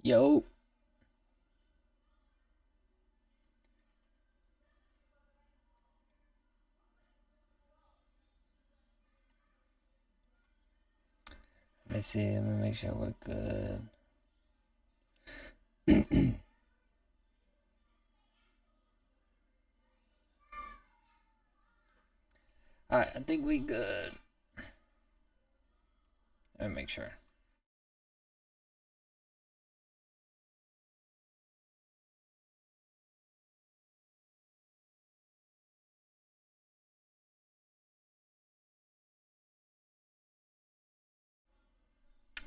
Yo. Let me see. Let me make sure we're good. Alright, I think we good. Let me make sure.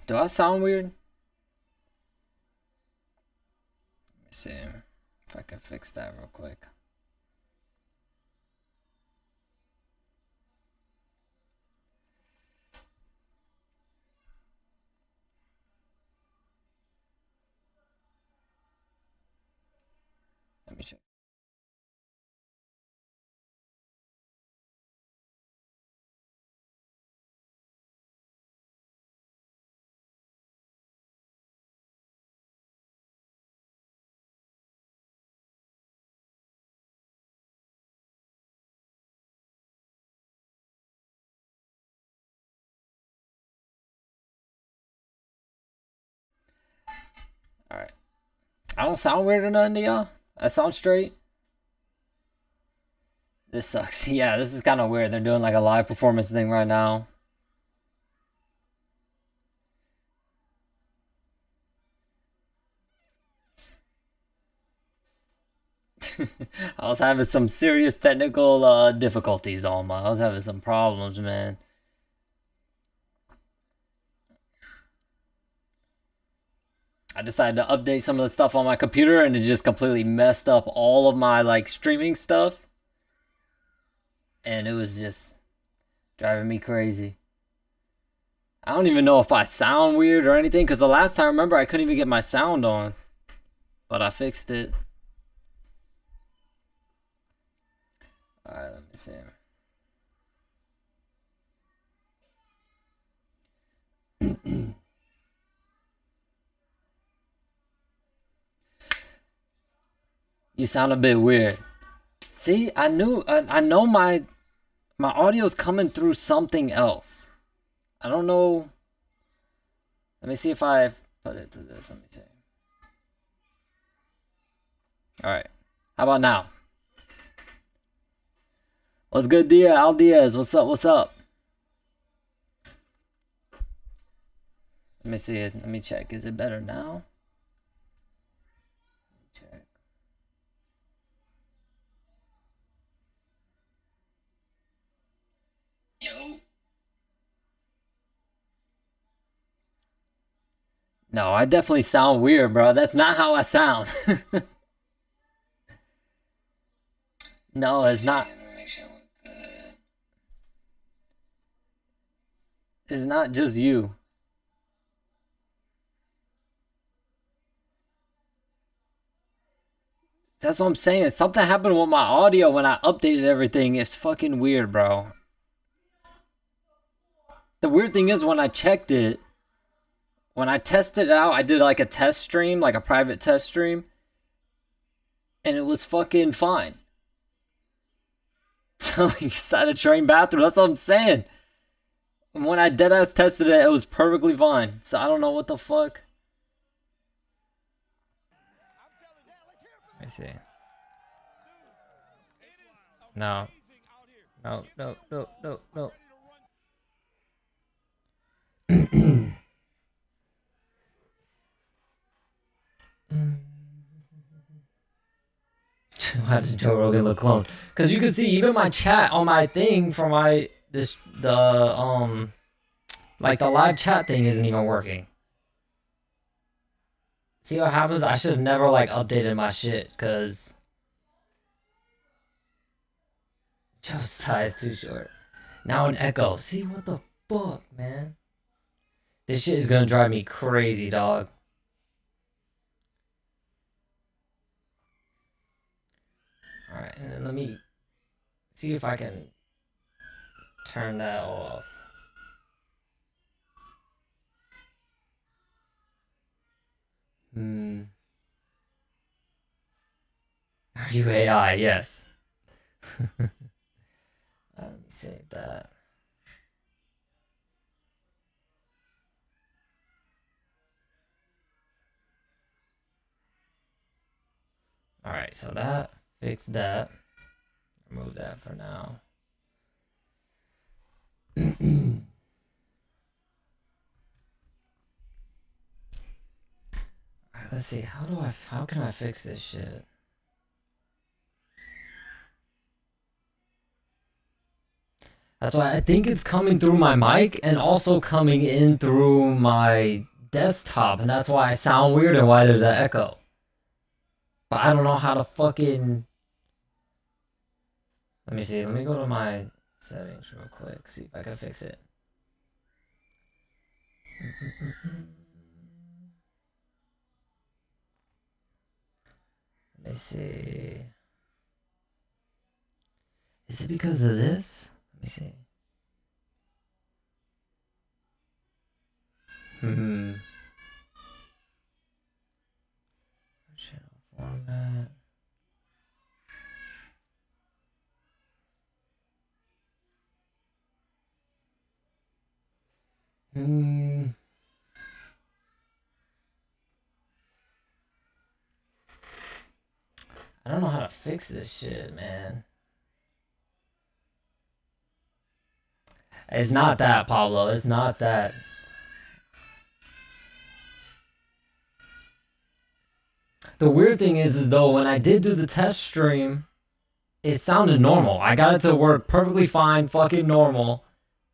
Do I sound weird? Let me see if I can fix that real quick. Let me check. Alright. I don't sound weird or nothing to y'all? I sound straight? This sucks. Yeah, this is kind of weird. They're doing like a live performance thing right now. I was having some serious technical difficulties on my. I was having some problems, man. I decided to update some of the stuff on my computer and it just completely messed up all of my like streaming stuff. And it was just driving me crazy. I don't even know if I sound weird or anything because the last time, remember, I couldn't even get my sound on. But I fixed it. Alright, let me see. You sound a bit weird. See, I know my audio's coming through something else. I don't know. Let me see if I put it to this. Let me see. Alright. How about now? What's good, Dia? Al Diaz, what's up? What's up? Let me see. Let me check. Is it better now? Check. Yo. No, I definitely sound weird, bro. That's not how I sound. No, it's not. It's not just you. That's what I'm saying. Something happened with my audio when I updated everything. It's fucking weird, bro. The weird thing is when I checked it, when I tested it out, I did like a test stream, like a private test stream, and it was fucking fine. Like inside a train bathroom. That's what I'm saying. When I deadass tested it, it was perfectly fine. So I don't know what the fuck. Let me see. No. No, no, no, no, no. Why does Joe Rogan look cloned? Because you can see even my chat on my thing for my like the live chat thing isn't even working. See what happens? I should have never like updated my shit because Joe's size too short. Now an echo. See what the fuck, man? This shit is gonna drive me crazy, dog. Alright, and then let me see if I can turn that off. Are you AI? Yes. Let me save that. Alright, so that fixed that. Remove that for now. Alright, let's see. How can I fix this shit? That's why I think it's coming through my mic and also coming in through my desktop, and that's why I sound weird and why there's an echo. But I don't know how to fucking... Let me see. Let me go to my settings real quick. See if I can fix it. Let me see. Is it because of this? Let me see. Channel format. I don't know how to fix this shit, man. It's not that, Pablo. It's not that. The weird thing is though, when I did do the test stream, it sounded normal. I got it to work perfectly fine, fucking normal.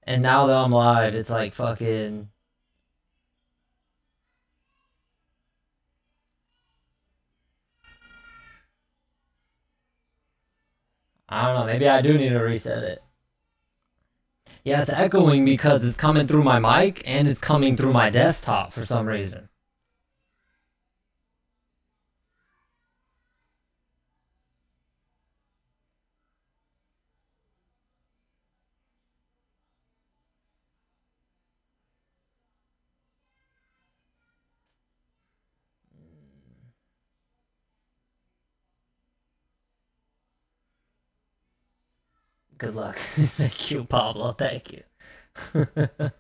And now that I'm live, it's like fucking... I don't know, maybe I do need to reset it. Yeah, it's echoing because it's coming through my mic and it's coming through my desktop for some reason. Good luck. Thank you, Pablo. Thank you. Let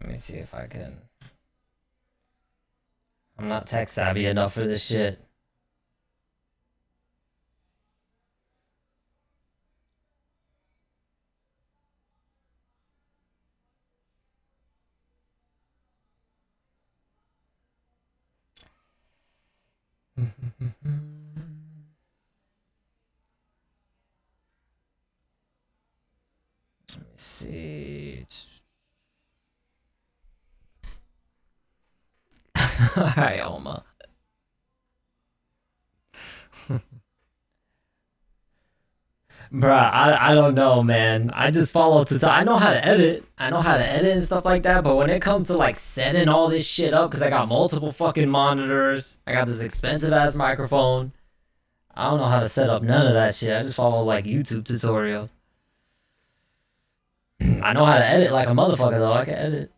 me see if I can... I'm not tech savvy enough for this shit. Let me see. Alright, Oma. Bruh, I don't know, man. I just follow tutorials. I know how to edit. I know how to edit and stuff like that, but when it comes to like setting all this shit up, because I got multiple fucking monitors, I got this expensive ass microphone, I don't know how to set up none of that shit. I just follow like YouTube tutorials. I know how to edit like a motherfucker though. I can edit.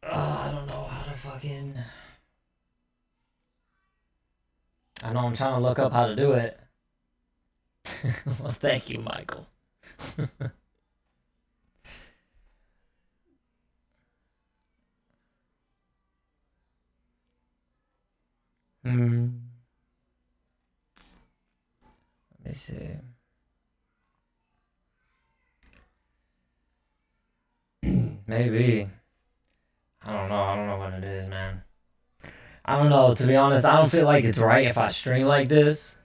I don't know how to fucking... I know I'm trying to look up how to do it. Well, thank you, Michael. Let me see. Maybe. I don't know. I don't know what it is, man. I don't know. To be honest, I don't feel like it's right if I stream like this.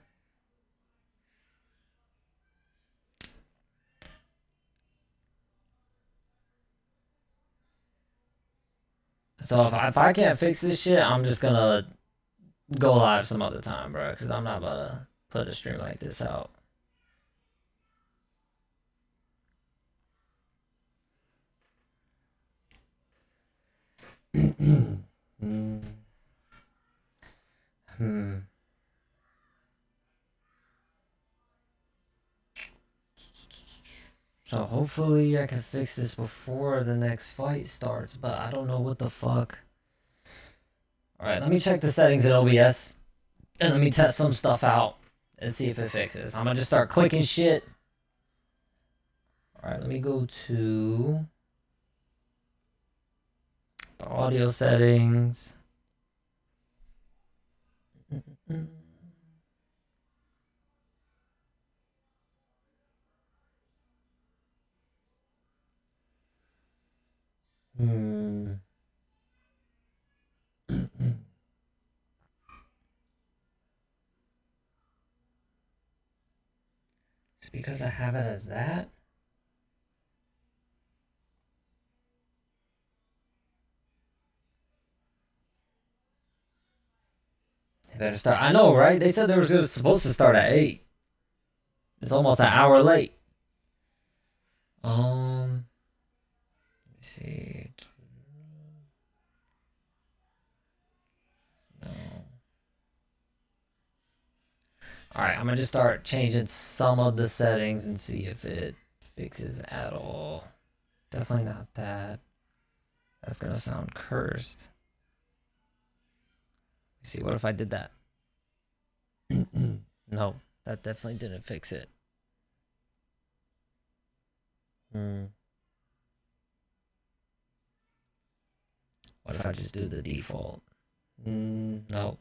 So if I can't fix this shit, I'm just gonna go live some other time, bro. Because I'm not about to put a stream like this out. Hmm. Hmm. So hopefully I can fix this before the next fight starts, but I don't know what the fuck. Alright, let me check the settings in OBS, and let me test some stuff out and see if it fixes. I'm gonna just start clicking shit. Alright, let me go to the audio settings. It's because I have it as that? They better start. I know, right? They said they were supposed to start at 8. It's almost an hour late. Let me see. No. Alright, I'm gonna just start changing some of the settings and see if it fixes at all. Definitely not that. That's gonna sound cursed. Let's see, what if I did that? No, that definitely didn't fix it. What if I just do the default? No.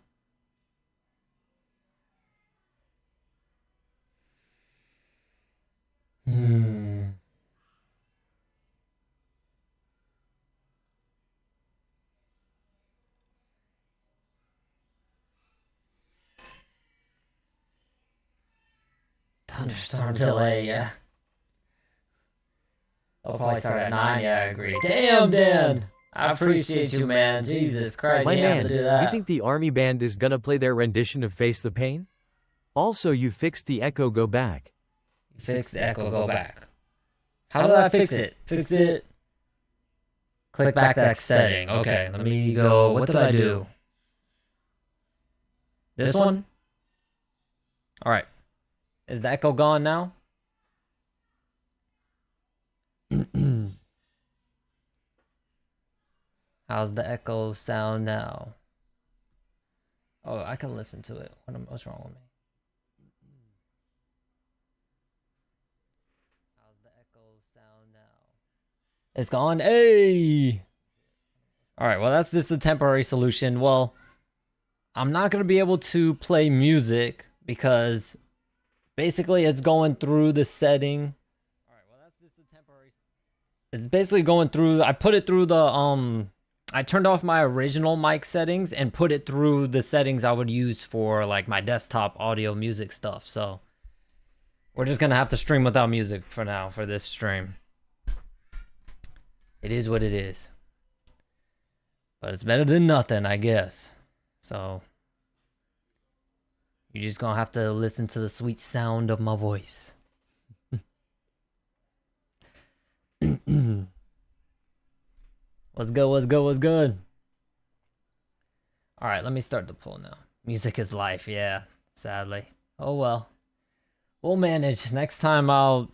Thunderstorm delay, yeah. I'll probably start at 9, yeah, I agree. Damn, Dan! I appreciate you, man. Jesus Christ, My you have man, to do that. you think the army band is gonna play their rendition of Face the Pain? Also, you fixed the echo go back. Fix the echo go back. How did I fix it? Fix it. Click back that setting. Okay, let me go. What did I do? This one? Alright. Is the echo gone now? How's the echo sound now? Oh, I can listen to it. What's wrong with me? How's the echo sound now? It's gone. Hey! Alright, well, that's just a temporary solution. Well, I'm not going to be able to play music because basically it's going through the setting. Alright, well, that's just a temporary... It's basically going through... I put it through the... I turned off my original mic settings and put it through the settings I would use for like my desktop audio music stuff. So we're just going to have to stream without music for now for this stream. It is what it is. But it's better than nothing, I guess. So you're just going to have to listen to the sweet sound of my voice. What's good, what's good, what's good? Alright, let me start the poll now. Music is life, yeah, sadly. Oh well. We'll manage. Next time I'll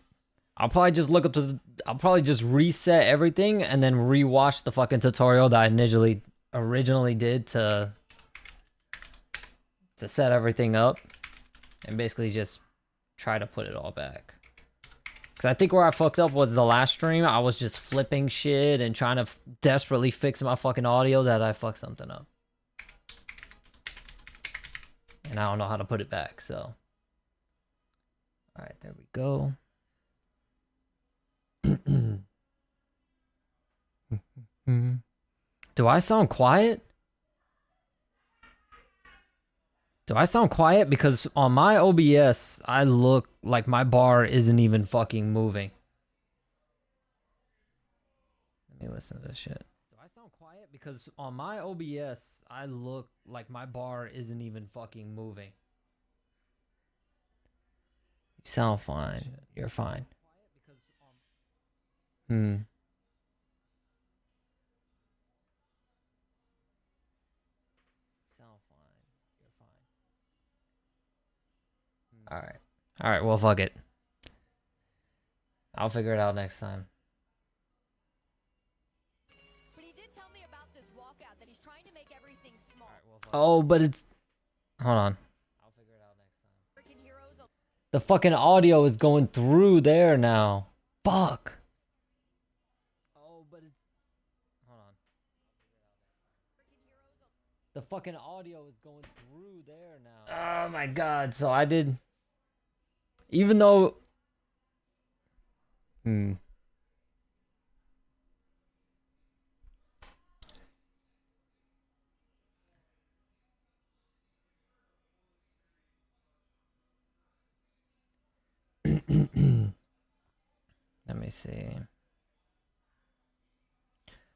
probably just look up to I'll probably just reset everything and then rewatch the fucking tutorial that I originally did to set everything up and basically just try to put it all back. Cause I think where I fucked up was the last stream. I was just flipping shit and trying to desperately fix my fucking audio that I fucked something up. And I don't know how to put it back, so. Alright, there we go. Do I sound quiet? Do I sound quiet? Because on my OBS, I look like my bar isn't even fucking moving. Let me listen to this shit. Do I sound quiet? Because on my OBS, I look like my bar isn't even fucking moving. You sound fine. You're fine. Alright. Alright, well, fuck it. I'll figure it out next time. But he did tell me about this walkout, that he's trying to make everything small. Oh, but it's... Hold on. I'll figure it out next time. Freaking heroes. The fucking audio is going through there now. Fuck. Oh, but it's... Hold on. The fucking audio is going through there now. Oh my god, so I did... Even though... Let me see.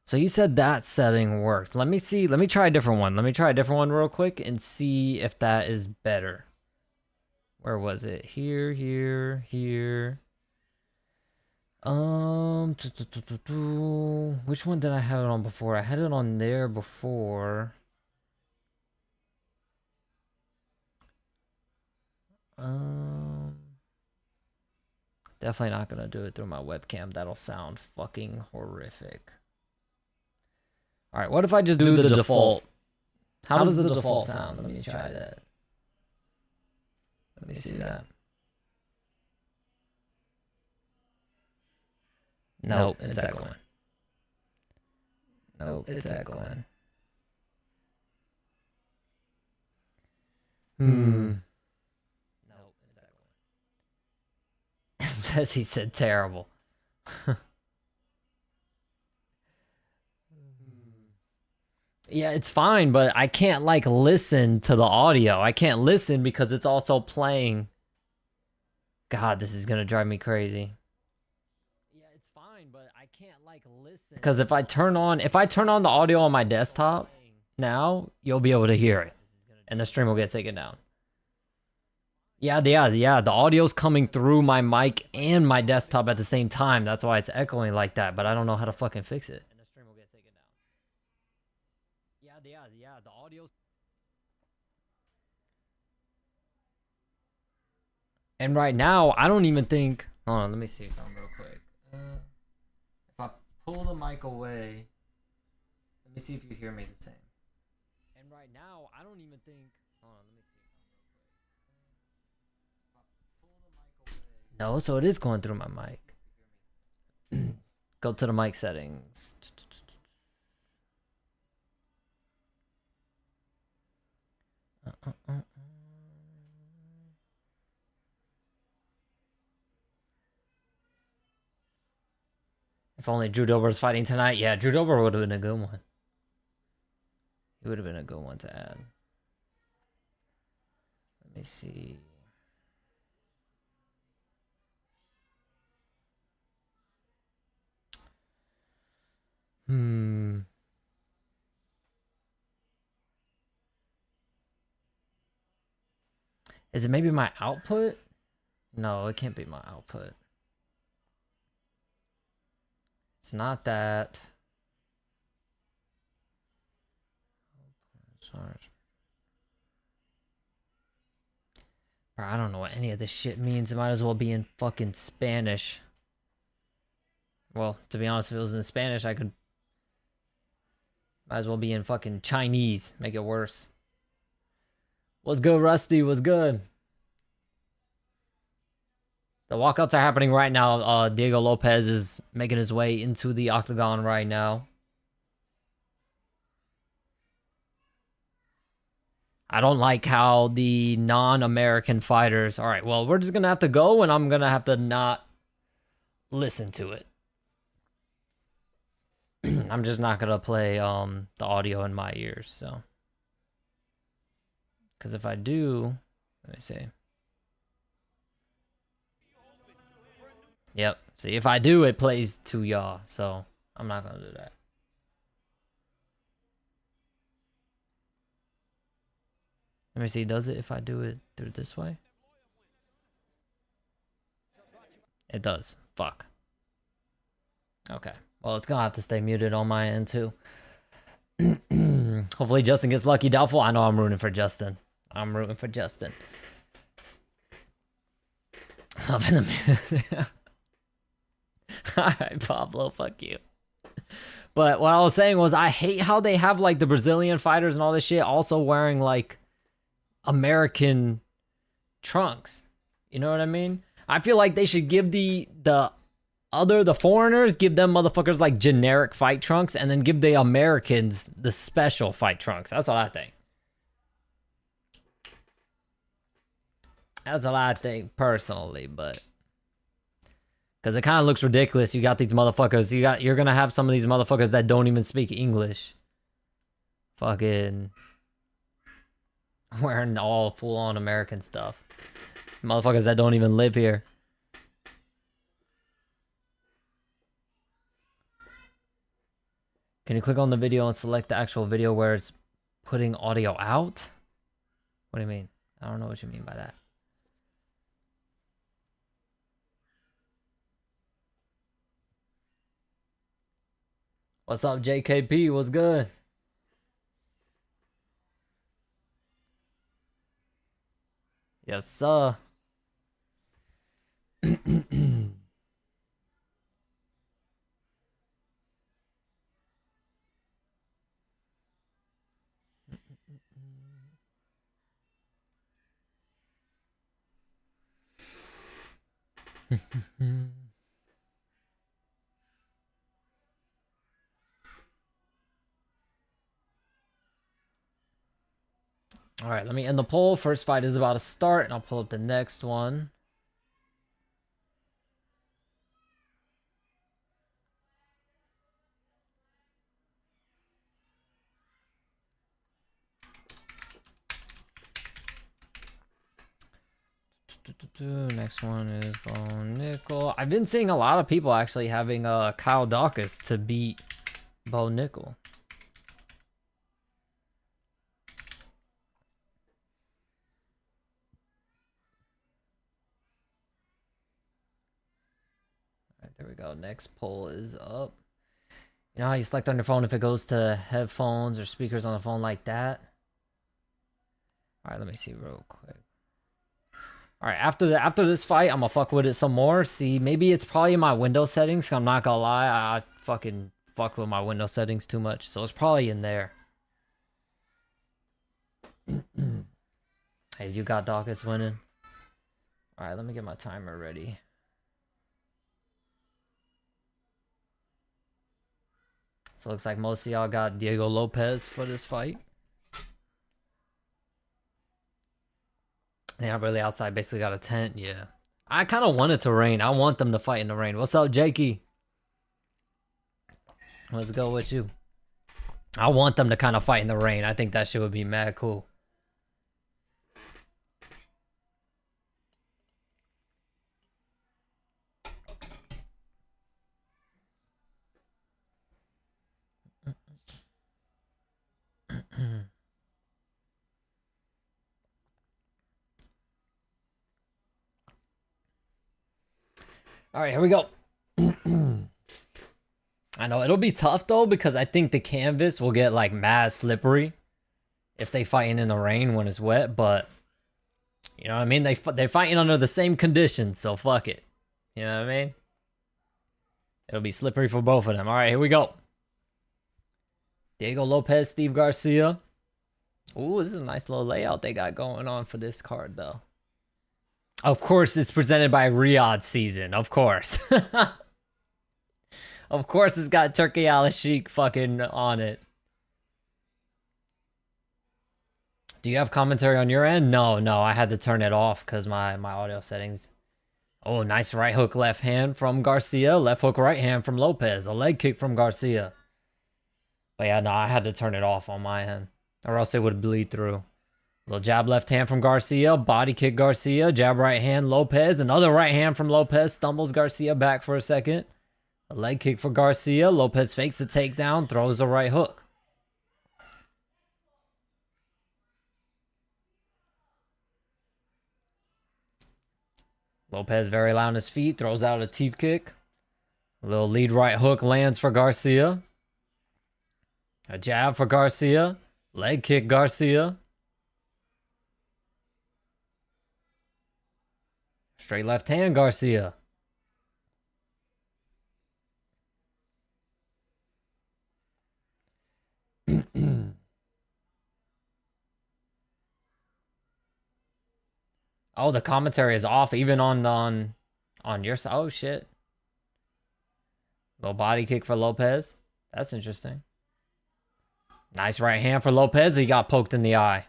So you said that setting worked. Let me see. Let me try a different one. Let me try a different one real quick and see if that is better. Where was it? Here, here, here. Which one did I have it on before? I had it on there before. Definitely not gonna do it through my webcam. That'll sound fucking horrific. All right, what if I just do the default? How does the default sound? Let me try that. Let me see that. Nope, it's echoing. Nope, it's echoing. Nope, it's echoing. Tessie said terrible. Yeah, it's fine, but I can't like listen to the audio. I can't listen because it's also playing. God, this is gonna drive me crazy. Yeah, it's fine, but I can't like listen because if I turn on the audio on my desktop now, you'll be able to hear it, and the stream will get taken down. Yeah. The audio's coming through my mic and my desktop at the same time. That's why it's echoing like that. But I don't know how to fucking fix it. And the stream will get taken down. Yeah. The audio's. And right now, I don't even think. Hold on, let me see something real quick. If I pull the mic away, let me see if you hear me the same. And right now, I don't even think. Hold on, let me see something real quick. No, so it is going through my mic. Go to the mic settings. If only Drew Dober was fighting tonight. Yeah, Drew Dober would have been a good one. He would have been a good one to add. Let me see. Is it maybe my output? No, it can't be my output. It's not that. Sorry. Bro, I don't know what any of this shit means. It might as well be in fucking Spanish. Well, to be honest, if it was in Spanish, I could... Might as well be in fucking Chinese. Make it worse. What's good, Rusty? What's good? The walkouts are happening right now. Diego Lopez is making his way into the octagon right now. I don't like how the non-American fighters... Alright, well, we're just going to have to go, and I'm going to have to not listen to it. I'm just not going to play the audio in my ears, so... Because if I do... Let me see. Yep. See, if I do, it plays to y'all, so I'm not going to do that. Let me see, does it if I do it through this way? It does. Fuck. Okay. Well, it's gonna have to stay muted on my end, too. Hopefully Justin gets lucky. Doubtful. I know I'm rooting for Justin. I'm rooting for Justin. Up in the mirror. Alright, Pablo, fuck you. But what I was saying was I hate how they have like the Brazilian fighters and all this shit also wearing like American trunks. You know what I mean? I feel like they should give the foreigners, give them motherfuckers like generic fight trunks and then give the Americans the special fight trunks. That's what I think. That's what I think personally, but because it kind of looks ridiculous. You got these motherfuckers. You're gonna have some of these motherfuckers that don't even speak English. Fucking wearing all full-on American stuff. Motherfuckers that don't even live here. Can you click on the video and select the actual video where it's putting audio out? What do you mean? I don't know what you mean by that. What's up, JKP? What's good? Yes, sir. All right, let me end the poll. First fight is about to start, and I'll pull up the next one. Next one is Bo Nickel. I've been seeing a lot of people actually having Kyle Dawkins to beat Bo Nickel. There we go. Next poll is up. You know how you select on your phone if it goes to headphones or speakers on the phone like that? Alright, let me see real quick. Alright, after this fight, I'm gonna fuck with it some more. See, maybe it's probably in my window settings. I'm not gonna lie, I fucking fucked with my window settings too much. So it's probably in there. Hey, you got Dawkins winning? Alright, let me get my timer ready. So it looks like most of y'all got Diego Lopez for this fight. Yeah, really outside basically got a tent, yeah. I kind of want it to rain. I want them to fight in the rain. What's up, Jakey? Let's go with you. I want them to kind of fight in the rain. I think that shit would be mad cool. All right, here we go. I know it'll be tough though because I think the canvas will get like mad slippery if they fighting in the rain when it's wet. But you know what I mean? They're fighting under the same conditions, so fuck it. You know what I mean? It'll be slippery for both of them. All right, here we go. Diego Lopez, Steve Garcia. Ooh, this is a nice little layout they got going on for this card though. Of course, it's presented by Riyadh Season. Of course. Of course, it's got Turkey Al-Sheikh fucking on it. Do you have commentary on your end? No, I had to turn it off because my audio settings. Oh, nice right hook left hand from Garcia. Left hook right hand from Lopez. A leg kick from Garcia. But yeah, no, I had to turn it off on my end. Or else it would bleed through. Little jab left hand from Garcia. Body kick Garcia. Jab right hand Lopez. Another right hand from Lopez. Stumbles Garcia back for a second. A leg kick for Garcia. Lopez fakes the takedown. Throws a right hook. Lopez very loud on his feet. Throws out a teep kick. A little lead right hook lands for Garcia. A jab for Garcia. Leg kick Garcia. Straight left hand, Garcia. Oh, the commentary is off even on your side. Oh shit. Low body kick for Lopez. That's interesting. Nice right hand for Lopez. He got poked in the eye.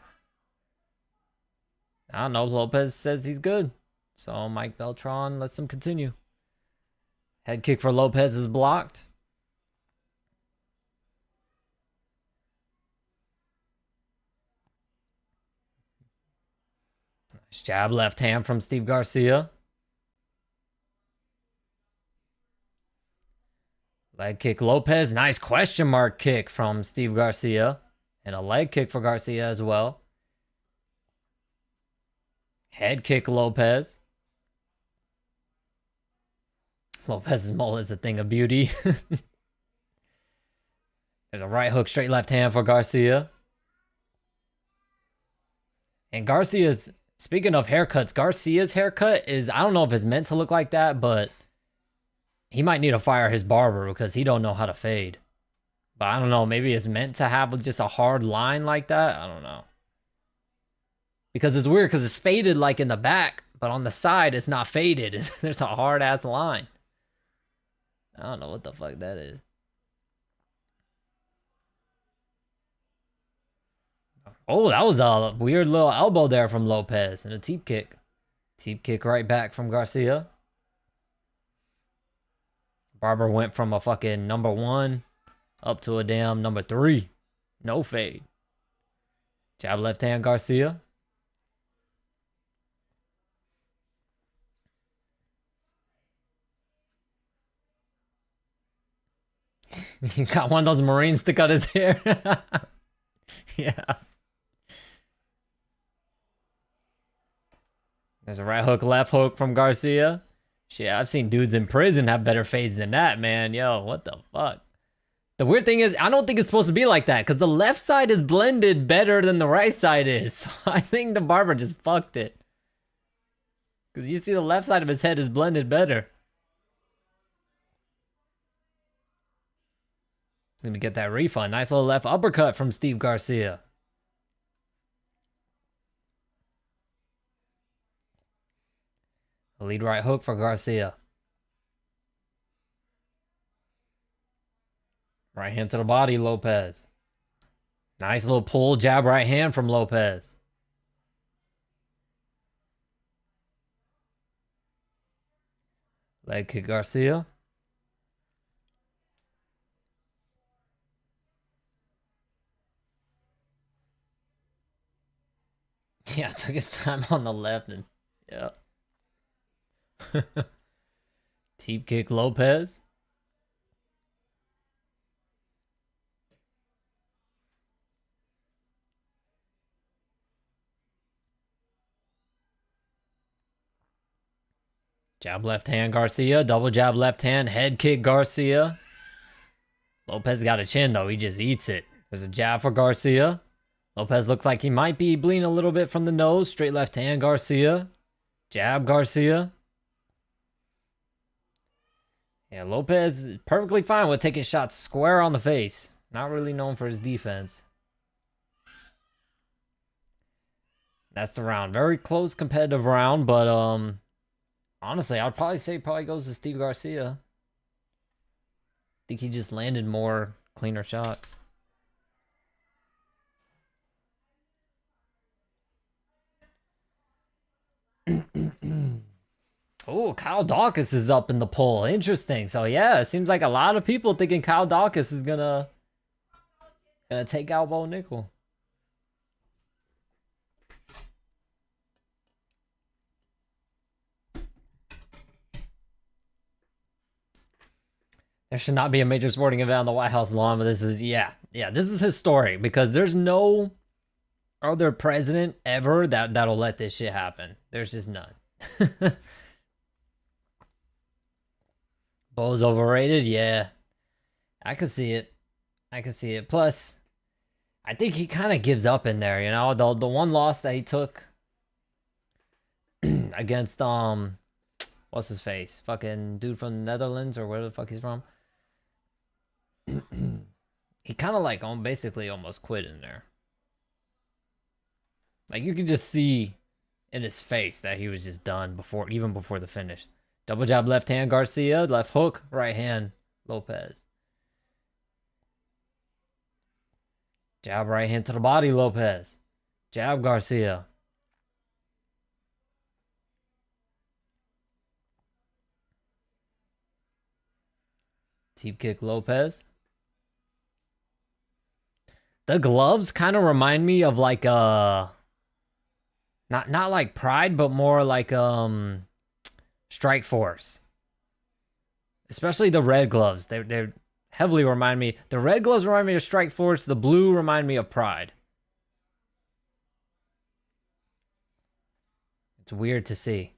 I don't know. Lopez says he's good. So Mike Beltran lets him continue. Head kick for Lopez is blocked. Nice jab left hand from Steve Garcia. Leg kick Lopez. Nice question mark kick from Steve Garcia. And a leg kick for Garcia as well. Head kick Lopez. Lopez's mullet is a thing of beauty. There's a right hook, straight left hand for Garcia. And Garcia's, speaking of haircuts, Garcia's haircut is, I don't know if it's meant to look like that, but he might need to fire his barber because he don't know how to fade. But I don't know, maybe it's meant to have just a hard line like that. I don't know. Because it's weird because it's faded like in the back, but on the side it's not faded. There's a hard ass line. I don't know what the fuck that is. Oh, that was a weird little elbow there from Lopez and a teep kick. Teep kick right back from Garcia. Barber went from a fucking number 1 up to a damn number 3. No fade. Jab left hand Garcia. He got one of those Marines to cut his hair. Yeah. There's a right hook, left hook from Garcia. Shit, I've seen dudes in prison have better fades than that, man. Yo, what the fuck? The weird thing is, I don't think it's supposed to be like that because the left side is blended better than the right side is. So I think the barber just fucked it. Because you see the left side of his head is blended better. Let me get that refund. Nice little left uppercut from Steve Garcia. A lead right hook for Garcia. Right hand to the body, Lopez. Nice little pull, jab right hand from Lopez. Leg kick Garcia. Yeah, took his time on the left and yeah. Teep kick Lopez. Jab left hand Garcia. Double jab left hand. Head kick Garcia. Lopez got a chin though. He just eats it. There's a jab for Garcia. Lopez looked like he might be bleeding a little bit from the nose. Straight left hand Garcia. Jab Garcia. Yeah, Lopez is perfectly fine with taking shots square on the face. Not really known for his defense. That's the round. Very close competitive round, but honestly, I'd probably say probably goes to Steve Garcia. I think he just landed more cleaner shots. Oh, Kyle Dawkins is up in the poll. Interesting. So yeah, it seems like a lot of people thinking Kyle Dawkins is gonna take out Bo Nickel. There should not be a major sporting event on the White House lawn, but this is this is historic because there's no other president ever that'll let this shit happen. There's just none. Bo's overrated, yeah. I could see it. I could see it. Plus, I think he kind of gives up in there, you know? The one loss that he took against what's his face? Fucking dude from the Netherlands or where the fuck he's from. He kind of like basically almost quit in there. Like you could just see in his face that he was just done even before the finish. Double jab left hand Garcia, left hook, right hand Lopez. Jab right hand to the body Lopez. Jab Garcia. Teep kick Lopez. The gloves kind of remind me of like not like Pride, but more like Strike Force. Especially the red gloves. They heavily remind me. The red gloves remind me of Strike Force. The blue remind me of Pride. It's weird to see.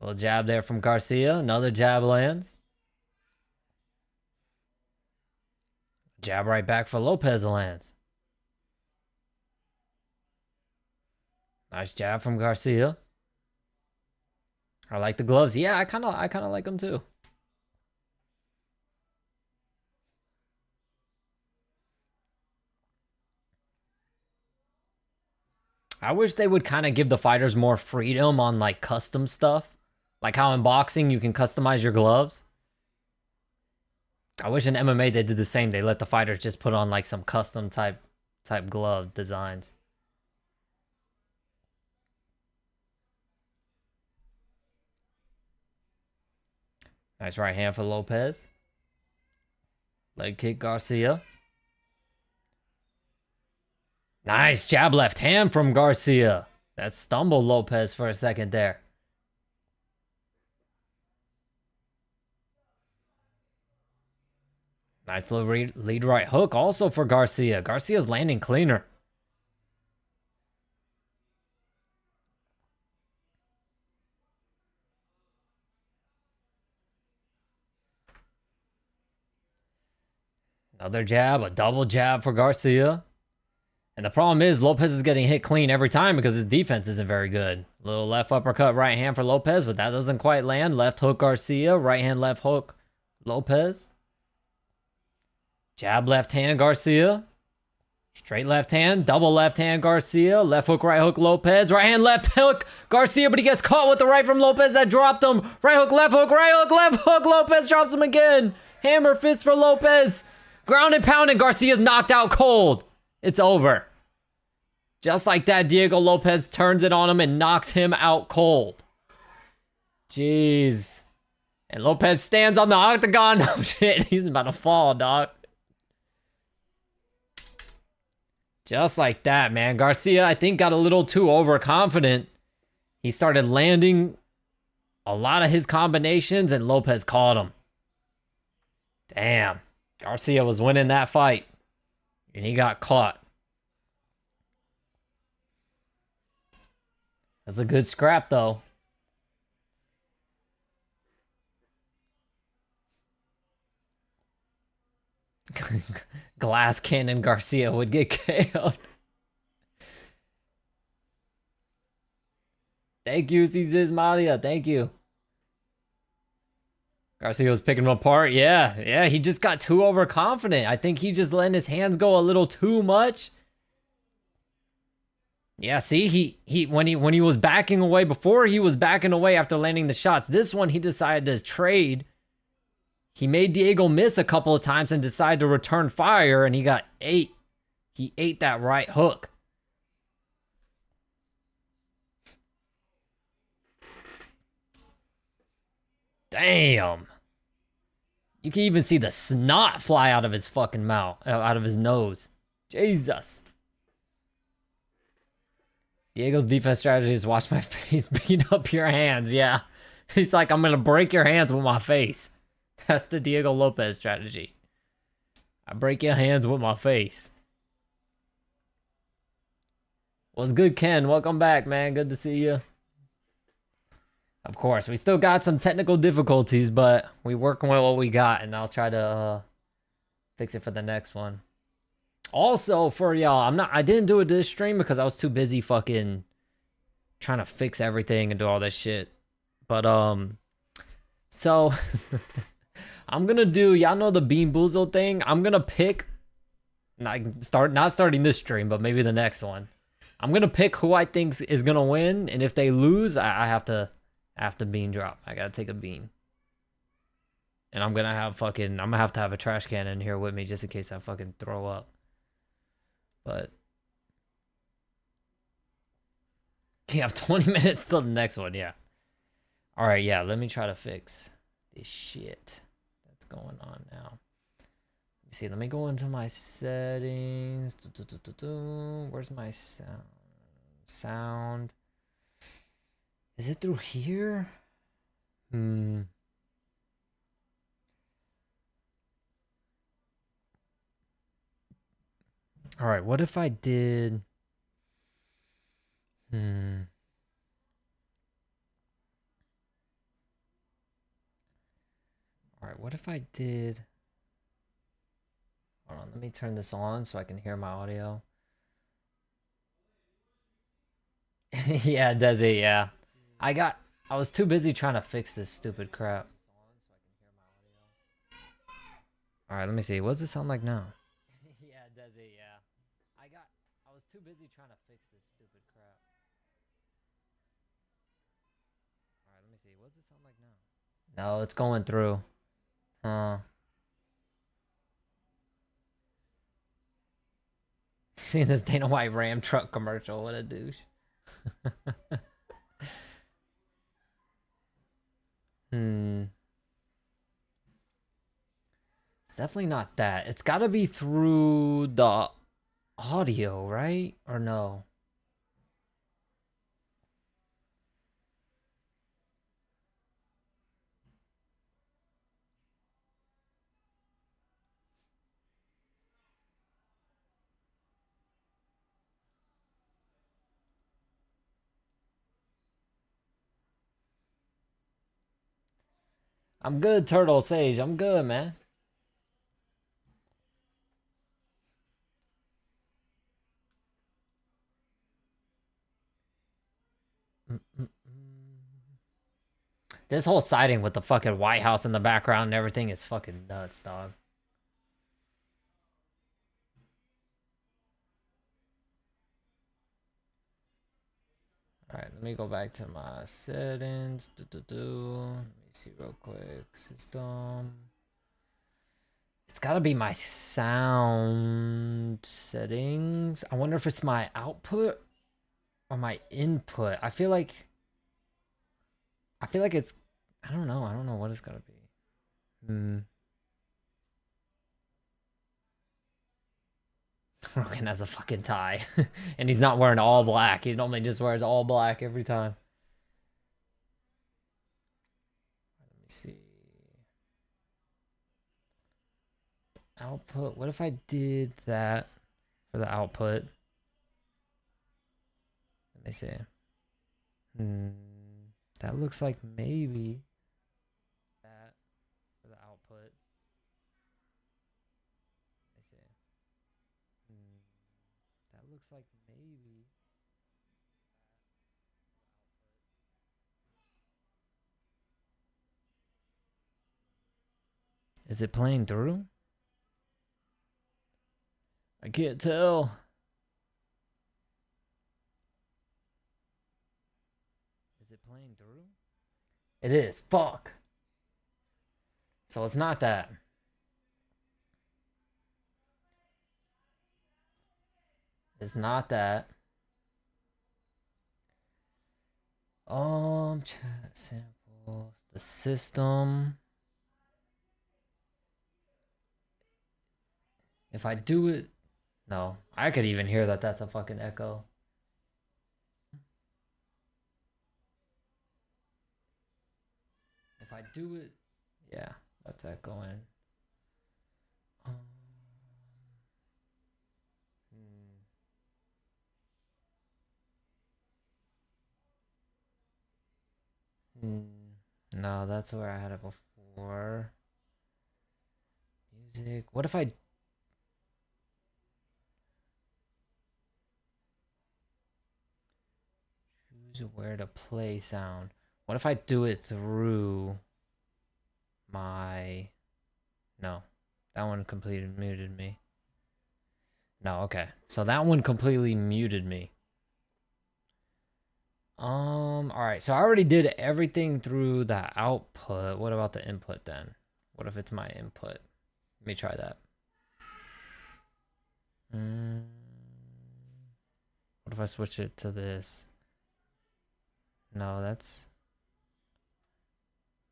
A little jab there from Garcia. Another jab lands. Jab right back for Lopez lands. Nice jab from Garcia. I like the gloves. Yeah, I kind of like them too. I wish they would kind of give the fighters more freedom on like custom stuff. Like how in boxing you can customize your gloves. I wish in MMA they did the same. They let the fighters just put on like some custom type glove designs. Nice right hand for Lopez. Leg kick Garcia. Nice jab left hand from Garcia. That stumbled Lopez for a second there. Nice little lead right hook also for Garcia. Garcia's landing cleaner. Another jab, a double jab for Garcia. And the problem is Lopez is getting hit clean every time because his defense isn't very good. Little left uppercut, right hand for Lopez, but that doesn't quite land. Left hook Garcia, right hand, left hook Lopez. Jab left hand Garcia. Straight left hand, double left hand Garcia. Left hook, right hook Lopez. Right hand, left hook Garcia, but he gets caught with the right from Lopez that dropped him. Right hook, left hook, right hook, left hook. Lopez drops him again. Hammer fist for Lopez. Ground and pound, and Garcia's knocked out cold. It's over. Just like that, Diego Lopez turns it on him and knocks him out cold. Jeez. And Lopez stands on the octagon. Oh shit, he's about to fall, dog. Just like that, man. Garcia, I think, got a little too overconfident. He started landing a lot of his combinations, and Lopez caught him. Damn. Garcia was winning that fight, and he got caught. That's a good scrap, though. Glass Cannon Garcia would get KO'd. Thank you, Cesar Malia. Thank you. Garcia was picking him apart. Yeah, he just got too overconfident. I think he just letting his hands go a little too much. Yeah, see, he when he was backing away before, he was backing away after landing the shots. This one, he decided to trade. He made Diego miss a couple of times and decided to return fire, and he got ate. He ate that right hook. Damn. You can even see the snot fly out of his fucking mouth, out of his nose. Jesus. Diego's defense strategy is watch my face, beat up your hands. Yeah. He's like, I'm going to break your hands with my face. That's the Diego Lopez strategy. I break your hands with my face. What's good, Ken? Welcome back, man. Good to see you. Of course, we still got some technical difficulties, but we working with what we got, and I'll try to fix it for the next one. Also, for y'all, I didn't do it this stream because I was too busy fucking trying to fix everything and do all this shit. But so I'm gonna do, y'all know the Bean Boozled thing. I'm gonna pick, not starting this stream, but maybe the next one. I'm gonna pick who I think is gonna win, and if they lose, I have to bean drop. I gotta take a bean. And I'm gonna have to have a trash can in here with me just in case I fucking throw up. But you have 20 minutes till the next one, yeah. All right, yeah, let me try to fix this shit that's going on now. Let me see, let me go into my settings. Where's my sound? Is it through here? All right, what if I did... All right, what if I did... Hold on, let me turn this on so I can hear my audio. Yeah, Desi, yeah. I was too busy trying to fix this stupid crap. All right, let me see. What does it sound like now? Yeah, Desi, yeah. I was too busy trying to fix this stupid crap. All right, let me see. What does it sound like now? No, it's going through. Seeing this Dana White Ram truck commercial, what a douche. It's definitely not that. It's gotta be through the audio, right? Or no? I'm good, Turtle Sage. I'm good, man. This whole sighting with the fucking White House in the background and everything is fucking nuts, dog. Alright, let me go back to my settings. Let me see real quick. System. It's gotta be my sound settings. I wonder if it's my output or my input. I feel like it's, I don't know what it's gonna be. Rogan has a fucking tie. And he's not wearing all black. He normally just wears all black every time. Let me see. Output. What if I did that for the output? Let me see. That looks like maybe that for the output. Let me see. That looks like maybe. Is it playing through? I can't tell. Is it playing through? It is. Fuck. So it's not that. It's not that. Chat samples. The system. If I do it, no, I could even hear that that's a fucking echo. If I do it, yeah, that's echoing. No, that's where I had it before. Music. What if I choose where to play sound? What if I do it through my... No. That one completely muted me. No, okay. So that one completely muted me. Alright. So I already did everything through the output. What about the input then? What if it's my input? Let me try that. What if I switch it to this? No, that's...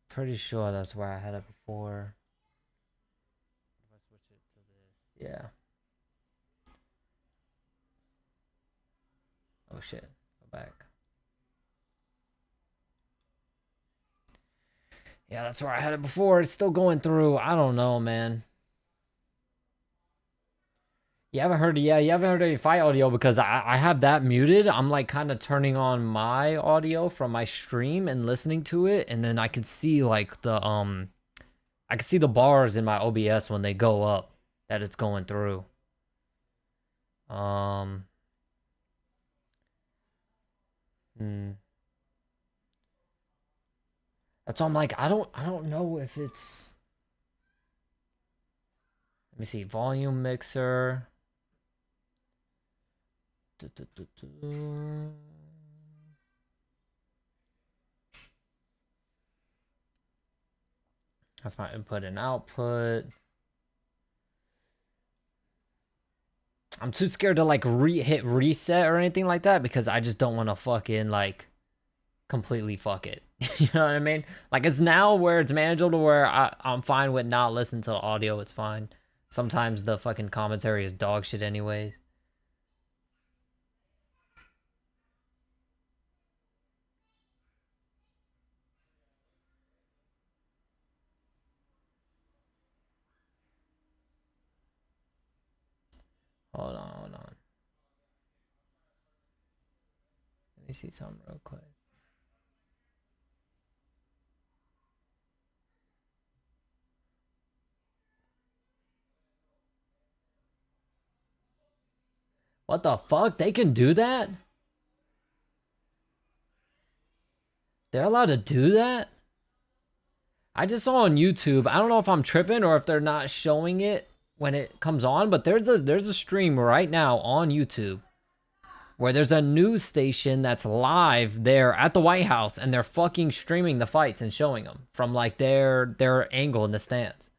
Pretty sure that's where I had it before. If I switch it to this, yeah. Oh shit, go back. Yeah, that's where I had it before. It's still going through. I don't know, man. You haven't heard, yeah, you haven't heard any fight audio because I have that muted. I'm like kind of turning on my audio from my stream and listening to it, and then I can see like the I can see the bars in my OBS when they go up that it's going through. That's why I'm like, I don't know if it's... Let me see, volume mixer. That's my input and output. I'm too scared to like hit reset or anything like that because I just don't want to fucking like completely fuck it. You know what I mean? Like it's now where it's manageable to where I'm fine with not listening to the audio. It's fine. Sometimes the fucking commentary is dog shit anyways. Hold on, hold on. Let me see something real quick. What the fuck? They can do that? They're allowed to do that? I just saw on YouTube. I don't know if I'm tripping or if they're not showing it when it comes on, but there's a stream right now on YouTube where there's a news station that's live there at the White House and they're fucking streaming the fights and showing them from like their angle in the stands.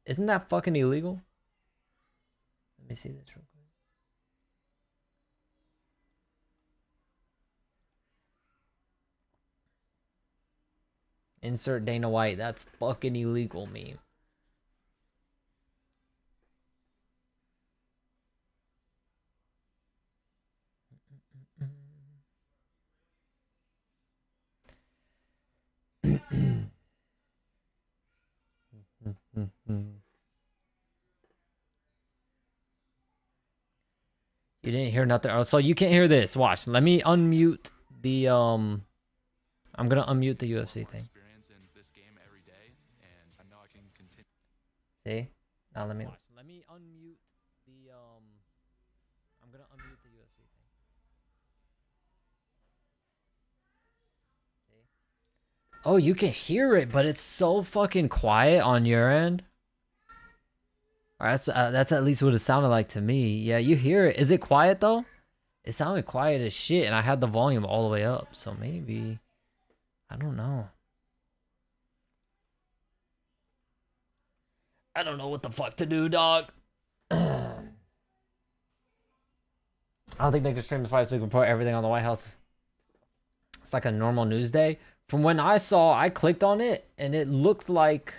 Isn't that fucking illegal? Let me see this real quick. Insert Dana White. That's fucking illegal, meme. You didn't hear nothing. Oh, so you can't hear this. Watch. Let me unmute the I'm gonna unmute the UFC thing. See? Now let me unmute the I'm gonna unmute the UFC thing. See? Oh, you can hear it, but it's so fucking quiet on your end. Alright, that's at least what it sounded like to me. Yeah, you hear it. Is it quiet though? It sounded quiet as shit, and I had the volume all the way up, so maybe... I don't know. I don't know what the fuck to do, dog. I don't think they can stream the fight so they can put everything on the White House. It's like a normal news day. From when I saw, I clicked on it, and it looked like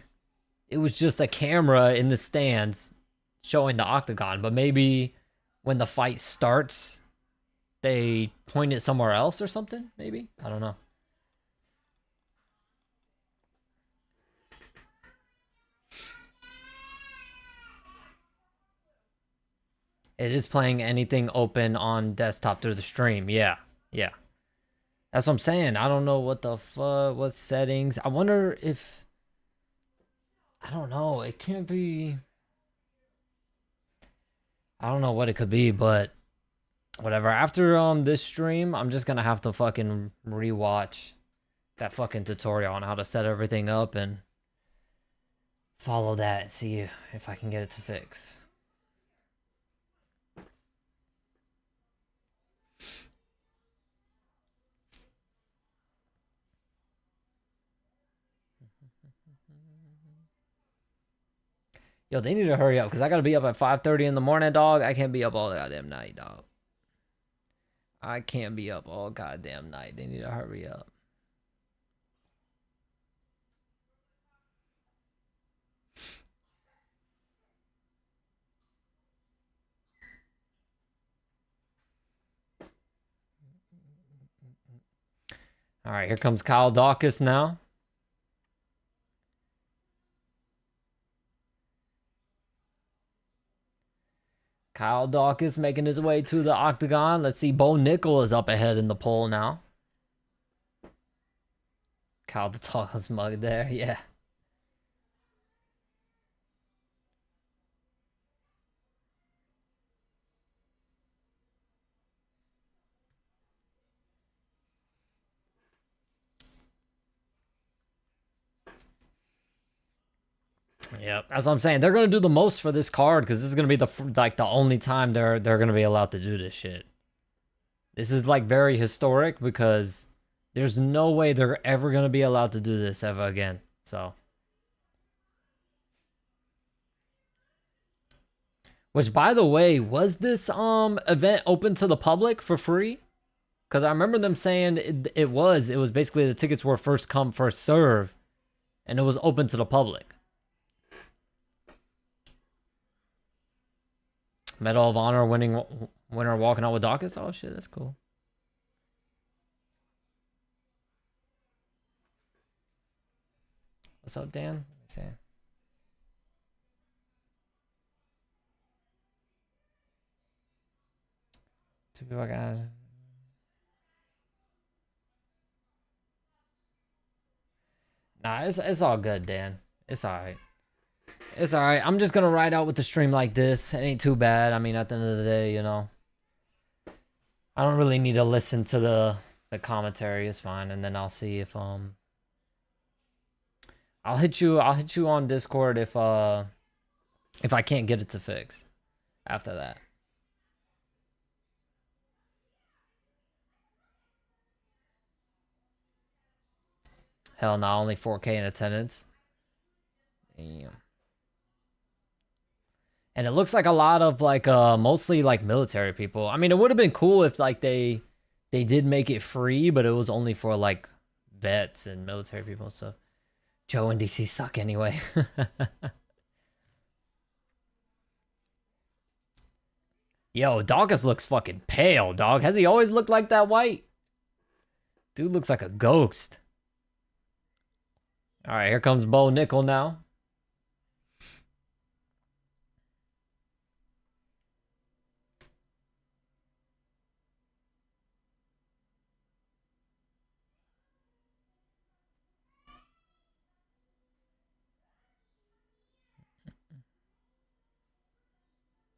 it was just a camera in the stands showing the octagon. But maybe when the fight starts, they point it somewhere else or something, maybe? I don't know. It is playing anything open on desktop through the stream. Yeah, yeah. That's what I'm saying. I don't know what the fuck, what settings. I wonder if... I don't know. It can't be... I don't know what it could be, but Whatever. After this stream, I'm just gonna have to fucking rewatch that fucking tutorial on how to set everything up and follow that and see if I can get it to fix. Yo, they need to hurry up because I gotta be up at 5:30 in the morning, dog. I can't be up all goddamn night, dog. I can't be up all goddamn night. They need to hurry up. All right, here comes Kyle Dawkins now. Kyle Dawkins making his way to the octagon. Let's see, Bo Nickel is up ahead in the poll now. Kyle the Dawkins mug there, yeah. Yep, that's what I'm saying. They're gonna do the most for this card because this is gonna be the only time they're gonna be allowed to do this shit. This is like very historic because there's no way they're ever gonna be allowed to do this ever again. So, which by the way, was this event open to the public for free? Because I remember them saying it was basically the tickets were first come first serve, and it was open to the public. Medal of Honor winner walking out with Dawkins. Oh shit, that's cool. What's up, Dan? Let me see. Two people guys. Nah, it's all good, Dan. It's all right. It's all right. I'm just gonna ride out with the stream like this. It ain't too bad. I mean, at the end of the day, you know, I don't really need to listen to the commentary. It's fine, and then I'll see if I'll hit you on Discord if I can't get it to fix after that. Hell no, only 4K in attendance. Damn. And it looks like a lot of like mostly like military people. I mean, it would have been cool if like they did make it free, but it was only for like vets and military people and stuff. Joe and DC suck anyway. Yo, Dawkins looks fucking pale, dog. Has he always looked like that white? Dude looks like a ghost. All right, here comes Bo Nickel now.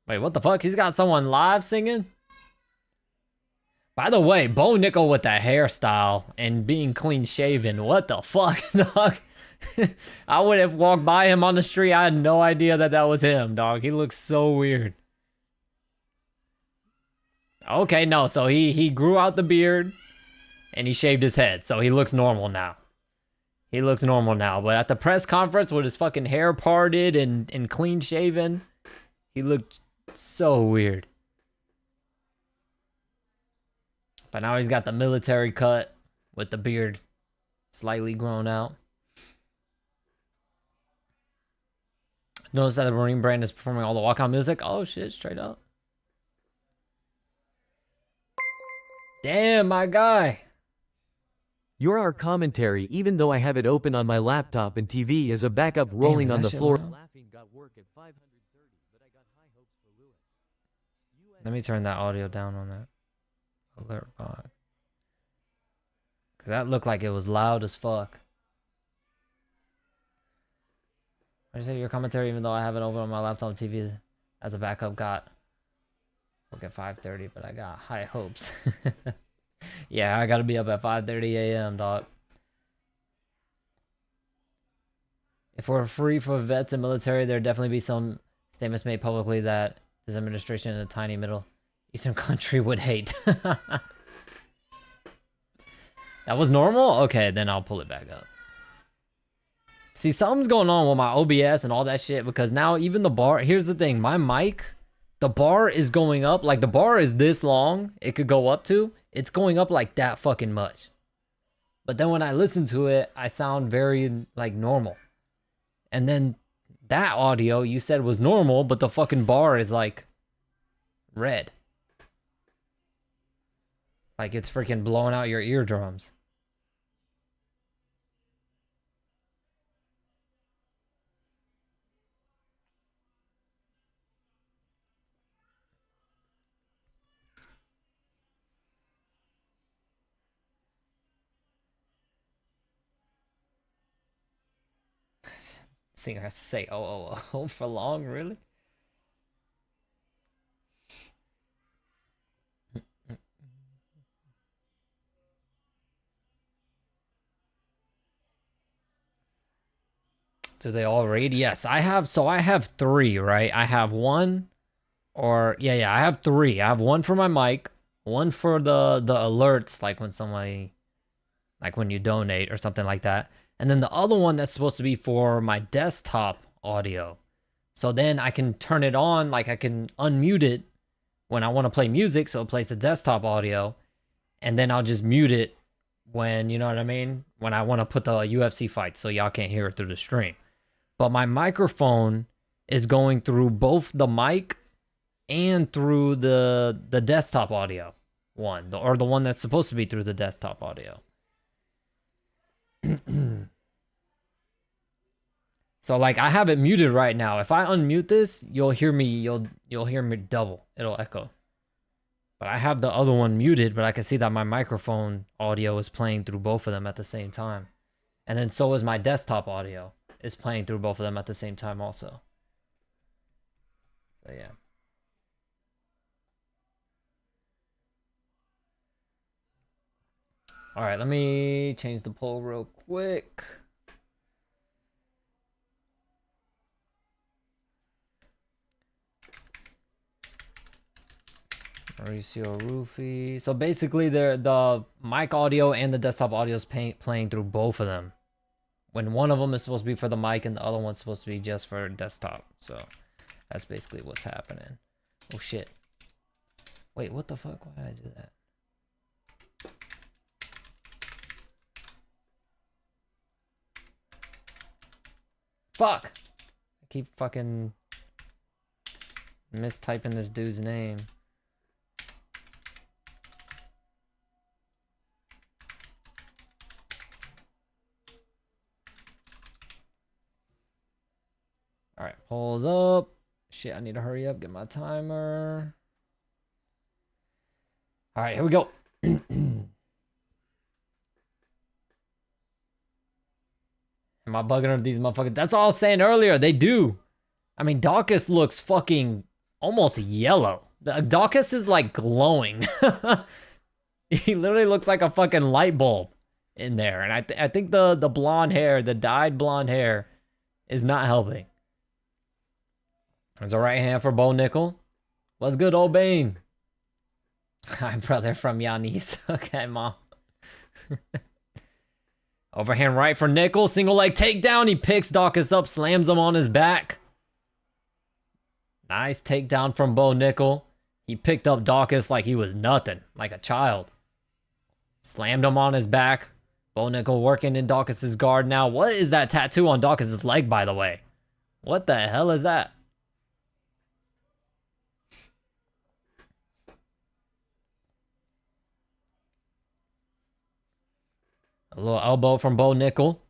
Wait, what the fuck? He's got someone live singing? By the way, Bo Nickel with that hairstyle and being clean shaven. What the fuck, dog? I would have walked by him on the street. I had no idea that was him, dog. He looks so weird. Okay, no, so he grew out the beard and he shaved his head, so he looks normal now. He looks normal now, but at the press conference with his fucking hair parted and clean shaven, he looked so weird. But now he's got the military cut with the beard slightly grown out. Notice that the Marine brand is performing all the walkout music. Oh shit, straight up. Damn, my guy. You're our commentary even though I have it open on my laptop and TV as a backup rolling on the floor. Laughing got work at 530, but I got high hopes for Lewis. Let me turn that audio down on that alert box. Cause that looked like it was loud as fuck. I say your commentary even though I have it open on my laptop and TV as a backup got Work at 5:30, but I got high hopes. Yeah, I gotta be up at 5:30 a.m., dog. If we're free for vets and military, there'd definitely be some statements made publicly that this administration in a tiny Middle Eastern country would hate. That was normal? Okay, then I'll pull it back up. See, something's going on with my OBS and all that shit because now even the bar, here's the thing, my mic, the bar is going up, like the bar is this long, it could go up to, it's going up like that fucking much. But then when I listen to it, I sound very like normal. And then that audio you said was normal, but the fucking bar is like red. Like it's freaking blowing out your eardrums. Singer has to say oh for long, really? Do they all raid? Yes, I have. So I have 3, right? I have one, or yeah, I have 3. I have one for my mic, one for the alerts, like when somebody, like when you donate or something like that, and then the other one that's supposed to be for my desktop audio. So then I can turn it on, like I can unmute it when I want to play music, so it plays the desktop audio, and then I'll just mute it when, you know what I mean, when I want to put the UFC fight, so y'all can't hear it through the stream. But my microphone is going through both the mic and through the desktop audio one, or the one that's supposed to be through the desktop audio. So like I have it muted right now. If I unmute this, you'll hear me. You'll hear me double. It'll echo. But I have the other one muted, but I can see that my microphone audio is playing through both of them at the same time, and then so is my desktop audio. Is playing through both of them at the same time also. So yeah. All right, let me change the poll real quick. Mauricio Rufy. So basically, the mic audio and the desktop audio is playing through both of them. When one of them is supposed to be for the mic and the other one's supposed to be just for desktop. So that's basically what's happening. Oh shit. Wait, what the fuck? Why did I do that? Fuck! I keep fucking mistyping this dude's name. All right, polls up. Shit, I need to hurry up, get my timer. All right, here we go. Am I bugging over these motherfuckers? That's all I was saying earlier. They do. I mean, Dawkins looks fucking almost yellow. Dawkins is like glowing. He literally looks like a fucking light bulb in there. And I think the blonde hair, the dyed blonde hair, is not helping. There's a right hand for Bo Nickel. What's good, old Bane? Hi, brother from Yanis. Okay, mom. Overhand right for Nickel. Single leg takedown. He picks Dawkins up, slams him on his back. Nice takedown from Bo Nickel. He picked up Dawkins like he was nothing, like a child. Slammed him on his back. Bo Nickel working in Dawkins' guard now. What is that tattoo on Dawkins' leg, by the way? What the hell is that? A little elbow from Bo Nickel.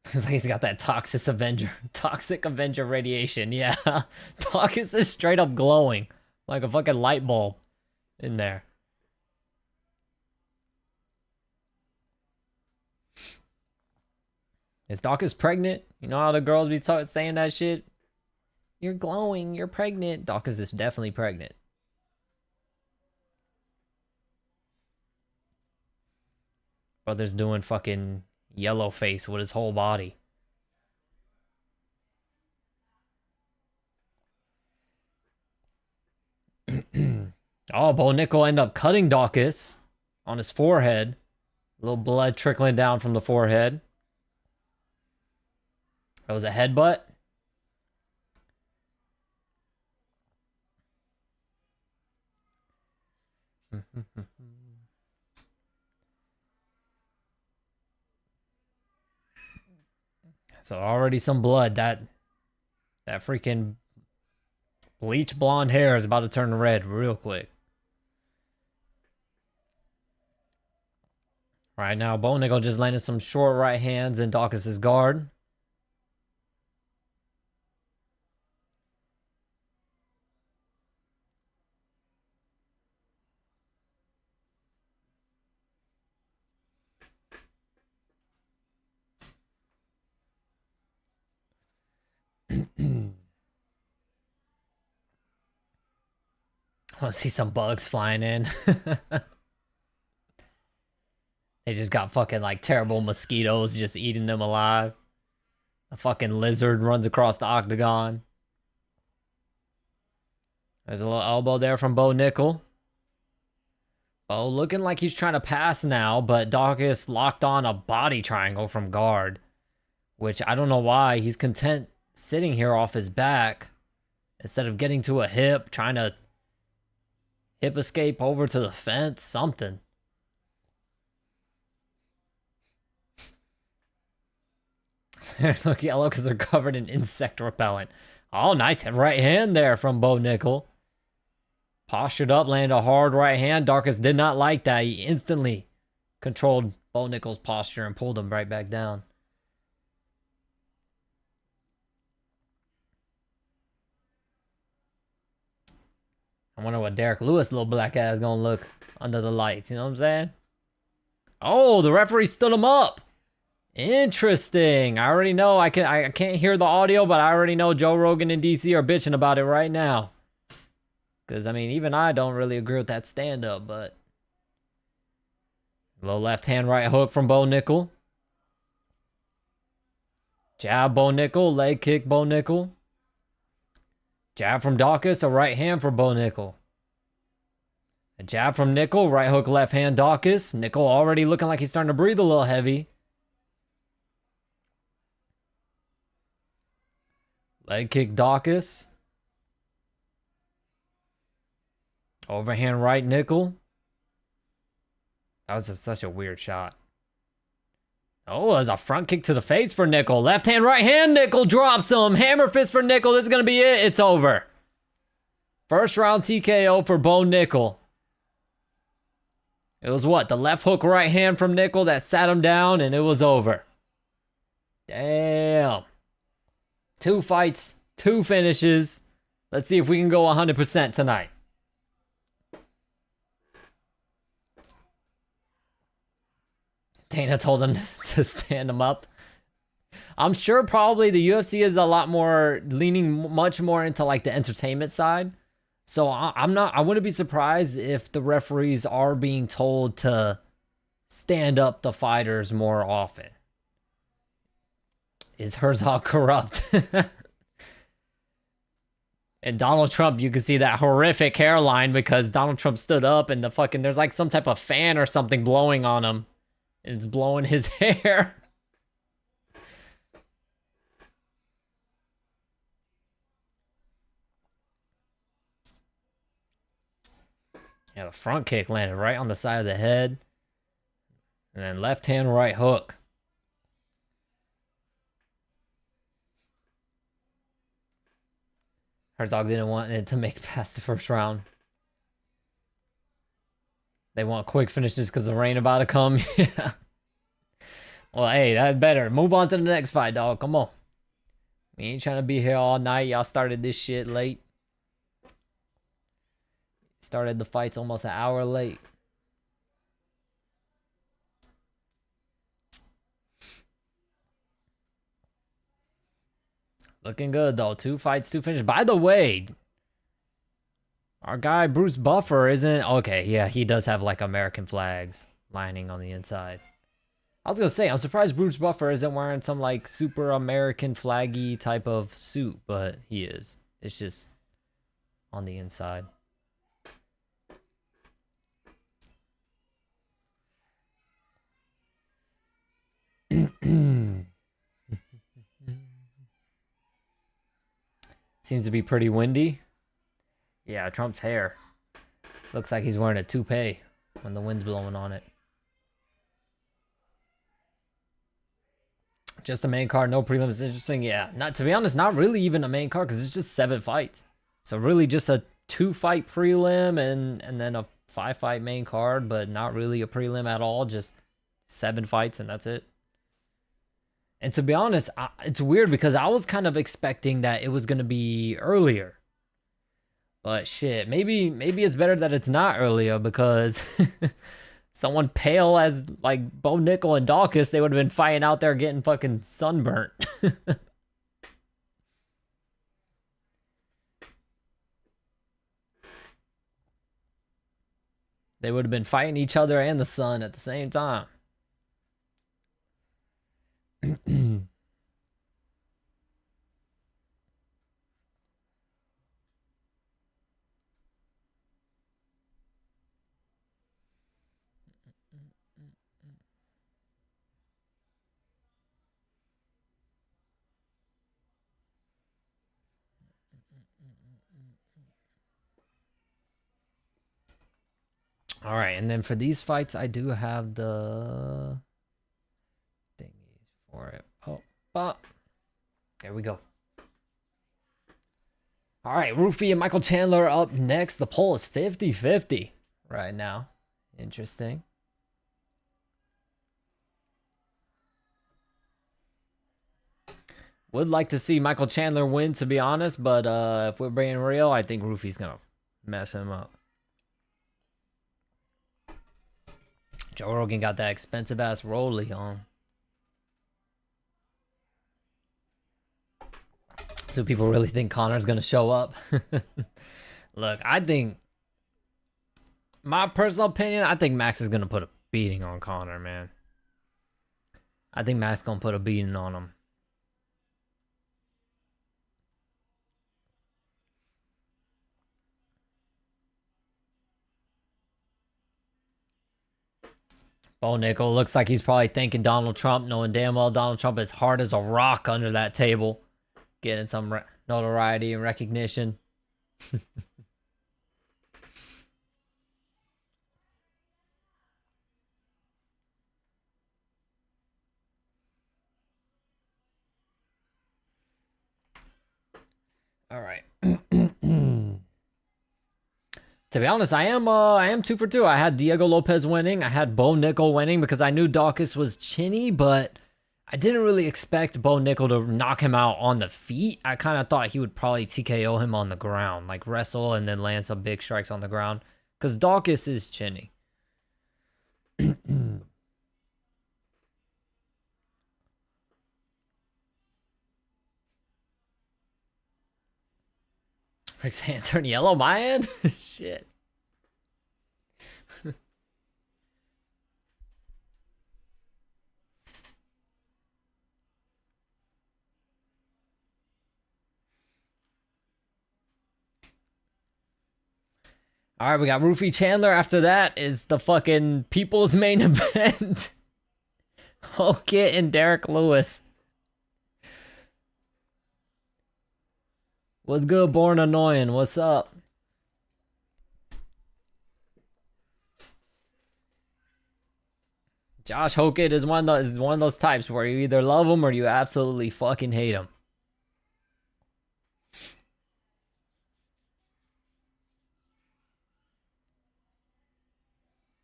It's like he's got that toxic Avenger radiation. Yeah. Dawkins is straight up glowing like a fucking light bulb in there. Is Dawkins pregnant? You know how the girls be saying that shit? You're glowing. You're pregnant. Dawkins is definitely pregnant. Brother's doing fucking yellow face with his whole body. Oh, Bo Nickel end up cutting Dawkins on his forehead. A little blood trickling down from the forehead. That was a headbutt. So already some blood. That freaking bleach blonde hair is about to turn red real quick. Right now, Bo Nickel just landed some short right hands in Dawkins' guard. I want to see some bugs flying in. They just got fucking like terrible mosquitoes just eating them alive. A fucking lizard runs across the octagon. There's a little elbow there from Bo Nickel. Bo looking like he's trying to pass now, but Dawkins locked on a body triangle from guard. Which I don't know why. He's content sitting here off his back instead of getting to a hip, trying to hip escape over to the fence, something. They look yellow because they're covered in insect repellent. Oh, nice right hand there from Bo Nickel. Postured up, landed a hard right hand. Dawkins did not like that. He instantly controlled Bo Nickel's posture and pulled him right back down. I wonder what Derek Lewis' little black ass gonna look under the lights. You know what I'm saying? Oh, the referee stood him up. Interesting. I already know. I can't hear the audio, but I already know Joe Rogan and DC are bitching about it right now. Because, I mean, even I don't really agree with that stand-up, but... Little left hand, right hook from Bo Nickel. Jab, Bo Nickel. Leg kick, Bo Nickel. Jab from Dawkins, a right hand for Bo Nickel. A jab from Nickel, right hook, left hand, Dawkins. Nickel already looking like he's starting to breathe a little heavy. Leg kick, Dawkins. Overhand right, Nickel. That was such a weird shot. Oh, there's a front kick to the face for Nickel. Left hand, right hand, Nickel drops him. Hammer fist for Nickel. This is going to be it. It's over. First round TKO for Bo Nickel. It was what? The left hook, right hand from Nickel that sat him down, and it was over. Damn. 2 fights, 2 finishes. Let's see if we can go 100% tonight. Dana told him to stand him up. I'm sure probably the UFC is a lot more leaning much more into like the entertainment side. So I wouldn't be surprised if the referees are being told to stand up the fighters more often. Is Herzog corrupt? And Donald Trump, you can see that horrific hairline because Donald Trump stood up and there's like some type of fan or something blowing on him. And it's blowing his hair. Yeah, the front kick landed right on the side of the head. And then left hand, right hook. Herzog didn't want it to make it past the first round. They want quick finishes because the rain about to come. Yeah. Well, hey, that's better. Move on to the next fight, dog. Come on. We ain't trying to be here all night. Y'all started this shit late. Started the fights almost an hour late. Looking good, though. 2 fights, 2 finishes. By the way, our guy Bruce Buffer isn't... Okay, yeah, he does have, like, American flags lining on the inside. I was gonna say, I'm surprised Bruce Buffer isn't wearing some, like, super American flaggy type of suit, but he is. It's just on the inside. Seems to be pretty windy. Yeah, Trump's hair. Looks like he's wearing a toupee when the wind's blowing on it. Just a main card, no prelims. Interesting. Yeah, not to be honest, not really even a main card because it's just 7 fights. So really just a 2-fight prelim and then a 5-fight main card, but not really a prelim at all. Just 7 fights and that's it. And to be honest, it's weird because I was kind of expecting that it was going to be earlier. But shit, maybe it's better that it's not earlier because someone pale as like Bo Nickel and Dawkins, they would have been fighting out there getting fucking sunburnt. They would have been fighting each other and the sun at the same time. All right, and then for these fights, I do have the thingies for it. Oh, but there we go. All right, Rufy and Michael Chandler up next. The poll is 50-50 right now. Interesting. Would like to see Michael Chandler win, to be honest, but if we're being real, I think Rufy's gonna mess him up. Joe Rogan got that expensive ass Rolly on. Do people really think Connor's gonna show up? Look, I think, my personal opinion, I think Max is gonna put a beating on Connor, man. I think Max gonna put a beating on him. Bo Nickel looks like he's probably thanking Donald Trump, knowing damn well Donald Trump is hard as a rock under that table. Getting some notoriety and recognition. All right. To be honest, I am 2 for 2. I had Diego Lopez winning. I had Bo Nickel winning because I knew Dawkins was chinny, but I didn't really expect Bo Nickel to knock him out on the feet. I kind of thought he would probably TKO him on the ground, like wrestle and then land some big strikes on the ground, because Dawkins is chinny. Rick's hand turned yellow, my hand? Shit. All right, we got Rufy Chandler. After that is the fucking people's main event. Hokit and Derek Lewis. What's good, Born Annoying? What's up? Josh Hokit is one of those types where you either love him or you absolutely fucking hate him.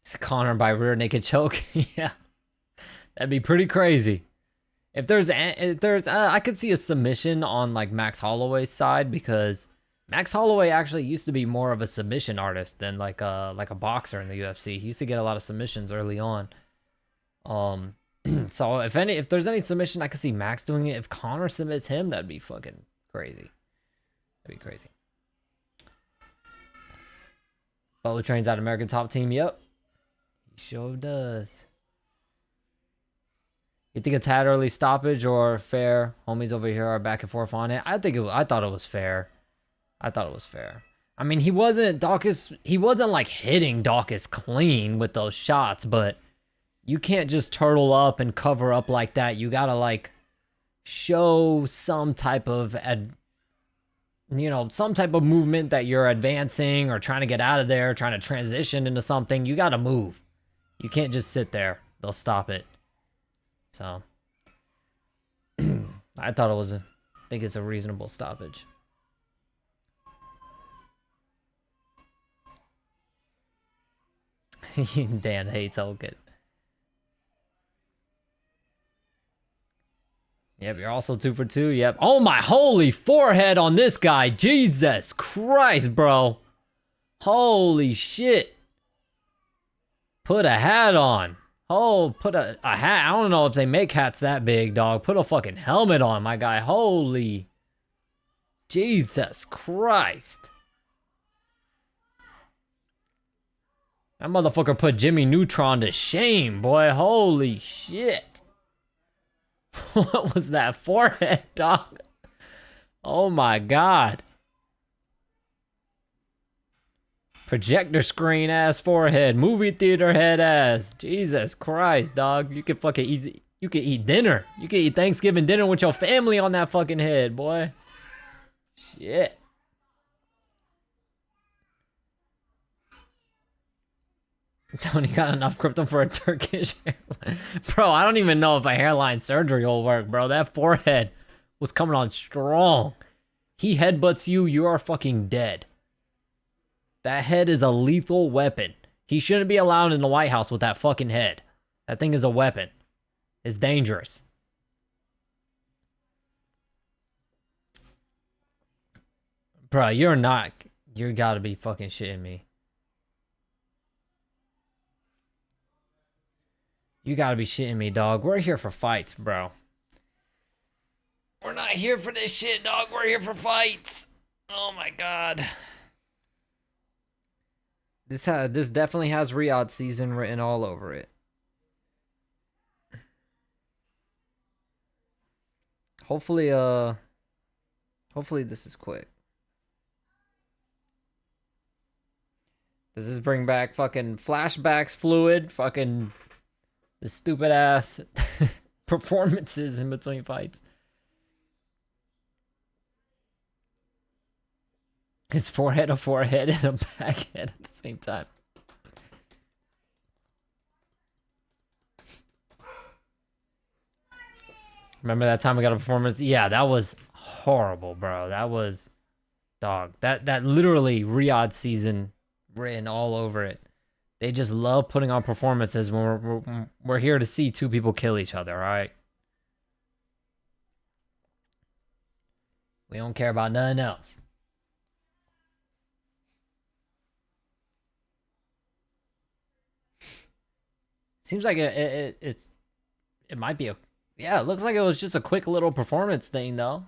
It's Connor by rear naked choke. Yeah, that'd be pretty crazy. If there's I could see a submission on like Max Holloway's side, because Max Holloway actually used to be more of a submission artist than like a boxer in the UFC. He used to get a lot of submissions early on. So if there's any submission, I could see Max doing it. If Connor submits him, that'd be fucking crazy. That'd be crazy. Butler trains out American Top Team. Yep, he sure does. You think a tad early stoppage or fair? Homies over here are back and forth on it. I thought it was fair. I thought it was fair. I mean, he wasn't like hitting Dawkins clean with those shots, but you can't just turtle up and cover up like that. You gotta like show some type of some type of movement that you're advancing or trying to get out of there, trying to transition into something. You gotta move. You can't just sit there. They'll stop it. So I think it's a reasonable stoppage. Dan hates Hogan. Yep, you're also 2 for 2. Yep. Oh my holy forehead on this guy. Jesus Christ, bro. Holy shit. Put a hat on. Oh, put a hat. I don't know if they make hats that big, dog. Put a fucking helmet on, my guy. Holy Jesus Christ. That motherfucker put Jimmy Neutron to shame, boy. Holy shit. What was that forehead, dog? Oh my God. Projector screen ass forehead. Movie theater head ass. Jesus Christ, dog. You could fucking eat. You could eat dinner. You could eat Thanksgiving dinner with your family on that fucking head, boy. Shit. Tony got enough krypton for a Turkish hairline. Bro, I don't even know if a hairline surgery will work, bro. That forehead was coming on strong. He headbutts you, you are fucking dead. That head is a lethal weapon. He shouldn't be allowed in the White House with that fucking head. That thing is a weapon. It's dangerous. Bro, you gotta be fucking shitting me. You gotta be shitting me, dog. We're here for fights, bro. We're not here for this shit, dog. We're here for fights. Oh my God. This definitely has Riyadh season written all over it. Hopefully this is quick. Does this bring back fucking flashbacks fluid? Fucking the stupid ass performances in between fights. His forehead, a forehead, and a backhead at the same time. Remember that time we got a performance? Yeah, that was horrible, bro. That was dog. That literally Riyadh season written all over it. They just love putting on performances when we're here to see two people kill each other, all right? We don't care about nothing else. Seems like it might be yeah, it looks like it was just a quick little performance thing though.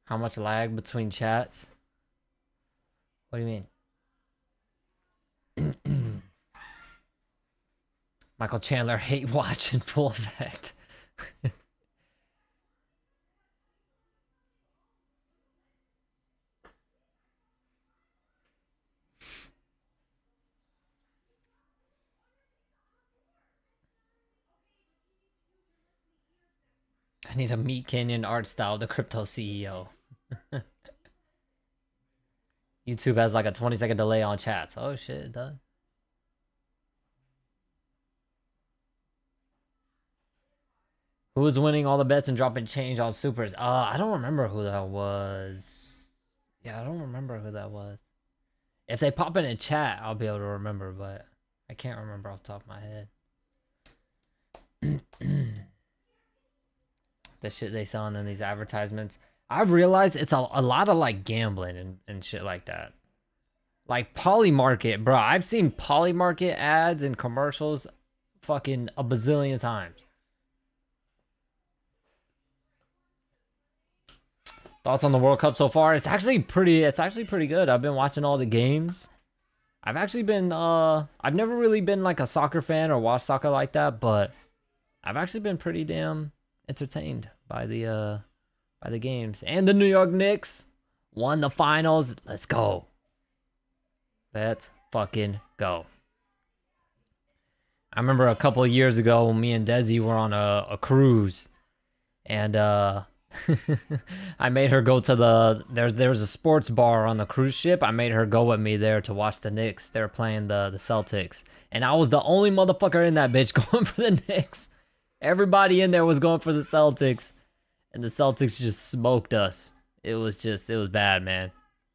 How much lag between chats? What do you mean? Michael Chandler hate watch in full effect. I need a Meat Canyon art style, the crypto CEO. YouTube has like a 20-second delay on chats. Oh shit, it does. Who was winning all the bets and dropping change on supers? I don't remember who that was. Yeah, I don't remember who that was. If they pop in chat, I'll be able to remember, but I can't remember off the top of my head. The shit they selling in these advertisements. I've realized it's a lot of like gambling and shit like that. Like Polymarket, bro. I've seen Polymarket ads and commercials fucking a bazillion times. Thoughts on the World Cup so far? It's actually pretty good. I've been watching all the games. I've actually been I've never really been like a soccer fan or watched soccer like that, but I've actually been pretty damn entertained by the games. And the New York Knicks won the finals. Let's go. Let's fucking go. I remember a couple of years ago when me and Desi were on a cruise, and I made her go to there's a sports bar on the cruise ship. I made her go with me there to watch the Knicks. They were playing the Celtics, and I was the only motherfucker in that bitch going for the Knicks. Everybody in there was going for the Celtics, and the Celtics just smoked us. It was bad, man.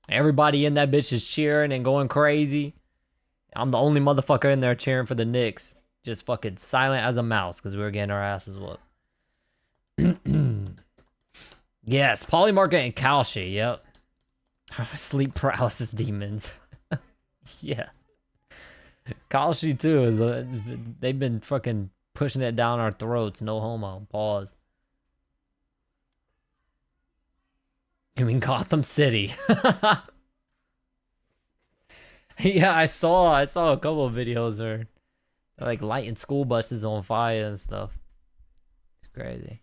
Everybody in that bitch is cheering and going crazy. I'm the only motherfucker in there cheering for the Knicks. Just fucking silent as a mouse because we were getting our asses whooped. Yes, Polymarket and Kalshi, yep. Sleep paralysis demons. Yeah. Kalshi too is they've been fucking pushing it down our throats. No homo. Pause. You mean Gotham City? Yeah, I saw a couple of videos where they're like lighting school buses on fire and stuff. It's crazy.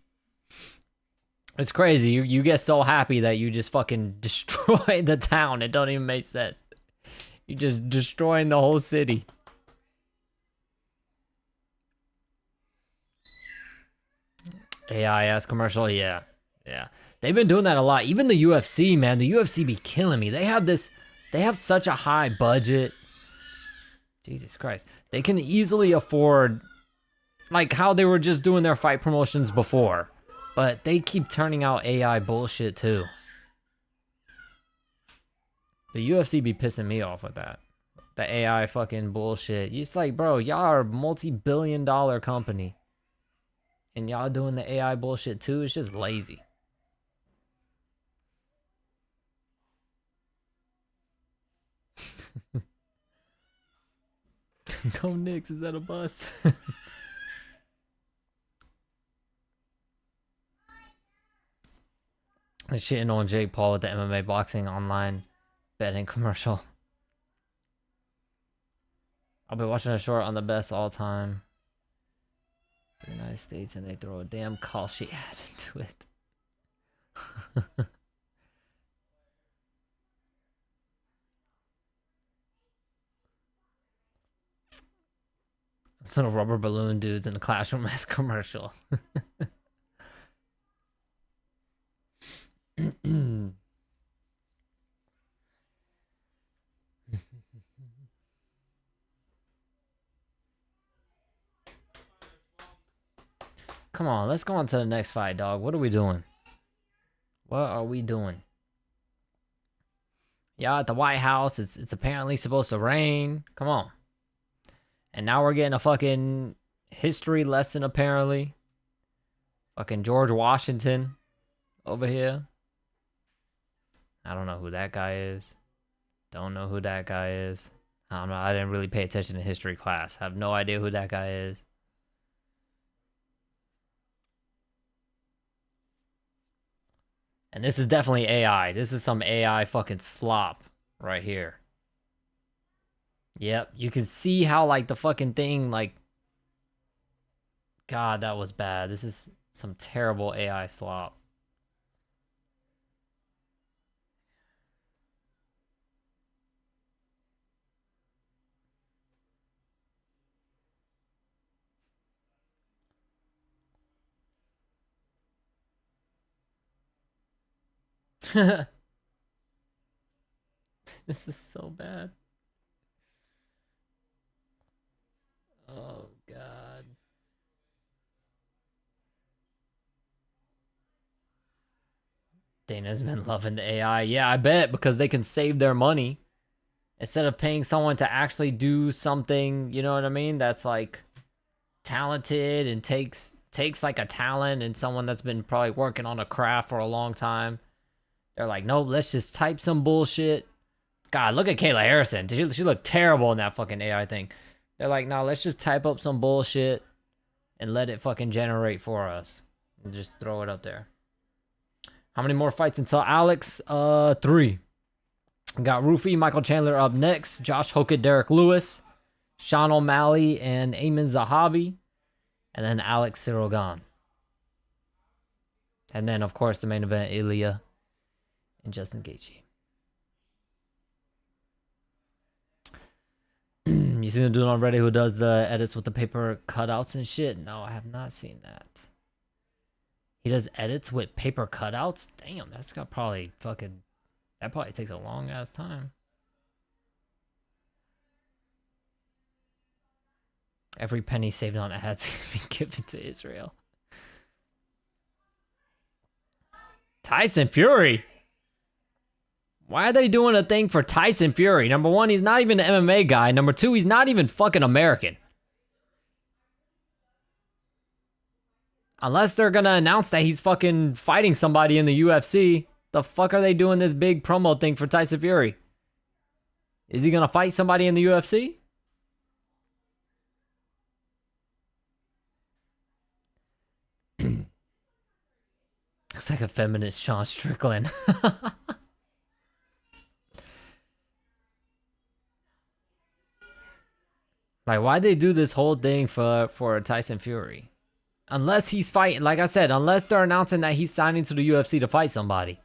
It's crazy. You get so happy that you just fucking destroy the town. It don't even make sense. You just destroying the whole city. AI ass commercial, yeah. They've been doing that a lot. Even the UFC, man. The UFC be killing me. They have such a high budget. Jesus Christ. They can easily afford like how they were just doing their fight promotions before. But they keep turning out AI bullshit too. The UFC be pissing me off with that. The AI fucking bullshit. It's like, bro, y'all are a multi-billion-dollar company. And y'all doing the AI bullshit too? It's just lazy. Go Knicks, is that a bus? Shitting on Jake Paul with the MMA boxing online betting commercial. I'll be watching a short on the best all time in the United States, and they throw a damn Kalshi ad into it. Little rubber balloon dudes in the classroom as commercial. Come on, let's go on to the next fight, dog. What are we doing? What are we doing? Yeah, at the White House, it's apparently supposed to rain. Come on. And now we're getting a fucking history lesson, apparently. Fucking George Washington over here. I don't know who that guy is. Don't know who that guy is. I don't know. I didn't really pay attention to history class. I have no idea who that guy is. And this is definitely AI. This is some AI fucking slop right here. Yep, you can see how like the fucking thing like God, that was bad. This is some terrible AI slop. This is so bad. Oh, God. Dana's been loving the AI. Yeah, I bet, because they can save their money. Instead of paying someone to actually do something, you know what I mean? That's like talented and takes takes like a talent and someone that's been probably working on a craft for a long time. They're like, nope, let's just type some bullshit. God, look at Kayla Harrison. She looked terrible in that fucking AI thing. They're like, no, let's just type up some bullshit and let it fucking generate for us. And just throw it up there. How many more fights until Alex? 3. We got Rufy, Michael Chandler up next. Josh Hokett, Derek Lewis. Sean O'Malley and Ayman Zahabi. And then Alex Sirogan. And then, of course, the main event, Ilya and Justin Gaethje. You seen the dude on Reddit who does the edits with the paper cutouts and shit? No, I have not seen that. He does edits with paper cutouts? Damn, that's got probably fucking... That probably takes a long ass time. Every penny saved on ads can be given to Israel. Tyson Fury. Why are they doing a thing for Tyson Fury? Number one, he's not even an MMA guy. Number two, he's not even fucking American. Unless they're gonna announce that he's fucking fighting somebody in the UFC. The fuck are they doing this big promo thing for Tyson Fury? Is he gonna fight somebody in the UFC? Looks like a feminist Sean Strickland. Like, why'd they do this whole thing for Tyson Fury? Unless he's fighting, like I said, unless they're announcing that he's signing to the UFC to fight somebody.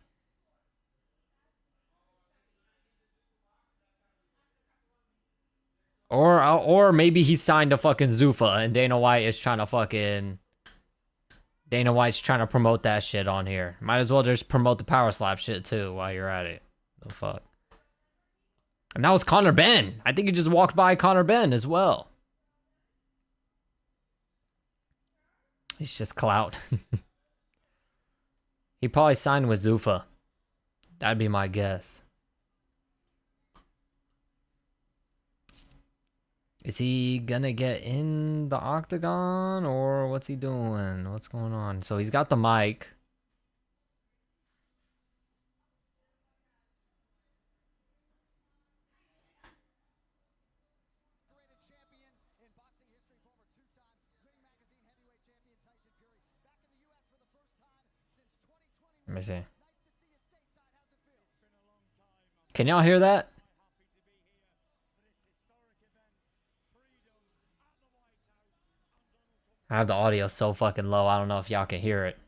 Or maybe he signed to fucking Zuffa and Dana White is trying to fucking... Dana White's trying to promote that shit on here. Might as well just promote the power slap shit too while you're at it. The fuck. And that was Conor Benn. I think he just walked by Conor Benn as well. He's just clout. He probably signed with Zuffa. That'd be my guess. Is he gonna get in the octagon or what's he doing? What's going on? So he's got the mic. Let me see. Can y'all hear that? I have the audio so fucking low, I don't know if y'all can hear it.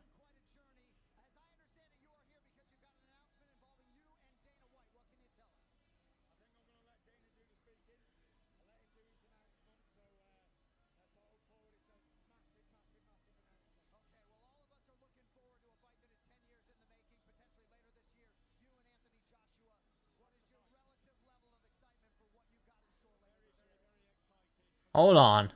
Hold on.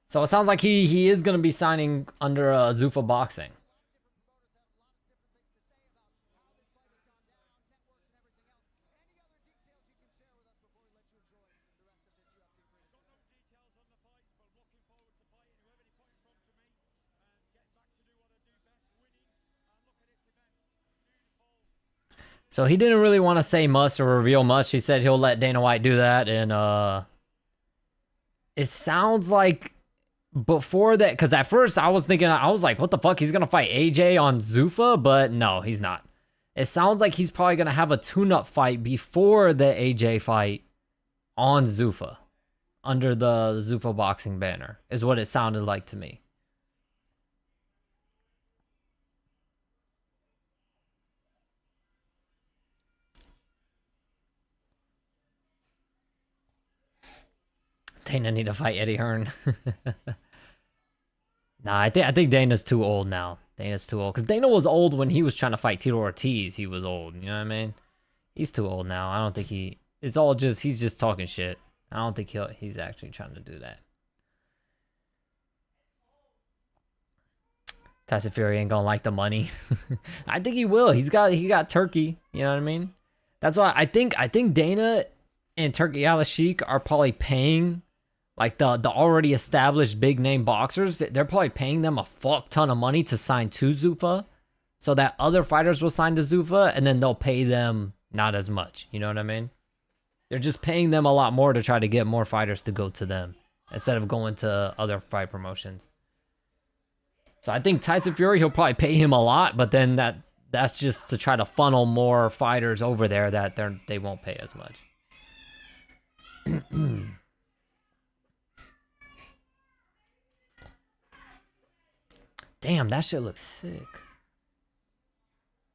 So it sounds like he is going to be signing under Zuffa Boxing. So he didn't really want to say much or reveal much. He said he'll let Dana White do that. And it sounds like before that, because at first I was thinking, I was like, what the fuck? He's going to fight AJ on Zuffa? But no, he's not. It sounds like he's probably going to have a tune-up fight before the AJ fight on Zuffa. Under the Zuffa Boxing banner, is what it sounded like to me. Dana need to fight Eddie Hearn. Nah, I think Dana's too old now. Dana's too old. Because Dana was old when he was trying to fight Tito Ortiz. He was old. You know what I mean? He's too old now. I don't think he... It's all just... He's just talking shit I don't think he's actually trying to do that. Tyson Fury ain't gonna like the money. I think he will. He got Turkey. You know what I mean? That's why I think Dana and Turkey Al Sheik are probably paying like the already established big name boxers. They're probably paying them a fuck ton of money to sign to Zuffa, so that other fighters will sign to Zuffa, and then they'll pay them not as much. You know what I mean? They're just paying them a lot more to try to get more fighters to go to them instead of going to other fight promotions. So I think Tyson Fury, he'll probably pay him a lot, but then that's just to try to funnel more fighters over there that they won't pay as much. Damn, that shit looks sick.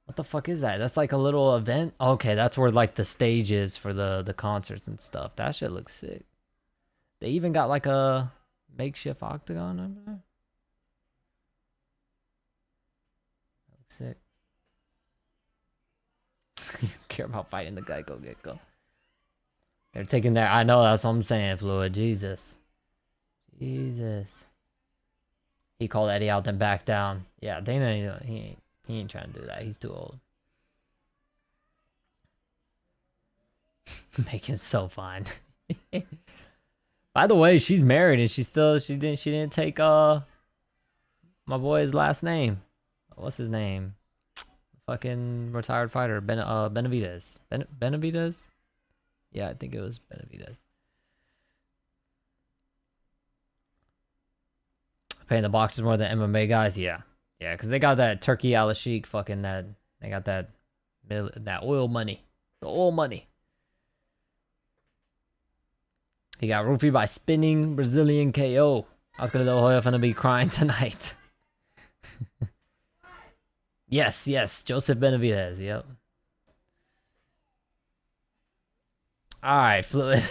What the fuck is that? That's like a little event? Okay, that's where like the stage is for the concerts and stuff. That shit looks sick. They even got like a makeshift octagon over there. That looks sick. You don't care about fighting the guy, go get go. They're taking their, I know, that's what I'm saying, Fluid. Jesus. He called Eddie out then back down. Yeah, Dana, he ain't trying to do that. He's too old. Making so fine. By the way, she's married and she didn't take my boy's last name. What's his name? Fucking retired fighter, Benavidez. Benavidez? Yeah, I think it was Benavidez. Paying the boxers more than MMA guys, yeah, because they got that Turkey Al Sheik fucking that. They got that oil money, the oil money. He got roofied by spinning Brazilian KO. Oscar De La Hoya finna be crying tonight. Yes, Joseph Benavidez, yep. All right, Fluid.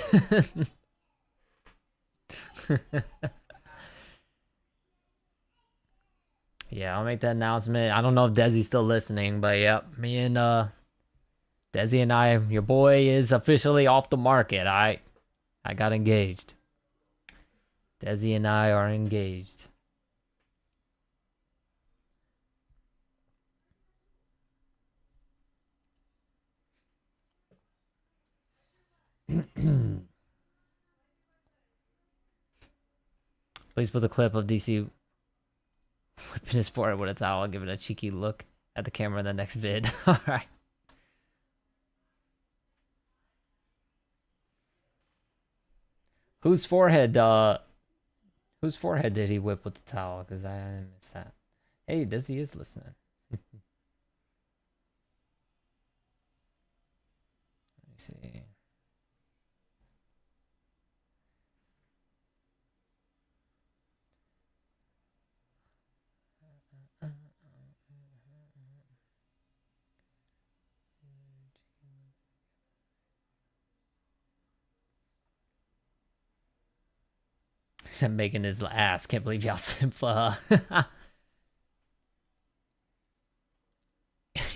Yeah, I'll make that announcement. I don't know if Desi's still listening, but yep, me and Desi and I, your boy is officially off the market. I got engaged. Desi and I are engaged. Please put the clip of DC whipping his forehead with a towel, give it a cheeky look at the camera in the next vid. Alright. Whose forehead did he whip with the towel? Because I missed that. Hey, Desi is listening. Let me see. Him making his ass. Can't believe y'all simple.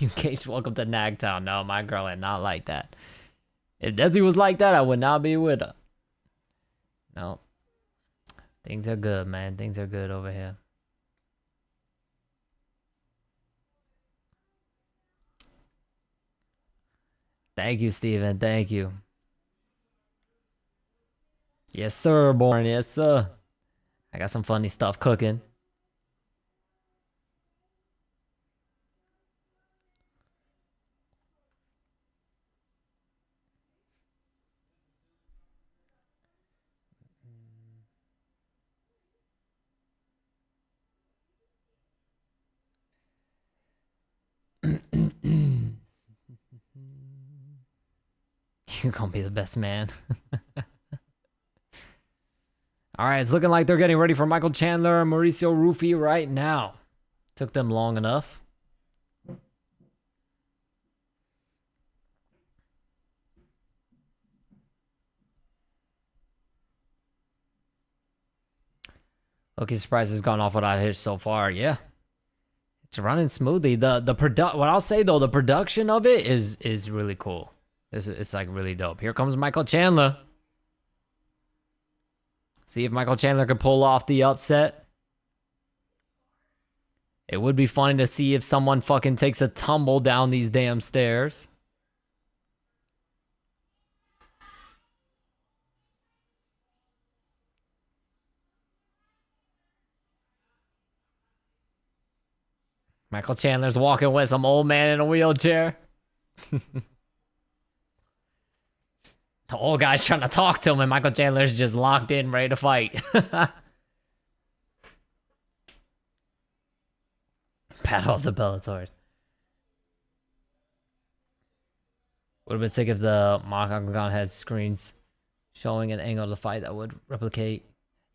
Engaged, welcome to Nagtown. No, my girl ain't not like that. If Desi was like that, I would not be with her. No. Things are good, man. Things are good over here. Thank you, Steven. Thank you. Yes, sir, Born. Yes, sir. I got some funny stuff cooking. You're gonna be the best man. All right, it's looking like they're getting ready for Michael Chandler and Mauricio Rufy right now. Took them long enough. Loki Surprise has gone off without a hitch so far. Yeah, it's running smoothly. What I'll say though, the production of it is really cool. It's like really dope. Here comes Michael Chandler. See if Michael Chandler could pull off the upset. It would be funny to see if someone fucking takes a tumble down these damn stairs. Michael Chandler's walking with some old man in a wheelchair. The old guy's trying to talk to him, and Michael Chandler's just locked in, ready to fight. Battle of the Bellators. Would have been sick if the mock Octagon had screens showing an angle of the fight that would replicate.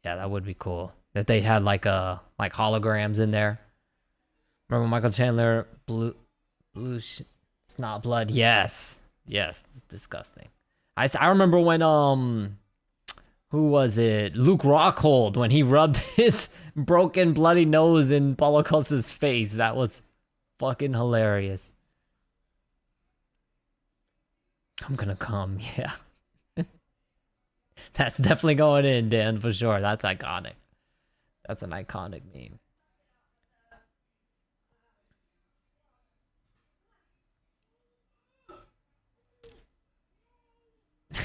Yeah, that would be cool. If they had like holograms in there. Remember Michael Chandler blue snot blood? Yes. Yes, it's disgusting. I remember when who was it? Luke Rockhold, when he rubbed his broken bloody nose in Paulo Costa's face. That was fucking hilarious. I'm gonna come, yeah. That's definitely going in, Dan, for sure. That's iconic. That's an iconic meme.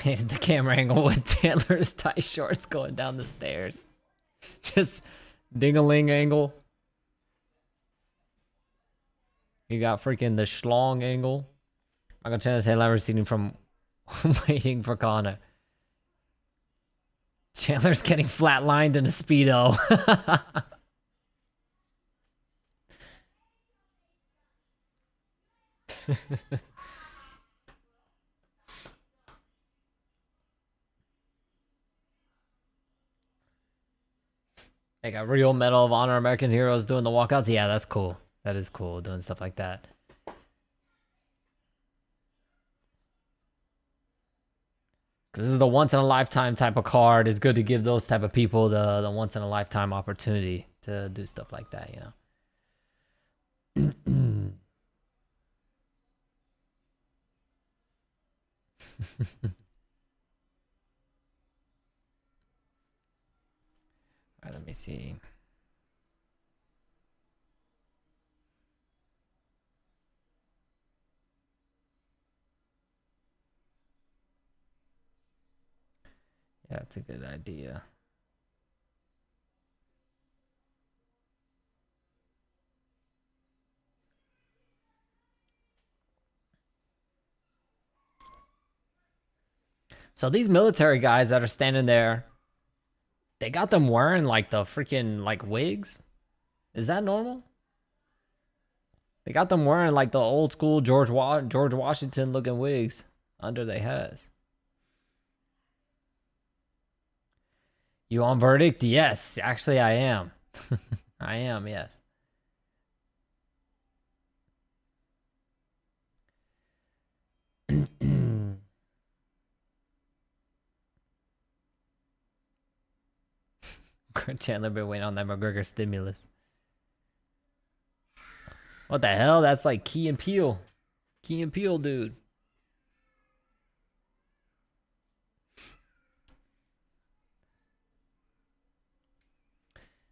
Here's the camera angle with Chandler's tight shorts going down the stairs. Just ding-a-ling angle. You got freaking the schlong angle. Michael Chandler's headline receding from waiting for Connor. Chandler's getting flatlined in a Speedo. They got real Medal of Honor American heroes doing the walkouts. Yeah, that's cool. That is cool, doing stuff like that. Because this is the once-in-a-lifetime type of card. It's good to give those type of people the once-in-a-lifetime opportunity to do stuff like that, you know? All right, let me see. Yeah, that's a good idea. So these military guys that are standing there, they got them wearing like the freaking like wigs. Is that normal? They got them wearing like the old school George Washington looking wigs under their hats. You on verdict? Yes, actually I am. I am, yes. Chandler been waiting on that McGregor stimulus. What the hell? That's like Key and Peele. Key and Peele, dude.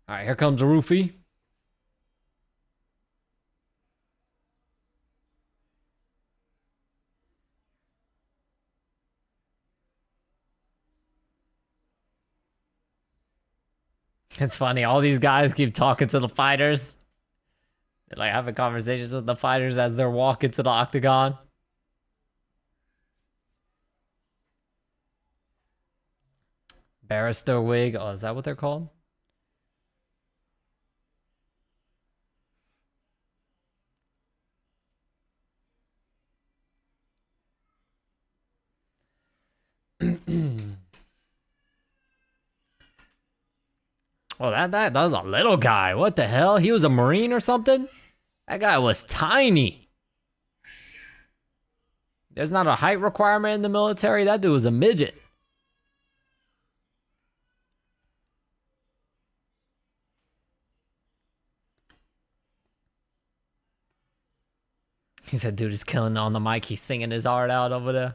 All right, here comes Rufy. It's funny. All these guys keep talking to the fighters. They're like having conversations with the fighters as they're walking to the octagon. Barrister wig. Oh, is that what they're called? Oh, that was a little guy. What the hell? He was a Marine or something? That guy was tiny. There's not a height requirement in the military. That dude was a midget. He said, dude is killing on the mic. He's singing his heart out over there.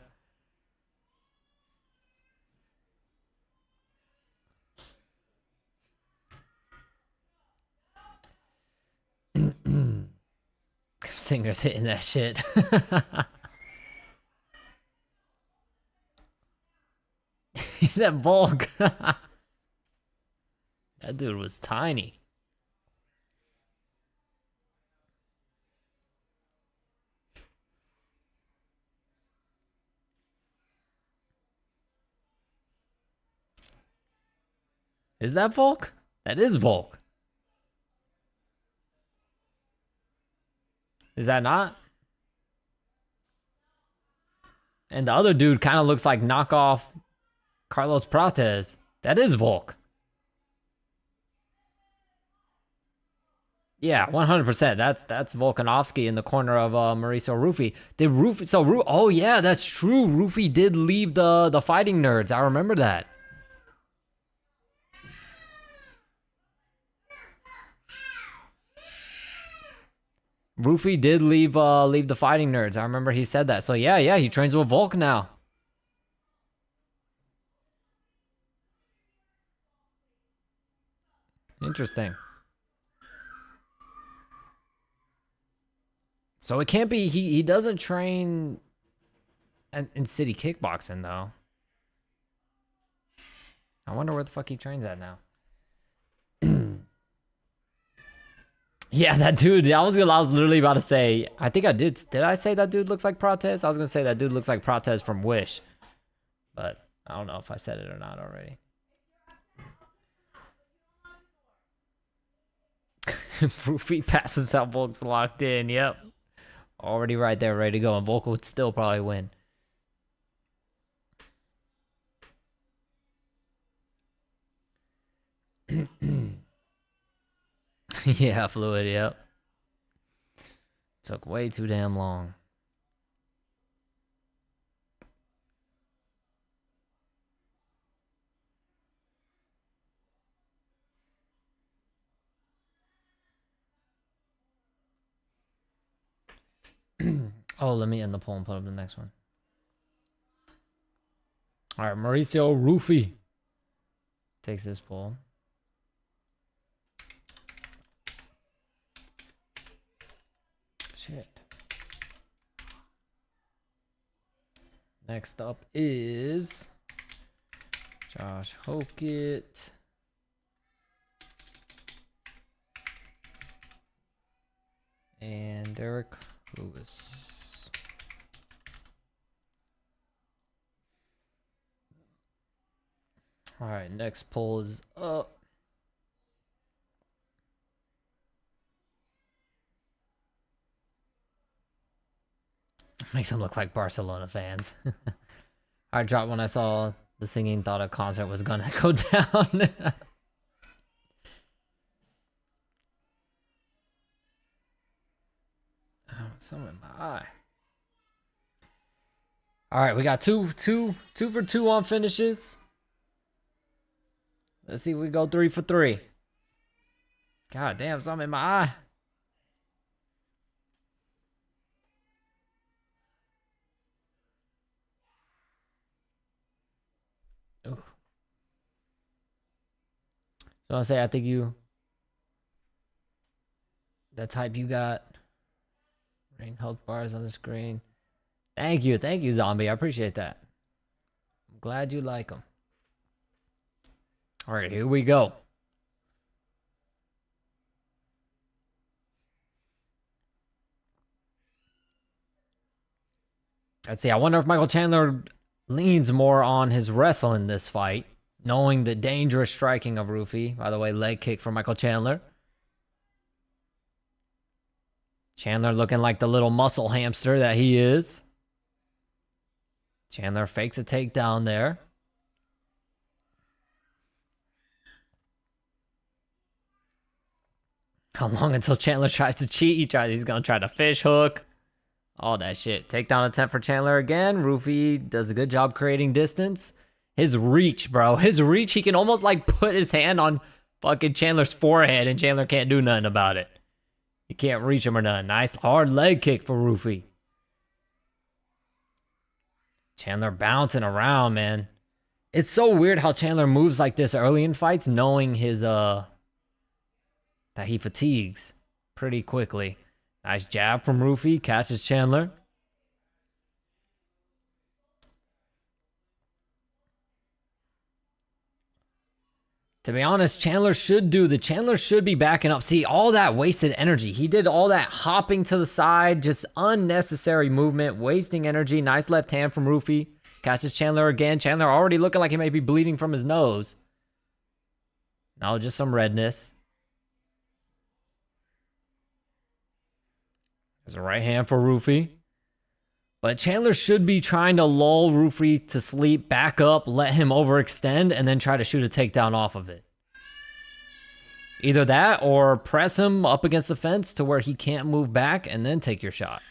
Singer's hitting that shit. He said Volk. That dude was tiny. Is that Volk? That is Volk. Is that not? And the other dude kind of looks like knockoff Carlos Prates. That is Volk. Yeah, 100%. That's Volkanovski in the corner of Mauricio Rufy. Did Rufy? So oh yeah, that's true. Rufy did leave the fighting nerds. I remember that. Rufy did leave the fighting nerds. I remember he said that. So yeah, he trains with Volk now. Interesting. So it can't be he doesn't train in city kickboxing though. I wonder where the fuck he trains at now. Yeah, that dude. I was literally about to say. I think I did. Did I say that dude looks like Prates? I was gonna say that dude looks like Prates from Wish, but I don't know if I said it or not already. Rufy passes out. Volk's locked in. Yep, already right there, ready to go, and Volk would still probably win. Yeah, fluid, yep. Took way too damn long. Oh, let me end the poll and put up the next one. All right, Mauricio Rufy takes this poll. Shit. Next up is Josh Hokett. And Derek Lewis. All right, next poll is up. Makes them look like Barcelona fans. I dropped when I saw the singing, thought a concert was gonna go down. Oh, something in my eye. All right, we got two for two on finishes. Let's see if we go 3 for 3. God damn, something in my eye. Ooh. So I say, I think that type you got. Rain health bars on the screen. Thank you, Zombie. I appreciate that. I'm glad you like them. All right, here we go. Let's see. I wonder if Michael Chandler leans more on his wrestling this fight, knowing the dangerous striking of Rufy. By the way, leg kick for Michael Chandler. Chandler looking like the little muscle hamster that he is. Chandler fakes a takedown there. How long until Chandler tries to cheat? He's going to try to fish hook. All that shit. Takedown attempt for Chandler again. Rufy does a good job creating distance. His reach, bro. His reach, he can almost like put his hand on fucking Chandler's forehead and Chandler can't do nothing about it. He can't reach him or nothing. Nice hard leg kick for Rufy. Chandler bouncing around, man. It's so weird how Chandler moves like this early in fights, knowing his that he fatigues pretty quickly. Nice jab from Rufy. Catches Chandler. To be honest, Chandler should be backing up. See, all that wasted energy. He did all that hopping to the side, just unnecessary movement, wasting energy. Nice left hand from Rufy. Catches Chandler again. Chandler already looking like he may be bleeding from his nose. No, just some redness. There's a right hand for Rufy. But Chandler should be trying to lull Rufy to sleep, back up, let him overextend, and then try to shoot a takedown off of it. Either that or press him up against the fence to where he can't move back and then take your shot.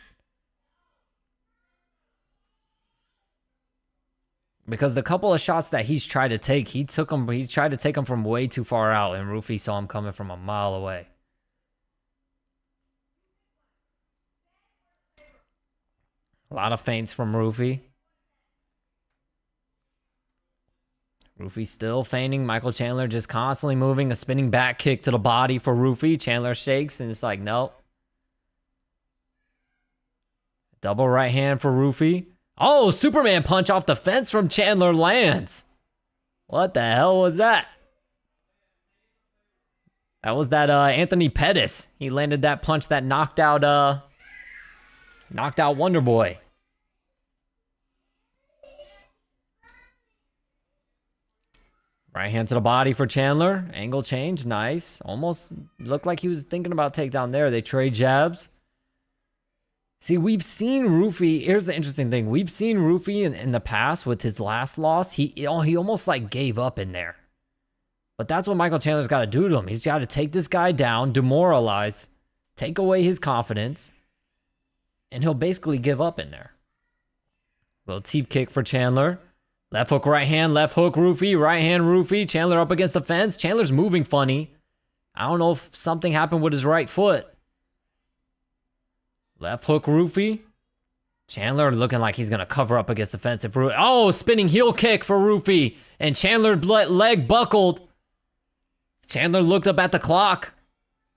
Because the couple of shots that he's tried to take, he tried to take them from way too far out, and Rufy saw him coming from a mile away. A lot of feints from Rufy. Rufy still feigning. Michael Chandler just constantly moving. A spinning back kick to the body for Rufy. Chandler shakes and it's like, nope. Double right hand for Rufy. Oh, Superman punch off the fence from Chandler lands. What the hell was that? That was that Anthony Pettis. He landed that punch that knocked out Wonder Boy. Right hand to the body for Chandler. Angle change. Nice. Almost looked like he was thinking about takedown there. They trade jabs. See, we've seen Rufy. Here's the interesting thing. We've seen Rufy in the past with his last loss. He almost like gave up in there. But that's what Michael Chandler's got to do to him. He's got to take this guy down, demoralize, take away his confidence, and he'll basically give up in there. Little teep kick for Chandler. Left hook, right hand, left hook, Rufy, right hand, Rufy. Chandler up against the fence. Chandler's moving funny. I don't know if something happened with his right foot. Left hook, Rufy. Chandler looking like he's going to cover up against the fence. Oh, spinning heel kick for Rufy. And Chandler's leg buckled. Chandler looked up at the clock.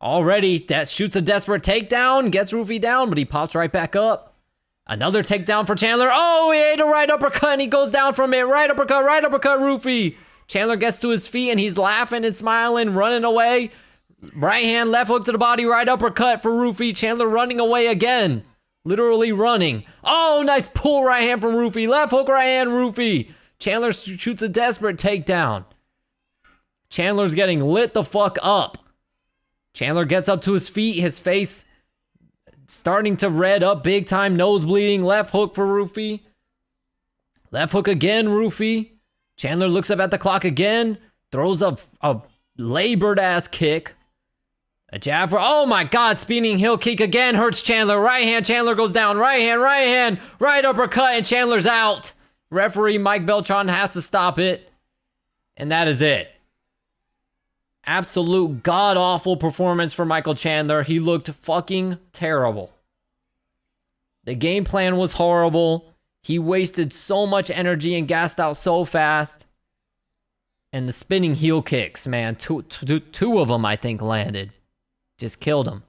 Already, that shoots a desperate takedown. Gets Rufy down, but he pops right back up. Another takedown for Chandler. Oh, he ate a right uppercut and he goes down from it. Right uppercut, Rufy. Chandler gets to his feet and he's laughing and smiling, running away. Right hand, left hook to the body, right uppercut for Rufy. Chandler running away again. Literally running. Oh, nice pull right hand from Rufy. Left hook, right hand, Rufy. Chandler shoots a desperate takedown. Chandler's getting lit the fuck up. Chandler gets up to his feet, his face starting to red up big time, nose bleeding. Left hook for Rufy. Left hook again, Rufy. Chandler looks up at the clock again, throws a labored ass kick. A jab for, oh my god, spinning heel kick again, hurts Chandler. Right hand, Chandler goes down. Right hand, right uppercut, and Chandler's out. Referee Mike Beltran has to stop it. And that is it. Absolute god-awful performance for Michael Chandler. He looked fucking terrible. The game plan was horrible. He wasted so much energy and gassed out so fast. And the spinning heel kicks, man. Two of them, I think, landed. Just killed him.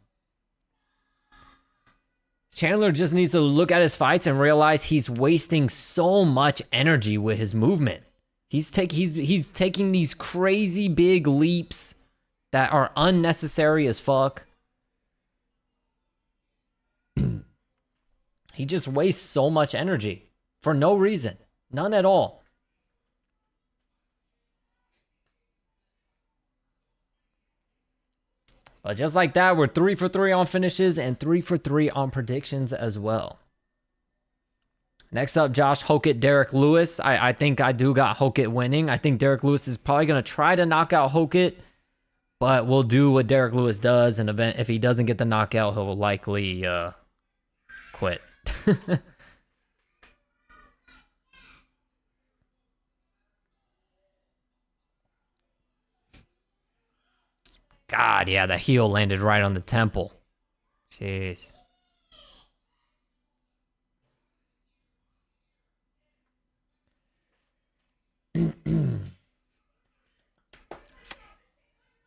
Chandler just needs to look at his fights and realize he's wasting so much energy with his movement. He's taking these crazy big leaps that are unnecessary as fuck. He just wastes so much energy for no reason. None at all. But just like that, we're 3 for 3 on finishes and 3 for 3 on predictions as well. Next up, Josh Hokett, Derek Lewis. I think I do got Hokett winning. I think Derek Lewis is probably going to try to knock out Hokett, but we'll do what Derek Lewis does. And if he doesn't get the knockout, he'll likely quit. God, yeah, the heel landed right on the temple. Jeez.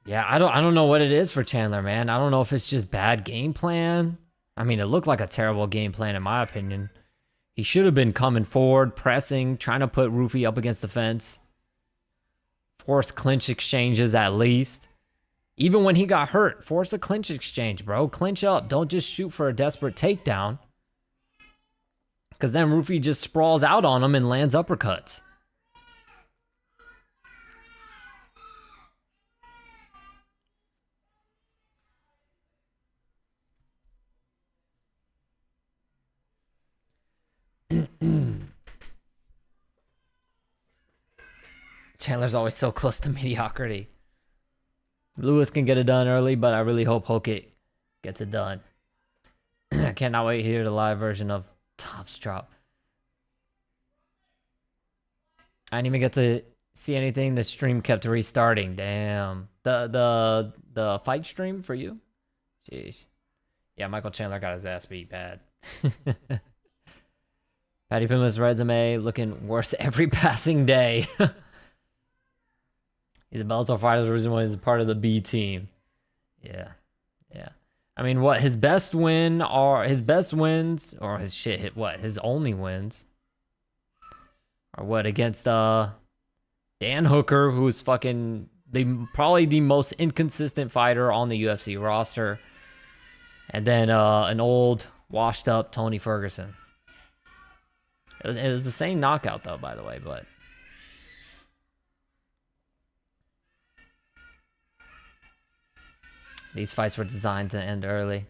Yeah, I don't know what it is for Chandler, man. I don't know if it's just bad game plan. I mean, it looked like a terrible game plan in my opinion. He should have been coming forward, pressing, trying to put Rufi up against the fence. Force clinch exchanges at least. Even when he got hurt, force a clinch exchange, bro. Clinch up. Don't just shoot for a desperate takedown. Because then Rufi just sprawls out on him and lands uppercuts. Chandler's always so close to mediocrity. Lewis can get it done early, but I really hope Hokit gets it done. I cannot wait to hear the live version of Top's Drop. I didn't even get to see anything. The stream kept restarting. Damn. The fight stream for you? Jeez. Yeah, Michael Chandler got his ass beat bad. Patty Pima's resume looking worse every passing day. He's a Bellator fighter. The reason why he's a part of the B team. Yeah. I mean, what his best wins, or his only wins are what, against Dan Hooker, who's fucking probably the most inconsistent fighter on the UFC roster, and then an old washed up Tony Ferguson. It was the same knockout though, by the way, but. These fights were designed to end early.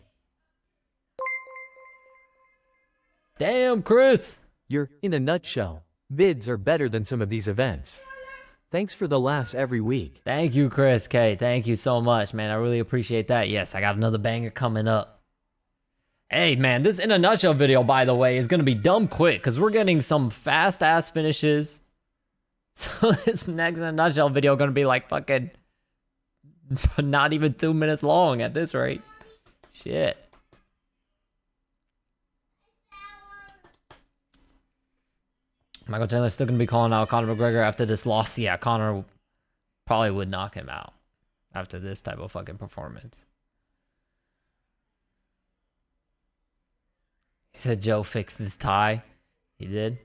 Damn, Chris! You're, in a nutshell, vids are better than some of these events. Thanks for the laughs every week. Thank you, Chris K. Thank you so much, man. I really appreciate that. Yes, I got another banger coming up. Hey, man, this In a Nutshell video, by the way, is going to be dumb quick because we're getting some fast-ass finishes. So this next In a Nutshell video going to be like fucking... not even 2 minutes long at this rate. Shit. Michael Chandler's still going to be calling out Conor McGregor after this loss. Yeah, Conor probably would knock him out after this type of fucking performance. He said Joe fixed his tie. He did.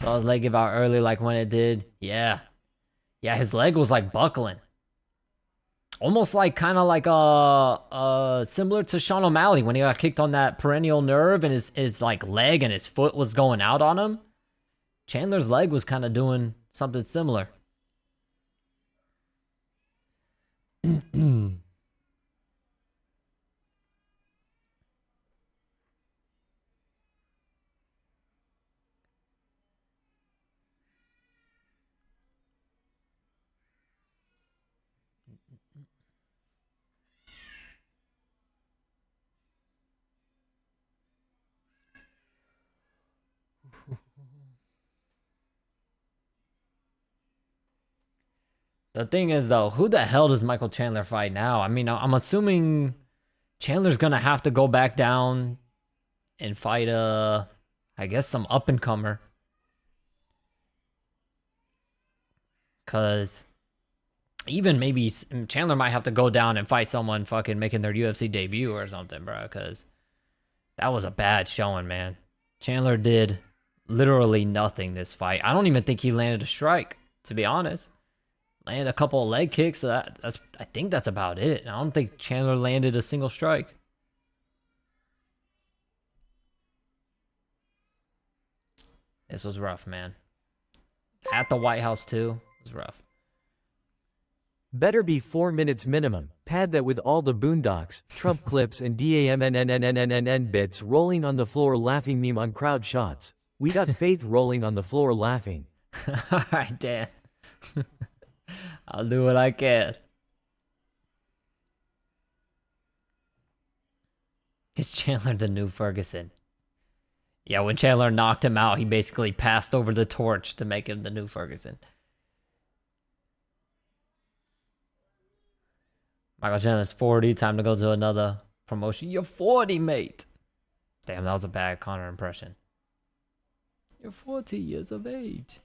Saw his leg give out early like when it did. Yeah, his leg was like buckling. Almost like kind of like similar to Sean O'Malley when he got kicked on that perennial nerve and his like leg and his foot was going out on him. Chandler's leg was kind of doing something similar. The thing is, though, who the hell does Michael Chandler fight now? I mean, I'm assuming Chandler's going to have to go back down and fight, I guess, some up-and-comer. Because even maybe Chandler might have to go down and fight someone fucking making their UFC debut or something, bro. Because that was a bad showing, man. Chandler did literally nothing this fight. I don't even think he landed a strike, to be honest. Landed a couple of leg kicks. So I think that's about it. I don't think Chandler landed a single strike. This was rough, man. At the White House, too. It was rough. Better be 4 minutes minimum. Pad that with all the boondocks, Trump clips and DAMNNNNNNN bits rolling on the floor laughing meme on crowd shots. We got Faith rolling on the floor laughing. Alright, Dan. I'll do what I can. Is Chandler the new Ferguson? Yeah, when Chandler knocked him out, he basically passed over the torch to make him the new Ferguson. Michael Chandler's 40. Time to go to another promotion. You're 40, mate. Damn, that was a bad Conor impression. You're 40 years of age.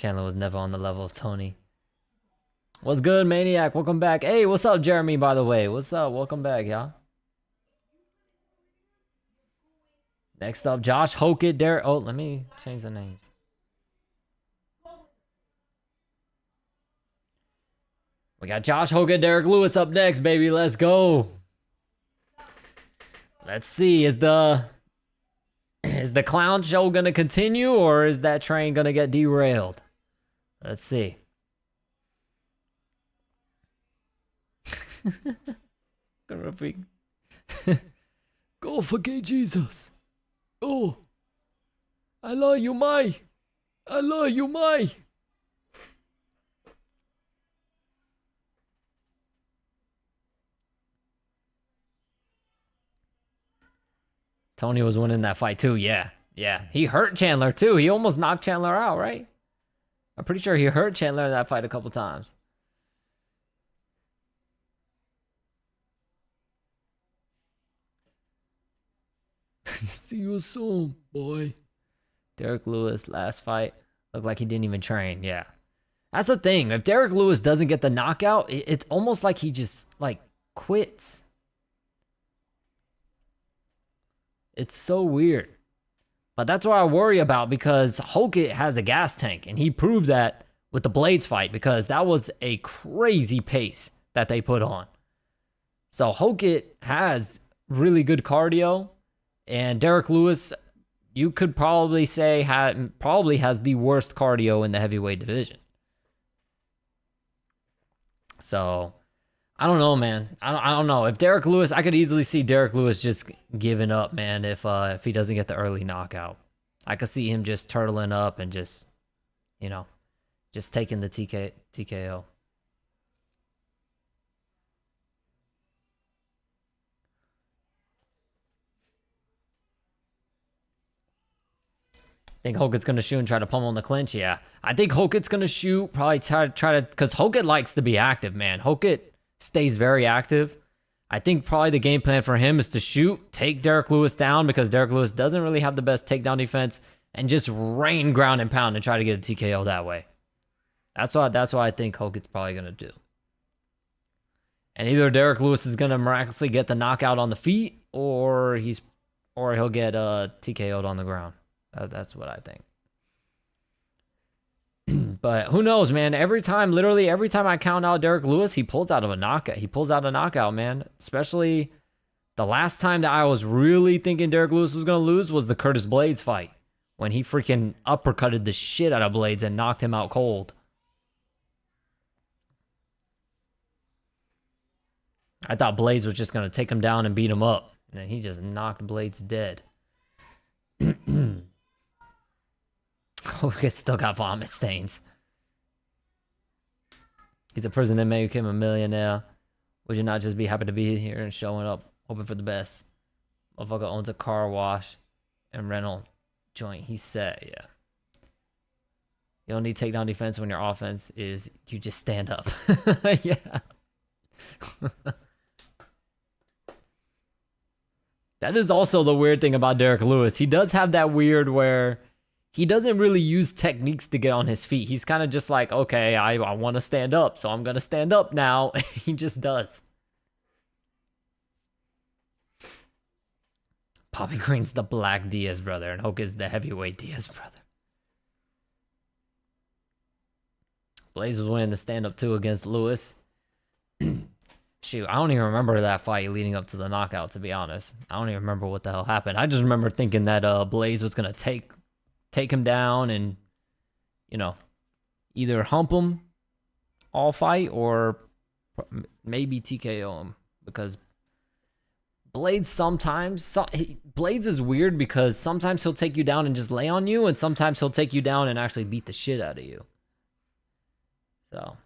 Chandler was never on the level of Tony. What's good, Maniac? Welcome back. Hey, what's up, Jeremy, by the way? What's up? Welcome back, y'all. Next up, Josh Hokett, Derek. Oh, let me change the names. We got Josh Hokett, Derek Lewis up next, baby. Let's go. Let's see. Is the clown show gonna continue, or is that train gonna get derailed? Let's see. Go forget Jesus. Oh, I love you, my. I love you, my. Tony was winning that fight too. Yeah. He hurt Chandler too. He almost knocked Chandler out, right? I'm pretty sure he hurt Chandler in that fight a couple times. See you soon, boy. Derek Lewis, last fight, looked like he didn't even train. Yeah. That's the thing. If Derek Lewis doesn't get the knockout, it's almost like he just, like, quits. It's so weird. But that's what I worry about, because Hokett has a gas tank, and he proved that with the Blades fight, because that was a crazy pace that they put on. So Hokett has really good cardio, and Derek Lewis, you could probably say, probably has the worst cardio in the heavyweight division. So, I don't know, man. I don't know. If Derek Lewis, I could easily see Derek Lewis just giving up, man, if he doesn't get the early knockout. I could see him just turtling up and just, you know, just taking the TKO. Think Hokett's going to shoot and try to pummel in the clinch? Yeah. I think Hokett's going to shoot, probably try to, because Hokett likes to be active, man. Hokett stays very active. I think probably the game plan for him is to shoot, take Derek Lewis down, because Derek Lewis doesn't really have the best takedown defense, and just rain ground and pound and try to get a TKO that way. That's what I think Hokett's probably going to do. And either Derek Lewis is going to miraculously get the knockout on the feet, or he'll get TKO'd on the ground. That's what I think. But who knows, man? Literally every time I count out Derek Lewis, he pulls out a knockout, man. Especially the last time that I was really thinking Derek Lewis was going to lose was the Curtis Blades fight, when he freaking uppercutted the shit out of Blades and knocked him out cold. I thought Blades was just going to take him down and beat him up, and he just knocked Blades dead. Hokett's still got vomit stains. He's a prison inmate who became a millionaire. Would you not just be happy to be here and showing up, hoping for the best? Motherfucker owns a car wash and rental joint. He's set, yeah. You don't need takedown defense when your offense is you just stand up. Yeah. That is also the weird thing about Derek Lewis. He does have that weird where he doesn't really use techniques to get on his feet. He's kind of just like, okay, I want to stand up, so I'm going to stand up now. He just does. Bobby Green's the black Diaz brother, and Hokett's the heavyweight Diaz brother. Blaze was winning the stand-up too against Lewis. Shoot, I don't even remember that fight leading up to the knockout, to be honest. I don't even remember what the hell happened. I just remember thinking that Blaze was going to take him down and, you know, either hump him all fight or maybe TKO him, because Blades Blades is weird, because sometimes he'll take you down and just lay on you, and sometimes he'll take you down and actually beat the shit out of you. So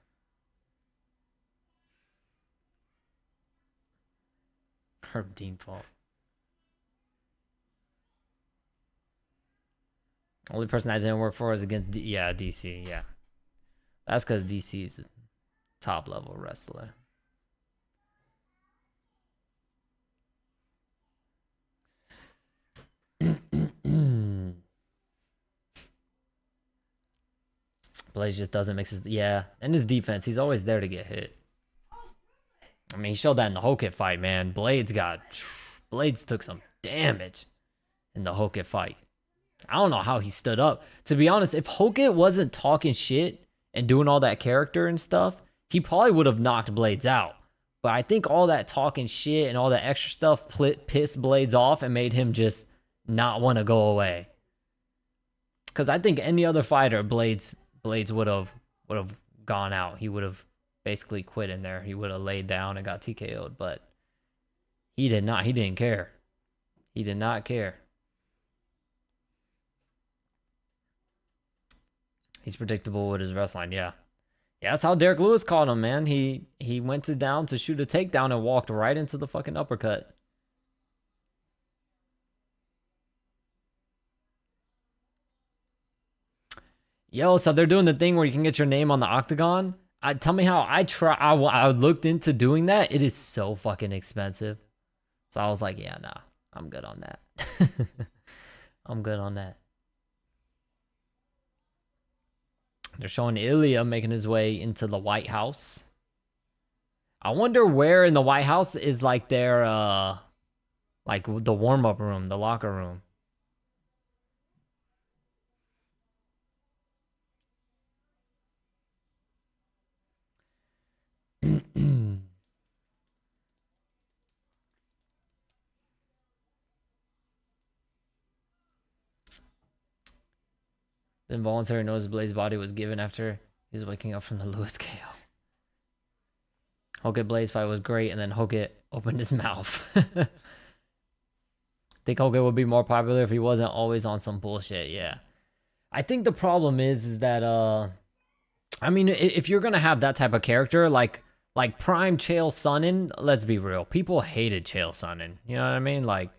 Herb Dean fault. Only person that didn't work for is against DC, yeah. That's because DC is a top level wrestler. Blades just doesn't mix his... Yeah, and his defense, he's always there to get hit. I mean, he showed that in the Hokit fight, man. Blades took some damage in the Hokit fight. I don't know how he stood up. To be honest, if Hokit wasn't talking shit and doing all that character and stuff, he probably would have knocked Blades out. But I think all that talking shit and all that extra stuff pissed Blades off and made him just not want to go away. Because I think any other fighter, Blades would have gone out. He would have basically quit in there. He would have laid down and got TKO'd. But he did not. He didn't care. He did not care. He's predictable with his wrestling, yeah. Yeah, that's how Derek Lewis caught him, man. He went down to shoot a takedown and walked right into the fucking uppercut. Yo, so they're doing the thing where you can get your name on the octagon. Tell me how I looked into doing that. It is so fucking expensive. So I was like, yeah, nah, I'm good on that. I'm good on that. They're showing Ilya making his way into the White House. I wonder where in the White House is like their like the warm-up room, the locker room. The involuntary notice Blade's body was given after he was waking up from the Lewis KO. Hokit Blaze fight was great, and then Hokit opened his mouth. Think Hokit would be more popular if he wasn't always on some bullshit. Yeah, I think the problem is that I mean, if you're gonna have that type of character, like Prime Chael Sonnen, let's be real, people hated Chael Sonnen. You know what I mean? Like,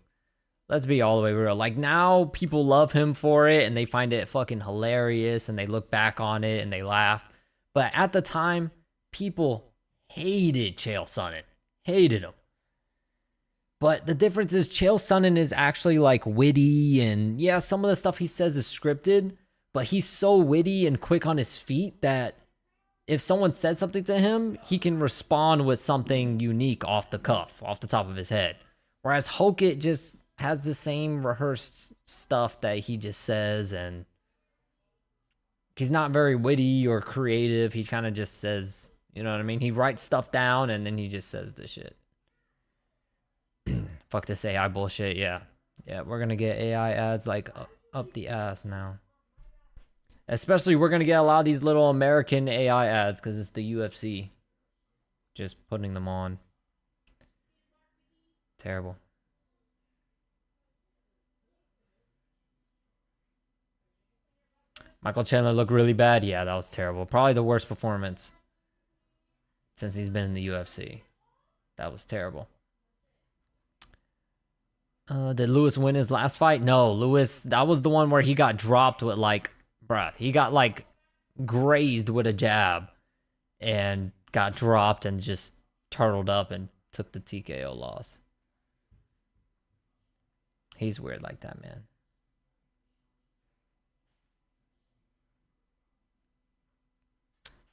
let's be all the way real. Like, now people love him for it and they find it fucking hilarious and they look back on it and they laugh. But at the time, people hated Chael Sonnen. Hated him. But the difference is Chael Sonnen is actually like witty, and yeah, some of the stuff he says is scripted, but he's so witty and quick on his feet that if someone said something to him, he can respond with something unique off the cuff, off the top of his head. Whereas Hokit just has the same rehearsed stuff that he just says, and he's not very witty or creative. He kind of just says, you know what I mean? He writes stuff down and then he just says the shit. Fuck this AI bullshit. Yeah, we're gonna get AI ads like up the ass now. Especially we're gonna get a lot of these little American AI ads because it's the UFC. Just putting them on. Terrible. Michael Chandler looked really bad. Yeah, that was terrible. Probably the worst performance since he's been in the UFC. That was terrible. Did Lewis win his last fight? No, Lewis, that was the one where he got dropped with like, bruh, he got like grazed with a jab and got dropped and just turtled up and took the TKO loss. He's weird like that, man.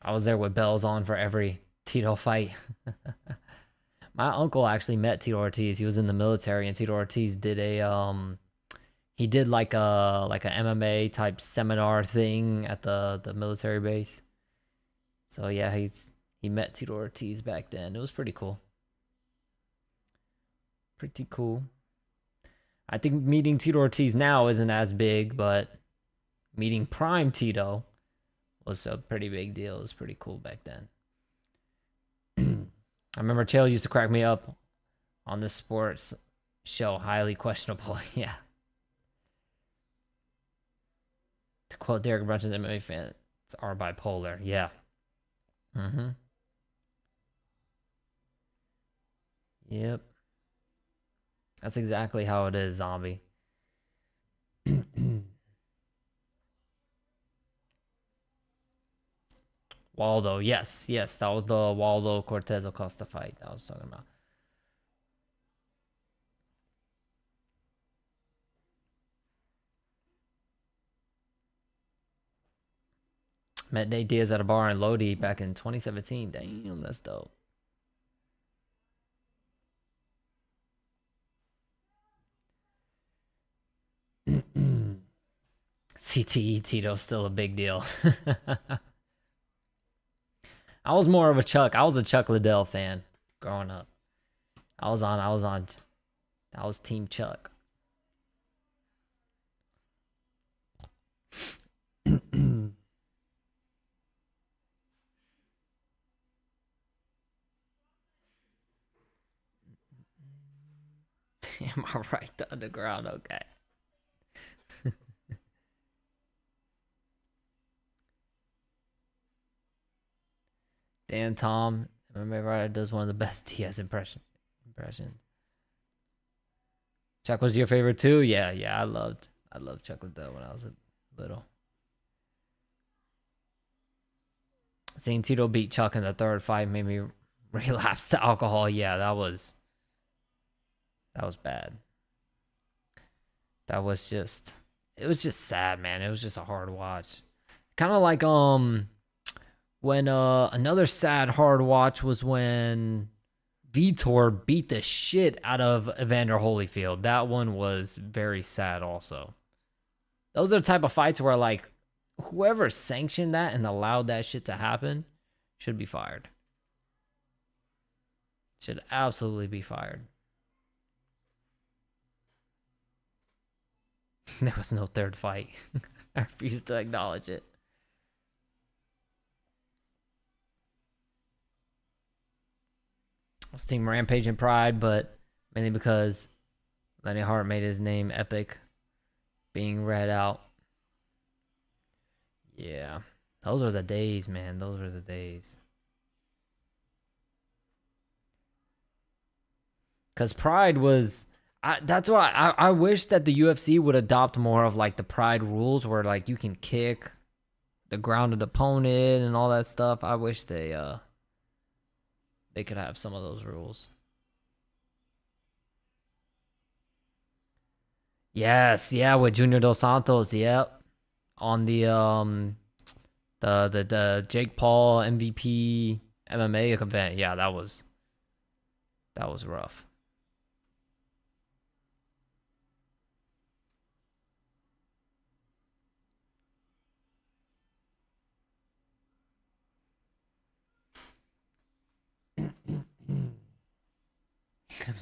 I was there with bells on for every Tito fight. My uncle actually met Tito Ortiz. He was in the military, and Tito Ortiz did a he did like a MMA type seminar thing at the military base. So yeah, he met Tito Ortiz back then. It was pretty cool. Pretty cool. I think meeting Tito Ortiz now isn't as big, but meeting Prime Tito was a pretty big deal. It was pretty cool back then. I remember Chael used to crack me up on this sports show. Highly questionable. Yeah. To quote Derek Brunch's MMA fan, it's our bipolar. Yeah. Mm-hmm. Yep. That's exactly how it is, zombie. Waldo, yes, that was the Waldo Cortez Acosta fight I was talking about. Met Nate Diaz at a bar in Lodi back in 2017. Damn, that's dope. CTE Tito still a big deal. I was more of a Chuck. I was a Chuck Liddell fan growing up. I was Team Chuck. Damn, I right the underground, okay. Dan Tom, remember right, does one of the best TS impressions. Chuck was your favorite too? Yeah, I loved Chuck Liddell when I was little. Seeing Tito beat Chuck in the third fight made me relapse to alcohol. Yeah, that was bad. It was just sad, man. It was just a hard watch. Kind of like when another sad hard watch was when Vitor beat the shit out of Evander Holyfield. That one was very sad also. Those are the type of fights where like whoever sanctioned that and allowed that shit to happen should be fired. Should absolutely be fired. There was no third fight. I refuse to acknowledge it. I was Team Rampage and Pride, but mainly because Lenny Hart made his name epic being read out. Yeah. Those are the days, man. Those are the days. Because Pride was... that's why I wish that the UFC would adopt more of like the Pride rules where like you can kick the grounded opponent and all that stuff. I wish they could have some of those rules. Yes, yeah, with Junior Dos Santos, yep. On the Jake Paul MVP MMA event. Yeah, that was rough.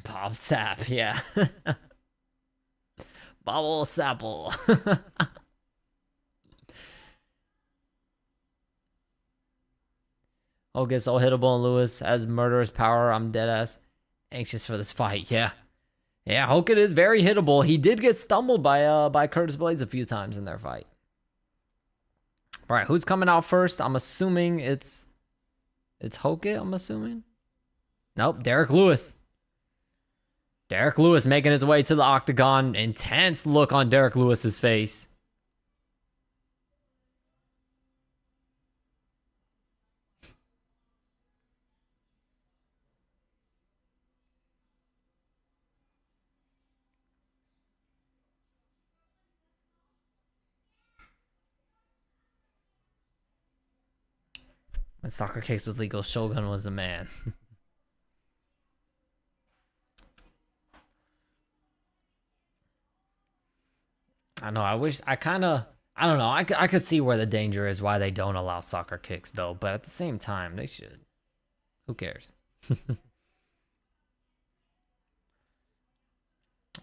Bob Sapp, yeah. Bobble Sapple. Gets all hittable and Lewis has murderous power. I'm dead ass anxious for this fight. Yeah. Hogan is very hittable. He did get stumbled by Curtis Blades a few times in their fight. All right, who's coming out first? I'm assuming it's Hogan, I'm assuming. Nope, Derek Lewis. Derek Lewis making his way to the octagon. Intense look on Derek Lewis's face. When soccer kicks was legal, Shogun was the man. I know. I don't know. I could see where the danger is, why they don't allow soccer kicks, though. But at the same time, they should. Who cares?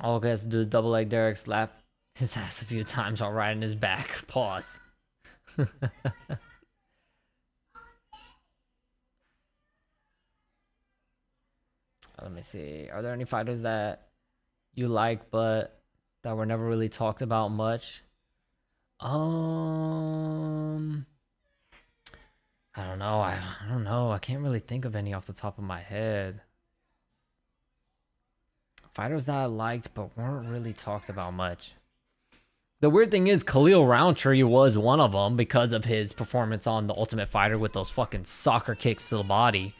All he has to do is double leg Derek, slap his ass a few times while riding his back. Pause. Let me see. Are there any fighters that you like, but that were never really talked about much? I don't know. I don't know. I can't really think of any off the top of my head. Fighters that I liked but weren't really talked about much. The weird thing is Khalil Roundtree was one of them because of his performance on The Ultimate Fighter with those fucking soccer kicks to the body.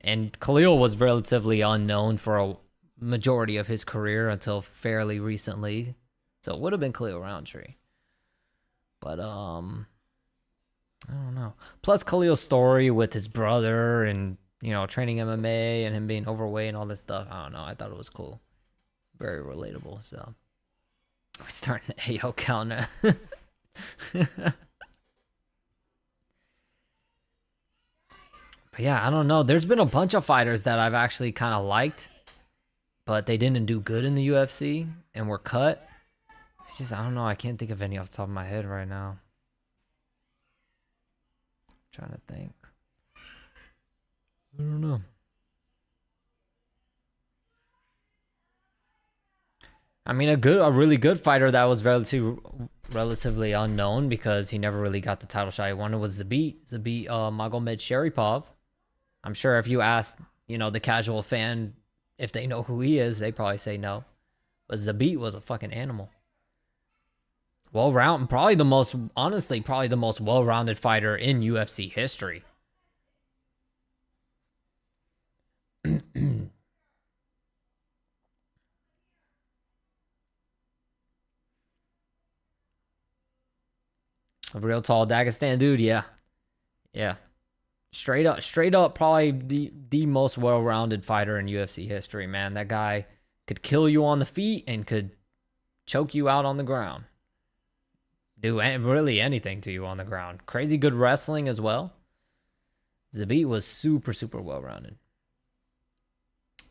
And Khalil was relatively unknown for a majority of his career until fairly recently. So it would have been Khalil Roundtree. But I don't know. Plus Khalil's story with his brother and, you know, training MMA and him being overweight and all this stuff. I don't know. I thought it was cool. Very relatable. So we're starting the AO counter. But yeah, I don't know. There's been a bunch of fighters that I've actually kind of liked, but they didn't do good in the UFC and were cut. It's just, I don't know. I can't think of any off the top of my head right now. I'm trying to think. I don't know. I mean, a really good fighter that was relatively unknown because he never really got the title shot he wanted was Zabit Magomed Sharipov. I'm sure if you ask, you know, the casual fan if they know who he is, they probably say no. But Zabit was a fucking animal. Well-rounded, probably the most well-rounded fighter in UFC history. A real tall Dagestan dude, yeah. Yeah. Straight up, probably the most well-rounded fighter in UFC history, man. That guy could kill you on the feet and could choke you out on the ground. Do really anything to you on the ground. Crazy good wrestling as well. Zabit was super, super well-rounded.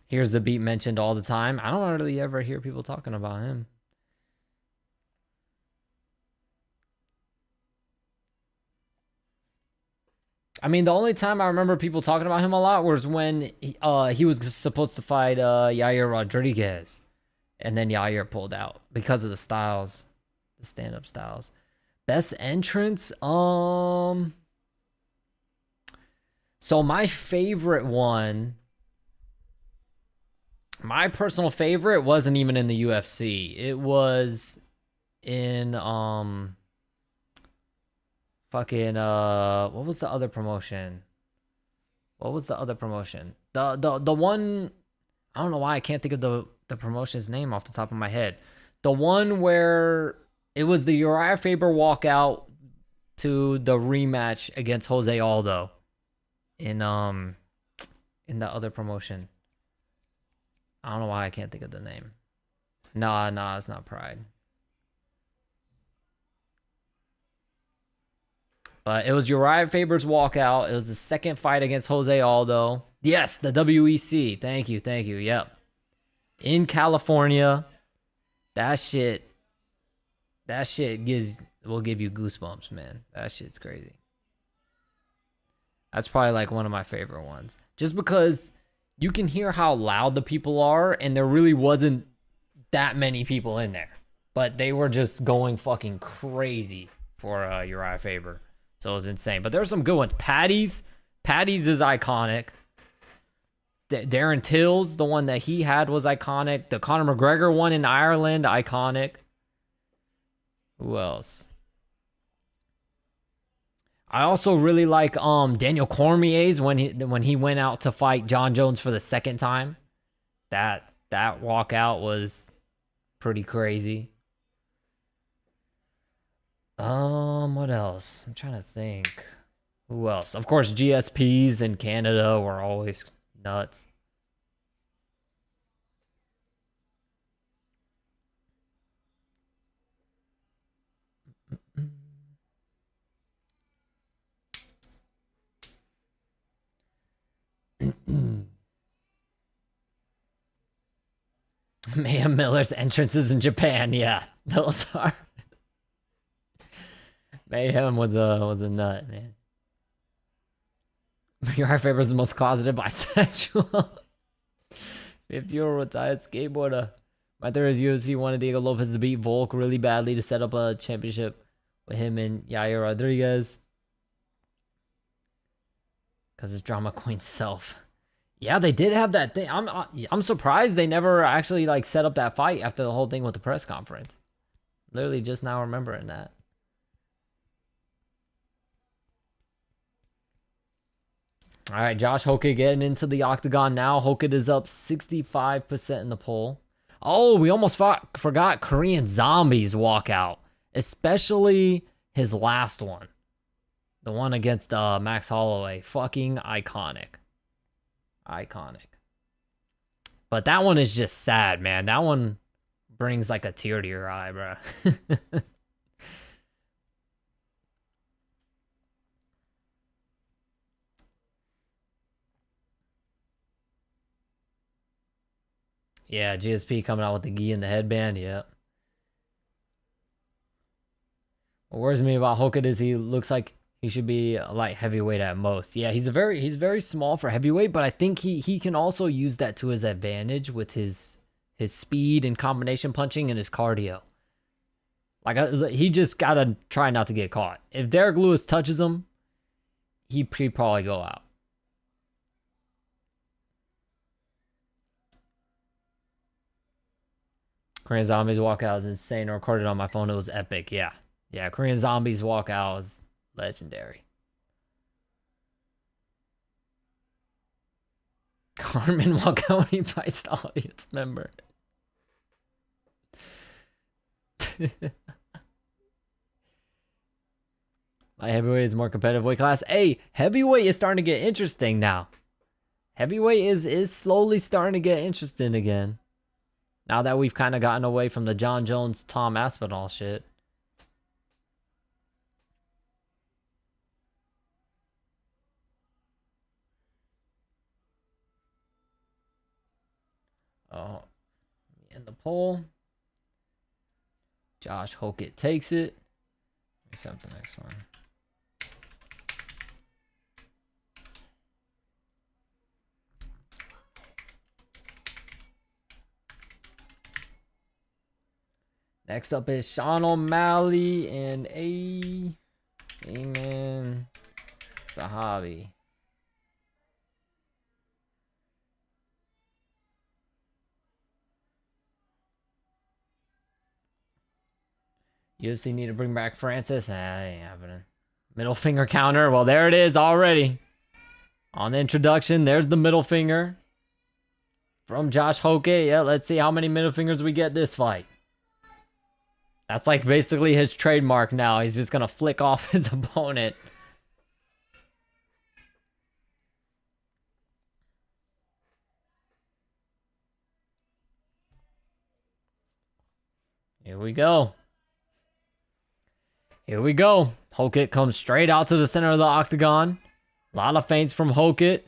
Here's Zabit mentioned all the time. I don't really ever hear people talking about him. I mean, the only time I remember people talking about him a lot was when he was supposed to fight Yair Rodriguez. And then Yair pulled out because of the styles, the stand-up styles. Best entrance? So my favorite one, my personal favorite wasn't even in the UFC. It was in fucking what was the other promotion? The one, I don't know why I can't think of the promotion's name off the top of my head. The one where it was the Uriah Faber walkout to the rematch against Jose Aldo in the other promotion. I don't know why I can't think of the name. Nah, it's not Pride. But it was Uriah Faber's walkout. It was the second fight against Jose Aldo. Yes, the WEC. Thank you. Yep. In California. That shit will give you goosebumps, man. That shit's crazy. That's probably like one of my favorite ones. Just because you can hear how loud the people are, and there really wasn't that many people in there. But they were just going fucking crazy for Uriah Faber. So it was insane. But there's some good ones. Patty's is iconic. Darren Till's, the one that he had, was iconic. The Conor McGregor one in Ireland, iconic. Who else? I also really like Daniel Cormier's when he went out to fight John Jones for the second time. That walkout was pretty crazy. What else? I'm trying to think. Who else? Of course, GSPs in Canada were always nuts. Mayhem Miller's entrances in Japan, yeah, those are. Mayhem was a nut, man. Your favorite is the most closeted bisexual. 50-year-old retired skateboarder. My theory is UFC wanted Diego Lopez to beat Volk really badly to set up a championship with him and Yair Rodriguez. Because his drama queen self. Yeah, they did have that thing. I'm surprised they never actually like set up that fight after the whole thing with the press conference. Literally just now remembering that. All right, Josh Hokett getting into the octagon now. Hokett is up 65% in the poll. Oh, we almost forgot Korean Zombie's walkout, especially his last one. The one against Max Holloway. Fucking iconic. Iconic. But that one is just sad, man. That one brings like a tear to your eye, bro. Yeah, GSP coming out with the gi and the headband. Yep. What worries me about Hoket is he looks like he should be a light heavyweight at most. Yeah, he's very small for heavyweight, but I think he can also use that to his advantage with his speed and combination punching and his cardio. Like he just gotta try not to get caught. If Derek Lewis touches him, he'd probably go out. Korean Zombies walkout is insane. I recorded on my phone. It was epic. Yeah. Yeah, Korean Zombies walkout was legendary. Carmen walkout when he fights the audience member. My heavyweight is more competitive weight class. Hey, heavyweight is starting to get interesting now. Heavyweight is slowly starting to get interesting again. Now that we've kind of gotten away from the John Jones, Tom Aspinall shit. Oh, in the poll. Josh Hoket takes it. Except the next one. Next up is Sean O'Malley and Ayman Zahabi. UFC need to bring back Francis. Ain't happening. Middle finger counter. Well, there it is already. On the introduction, there's the middle finger from Josh Hoket. Yeah, let's see how many middle fingers we get this fight. That's like basically his trademark now. He's just going to flick off his opponent. Here we go. Here we go. Hoket comes straight out to the center of the octagon. A lot of feints from Hoket.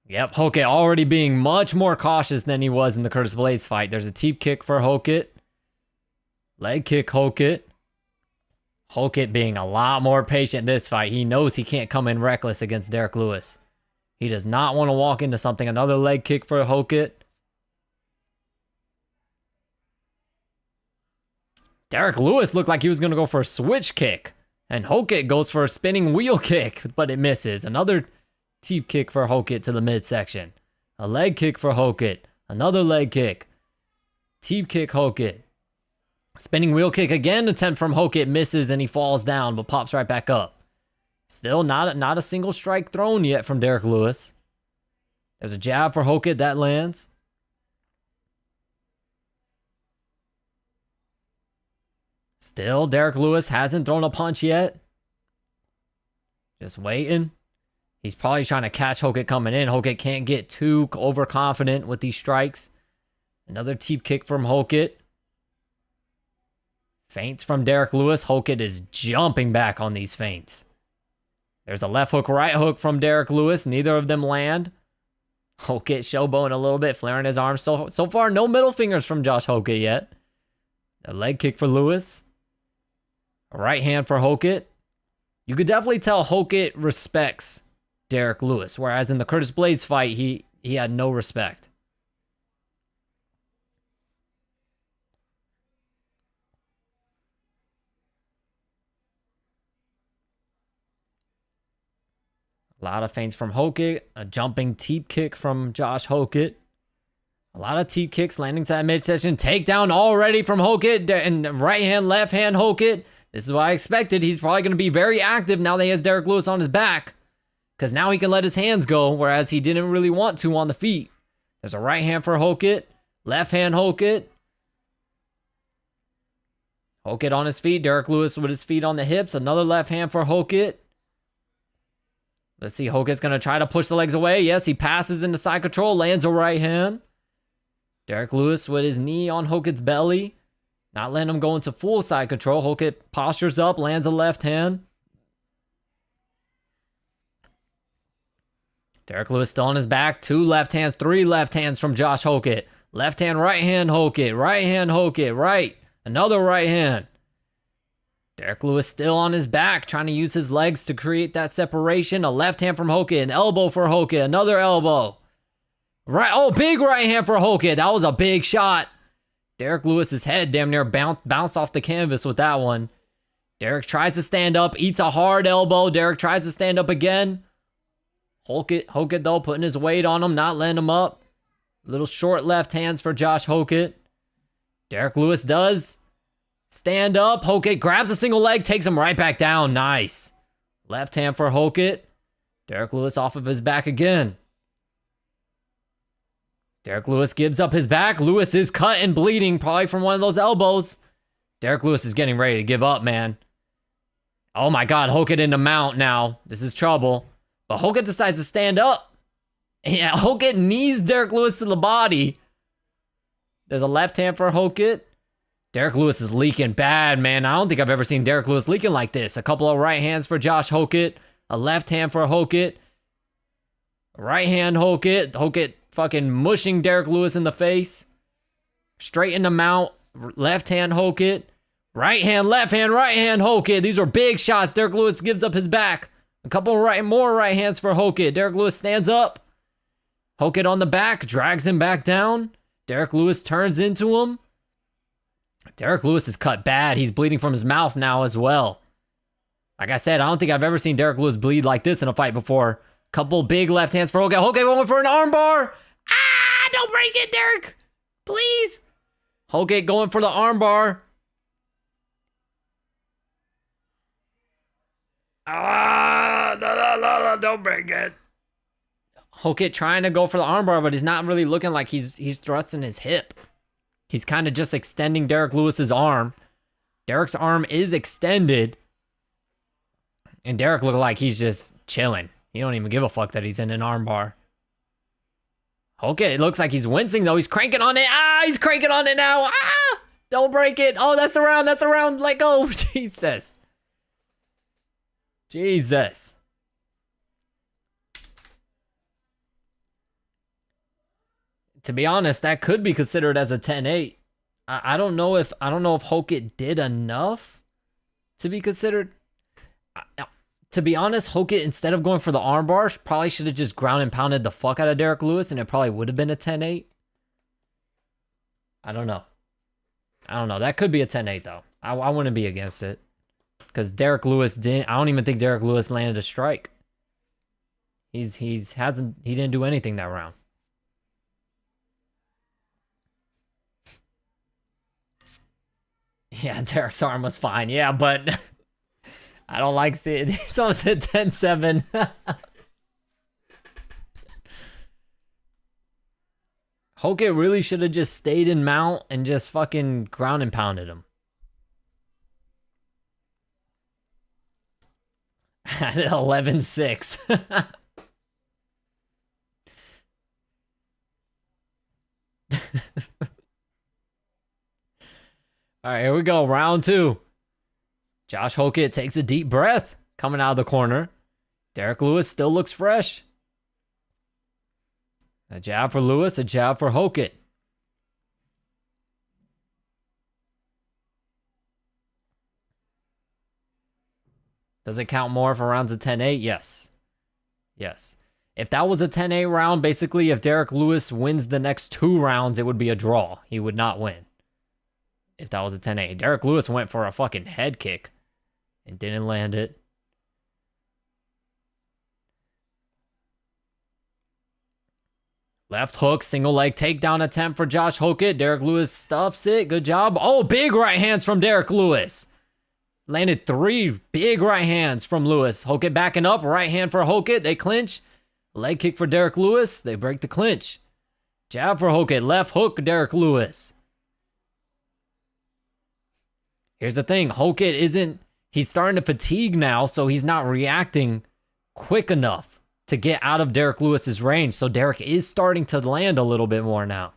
Yep, Hoket already being much more cautious than he was in the Curtis Blades fight. There's a teep kick for Hoket. Leg kick Hoket. Hoket being a lot more patient in this fight. He knows he can't come in reckless against Derek Lewis. He does not want to walk into something. Another leg kick for Hoket. Derek Lewis looked like he was going to go for a switch kick. And Hoket goes for a spinning wheel kick, but it misses. Another teep kick for Hoket to the midsection. A leg kick for Hoket. Another leg kick. Teep kick Hoket. Spinning wheel kick again. Attempt from Hoket misses and he falls down, but pops right back up. Still not a single strike thrown yet from Derek Lewis. There's a jab for Hoket that lands. Still, Derek Lewis hasn't thrown a punch yet. Just waiting. He's probably trying to catch Hoket coming in. Hoket can't get too overconfident with these strikes. Another teep kick from Hoket. Feints from Derek Lewis. Hoket is jumping back on these feints. There's a left hook, right hook from Derek Lewis. Neither of them land. Hoket showboating a little bit, flaring his arms. So far, no middle fingers from Josh Hoket yet. A leg kick for Lewis. A right hand for Hoket. You could definitely tell Hoket respects Derek Lewis, whereas in the Curtis Blades fight, he had no respect. A lot of feints from Hoket. A jumping teep kick from Josh Hoket. A lot of teep kicks landing to that midsection. Takedown already from Hoket. And right hand, left hand Hoket. This is what I expected. He's probably going to be very active now that he has Derek Lewis on his back. Because now he can let his hands go, whereas he didn't really want to on the feet. There's a right hand for Hoket. Left hand Hoket. Hokit on his feet. Derek Lewis with his feet on the hips. Another left hand for Hokit. Let's see. Hokit's going to try to push the legs away. Yes, he passes into side control. Lands a right hand. Derek Lewis with his knee on Hokit's belly. Not letting him go into full side control. Hokit postures up. Lands a left hand. Derek Lewis still on his back. 2 left hands. 3 left hands from Josh Hokit. Left hand, right hand, Hokit. Right hand, Hokit. Right. Another right hand. Derek Lewis still on his back, trying to use his legs to create that separation. A left hand from Hokit. An elbow for Hokit. Another elbow. Right. Oh, big right hand for Hokit. That was a big shot. Derek Lewis's head damn near bounced off the canvas with that one. Derek tries to stand up. Eats a hard elbow. Derek tries to stand up again. Hokit though, putting his weight on him, not letting him up. Little short left hands for Josh Hokit. Derek Lewis does stand up. Hokit grabs a single leg, takes him right back down. Nice. Left hand for Hokit. Derek Lewis off of his back again. Derek Lewis gives up his back. Lewis is cut and bleeding, probably from one of those elbows. Derek Lewis is getting ready to give up, man. Oh my God, Hokit in the mount now. This is trouble. But Hokit decides to stand up. Yeah, Hokit knees Derek Lewis to the body. There's a left hand for Hokit. Derek Lewis is leaking bad, man. I don't think I've ever seen Derek Lewis leaking like this. A couple of right hands for Josh Hokit. A left hand for Hokit. Right hand Hokit. Hokit fucking mushing Derek Lewis in the face. Straight in the mount. Left hand Hokit. Right hand, left hand, right hand Hokit. These are big shots. Derek Lewis gives up his back. A couple more right hands for Hokit. Derek Lewis stands up. Hokit on the back, drags him back down. Derek Lewis turns into him. Derek Lewis is cut bad. He's bleeding from his mouth now as well. Like I said, I don't think I've ever seen Derek Lewis bleed like this in a fight before. Couple big left hands for Hokit. Hokit going for an armbar. Ah, don't break it, Derek. Please. Hokit going for the armbar. No, don't break it. Hokit trying to go for the armbar, but he's not really looking like he's thrusting his hip. He's kind of just extending Derek Lewis's arm. Derek's arm is extended. And Derek looked like he's just chilling. He don't even give a fuck that he's in an armbar. Hokit, it looks like he's wincing though. He's cranking on it. Ah, he's cranking on it now. Ah, don't break it. Oh, that's the round. That's the round. Let go. Jesus. Jesus. To be honest, that could be considered as a 10-8. I don't know if Hokit did enough to be considered. To be honest, Hokit, instead of going for the armbar, probably should have just ground and pounded the fuck out of Derek Lewis, and it probably would have been a 10-8. I don't know. That could be a 10-8 though. I wouldn't be against it. Because Derek Lewis didn't. I don't even think Derek Lewis landed a strike. He didn't do anything that round. Yeah, Derek's arm was fine. Yeah, but I don't like seeing it. Someone said 10-7. Hokit really should have just stayed in mount and just fucking ground and pounded him. At 11-6. All right, here we go. Round 2. Josh Hokit takes a deep breath coming out of the corner. Derek Lewis still looks fresh. A jab for Lewis, a jab for Hokit. Does it count more if a round's a 10-8? Yes. Yes. If that was a 10-8 round, basically if Derek Lewis wins the next 2 rounds, it would be a draw. He would not win. If that was a 10-8. Derek Lewis went for a fucking head kick and didn't land it. Left hook, single leg takedown attempt for Josh Hokit. Derek Lewis stuffs it. Good job. Oh, big right hands from Derek Lewis. Landed 3 big right hands from Lewis. Hokit backing up. Right hand for Hokit. They clinch. Leg kick for Derek Lewis. They break the clinch. Jab for Hokit. Left hook, Derek Lewis. Here's the thing. Hokit isn't... He's starting to fatigue now, so he's not reacting quick enough to get out of Derek Lewis's range. So Derek is starting to land a little bit more now.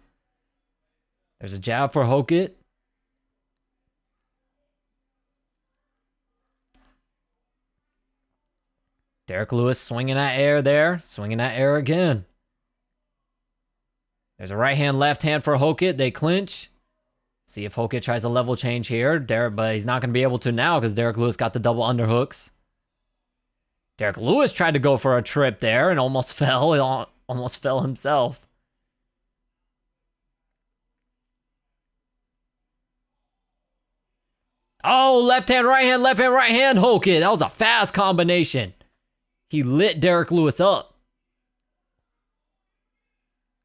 There's a jab for Hokit. Derek Lewis swinging at air there. Swinging at air again. There's a right hand, left hand for Hokit. They clinch. See if Hokit tries a level change here. But he's not going to be able to now because Derek Lewis got the double underhooks. Derek Lewis tried to go for a trip there and almost fell. Almost fell himself. Oh, left hand, right hand, left hand, right hand, Hokit. That was a fast combination. He lit Derek Lewis up.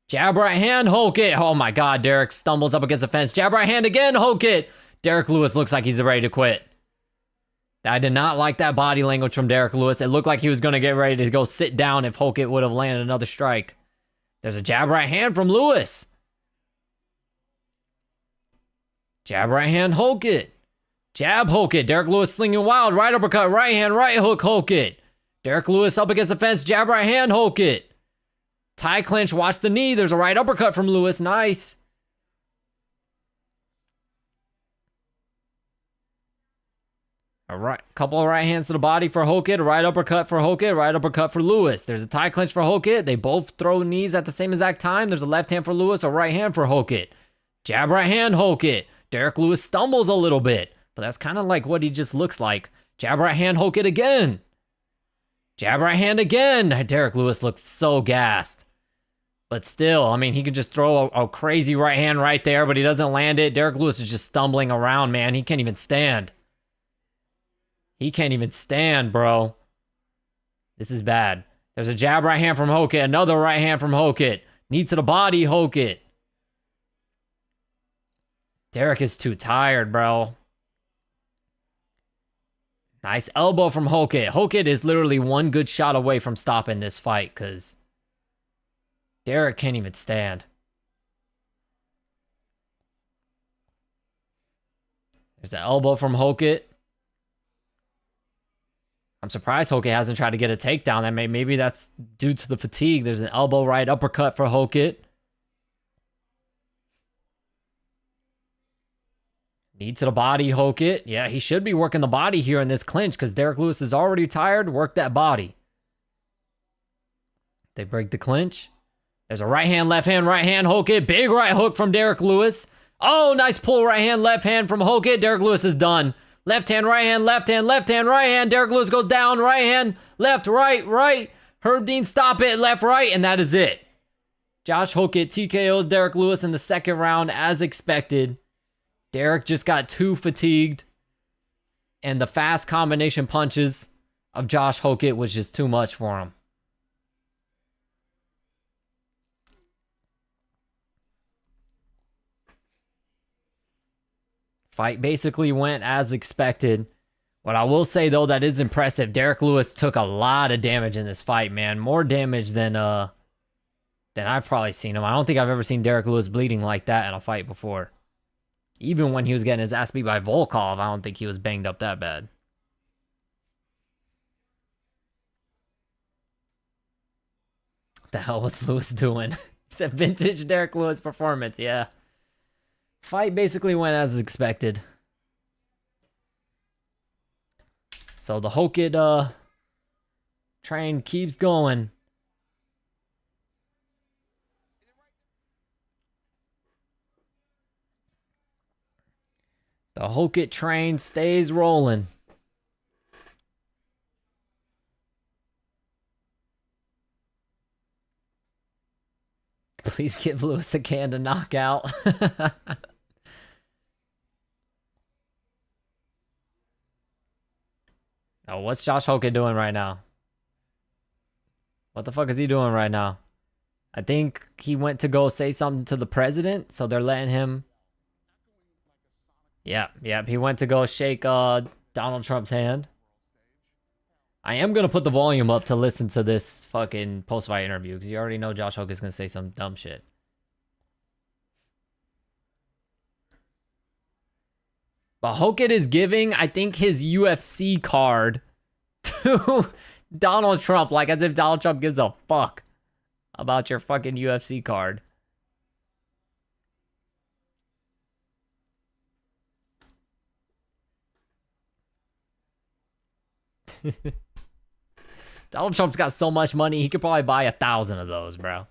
Jab right hand, Hokit. Oh my God, Derek stumbles up against the fence. Jab right hand again, Hokit. Derek Lewis looks like he's ready to quit. I did not like that body language from Derek Lewis. It looked like he was going to get ready to go sit down if Hokit would have landed another strike. There's a jab right hand from Lewis. Jab right hand, Hokit. Jab, Hokit. Derek Lewis slinging wild. Right uppercut, right hand, right hook, Hokit. Derek Lewis up against the fence. Jab right hand, Hokit. Tie clinch, watch the knee. There's a right uppercut from Lewis. Nice. A right, couple of right hands to the body for Hokit. A right uppercut for Hokit. Right uppercut for Lewis. There's a tie clinch for Hokit. They both throw knees at the same exact time. There's a left hand for Lewis. A right hand for Hokit. Jab right hand, Hokit. Derek Lewis stumbles a little bit, but that's kind of like what he just looks like. Jab right hand, Hokit again. Jab right hand again. Derek Lewis looked so gassed. But still, I mean, he could just throw a crazy right hand right there, but he doesn't land it. Derek Lewis is just stumbling around, man. He can't even stand. He can't even stand, bro. This is bad. There's a jab right hand from Hokit. Another right hand from Hokit. Knee to the body, Hokit. Derek is too tired, bro. Nice elbow from Hokit. Hokit is literally one good shot away from stopping this fight because Derek can't even stand. There's the elbow from Hokit. I'm surprised Hokit hasn't tried to get a takedown. That maybe that's due to the fatigue. There's an elbow right uppercut for Hokit. Knee to the body, Hokit. Yeah, he should be working the body here in this clinch because Derek Lewis is already tired. Work that body. They break the clinch. There's a right hand, Hokit. Big right hook from Derek Lewis. Oh, nice pull, right hand from Hokit. Derek Lewis is done. Left hand, right hand, left hand, left hand, right hand. Derek Lewis goes down, right hand, left, right, right. Herb Dean, stop it, left, right, and that is it. Josh Hokit TKOs Derek Lewis in the second round as expected. Derek just got too fatigued, and the fast combination punches of Josh Hokit was just too much for him. Fight basically went as expected. What I will say, though, that is impressive. Derek Lewis took a lot of damage in this fight, man. More damage than I've probably seen him. I don't think I've ever seen Derek Lewis bleeding like that in a fight before. Even when he was getting his ass beat by Volkov, I don't think he was banged up that bad. What the hell was Lewis doing? He said vintage Derek Lewis performance, yeah. Fight basically went as expected. So the Hokit train keeps going. The Hokit train stays rolling. Please give Lewis a can to knock out. Oh, what's Josh Hokit doing right now? What the fuck is he doing right now? I think he went to go say something to the president, so they're letting him. Yep. He went to go shake Donald Trump's hand. I am going to put the volume up to listen to this fucking post-fight interview because you already know Josh Hokit's going to say some dumb shit. But Hokit is giving, I think, his UFC card to Donald Trump, like as if Donald Trump gives a fuck about your fucking UFC card. Donald Trump's got so much money, he could probably buy 1,000 of those, bro.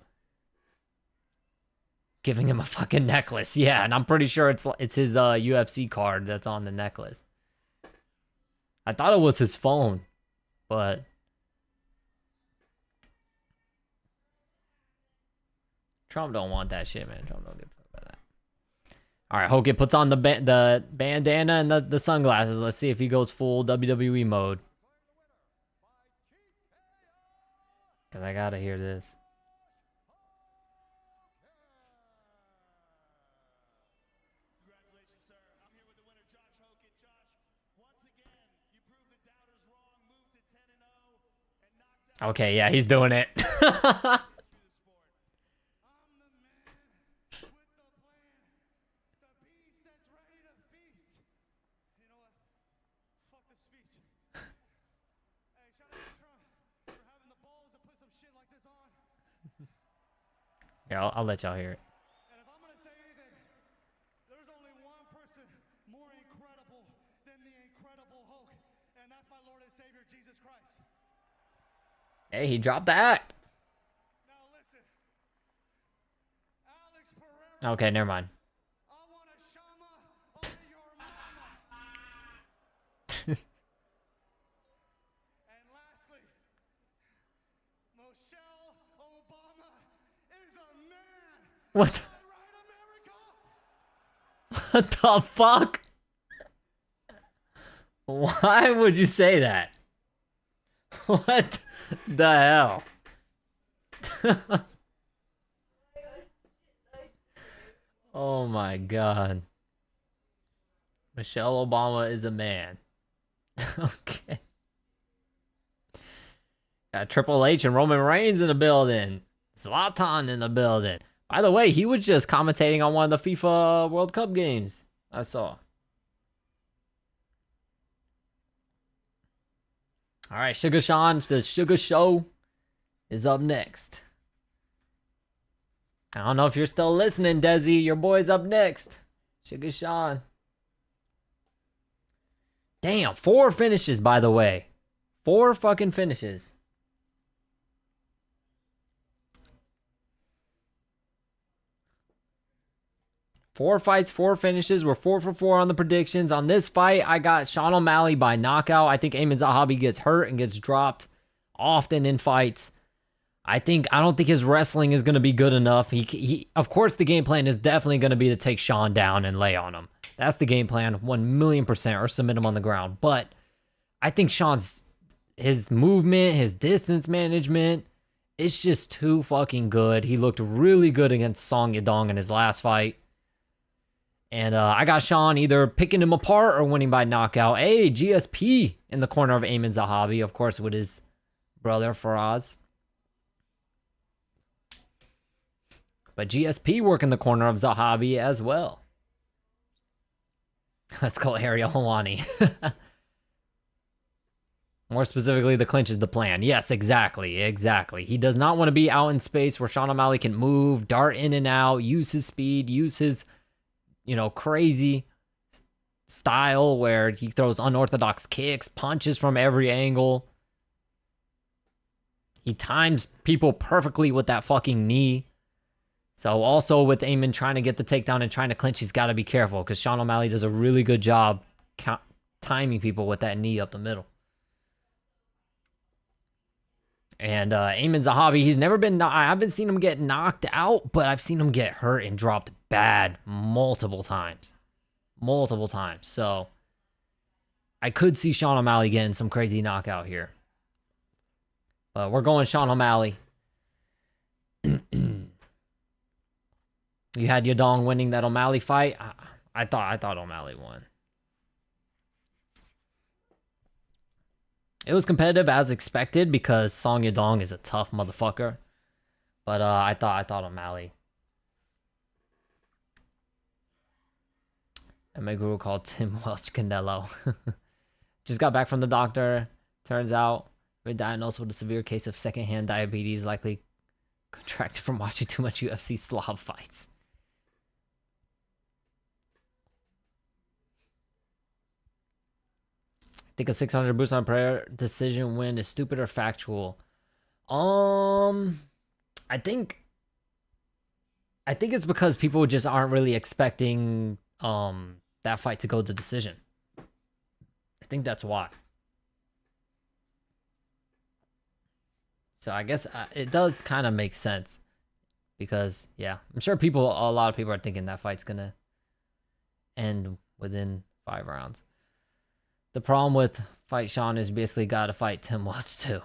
Giving him a fucking necklace. Yeah, and I'm pretty sure it's his UFC card that's on the necklace. I thought it was his phone, but Trump don't want that shit, man. Trump don't give a fuck about that. All right, Hogan puts on the bandana and the sunglasses. Let's see if he goes full WWE mode. Because I gotta hear this. Okay, yeah, he's doing it. Yeah, I'll let y'all hear it. And if I'm going to say anything, there's only one person more incredible than the Incredible Hulk, and that's my Lord and Savior, Jesus Christ. Hey, he dropped the act. Now listen, Alex Pereira. Okay, never mind. I want a shama on your mama. And lastly, Michelle Obama is a man. What? Right, America? What the fuck? Why would you say that? What the hell? Oh my god. Michelle Obama is a man. Okay. Got Triple H and Roman Reigns in the building. Zlatan in the building. By the way, he was just commentating on one of the FIFA World Cup games. I saw. All right, Sugar Sean, the Sugar Show is up next. I don't know if you're still listening, Desi. Your boy's up next. Sugar Sean. Damn, 4 finishes, by the way. 4 fucking finishes. Four fights, 4 finishes. We're 4 for 4 on the predictions. On this fight, I got Sean O'Malley by knockout. I think Amin Zahabi gets hurt and gets dropped often in fights. I don't think his wrestling is going to be good enough. He of course, the game plan is definitely going to be to take Sean down and lay on him. That's the game plan, 1,000,000%, or submit him on the ground. But I think his movement, his distance management, it's just too fucking good. He looked really good against Song Yadong in his last fight. And I got Sean either picking him apart or winning by knockout. Hey, GSP in the corner of Amin Zahabi, of course, with his brother Faraz. But GSP working the corner of Zahabi as well. Let's call Ariel Helwani. More specifically, the clinch is the plan. Yes, exactly. He does not want to be out in space where Sean O'Malley can move, dart in and out, use his speed, use his, crazy style where he throws unorthodox kicks, punches from every angle. He times people perfectly with that fucking knee. So also with Amin trying to get the takedown and trying to clinch, he's got to be careful because Sean O'Malley does a really good job timing people with that knee up the middle. And Amin Zahabi, he's never been... I haven't seen him get knocked out, but I've seen him get hurt and dropped bad multiple times. So I could see Sean O'Malley getting some crazy knockout here. But we're going Sean O'Malley. You had Yadong winning that O'Malley fight. I thought O'Malley won. It was competitive as expected because Song Yadong is a tough motherfucker. But I thought O'Malley. And my guru called Tim Welch Canelo. Just got back from the doctor. Turns out, been diagnosed with a severe case of secondhand diabetes, likely contracted from watching too much UFC slob fights. Think a 600 boost on prayer decision win is stupid or factual? I think it's because people just aren't really expecting that fight to go to decision. I think that's why. So I guess it does kind of make sense because yeah, I'm sure a lot of people are thinking that fight's gonna end within 5 rounds. The problem with Fight Sean is basically got to fight Tim Welch too.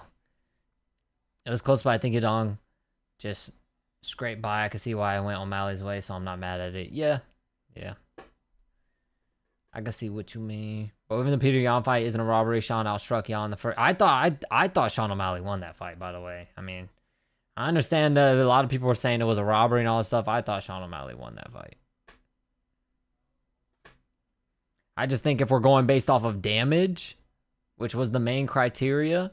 It was close by. I think Yadong just scraped by. I could see why I went O'Malley's way, so I'm not mad at it. Yeah. I can see what you mean. But even the Peter Yan fight isn't a robbery. Sean outstruck Yan the first. I thought Sean O'Malley won that fight, by the way. I mean, I understand that a lot of people were saying it was a robbery and all this stuff. I thought Sean O'Malley won that fight. I just think if we're going based off of damage, which was the main criteria,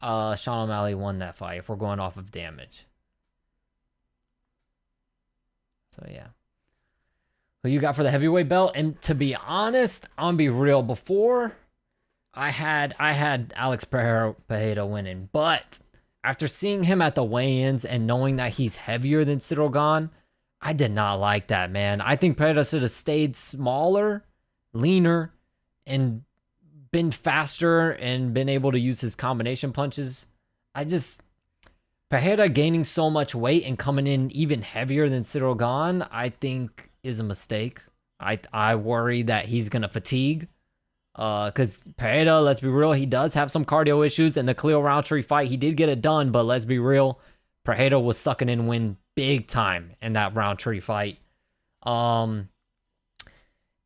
Sean O'Malley won that fight if we're going off of damage. So yeah. Who you got for the heavyweight belt? And to be honest, I'm gonna be real. Before, I had Alex Pereira winning, but after seeing him at the weigh-ins and knowing that he's heavier than Ciryl Gane, I did not like that, man. I think Pereira should have stayed smaller, leaner, and been faster and been able to use his combination punches. Pereira gaining so much weight and coming in even heavier than Ciryl Gane, I think is a mistake. I worry that he's gonna fatigue. Because Pereira, let's be real, he does have some cardio issues. In the Khalil Roundtree fight, he did get it done, but let's be real, Pereira was sucking in wind big time in that Roundtree fight. And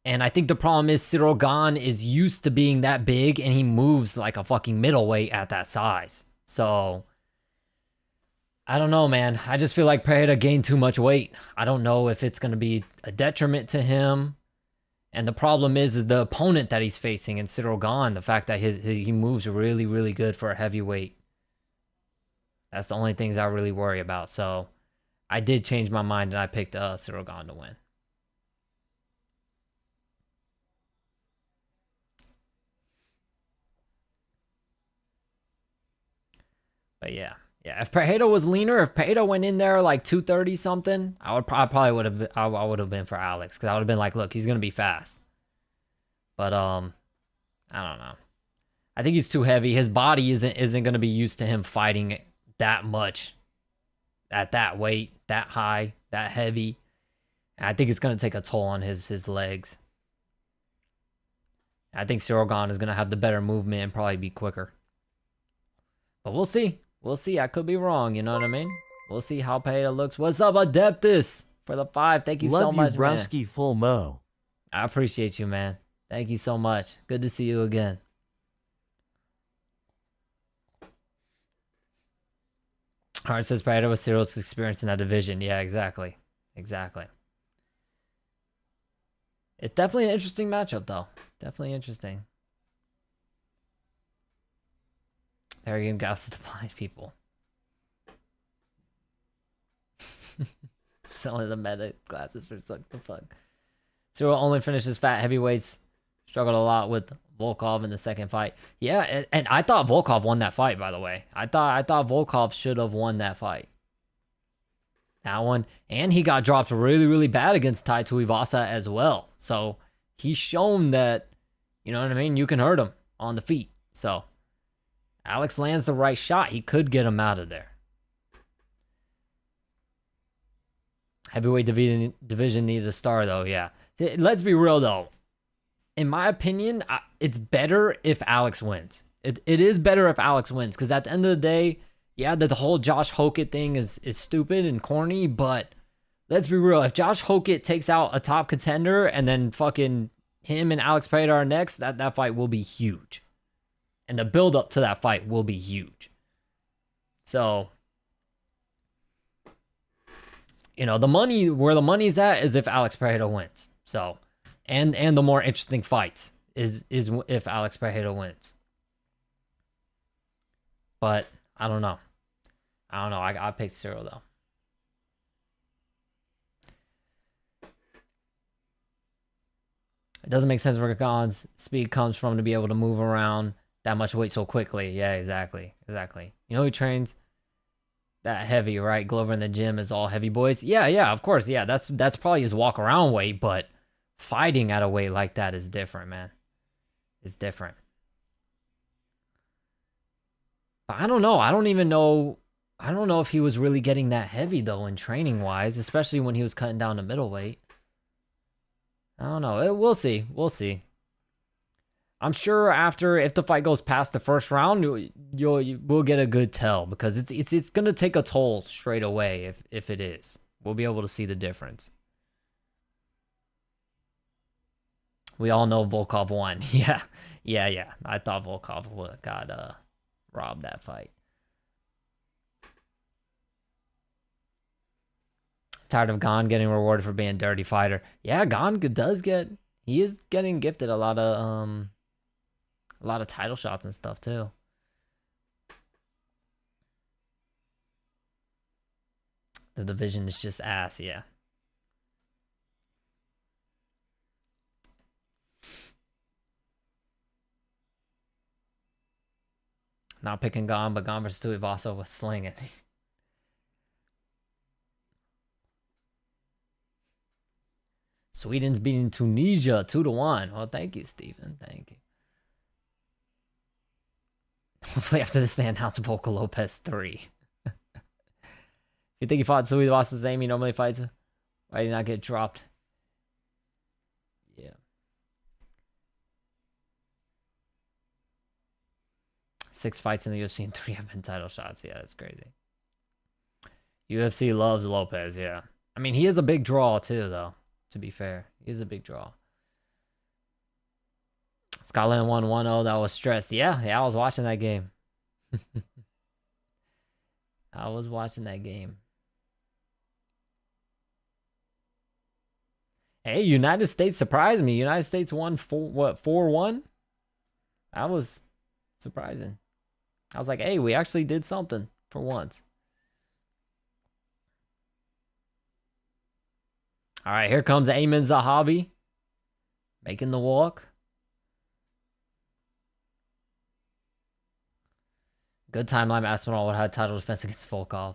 I think the problem is Ciryl Gane is used to being that big, and he moves like a fucking middleweight at that size. So I don't know, man. I just feel like Pereira gained too much weight. I don't know if it's going to be a detriment to him. And the problem is the opponent that he's facing in Ciryl Gane, the fact that he moves really, really good for a heavyweight. That's the only things I really worry about. So I did change my mind, and I picked Ciryl Gane to win. But yeah. Yeah, if Pereira was leaner, if Pereira went in there like 230 something, I probably would have. I would have been for Alex, because I would have been like, look, he's gonna be fast. But I don't know. I think he's too heavy. His body isn't gonna be used to him fighting that much, at that weight, that high, that heavy. And I think it's gonna take a toll on his legs. I think Ciryl Gane is gonna have the better movement and probably be quicker. But we'll see. We'll see. I could be wrong. You know what I mean? We'll see how Pereira looks. What's up, Adeptus? For the 5. Thank you so much, man. Browski full mo. I appreciate you, man. Thank you so much. Good to see you again. Hart says Pereira with Cyryl's experience in that division. Yeah, exactly. Exactly. It's definitely an interesting matchup, though. Definitely interesting. Arrogant glasses to blind people. Selling the meta glasses for suck the fuck. Ciryl only finishes fat heavyweights. Struggled a lot with Volkov in the second fight. Yeah, and I thought Volkov won that fight, by the way. I thought Volkov should have won that fight. That one. And he got dropped really, really bad against Tai Tuivasa as well. So he's shown that, you know what I mean? You can hurt him on the feet. So Alex lands the right shot. He could get him out of there. Heavyweight division needs a star, though, yeah. Let's be real, though. In my opinion, it's better if Alex wins. It is better if Alex wins, because at the end of the day, yeah, the whole Josh Hokett thing is stupid and corny, but let's be real. If Josh Hokett takes out a top contender and then fucking him and Alex Pereira are next, that fight will be huge. And the build-up to that fight will be huge. So, you know, where the money's at is if Alex Pereira wins. So, and the more interesting fights is if Alex Pereira wins. But I don't know. I picked Cyril though. It doesn't make sense where Khan's speed comes from to be able to move around that much weight so quickly. Yeah, exactly. You know he trains that heavy, right? Glover in the gym is all heavy boys. Yeah, of course. Yeah, that's probably his walk around weight, but fighting at a weight like that is different, man. It's different. But I don't know. I don't know if he was really getting that heavy though in training wise, especially when he was cutting down to middleweight. I don't know. We'll see. I'm sure if the fight goes past the first round, we'll get a good tell, because it's gonna take a toll straight away if it is. We'll be able to see the difference. We all know Volkov won. Yeah. I thought Volkov got robbed that fight. Tired of Gon getting rewarded for being a dirty fighter. Yeah, Gon he is getting gifted a lot of title shots and stuff too. The division is just ass, yeah. Not picking Gon, but Gon versus Tuivasa was slinging. Sweden's beating Tunisia 2-1. Well, thank you, Steven. Thank you. Hopefully after this they announce Volko Lopez 3. You think he fought Tuivasa the same he normally fights? Why did he not get dropped? Yeah. 6 fights in the UFC and 3 have been title shots. Yeah, that's crazy. UFC loves Lopez, yeah. I mean, he is a big draw too, though. To be fair, he is a big draw. Scotland won 1-0. That was stressed. Yeah, I was watching that game. I was watching that game. Hey, United States surprised me. United States won 4-1? That was surprising. I was like, hey, we actually did something for once. All right, here comes Ayman Zahabi making the walk. Good timeline. Aspinall would have title defense against Volkov.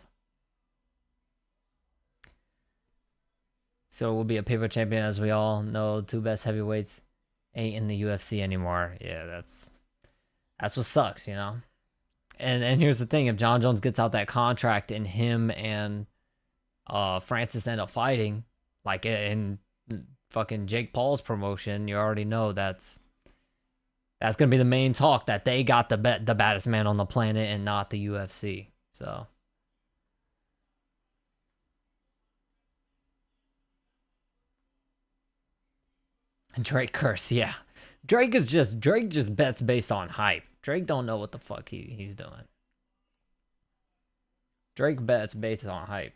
So we'll be a paper champion, as we all know. 2 best heavyweights ain't in the UFC anymore. Yeah, that's what sucks, you know. And here's the thing: if John Jones gets out that contract and him and Francis end up fighting, like in fucking Jake Paul's promotion, you already know that's gonna be the main talk, that they got the baddest man on the planet and not the UFC. So. Drake curse, yeah. Drake just bets based on hype. Drake don't know what the fuck he's doing. Drake bets based on hype.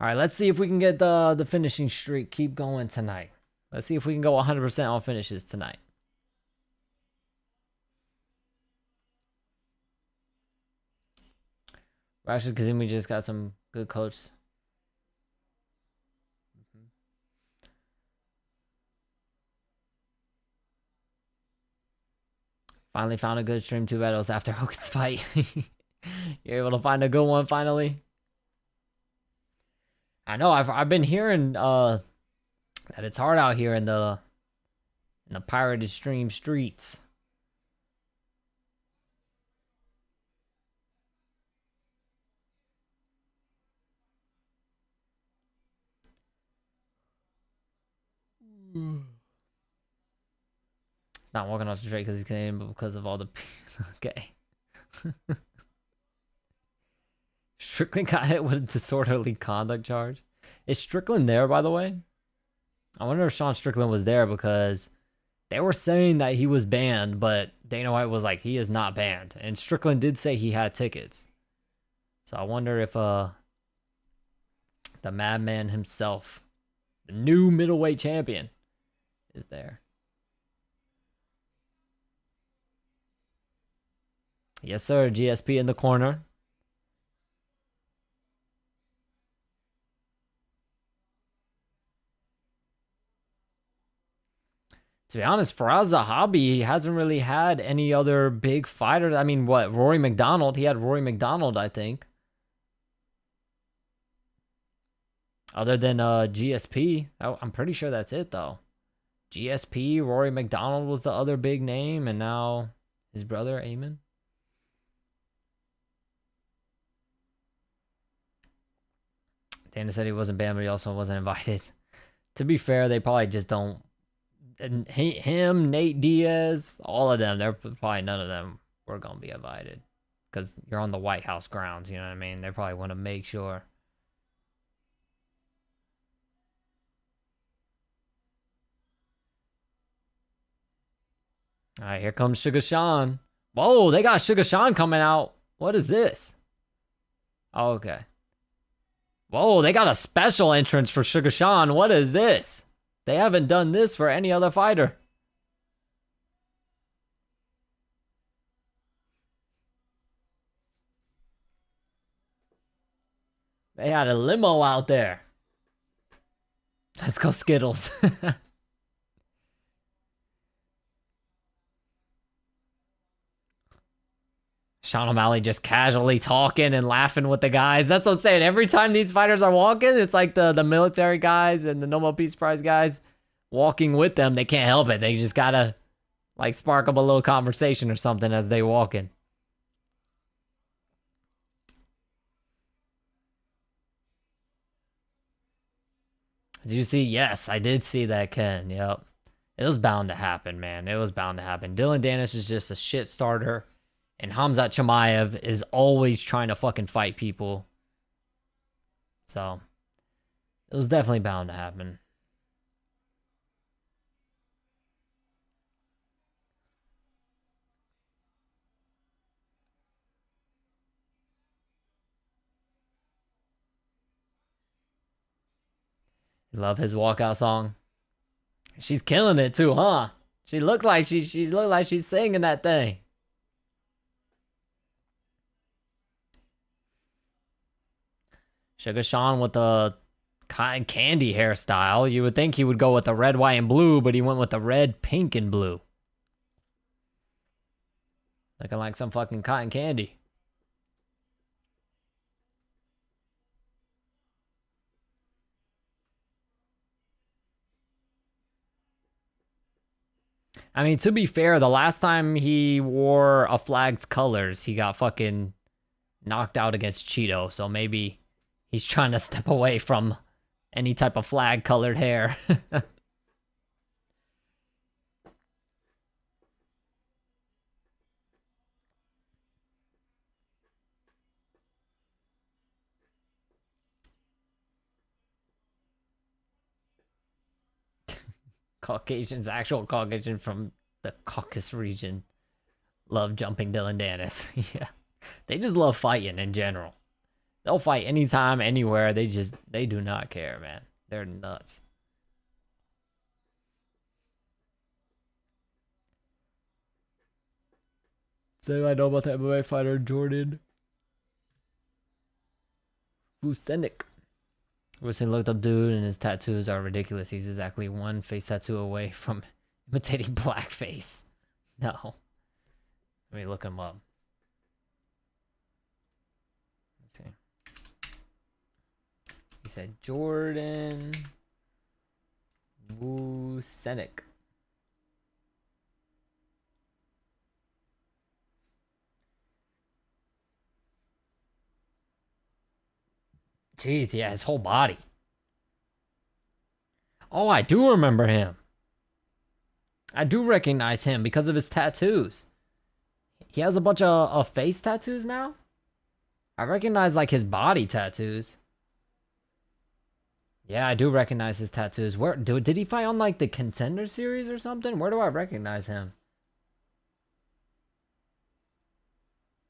All right, let's see if we can get the finishing streak keep going tonight. Let's see if we can go 100% on finishes tonight. Rashid Kazemi just got some good coach. Finally found a good stream 2 battles after Hogan's fight. You're able to find a good one finally. I know I've been hearing that it's hard out here in the pirated stream streets. It's not walking off the Drake because he's Canadian, but because of all the... Okay. Strickland got hit with a disorderly conduct charge. Is Strickland there, by the way? I wonder if Sean Strickland was there, because they were saying that he was banned, but Dana White was like, he is not banned. And Strickland did say he had tickets. So I wonder if the madman himself The new middleweight champion is there. Yes, sir. GSP in the corner. To be honest, Faraz Zahabi hasn't really had any other big fighters. I mean, what? Rory McDonald? He had Rory McDonald, I think. Other than GSP. I'm pretty sure that's it, though. GSP, Rory McDonald was the other big name, and now his brother, Eamon. Dana said he wasn't banned, but he also wasn't invited. To be fair, they probably just don't. And him, Nate Diaz, all of them, they're probably none of them were going to be invited. Because you're on the White House grounds, you know what I mean? They probably want to make sure. All right, here comes Sugar Sean. Whoa, they got Sugar Sean coming out. What is this? Oh, okay. Whoa, they got a special entrance for Sugar Sean. What is this? They haven't done this for any other fighter. They had a limo out there. Let's go Skittles. Sean O'Malley just casually talking and laughing with the guys. That's what I'm saying. Every time these fighters are walking, it's like the military guys and the Nobel Peace Prize guys walking with them. They can't help it. They just gotta like spark up a little conversation or something as they walk in. Did you see? Yes, I did see that, Ken. Yep. It was bound to happen, man. It was bound to happen. Dylan Dennis is just a shit starter. And Hamzat Chimaev is always trying to fucking fight people. So, it was definitely bound to happen. You love his walkout song? She's killing it too, huh? She looked like she looked like she's singing that thing. Sugar Sean with the cotton candy hairstyle. You would think he would go with the red, white, and blue, but he went with the red, pink, and blue. Looking like some fucking cotton candy. I mean, to be fair, the last time he wore a flag's colors, he got fucking knocked out against Cheeto, so maybe he's trying to step away from any type of flag-colored hair. Caucasians, actual Caucasian from the Caucasus region, love jumping Dylan Dennis. Yeah. They just love fighting in general. They'll fight anytime, anywhere. They do not care, man. They're nuts. So I know about the MMA fighter Jordan Vucenic. Wilson looked up dude and his tattoos are ridiculous. He's exactly one face tattoo away from imitating blackface. No. Let me look him up. Let's see. He said Jordan Vucenic. Jeez, yeah, his whole body. Oh, I do remember him. I do recognize him because of his tattoos. He has a bunch of face tattoos now. I recognize like his body tattoos. Yeah, I do recognize his tattoos. Where did he fight on like the Contender series or something? Where do I recognize him?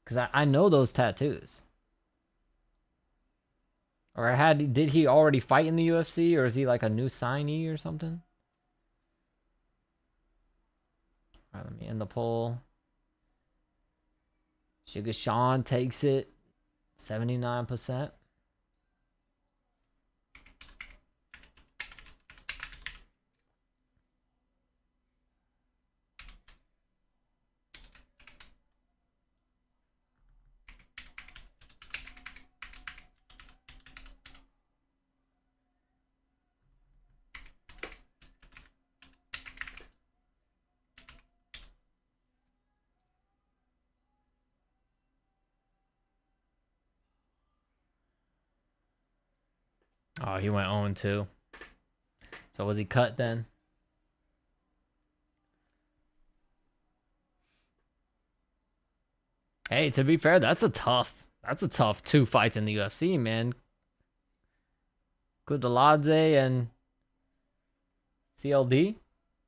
Because I know those tattoos. Or did he already fight in the UFC, or is he like a new signee or something? All right, let me end the poll. Sugar Sean takes it, 79%. Oh, he went 0-2. So was he cut then? Hey, to be fair, that's a tough 2 fights in the UFC, man. Kudaladze and CLD.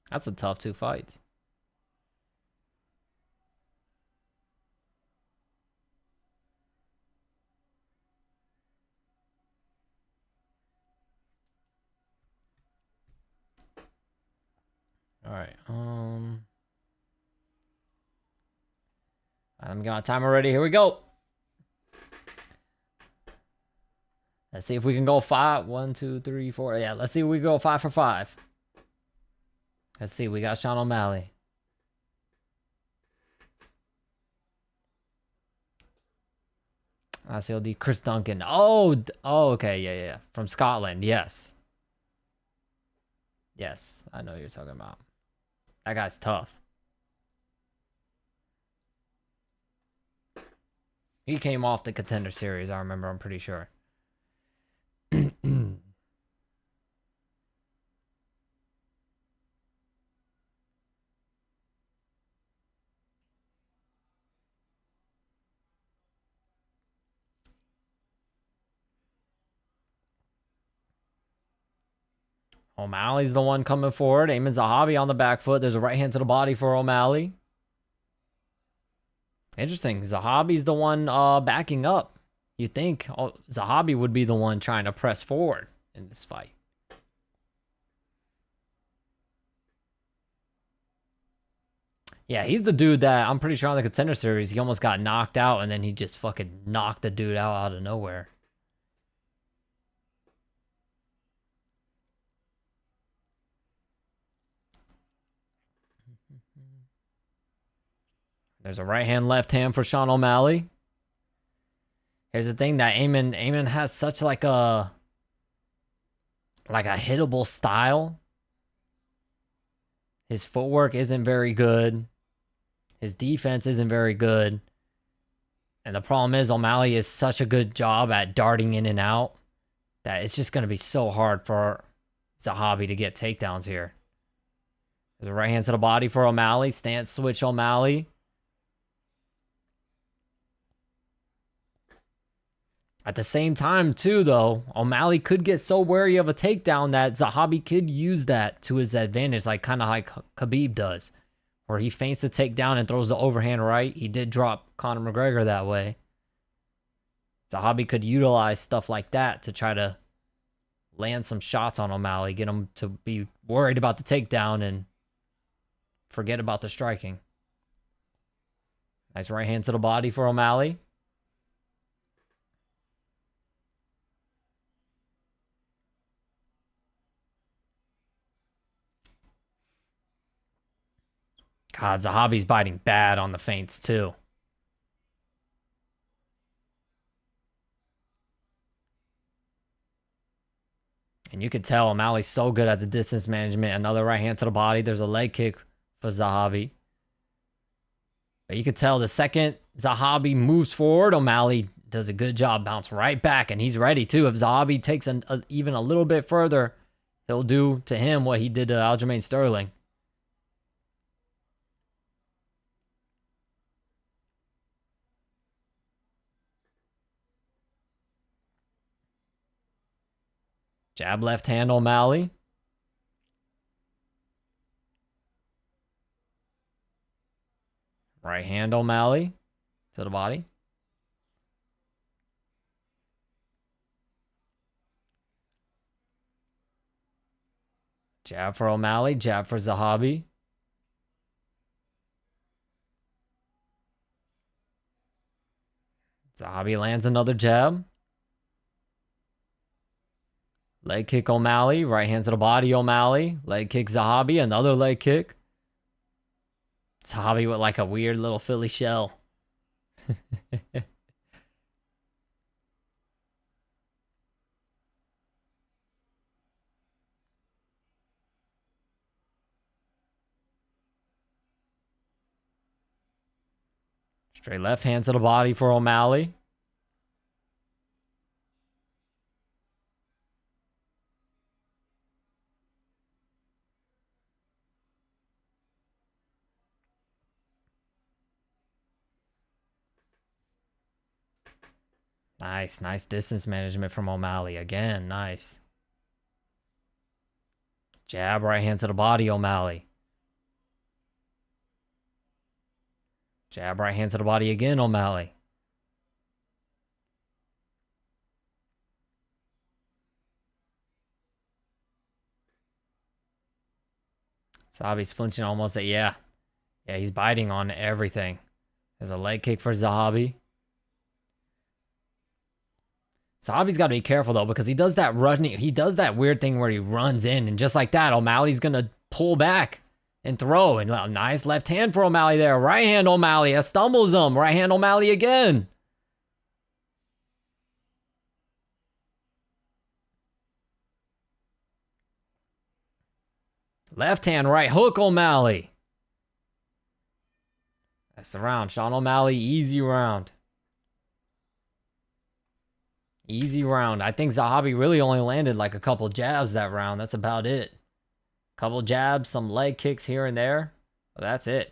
That's a tough 2 fights. All right. I'm got timer ready. Here we go. Let's see if we can go 5. 1, 2, 3, 4. Yeah, let's see if we go 5 for 5. Let's see. We got Sean O'Malley. ICLD Chris Duncan. Oh, okay. Yeah. From Scotland. Yes. Yes, I know who you're talking about. That guy's tough. He came off the Contender Series, I remember. I'm pretty sure. O'Malley's the one coming forward. Ayman Zahabi on the back foot. There's a right hand to the body for O'Malley. Interesting. Zahabi's the one backing up. You think Zahabi would be the one trying to press forward in this fight. Yeah, he's the dude that I'm pretty sure on the Contender Series, he almost got knocked out and then he just fucking knocked the dude out of nowhere. There's a right hand, left hand for Sean O'Malley. Here's the thing that Ayman has such like a hittable style. His footwork isn't very good. His defense isn't very good. And the problem is O'Malley is such a good job at darting in and out that it's just going to be so hard for Zahabi to get takedowns here. There's a right hand to the body for O'Malley. Stance switch O'Malley. At the same time, too, though, O'Malley could get so wary of a takedown that Zahabi could use that to his advantage, like kind of like Khabib does, where he feints the takedown and throws the overhand right. He did drop Conor McGregor that way. Zahabi could utilize stuff like that to try to land some shots on O'Malley, get him to be worried about the takedown and forget about the striking. Nice right hand to the body for O'Malley. God, Zahabi's biting bad on the feints, too. And you could tell O'Malley's so good at the distance management. Another right hand to the body. There's a leg kick for Zahabi. But you could tell the second Zahabi moves forward, O'Malley does a good job. Bounce right back, and he's ready, too. If Zahabi takes even a little bit further, he'll do to him what he did to Aljamain Sterling. Jab left hand O'Malley. Right hand O'Malley to the body. Jab for O'Malley. Jab for Zahabi. Zahabi lands another jab. Leg kick O'Malley. Right hand to the body O'Malley. Leg kick Zahabi. Another leg kick. Zahabi with like a weird little Philly shell. Straight left hand to the body for O'Malley. Nice distance management from O'Malley. Again, nice. Jab, right hand to the body, O'Malley. Jab, right hand to the body again, O'Malley. Zahabi's flinching almost at, yeah. Yeah, he's biting on everything. There's a leg kick for Zahabi. Zahabi's got to be careful, though, because he does that running. He does that weird thing where he runs in, and just like that, O'Malley's going to pull back and throw. And nice left hand for O'Malley there. Right hand O'Malley. That stumbles him. Right hand O'Malley again. Left hand, right hook O'Malley. That's the round. Sean O'Malley, easy round. Easy round. I think Zahabi really only landed like a couple jabs that round. That's about it. Couple jabs, some leg kicks here and there. Well, that's it.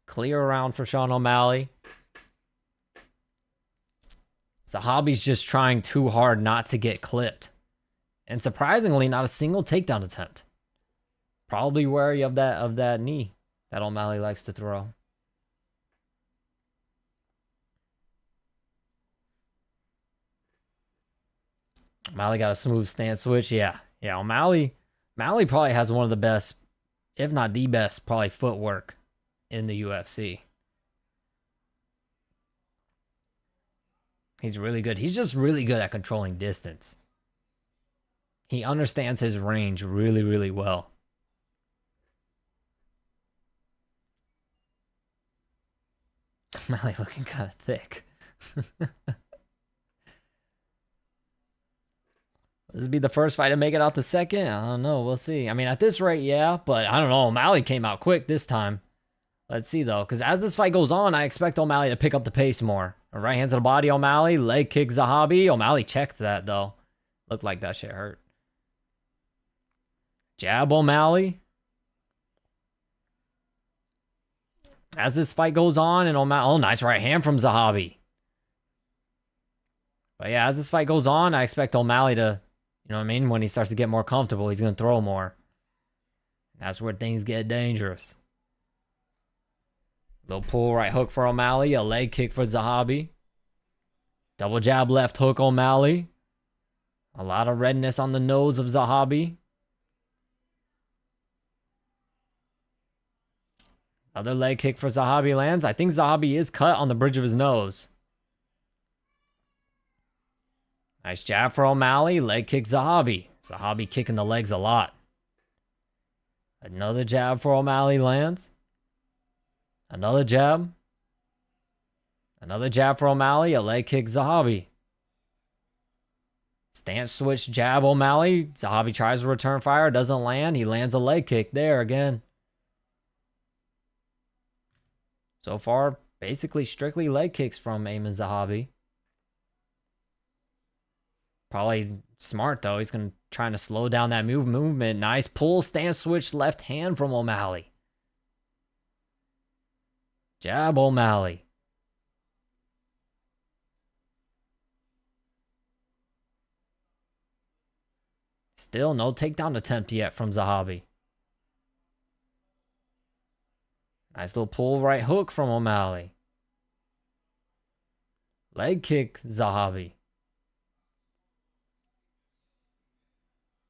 Clear round for Sean O'Malley. Zahabi's just trying too hard not to get clipped. And surprisingly, not a single takedown attempt. Probably wary of that knee that O'Malley likes to throw. O'Malley got a smooth stance switch. Yeah. O'Malley probably has one of the best, if not the best, probably footwork in the UFC. He's really good. He's just really good at controlling distance. He understands his range really, really well. O'Malley looking kind of thick. This would be the first fight to make it out the second? I don't know. We'll see. I mean, at this rate, yeah. But I don't know. O'Malley came out quick this time. Let's see, though. Because as this fight goes on, I expect O'Malley to pick up the pace more. Right hand to the body, O'Malley. Leg kick, Zahabi. O'Malley checked that, though. Looked like that shit hurt. Jab, O'Malley. As this fight goes on, and O'Malley... Oh, nice right hand from Zahabi. But yeah, as this fight goes on, I expect O'Malley to... You know what I mean? When he starts to get more comfortable, he's going to throw more. That's where things get dangerous. Little pull right hook for O'Malley. A leg kick for Zahabi. Double jab left hook O'Malley. A lot of redness on the nose of Zahabi. Another leg kick for Zahabi lands. I think Zahabi is cut on the bridge of his nose. Nice jab for O'Malley. Leg kick Zahabi. Zahabi kicking the legs a lot. Another jab for O'Malley lands. Another jab. Another jab for O'Malley. A leg kick Zahabi. Stance switch jab O'Malley. Zahabi tries to return fire. Doesn't land. He lands a leg kick there again. So far, basically strictly leg kicks from Ayman Zahabi. Probably smart, though. He's going to try to slow down that movement. Nice pull, stance switch, left hand from O'Malley. Jab O'Malley. Still no takedown attempt yet from Zahabi. Nice little pull right hook from O'Malley. Leg kick Zahabi.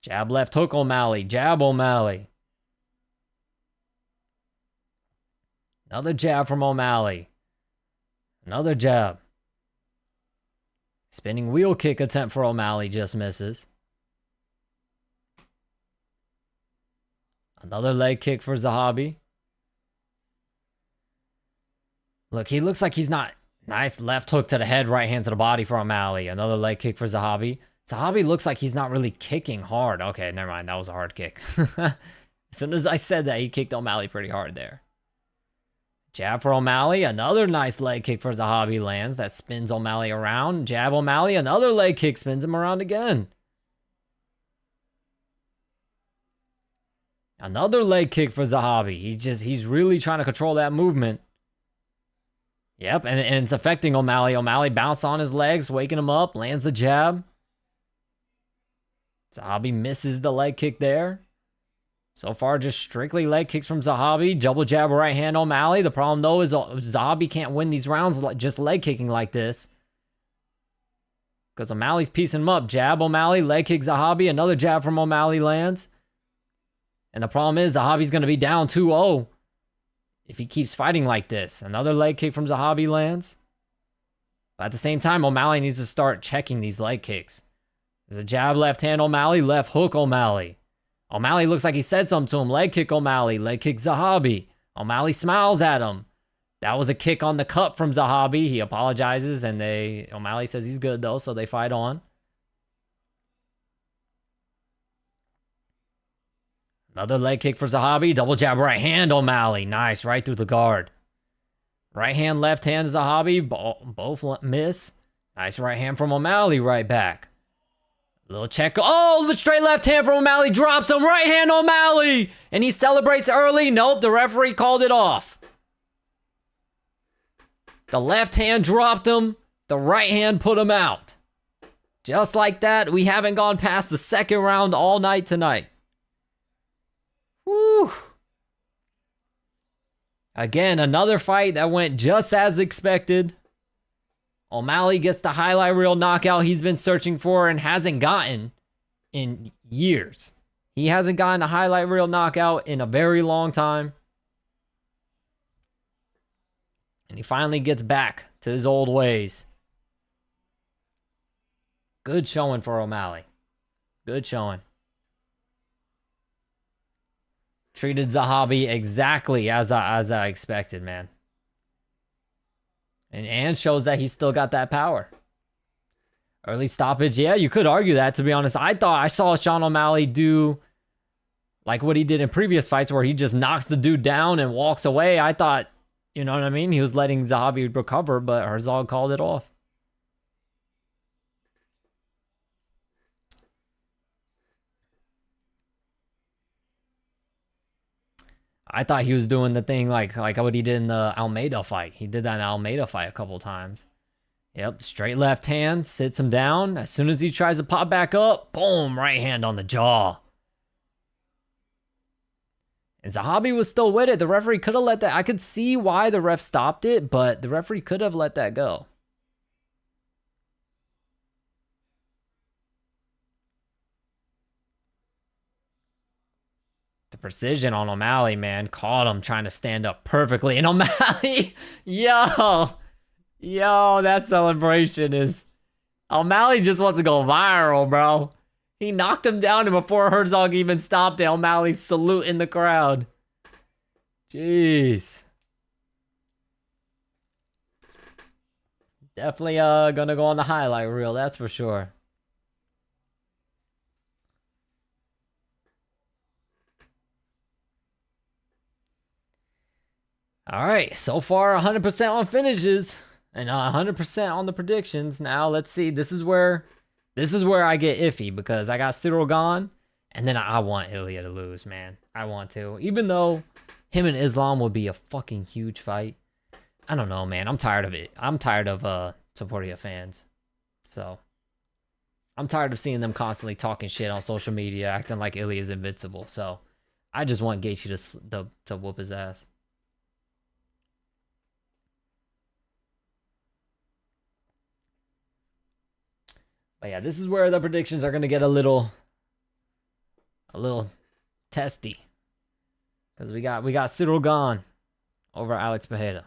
Jab, left hook, O'Malley. Jab, O'Malley. Another jab from O'Malley. Another jab. Spinning wheel kick attempt for O'Malley just misses. Another leg kick for Zahabi. Look, he looks like he's not... Nice left hook to the head, right hand to the body for O'Malley. Another leg kick for Zahabi. Zahabi looks like he's not really kicking hard. Okay, never mind. That was a hard kick. As soon as I said that, he kicked O'Malley pretty hard there. Jab for O'Malley. Another nice leg kick for Zahabi lands. That spins O'Malley around. Jab O'Malley. Another leg kick spins him around again. Another leg kick for Zahabi. He's really trying to control that movement. Yep, and it's affecting O'Malley. O'Malley bounced on his legs, waking him up, lands the jab. Zahabi misses the leg kick there. So far, just strictly leg kicks from Zahabi. Double jab right hand O'Malley. The problem, though, is Zahabi can't win these rounds just leg kicking like this. Because O'Malley's piecing him up. Jab O'Malley, leg kick Zahabi. Another jab from O'Malley lands. And the problem is Zahabi's going to be down 2-0. If he keeps fighting like this. Another leg kick from Zahabi lands. But at the same time, O'Malley needs to start checking these leg kicks. There's a jab left hand O'Malley, left hook O'Malley. O'Malley looks like he said something to him. Leg kick O'Malley, leg kick Zahabi. O'Malley smiles at him. That was a kick on the cup from Zahabi. He apologizes and O'Malley says he's good though, so they fight on. Another leg kick for Zahabi. Double jab right hand O'Malley. Nice, right through the guard. Right hand, left hand Zahabi. Both miss. Nice right hand from O'Malley right back. Little check. Oh, the straight left hand from O'Malley drops him. Right hand O'Malley. And he celebrates early. Nope, the referee called it off. The left hand dropped him. The right hand put him out. Just like that, we haven't gone past the second round all night tonight. Woo. Again, another fight that went just as expected. O'Malley gets the highlight reel knockout he's been searching for and hasn't gotten in years. He hasn't gotten a highlight reel knockout in a very long time. And he finally gets back to his old ways. Good showing for O'Malley. Good showing. Treated Zahabi exactly as I expected, man. And shows that he's still got that power. Early stoppage, yeah, you could argue that, to be honest. I thought I saw Sean O'Malley do like what he did in previous fights where he just knocks the dude down and walks away. I thought, you know what I mean? He was letting Zahabi recover, but Herzog called it off. I thought he was doing the thing like what he did in the Almeida fight. He did that in Almeida fight a couple times. Yep, straight left hand, sits him down. As soon as he tries to pop back up, boom, right hand on the jaw. And Zahabi was still with it. The referee could have let that. I could see why the ref stopped it, but the referee could have let that go. The precision on O'Malley, man, caught him trying to stand up perfectly. And O'Malley, yo, that celebration is... O'Malley just wants to go viral, bro. He knocked him down, and before Herzog even stopped it, O'Malley's saluting the crowd. Jeez. Definitely gonna go on the highlight reel, that's for sure. All right, so far 100% on finishes and 100% on the predictions. Now let's see. This is where I get iffy because I got Cyril gone, and then I want Ilya to lose, man. I want to, even though him and Islam would be a fucking huge fight. I don't know, man. I'm tired of it. I'm tired of Topuria fans. So I'm tired of seeing them constantly talking shit on social media, acting like Ilya is invincible. So I just want Gaethje to whoop his ass. But yeah, this is where the predictions are going to get a little a little testy. Because we got Cyril Gahn over Alex Pereira.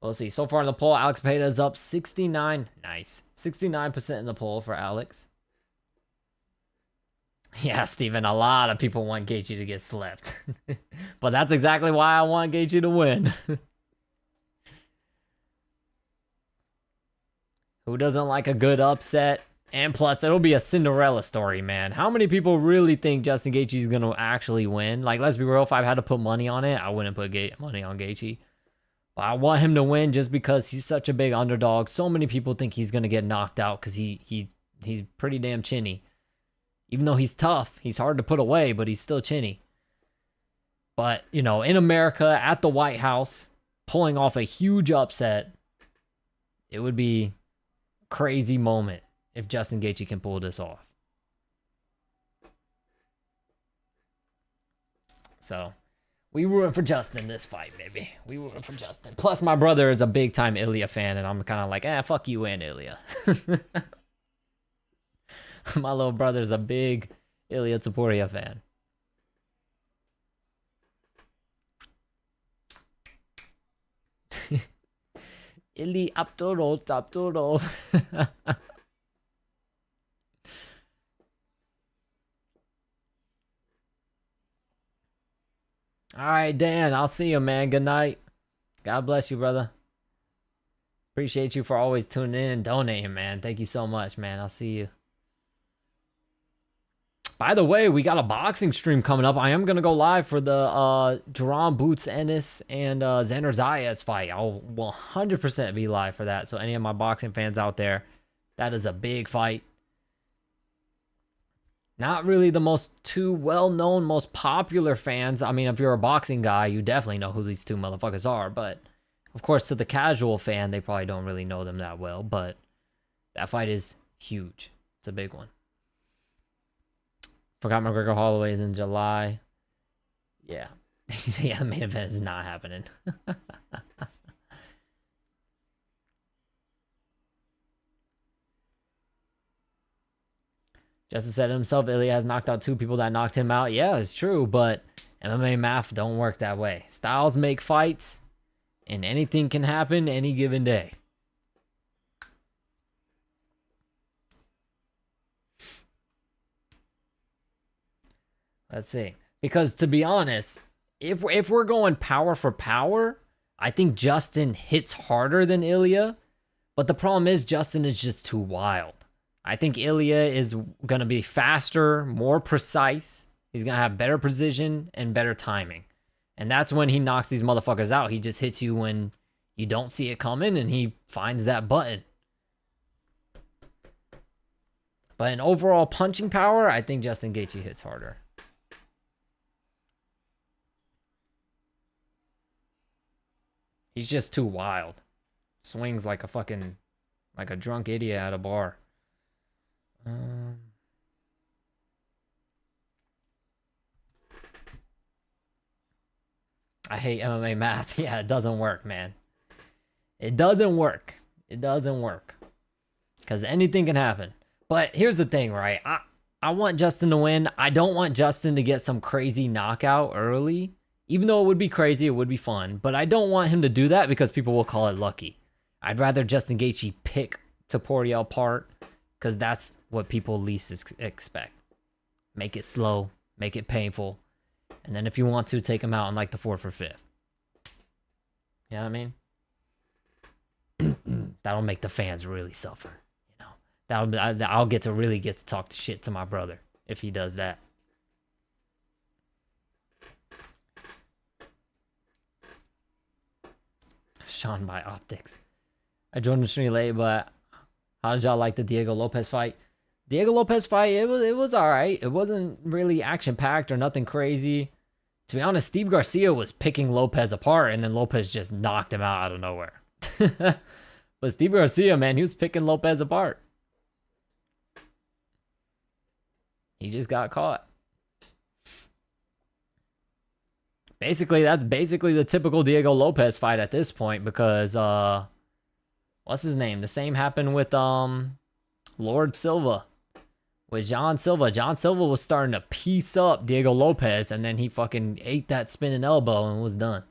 We'll see. So far in the poll, Alex Pereira is up 69. Nice. 69% in the poll for Alex. Yeah, Steven, a lot of people want Gaethje to get slept. But that's exactly why I want Gaethje to win. Who doesn't like a good upset? And plus, it'll be a Cinderella story, man. How many people really think Justin Gaethje is going to actually win? Like, let's be real, if I had to put money on it, I wouldn't put money on Gaethje. But I want him to win just because he's such a big underdog. So many people think he's going to get knocked out because he's pretty damn chinny. Even though he's tough, he's hard to put away, but he's still chinny. But, you know, in America, at the White House, pulling off a huge upset, it would be a crazy moment if Justin Gaethje can pull this off. So, we rooting for Justin this fight, baby. We rooting for Justin. Plus, my brother is a big-time Ilya fan, and I'm kind of like, fuck you and Ilya. My little brother's a big Ilya Topuria fan. Ili Aptoro. All right, Dan, I'll see you, man. Good night. God bless you, brother. Appreciate you for always tuning in and donating, man. Thank you so much, man. I'll see you. By the way, we got a boxing stream coming up. I am going to go live for the Jerome Boots Ennis and Xander Zayas fight. I'll 100% be live for that. So any of my boxing fans out there, that is a big fight. Not really the most two well-known, most popular fans. I mean, if you're a boxing guy, you definitely know who these two motherfuckers are. But, of course, to the casual fan, they probably don't really know them that well. But that fight is huge. It's a big one. Forgot McGregor Holloway is in July. Yeah. Yeah, the main event is not happening. Justin said himself, Ilya has knocked out two people that knocked him out. Yeah, it's true, but MMA math don't work that way. Styles make fights, and anything can happen any given day. Let's see. Because to be honest, if we're going power for power, I think Justin hits harder than Ilya. But the problem is Justin is just too wild. I think Ilya is going to be faster, more precise. He's going to have better precision and better timing. And that's when he knocks these motherfuckers out. He just hits you when you don't see it coming and he finds that button. But in overall punching power, I think Justin Gaethje hits harder. He's just too wild. Swings like a drunk idiot at a bar. I hate MMA math. Yeah, it doesn't work, man. It doesn't work. It doesn't work. Because anything can happen. But here's the thing, right? I want Justin to win. I don't want Justin to get some crazy knockout early. Even though it would be crazy, it would be fun. But I don't want him to do that because people will call it lucky. I'd rather Justin Gaethje pick Topuria apart because that's what people least expect. Make it slow, make it painful, and then if you want to, take him out in like the 4th or 5th. You know what I mean? That'll make the fans really suffer. You know, I'll get to talk shit to my brother if he does that. Sean by Optics. I joined the stream late, but how did y'all like the Diego Lopez fight? Diego Lopez fight, it was alright. It wasn't really action-packed or nothing crazy. To be honest, Steve Garcia was picking Lopez apart, and then Lopez just knocked him out of nowhere. But Steve Garcia, man, he was picking Lopez apart. He just got caught. Basically, that's basically the typical Diego Lopez fight at this point because, what's his name? The same happened with, Lord Silva with John Silva. John Silva was starting to piece up Diego Lopez, and then he fucking ate that spinning elbow and was done.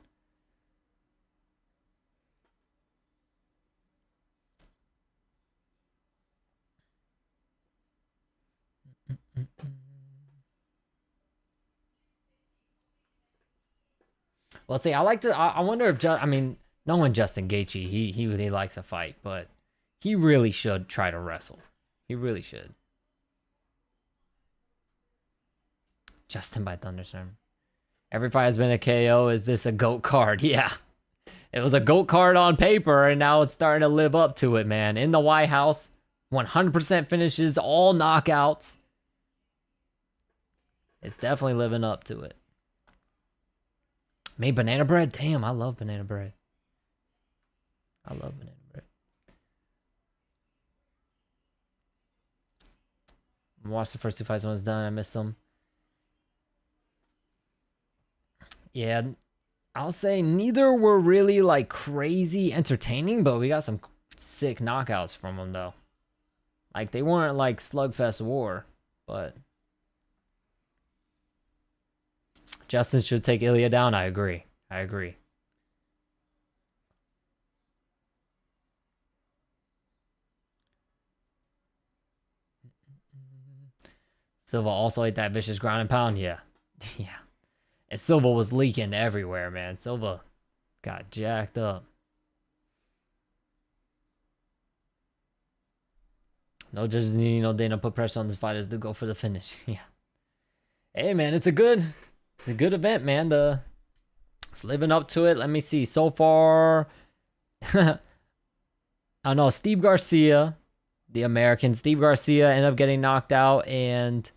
Well, see, I wonder if I mean, knowing Justin Gaethje, he likes a fight, but he really should try to wrestle. He really should. Justin by Thunderstorm. Every fight has been a KO. Is this a GOAT card? Yeah. It was a GOAT card on paper, and now it's starting to live up to it, man. In the White House, 100% finishes, all knockouts. It's definitely living up to it. Made banana bread? Damn, I love banana bread. I love banana bread. Watch the first 2 fights when it's done. I missed them. Yeah, I'll say neither were really like crazy entertaining, but we got some sick knockouts from them though. Like they weren't like slugfest war, but Justin should take Ilya down. I agree. Silva also ate that vicious ground and pound. Yeah. Yeah. And Silva was leaking everywhere, man. Silva got jacked up. No judges need no Dana put pressure on these fighters to go for the finish. Yeah. Hey, man, it's a good event, man. It's living up to it. Let me see. So far, I don't know. Steve Garcia, the American. Steve Garcia ended up getting knocked out, and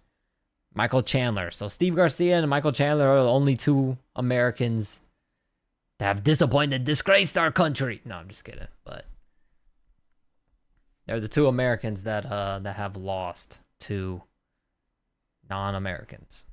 Michael Chandler. So Steve Garcia and Michael Chandler are the only 2 Americans that have disappointed, disgraced our country. No, I'm just kidding. But they're the 2 Americans that have lost to non-Americans.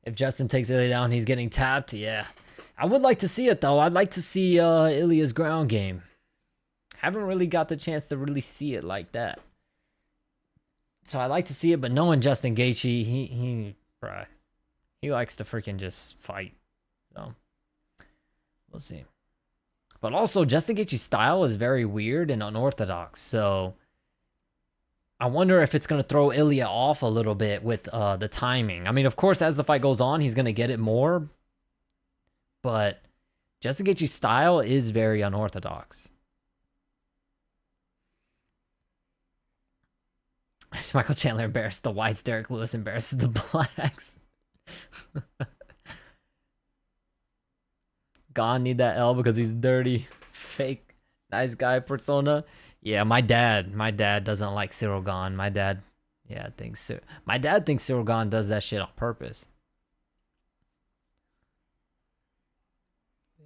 If Justin takes Ilya down, he's getting tapped. Yeah. I would like to see it, though. I'd like to see Ilya's ground game. Haven't really got the chance to really see it like that. So I'd like to see it, but knowing Justin Gaethje, he likes to freaking just fight. So we'll see. But also, Justin Gaethje's style is very weird and unorthodox. So I wonder if it's going to throw Ilya off a little bit with the timing. I mean, of course, as the fight goes on, he's going to get it more. But Justin Gaethje's style is very unorthodox. Michael Chandler embarrassed the whites. Derek Lewis embarrasses the blacks. Gon need that L because he's dirty. Fake nice guy persona. Yeah, my dad doesn't like Cyril Gahn. My dad thinks Cyril Gahn does that shit on purpose.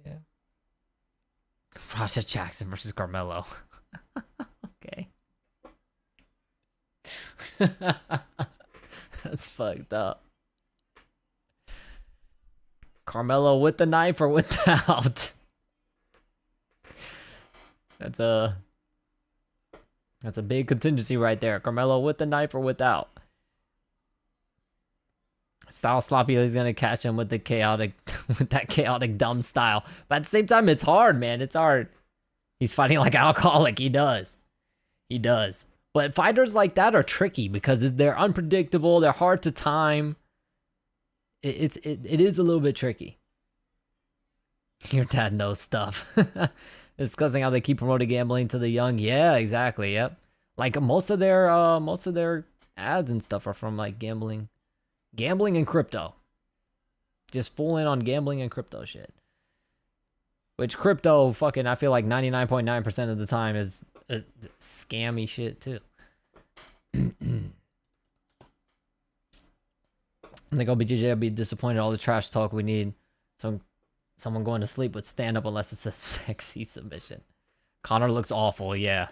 Yeah. Raja Jackson versus Carmelo. Okay. That's fucked up. Carmelo with the knife or without? That's a big contingency right there. Carmelo with the knife or without? Style sloppy. He's gonna catch him with the chaotic, with that chaotic dumb style. But at the same time, it's hard, man. It's hard. He's fighting like an alcoholic. He does. But fighters like that are tricky because they're unpredictable. They're hard to time. It is a little bit tricky. Your dad knows stuff. Discussing how they keep promoting gambling to the young. Yeah, exactly. Yep. Like most of their ads and stuff are from like gambling and crypto. Just full in on gambling and crypto shit. Which crypto fucking I feel like 99.9% of the time is scammy shit too. I think OBJJ will be disappointed. All the trash talk we need. Someone going to sleep with stand up unless it's a sexy submission. Connor looks awful, yeah.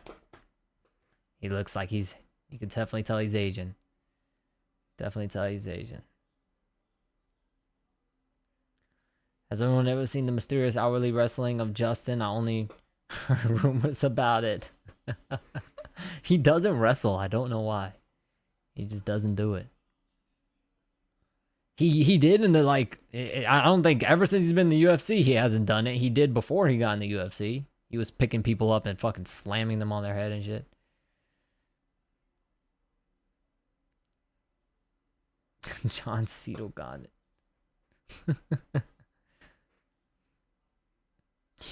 He looks like you can definitely tell he's Asian. Definitely tell he's Asian. Has anyone ever seen the mysterious hourly wrestling of Justin? I only heard rumors about it. He doesn't wrestle. I don't know why. He just doesn't do it. He did in the, like, I don't think ever since he's been in the UFC he hasn't done it. He did before he got in the UFC. He was picking people up and fucking slamming them on their head and shit. John Cena got it.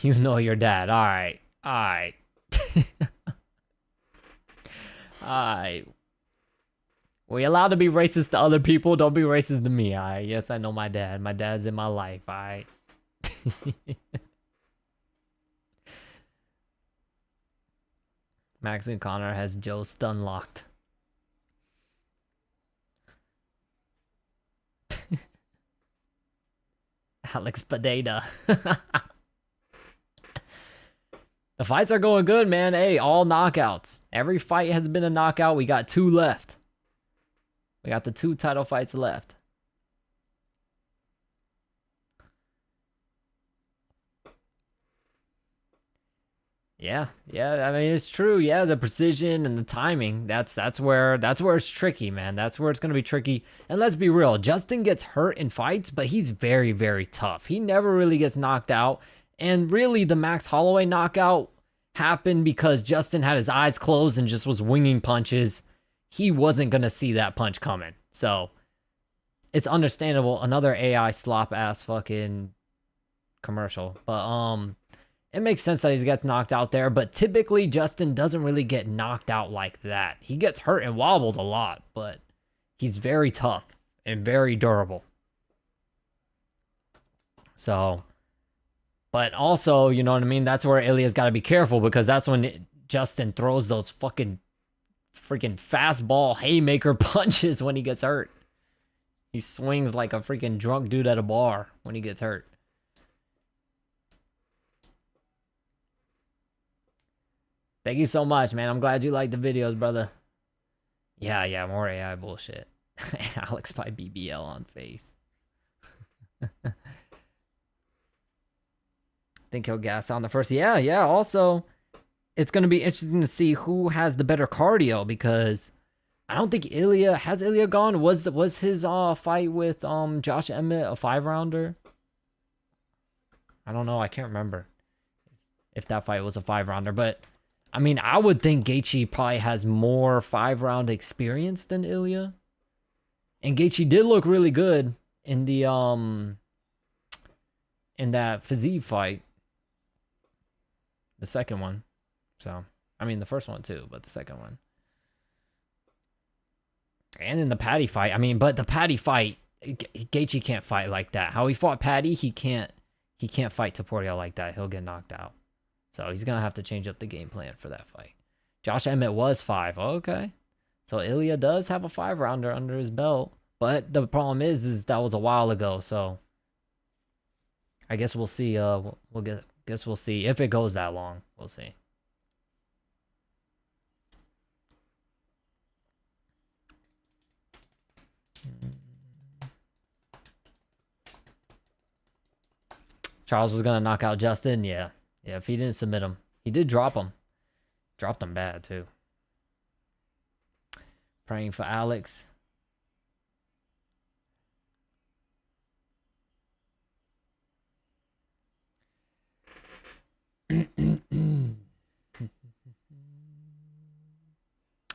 You know your dad. Alright. Alright. Alright. We allowed to be racist to other people. Don't be racist to me. Alright. Yes, I know my dad. My dad's in my life. Alright. Max and Connor has Joe stun locked. Alex Padeda. The fights are going good, man. Hey, all knockouts. Every fight has been a knockout. We got 2 left. We got the 2 title fights left. Yeah, I mean, it's true. Yeah, the precision and the timing, that's where it's tricky, man. That's where it's going to be tricky. And let's be real, Justin gets hurt in fights, but he's very, very tough. He never really gets knocked out. And really, the Max Holloway knockout happened because Justin had his eyes closed and just was winging punches. He wasn't going to see that punch coming. So, it's understandable. Another AI slop-ass fucking commercial. But, it makes sense that he gets knocked out there, but typically Justin doesn't really get knocked out like that. He gets hurt and wobbled a lot, but he's very tough and very durable. So, but also, you know what I mean? That's where Ilya's got to be careful because that's when Justin throws those freaking fastball haymaker punches when he gets hurt. He swings like a freaking drunk dude at a bar when he gets hurt. Thank you so much, man. I'm glad you like the videos, brother. Yeah, more AI bullshit. Alex by BBL on face. Think he'll gas on the first. Yeah. Also, it's going to be interesting to see who has the better cardio because I don't think has Ilya gone? Was his fight with Josh Emmett a 5-rounder? I don't know. I can't remember if that fight was a 5-rounder, but I mean, I would think Gaethje probably has more 5-round experience than Ilya. And Gaethje did look really good in the in that physique fight. The second one. So, I mean the first one too, but the second one. And in the Patty fight. I mean, but the Patty fight, Gaethje can't fight like that. How he fought Patty, he can't fight Topuria like that. He'll get knocked out. So he's going to have to change up the game plan for that fight. Josh Emmett was 5. Okay. So Ilya does have a 5-rounder under his belt. But the problem is that was a while ago. So I guess we'll see. Guess we'll see if it goes that long. We'll see. Charles was going to knock out Justin. Yeah, if he didn't submit him. He did drop him. Dropped him bad, too. Praying for Alex.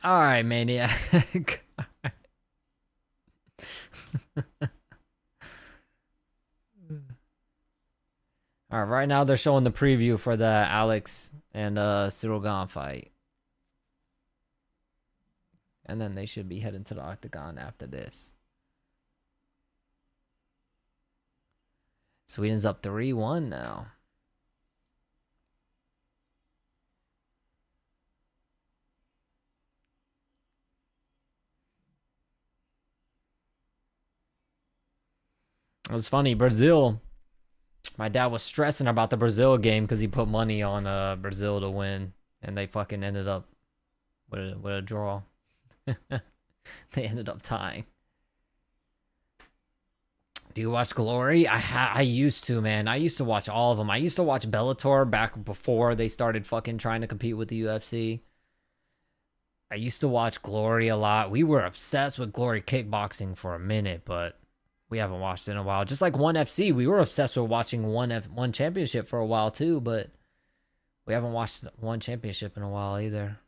All right, Maniac. All right, right now they're showing the preview for the Alex and Cyril Gane fight. And then they should be heading to the octagon after this. Sweden's up 3-1 now. It was funny, Brazil My dad was stressing about the Brazil game because he put money on Brazil to win, and they fucking ended up with a draw. They ended up tying. Do you watch Glory? I used to, man. I used to watch all of them. I used to watch Bellator back before they started fucking trying to compete with the UFC. I used to watch Glory a lot. We were obsessed with Glory kickboxing for a minute, but we haven't watched it in a while. Just like ONE FC, we were obsessed with watching one championship for a while too, but we haven't watched one championship in a while either.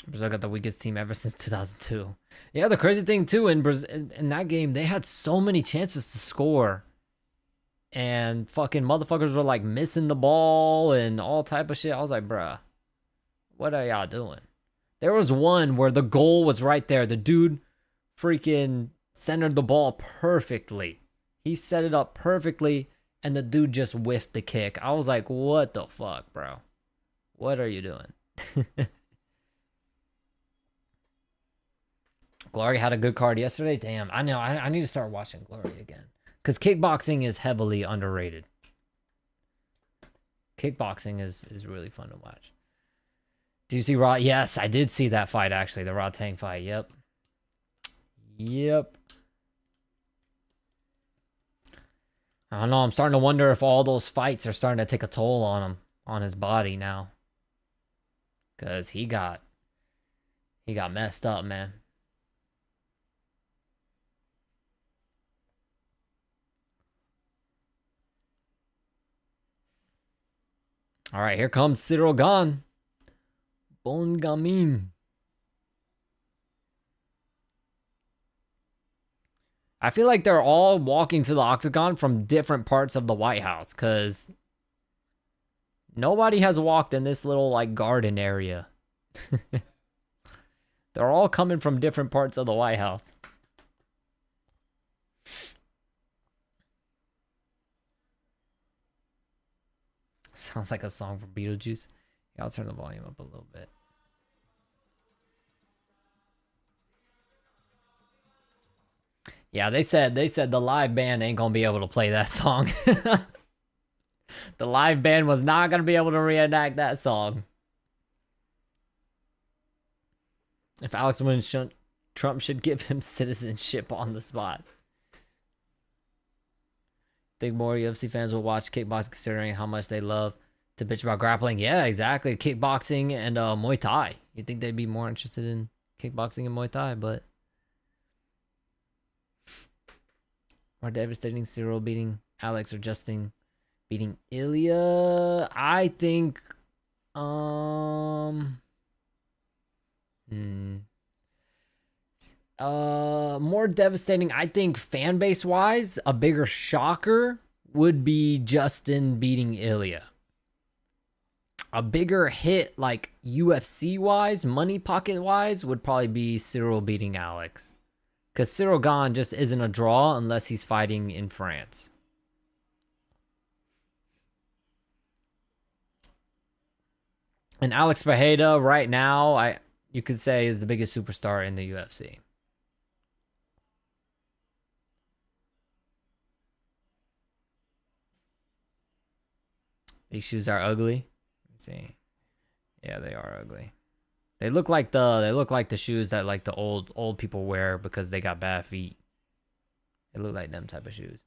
Brazil got the weakest team ever since 2002. Yeah, the crazy thing too, in Brazil, in that game, they had so many chances to score, and fucking motherfuckers were like missing the ball and all type of shit. I was like, bruh, what are y'all doing? There was one where the goal was right there. The dude freaking centered the ball perfectly. He set it up perfectly, and the dude just whiffed the kick. I was like, what the fuck, bro? What are you doing? Glory had a good card yesterday. Damn, I know. I need to start watching Glory again. Because kickboxing is heavily underrated. Kickboxing is really fun to watch. Do you see Raw? Yes, I did see that fight, actually. The Raw Tang fight. Yep. Yep. I don't know. I'm starting to wonder if all those fights are starting to take a toll on him, on his body now. Because he got messed up, man. All right, here comes Cyril Gane. Bon Gamin. I feel like they're all walking to the octagon from different parts of the White House, because nobody has walked in this little like garden area. They're all coming from different parts of the White House. Sounds like a song from Beetlejuice. Yeah, I'll turn the volume up a little bit. Yeah, they said the live band ain't gonna be able to play that song. The live band was not gonna be able to reenact that song. If Alex wins, Trump should give him citizenship on the spot. Think more UFC fans will watch kickboxing considering how much they love to bitch about grappling. Yeah, exactly. Kickboxing and Muay Thai. You'd think they'd be more interested in kickboxing and Muay Thai, but more devastating, Cyril beating Alex or Justin beating Ilya. I think more devastating, I think, fan base wise, a bigger shocker would be Justin beating Ilya. A bigger hit, like UFC wise, money pocket wise, would probably be Cyril beating Alex. Because Cyril Gane just isn't a draw unless he's fighting in France. And Alex Pereira right now, you could say, is the biggest superstar in the UFC. These shoes are ugly. Let's see. Yeah, they are ugly. They look like the shoes that like the old people wear because they got bad feet. They look like them type of shoes.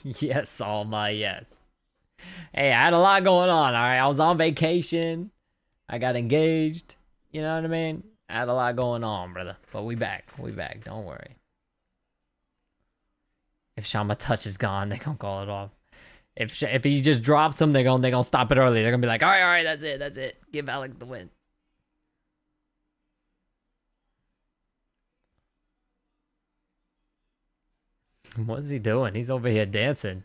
Yes, Alma, yes. Hey, I had a lot going on, all right? I was on vacation. I got engaged. You know what I mean? I had a lot going on, brother. But we back. We back. Don't worry. If Shama Touch is gone, they gonna call it off. If he just drops them, they're gonna stop it early. They're gonna be like, all right, that's it. Give Alex the win. What's he doing? He's over here dancing.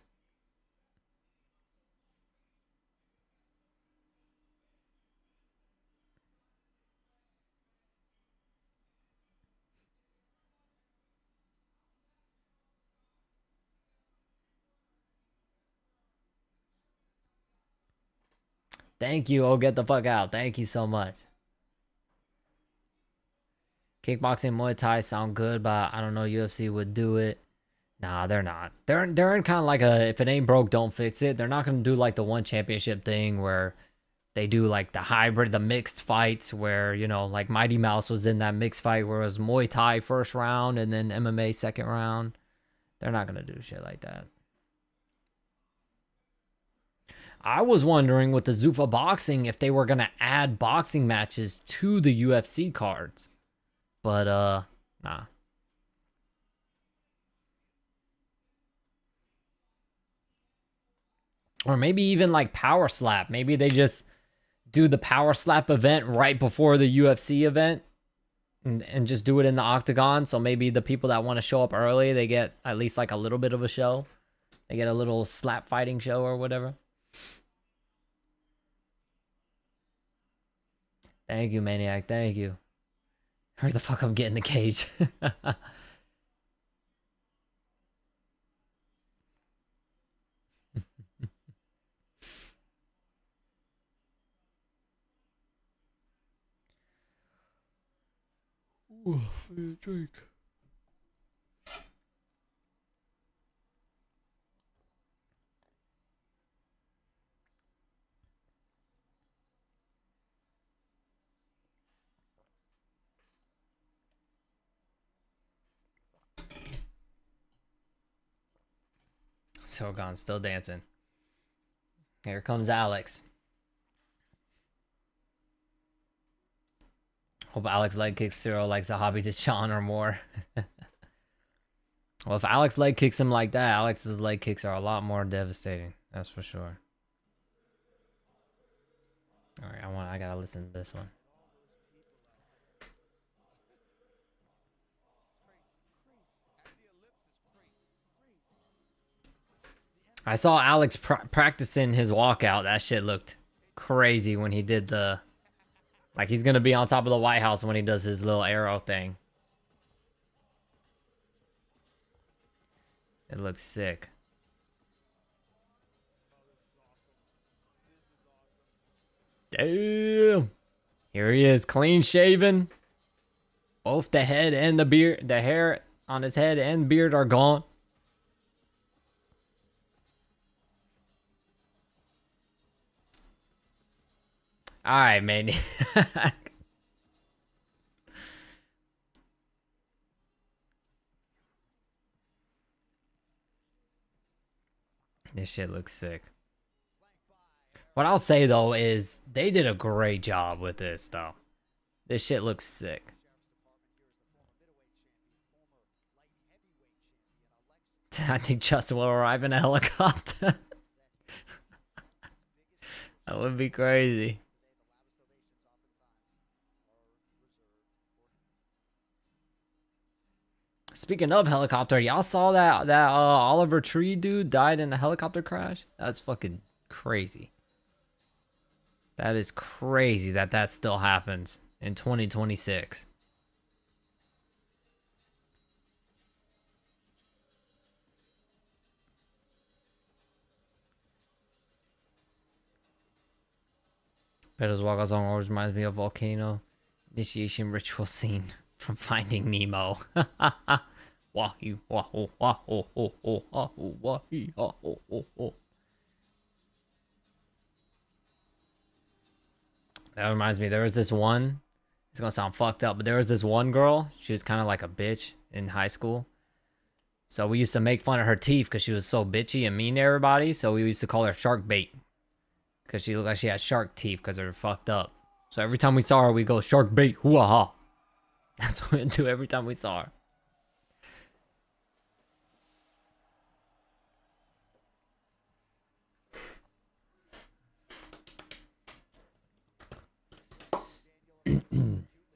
Thank you. Oh, get the fuck out. Thank you so much. Kickboxing, Muay Thai sound good, but I don't know UFC would do it. Nah, they're not. They're in kind of like a if it ain't broke, don't fix it. They're not gonna do like the one championship thing where they do like the hybrid, the mixed fights where, you know, like Mighty Mouse was in that mixed fight where it was Muay Thai first round and then MMA second round. They're not gonna do shit like that. I was wondering with the Zuffa boxing if they were gonna add boxing matches to the UFC cards. But nah. Or maybe even like Power Slap. Maybe they just do the Power Slap event right before the UFC event and just do it in the octagon. So maybe the people that want to show up early, they get at least like a little bit of a show. They get a little slap fighting show or whatever. Thank you, Maniac. Thank you. Hurry the fuck up, get in the cage. Ooh, I need a drink. Sorgon still dancing. Here comes Alex. Hope Alex leg kicks Cyril like Zahabi to Sean or more. Well, if Alex leg kicks him like that, Alex's leg kicks are a lot more devastating. That's for sure. All right, I gotta listen to this one. I saw Alex practicing his walkout. That shit looked crazy when he did the... Like, he's gonna be on top of the White House when he does his little arrow thing. It looks sick. Damn. Here he is, clean shaven. Both the head and the beard, the hair on his head and beard are gone. All right, man. This shit looks sick. What I'll say though is they did a great job with this though. This shit looks sick. I think Justin will arrive in a helicopter. That would be crazy. Speaking of helicopter, y'all saw that Oliver Tree dude died in a helicopter crash? That's fucking crazy. That is crazy that still happens in 2026. Pedro's walkout song always reminds me of Volcano initiation ritual scene from Finding Nemo. Wahi waho waho ho ho waho wahi ho ho ho. That reminds me, there was this one, it's gonna sound fucked up, but there was this one girl, she was kind of like a bitch in high school. So we used to make fun of her teeth because she was so bitchy and mean to everybody. So we used to call her Shark Bait because she looked like she had shark teeth because they were fucked up. So every time we saw her, we go, Shark Bait, hoo-ha. That's what we do every time we saw her.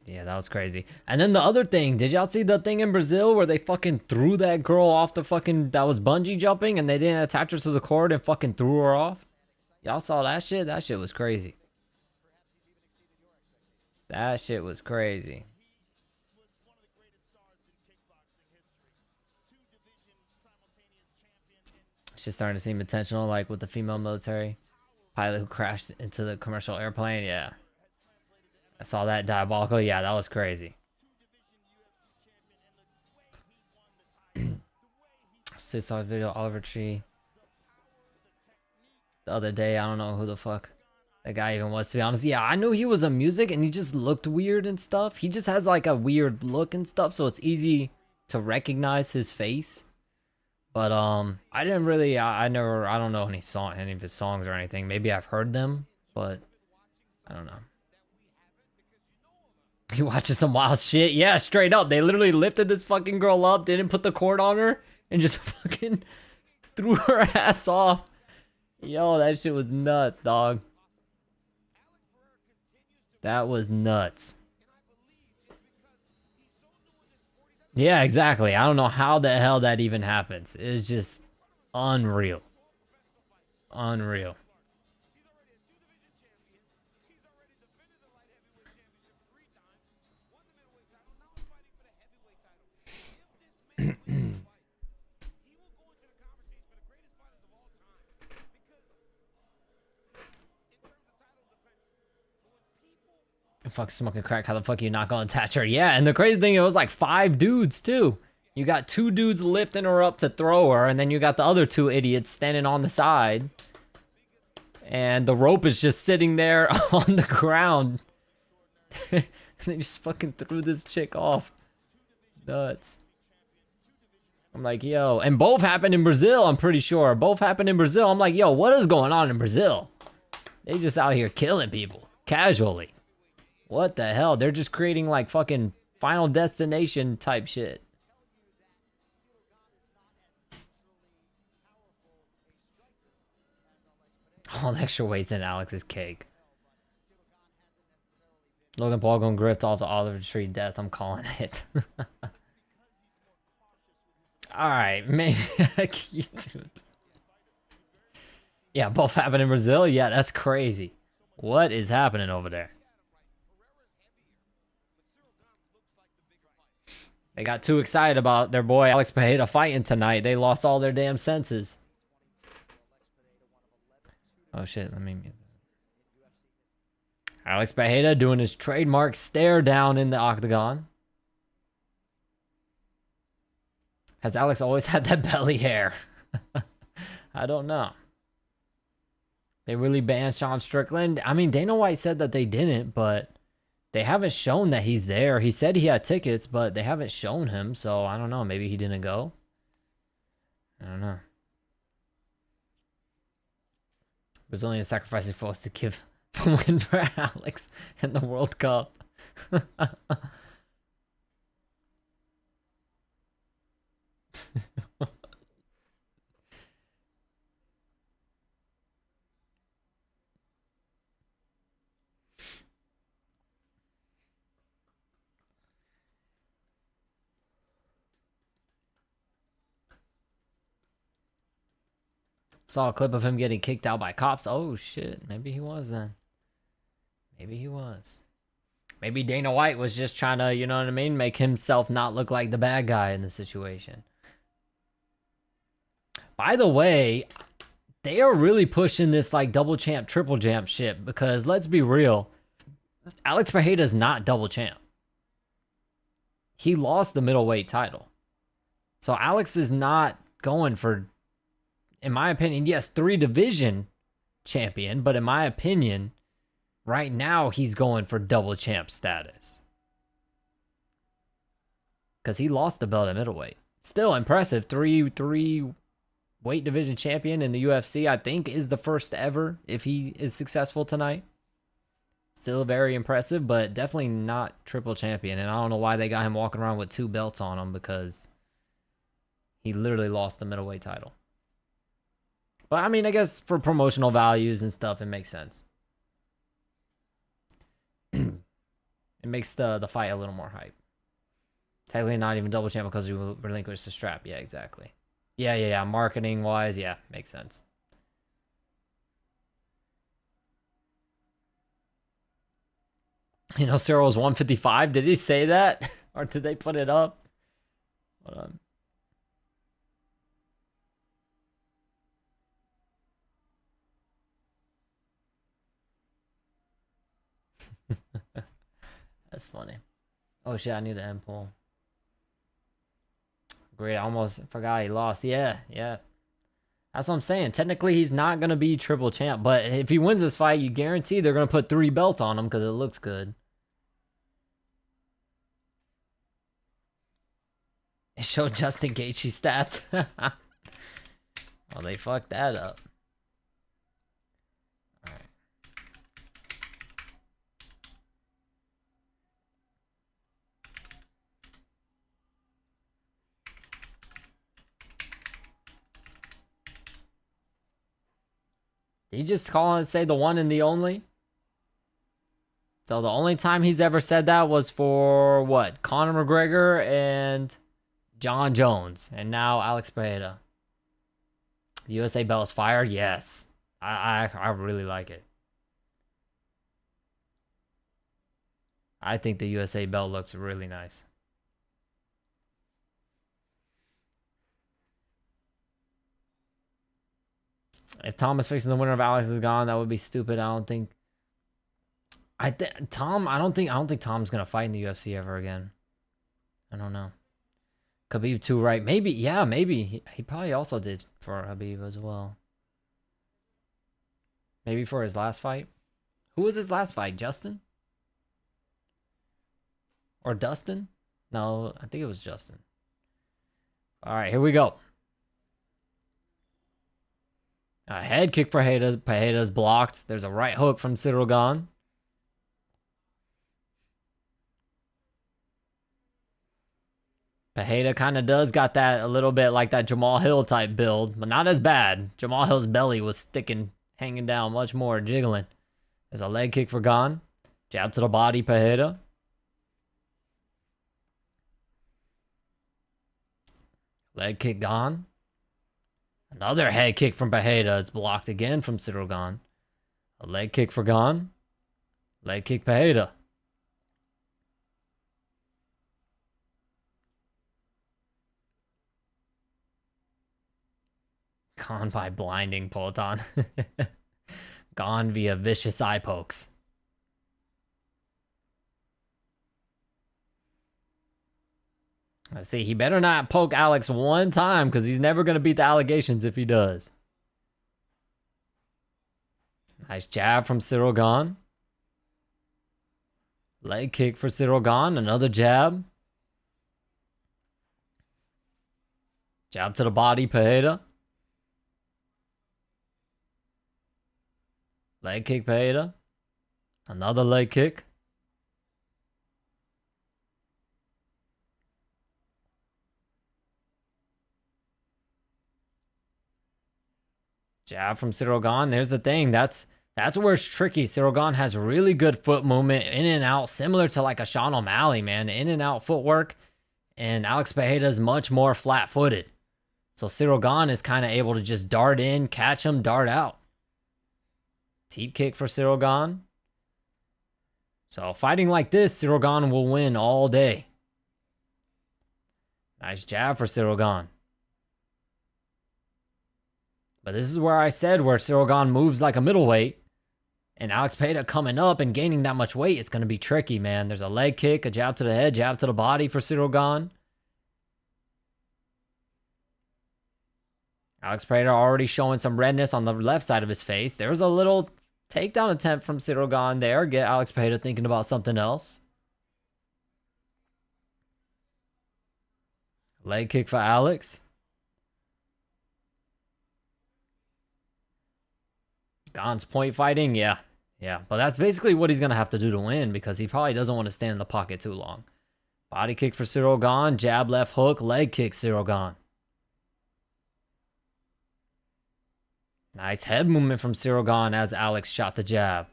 Yeah, that was crazy. And then the other thing, did y'all see the thing in Brazil where they fucking threw that girl off the fucking, that was bungee jumping and they didn't attach her to the cord and fucking threw her off? Y'all saw that shit? That shit was crazy. That shit was crazy. It's just starting to seem intentional, like with the female military. Pilot who crashed into the commercial airplane. Yeah. I saw that. Diabolical. Yeah, that was crazy. I saw a video of Oliver Tree the other day. I don't know who the fuck that guy even was, to be honest. Yeah, I knew he was a music and he just looked weird and stuff. He just has like a weird look and stuff, so it's easy to recognize his face. But I didn't really I don't know any of his songs or anything. Maybe I've heard them, but I don't know. He watches some wild shit. Yeah, straight up. They literally lifted this fucking girl up, didn't put the cord on her, and just fucking threw her ass off. Yo, that shit was nuts, dog. That was nuts. Yeah, exactly. I don't know how the hell that even happens. It's just unreal. Unreal. Fuck, smoking crack. How the fuck are you not gonna attach her? Yeah, and the crazy thing, it was like 5 dudes too. You got 2 dudes lifting her up to throw her, and then you got the other 2 idiots standing on the side. And the rope is just sitting there on the ground. They just fucking threw this chick off. Nuts. I'm like, yo, and both happened in Brazil, I'm pretty sure. Both happened in Brazil. I'm like, yo, what is going on in Brazil? They just out here killing people casually. What the hell? They're just creating like fucking Final Destination type shit. All the extra weights in Alex's cake. Logan Paul gonna grift off the Oliver Tree death. I'm calling it. Alright, maybe you do it. Yeah, both happened in Brazil? Yeah, that's crazy. What is happening over there? They got too excited about their boy Alex Pereira fighting tonight. They lost all their damn senses. Oh shit, let me... Alex Pereira doing his trademark stare down in the octagon. Has Alex always had that belly hair? I don't know. They really banned Sean Strickland. I mean, Dana White said that they didn't, but they haven't shown that he's there. He said he had tickets, but they haven't shown him, so I don't know. Maybe he didn't go. I don't know. Brazilian sacrificing force to give the win for Alex in the World Cup. Saw a clip of him getting kicked out by cops. Oh shit, maybe he was then. Maybe he was. Maybe Dana White was just trying to, you know what I mean, make himself not look like the bad guy in the situation. By the way, they are really pushing this like double champ, triple champ shit, because let's be real, Alex Pereira is not double champ. He lost the middleweight title. So Alex is not going for, in my opinion, yes, 3 division champion, but in my opinion, right now he's going for double champ status. Because he lost the belt at middleweight. Still impressive. 3 weight division champion in the UFC, I think, is the first ever if he is successful tonight. Still very impressive, but definitely not triple champion. And I don't know why they got him walking around with 2 belts on him, because he literally lost the middleweight title. But I mean, I guess for promotional values and stuff, it makes sense. It makes the fight a little more hype. Technically not even double champ because you relinquished the strap. Yeah, exactly. Yeah. Marketing wise, yeah, makes sense. You know, Cyril was 155. Did he say that? Or did they put it up? Hold on. That's funny. Oh shit, I need an end pull. Great, I almost forgot he lost. Yeah. That's what I'm saying. Technically, he's not going to be triple champ. But if he wins this fight, you guarantee they're going to put 3 belts on him because it looks good. It showed Justin Gaethje stats. Oh, they fucked that up. All right. Did he just call and say the one and the only? So the only time he's ever said that was for what? Conor McGregor and John Jones. And now Alex Pereira. The USA belt is fired? Yes. I really like it. I think the USA belt looks really nice. If Thomas facing the winner of Alex is gone, that would be stupid. I don't think Tom's gonna fight in the UFC ever again. I don't know. Khabib too, right? Maybe, yeah, maybe. He probably also did for Khabib as well. Maybe for his last fight. Who was his last fight? Justin? Or Dustin? No, I think it was Justin. All right, here we go. A head kick for Pereira. Pereira's blocked. There's a right hook from Ciryl Gane. Pereira kind of does got that a little bit like that Jamal Hill type build, but not as bad. Jamal Hill's belly was sticking, hanging down much more, jiggling. There's a leg kick for Gane. Jab to the body, Pereira. Leg kick Gane. Another head kick from Pereira. It's blocked again from Ciryl Gane. A leg kick for Gane. Leg kick Pereira. Gone by blinding Poatan. Gone via vicious eye pokes. Let's see. He better not poke Alex one time because he's never going to beat the allegations if he does. Nice jab from Ciryl Gane. Leg kick for Ciryl Gane. Another jab. Jab to the body, Pereira. Leg kick, Pereira. Another leg kick. Jab from Ciryl Gane. There's the thing. That's where it's tricky. Ciryl Gane has really good foot movement in and out, similar to like a Sean O'Malley, man. In and out footwork. And Alex Pereira is much more flat-footed. So Ciryl Gane is kind of able to just dart in, catch him, dart out. Teep kick for Ciryl Gane. So fighting like this, Ciryl Gane will win all day. Nice jab for Ciryl Gane. But this is where I said where Ciryl Gane moves like a middleweight. And Alex Pereira coming up and gaining that much weight, it's going to be tricky, man. There's a leg kick, a jab to the head, jab to the body for Ciryl Gane. Alex Pereira already showing some redness on the left side of his face. There was a little takedown attempt from Ciryl Gane there. Get Alex Pereira thinking about something else. Leg kick for Alex. Gane's point fighting, yeah. But that's basically what he's going to have to do to win because he probably doesn't want to stand in the pocket too long. Body kick for Ciryl Gane. Jab, left hook. Leg kick, Ciryl Gane. Nice head movement from Ciryl Gane as Alex shot the jab.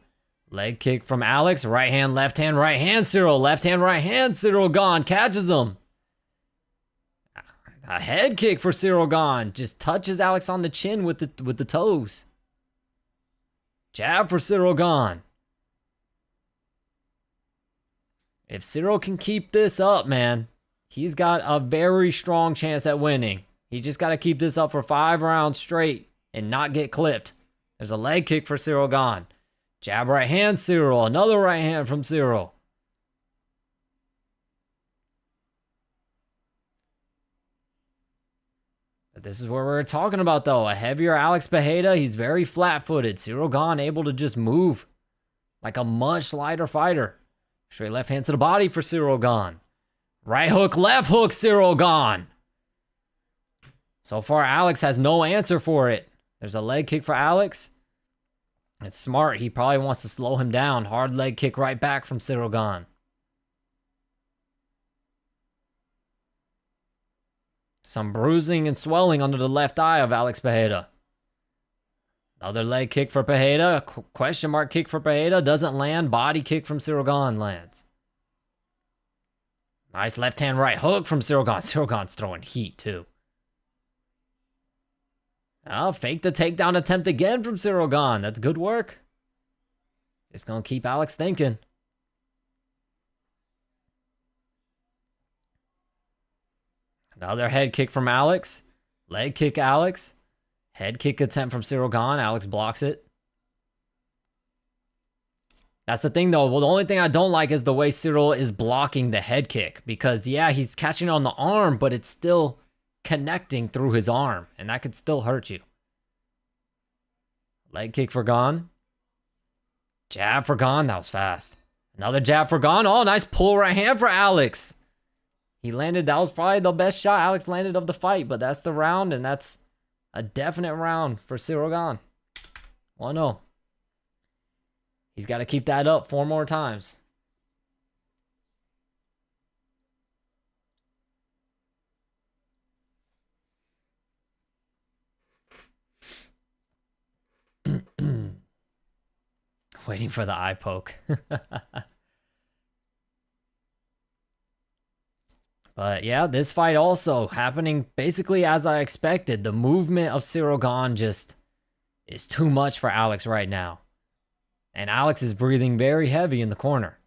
Leg kick from Alex. Right hand, right hand, Ciryl. Left hand, right hand, Ciryl Gane. Catches him. A head kick for Ciryl Gane. Just touches Alex on the chin with the toes. Jab for Ciryl Gane. If Ciryl can keep this up, man, he's got a very strong chance at winning. He just got to keep this up for 5 rounds straight and not get clipped. There's a leg kick for Ciryl Gane. Jab right hand, Ciryl. Another right hand from Ciryl. But this is what we're talking about, though. A heavier Alex Pereira, he's very flat-footed. Ciryl Gane able to just move like a much lighter fighter. Straight left hand to the body for Ciryl Gane. Right hook, left hook, Ciryl Gane. So far, Alex has no answer for it. There's a leg kick for Alex. It's smart. He probably wants to slow him down. Hard leg kick right back from Ciryl Gane. Some bruising and swelling under the left eye of Alex Pereira. Another leg kick for Pereira. Question mark kick for Pereira. Doesn't land. Body kick from Ciryl Gane lands. Nice left hand right hook from Ciryl Gane. Ciryl Gane's throwing heat too. Oh, fake the takedown attempt again from Ciryl Gane. That's good work. Just gonna keep Alex thinking. Another head kick from Alex. Leg kick Alex. Head kick attempt from Ciryl Gane. Alex blocks it. That's the thing, though. Well, the only thing I don't like is the way Ciryl is blocking the head kick. Because, yeah, he's catching on the arm, but it's still connecting through his arm. And that could still hurt you. Leg kick for Gane. Jab for Gane. That was fast. Another jab for Gane. Oh, nice pull right hand for Alex. He landed. That was probably the best shot Alex landed of the fight. But that's the round, and that's a definite round for Ciryl Gane. 1-0. He's got to keep that up 4 more times. Waiting for the eye poke. But yeah, this fight also happening basically as I expected. The movement of Ciryl Gane just is too much for Alex right now. And Alex is breathing very heavy in the corner.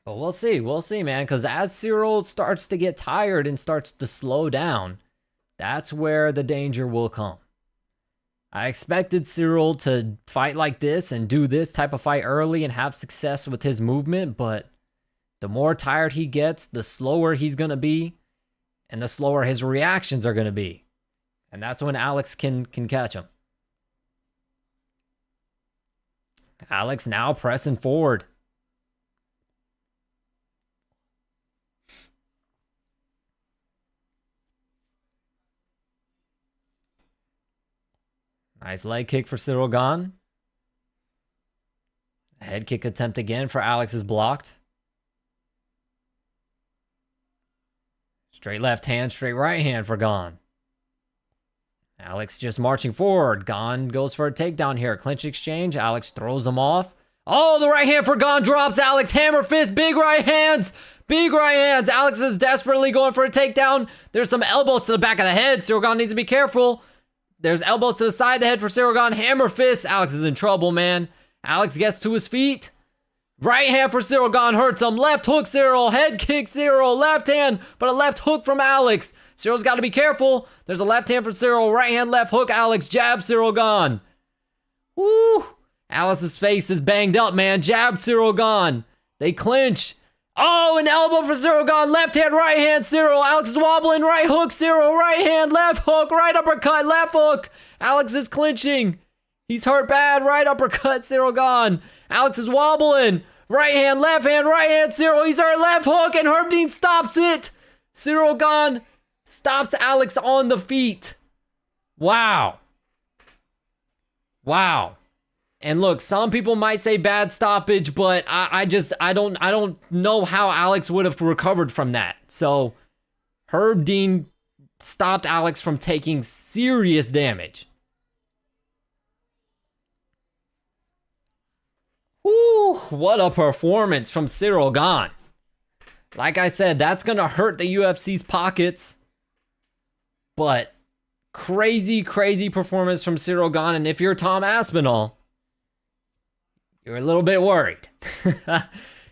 But we'll see, man. Because as Ciryl starts to get tired and starts to slow down, that's where the danger will come. I expected Ciryl to fight like this and do this type of fight early and have success with his movement, but the more tired he gets, the slower he's going to be, and the slower his reactions are going to be. And that's when Alex can catch him. Alex now pressing forward. Nice leg kick for Ciryl Gane. Head kick attempt again for Alex is blocked. Straight left hand, straight right hand for Gane. Alex just marching forward. Gane goes for a takedown here. Clinch exchange. Alex throws him off. Oh, the right hand for Gane drops Alex. Hammer fist. Big right hands. Big right hands. Alex is desperately going for a takedown. There's some elbows to the back of the head. Ciryl Gane needs to be careful. There's elbows to the side of the head for Ciryl Gane. Hammer fist. Alex is in trouble, man. Alex gets to his feet. Right hand for Ciryl Gane hurts him. Left hook Ciryl. Head kick Ciryl. Left hand, but a left hook from Alex. Cyryl's got to be careful. There's a left hand for Ciryl. Right hand, left hook Alex. Jab Ciryl Gane. Woo. Alex's face is banged up, man. Jab Ciryl Gane. They clinch. Oh, an elbow for Ciryl Gane. Left hand, right hand, Ciryl. Alex is wobbling. Right hook, Ciryl. Right hand, left hook. Right uppercut, left hook. Alex is clinching. He's hurt bad. Right uppercut, Ciryl Gane. Alex is wobbling. Right hand, Ciryl. He's hurt. Left hook, and Herb Dean stops it. Ciryl Gane stops Alex on the feet. Wow. Wow. And look, some people might say bad stoppage, but I don't know how Alex would have recovered from that. So Herb Dean stopped Alex from taking serious damage. Whew, what a performance from Ciryl Gane. Like I said, that's going to hurt the UFC's pockets. But crazy, crazy performance from Ciryl Gane. And if you're Tom Aspinall, you're a little bit worried.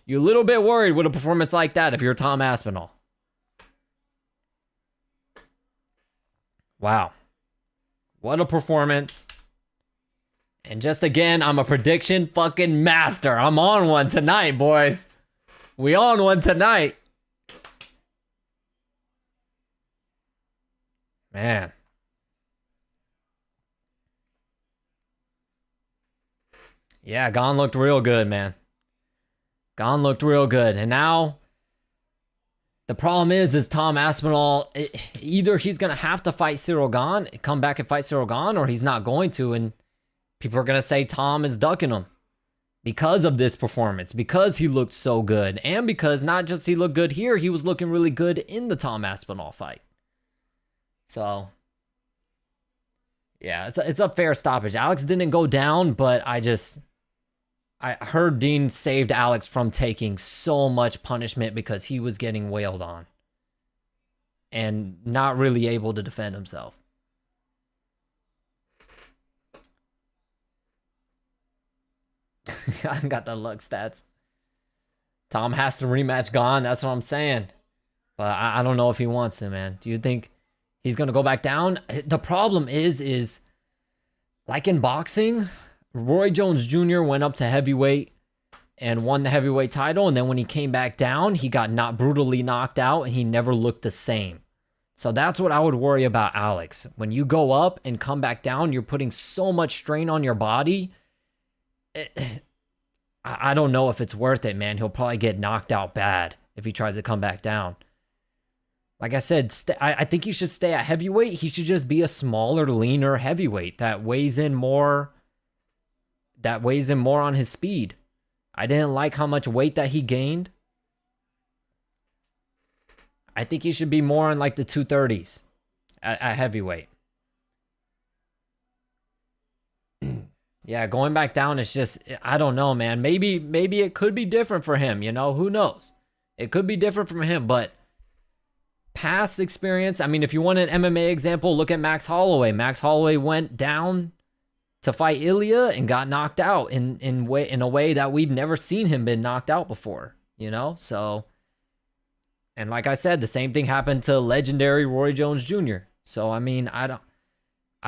You're a little bit worried with a performance like that if you're Tom Aspinall. Wow. What a performance. And just again, I'm a prediction fucking master. I'm on one tonight, boys. We on one tonight. Man. Yeah, Gon looked real good, man. Gon looked real good. And now, the problem is Tom Aspinall, either he's going to have to fight Cyril Gane, come back and fight Cyril Gane, or he's not going to. And people are going to say Tom is ducking him because of this performance, because he looked so good. And because not just he looked good here, he was looking really good in the Tom Aspinall fight. So, yeah, it's a fair stoppage. Alex didn't go down, but I heard Dean saved Alex from taking so much punishment because he was getting wailed on and not really able to defend himself. I got the luck stats. Tom has to rematch Gane. That's what I'm saying. But I don't know if he wants to, man. Do you think he's going to go back down? The problem is like in boxing, Roy Jones Jr. went up to heavyweight and won the heavyweight title. And then when he came back down, he got not brutally knocked out and he never looked the same. So that's what I would worry about Alex. When you go up and come back down, you're putting so much strain on your body. I don't know if it's worth it, man. He'll probably get knocked out bad if he tries to come back down. Like I said, I think he should stay at heavyweight. He should just be a smaller, leaner heavyweight that weighs in more on his speed. I didn't like how much weight that he gained. I think he should be more in like the 230s at heavyweight. Yeah, going back down is just, I don't know, man. Maybe it could be different for him, you know? Who knows? It could be different from him, but past experience, I mean, if you want an MMA example, look at Max Holloway. Max Holloway went down to fight Ilya and got knocked out in a way that we've never seen him been knocked out before, you know? So, and like I said, the same thing happened to legendary Roy Jones Jr. So, I mean, I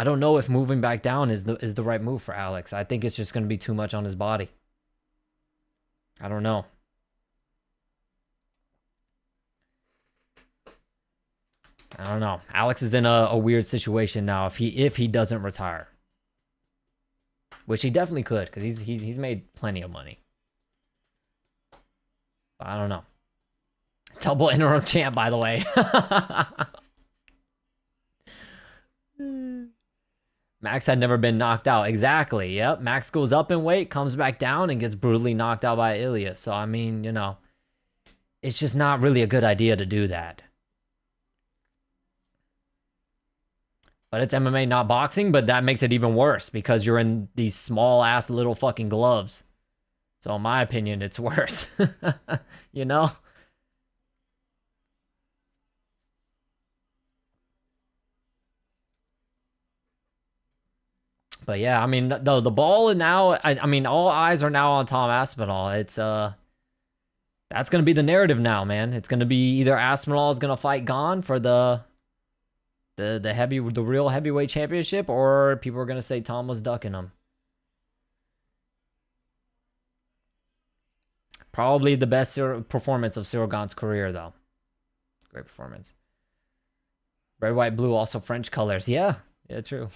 don't know if moving back down is the right move for Alex. I think it's just going to be too much on his body. I don't know. I don't know. Alex is in a weird situation now if he doesn't retire. Which he definitely could, because he's made plenty of money. But I don't know. Double interim champ, by the way. Max had never been knocked out. Exactly. Yep. Max goes up in weight, comes back down, and gets brutally knocked out by Ilya. So, I mean, you know, it's just not really a good idea to do that. But it's MMA, not boxing, but that makes it even worse because you're in these small-ass little fucking gloves. So, in my opinion, it's worse. You know? But yeah, I mean, the ball now, I mean, all eyes are now on Tom Aspinall. It's, that's going to be the narrative now, man. It's going to be either Aspinall is going to fight Gane for the real heavyweight championship, or people are going to say Tom was ducking him. Probably the best performance of Cyril Gane's career, though. Great performance. Red, white, blue, also French colors. Yeah, true.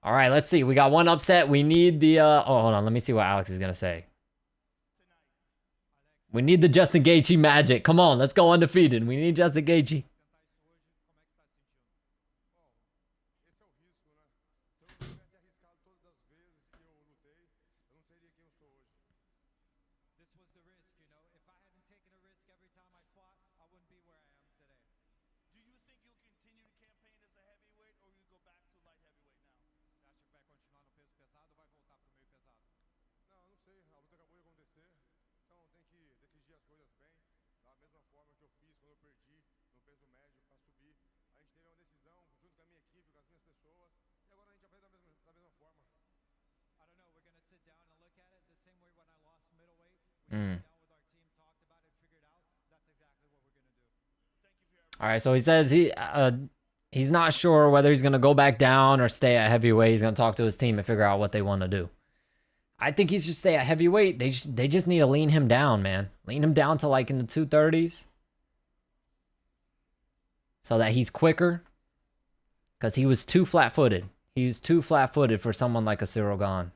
All right, let's see. We got one upset. We need the... oh, hold on. Let me see what Alex is going to say. We need the Justin Gaethje magic. Come on, let's go undefeated. We need Justin Gaethje. All right, so he says He's not sure whether he's going to go back down or stay at heavyweight. He's going to talk to his team and figure out what they want to do. I think he should stay at heavyweight. They just need to lean him down, man. Lean him down to like in the 230s. So that he's quicker. Because he was too flat-footed. He was too flat-footed for someone like a Cyril Gane.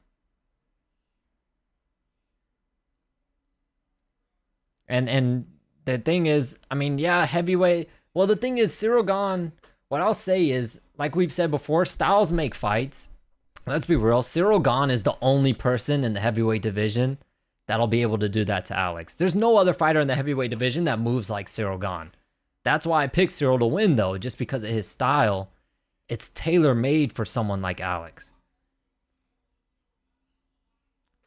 And the thing is, I mean, yeah, heavyweight. Well, the thing is, Cyril Gane, what I'll say is, like we've said before, styles make fights. Let's be real. Cyril Gane is the only person in the heavyweight division that'll be able to do that to Alex. There's no other fighter in the heavyweight division that moves like Cyril Gane. That's why I picked Cyril to win, though, just because of his style. It's tailor-made for someone like Alex.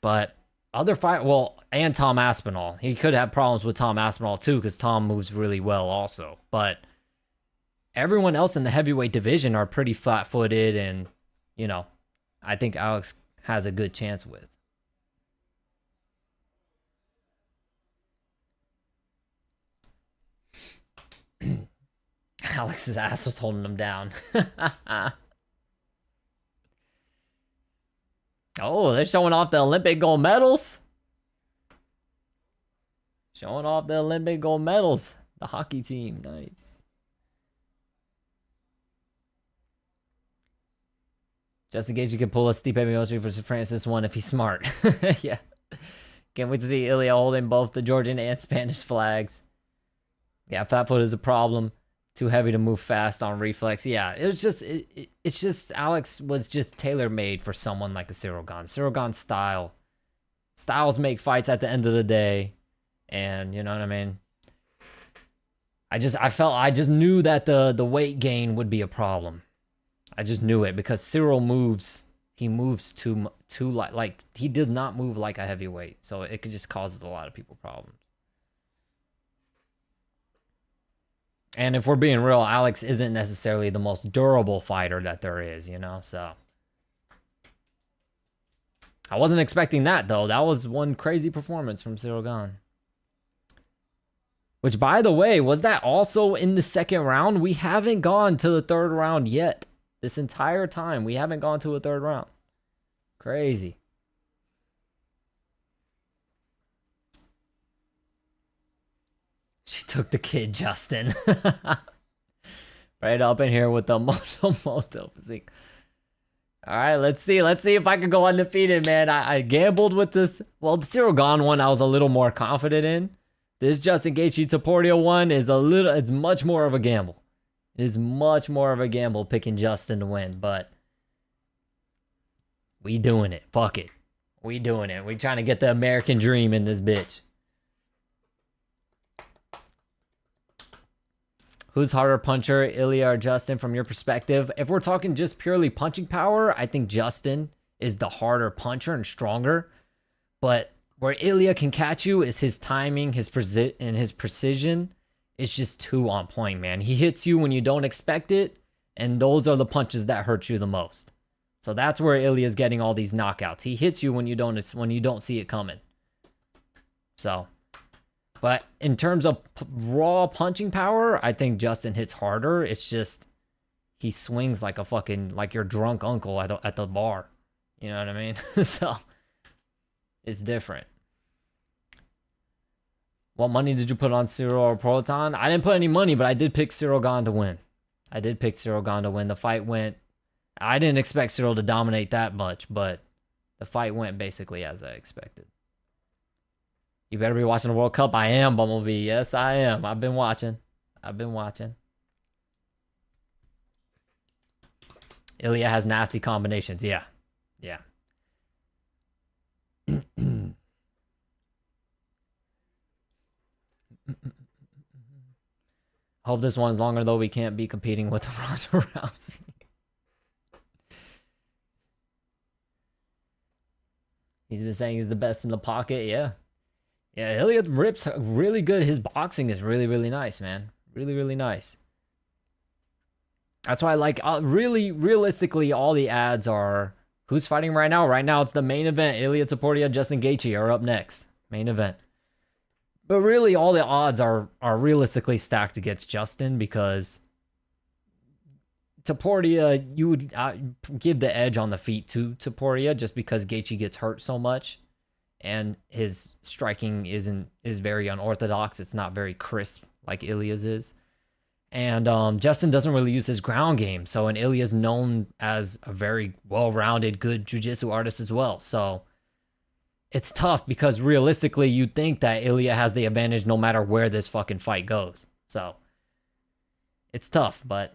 But other fight, well, and Tom Aspinall. He could have problems with Tom Aspinall too, because Tom moves really well also. But everyone else in the heavyweight division are pretty flat-footed, and you know, I think Alex has a good chance with. Alex's ass was holding him down. Oh, they're showing off the Olympic gold medals. Showing off the Olympic gold medals. The hockey team, nice. Justin Gaethje can pull a Stipe Miocic versus Francis 1 if he's smart. Yeah. Can't wait to see Ilya holding both the Georgian and Spanish flags. Yeah, fat foot is a problem. Too heavy to move fast on reflex. Yeah, it was just, it's just, Alex was just tailor-made for someone like a Cyril Gane. Cyril Gane's style. Styles make fights at the end of the day. And, you know what I mean? I just knew that the weight gain would be a problem. I just knew it because Cyril moves, he moves too like he does not move like a heavyweight. So it could just cause a lot of people problems. And if we're being real, Alex isn't necessarily the most durable fighter that there is, you know, so. I wasn't expecting that, though. That was one crazy performance from Cyril Gane. Which, by the way, was that also in the second round? We haven't gone to the third round yet. This entire time, we haven't gone to a third round. Crazy. She took the kid, Justin. Right up in here with the moto physique. All right, let's see. Let's see if I can go undefeated, man. I gambled with this. Well, the Cyril Gane one I was a little more confident in. This Justin Gaethje Topuria one is it's much more of a gamble. It is much more of a gamble picking Justin to win, but we doing it. Fuck it. We doing it. We trying to get the American dream in this bitch. Who's harder puncher, Ilya or Justin, from your perspective? If we're talking just purely punching power, I think Justin is the harder puncher and stronger. But where Ilya can catch you is his timing, his precision. It's just too on point, man. He hits you when you don't expect it, and those are the punches that hurt you the most. So that's where Ilya's getting all these knockouts. He hits you when you don't see it coming. So. But in terms of raw punching power, I think Justin hits harder. It's just he swings like a fucking, like your drunk uncle at the bar. You know what I mean? So it's different. What money did you put on Cyril or Proton? I didn't put any money, but I did pick Cyril Gane to win. I did pick Cyril Gane to win. The fight went, I didn't expect Cyril to dominate that much, but the fight went basically as I expected. You better be watching the World Cup. I am, Bumblebee. Yes, I am. I've been watching. Ilya has nasty combinations. Yeah. Hope this one's longer, though. We can't be competing with Ronda Rousey. He's been saying he's the best in the pocket. Yeah. Yeah, Ilya rips really good. His boxing is really, really nice, man. Really, really nice. That's why I like, really, realistically, all the ads are, who's fighting right now? Right now, it's the main event. Ilya Topuria, Justin Gaethje are up next. Main event. But really, all the odds are realistically stacked against Justin because Topuria, you would give the edge on the feet to Topuria just because Gaethje gets hurt so much, and his striking is very unorthodox. It's not very crisp like Ilya's is. And Justin doesn't really use his ground game. So, and Ilya's known as a very well-rounded, good jiu-jitsu artist as well. So, it's tough because realistically, you'd think that Ilya has the advantage no matter where this fucking fight goes. So, it's tough, but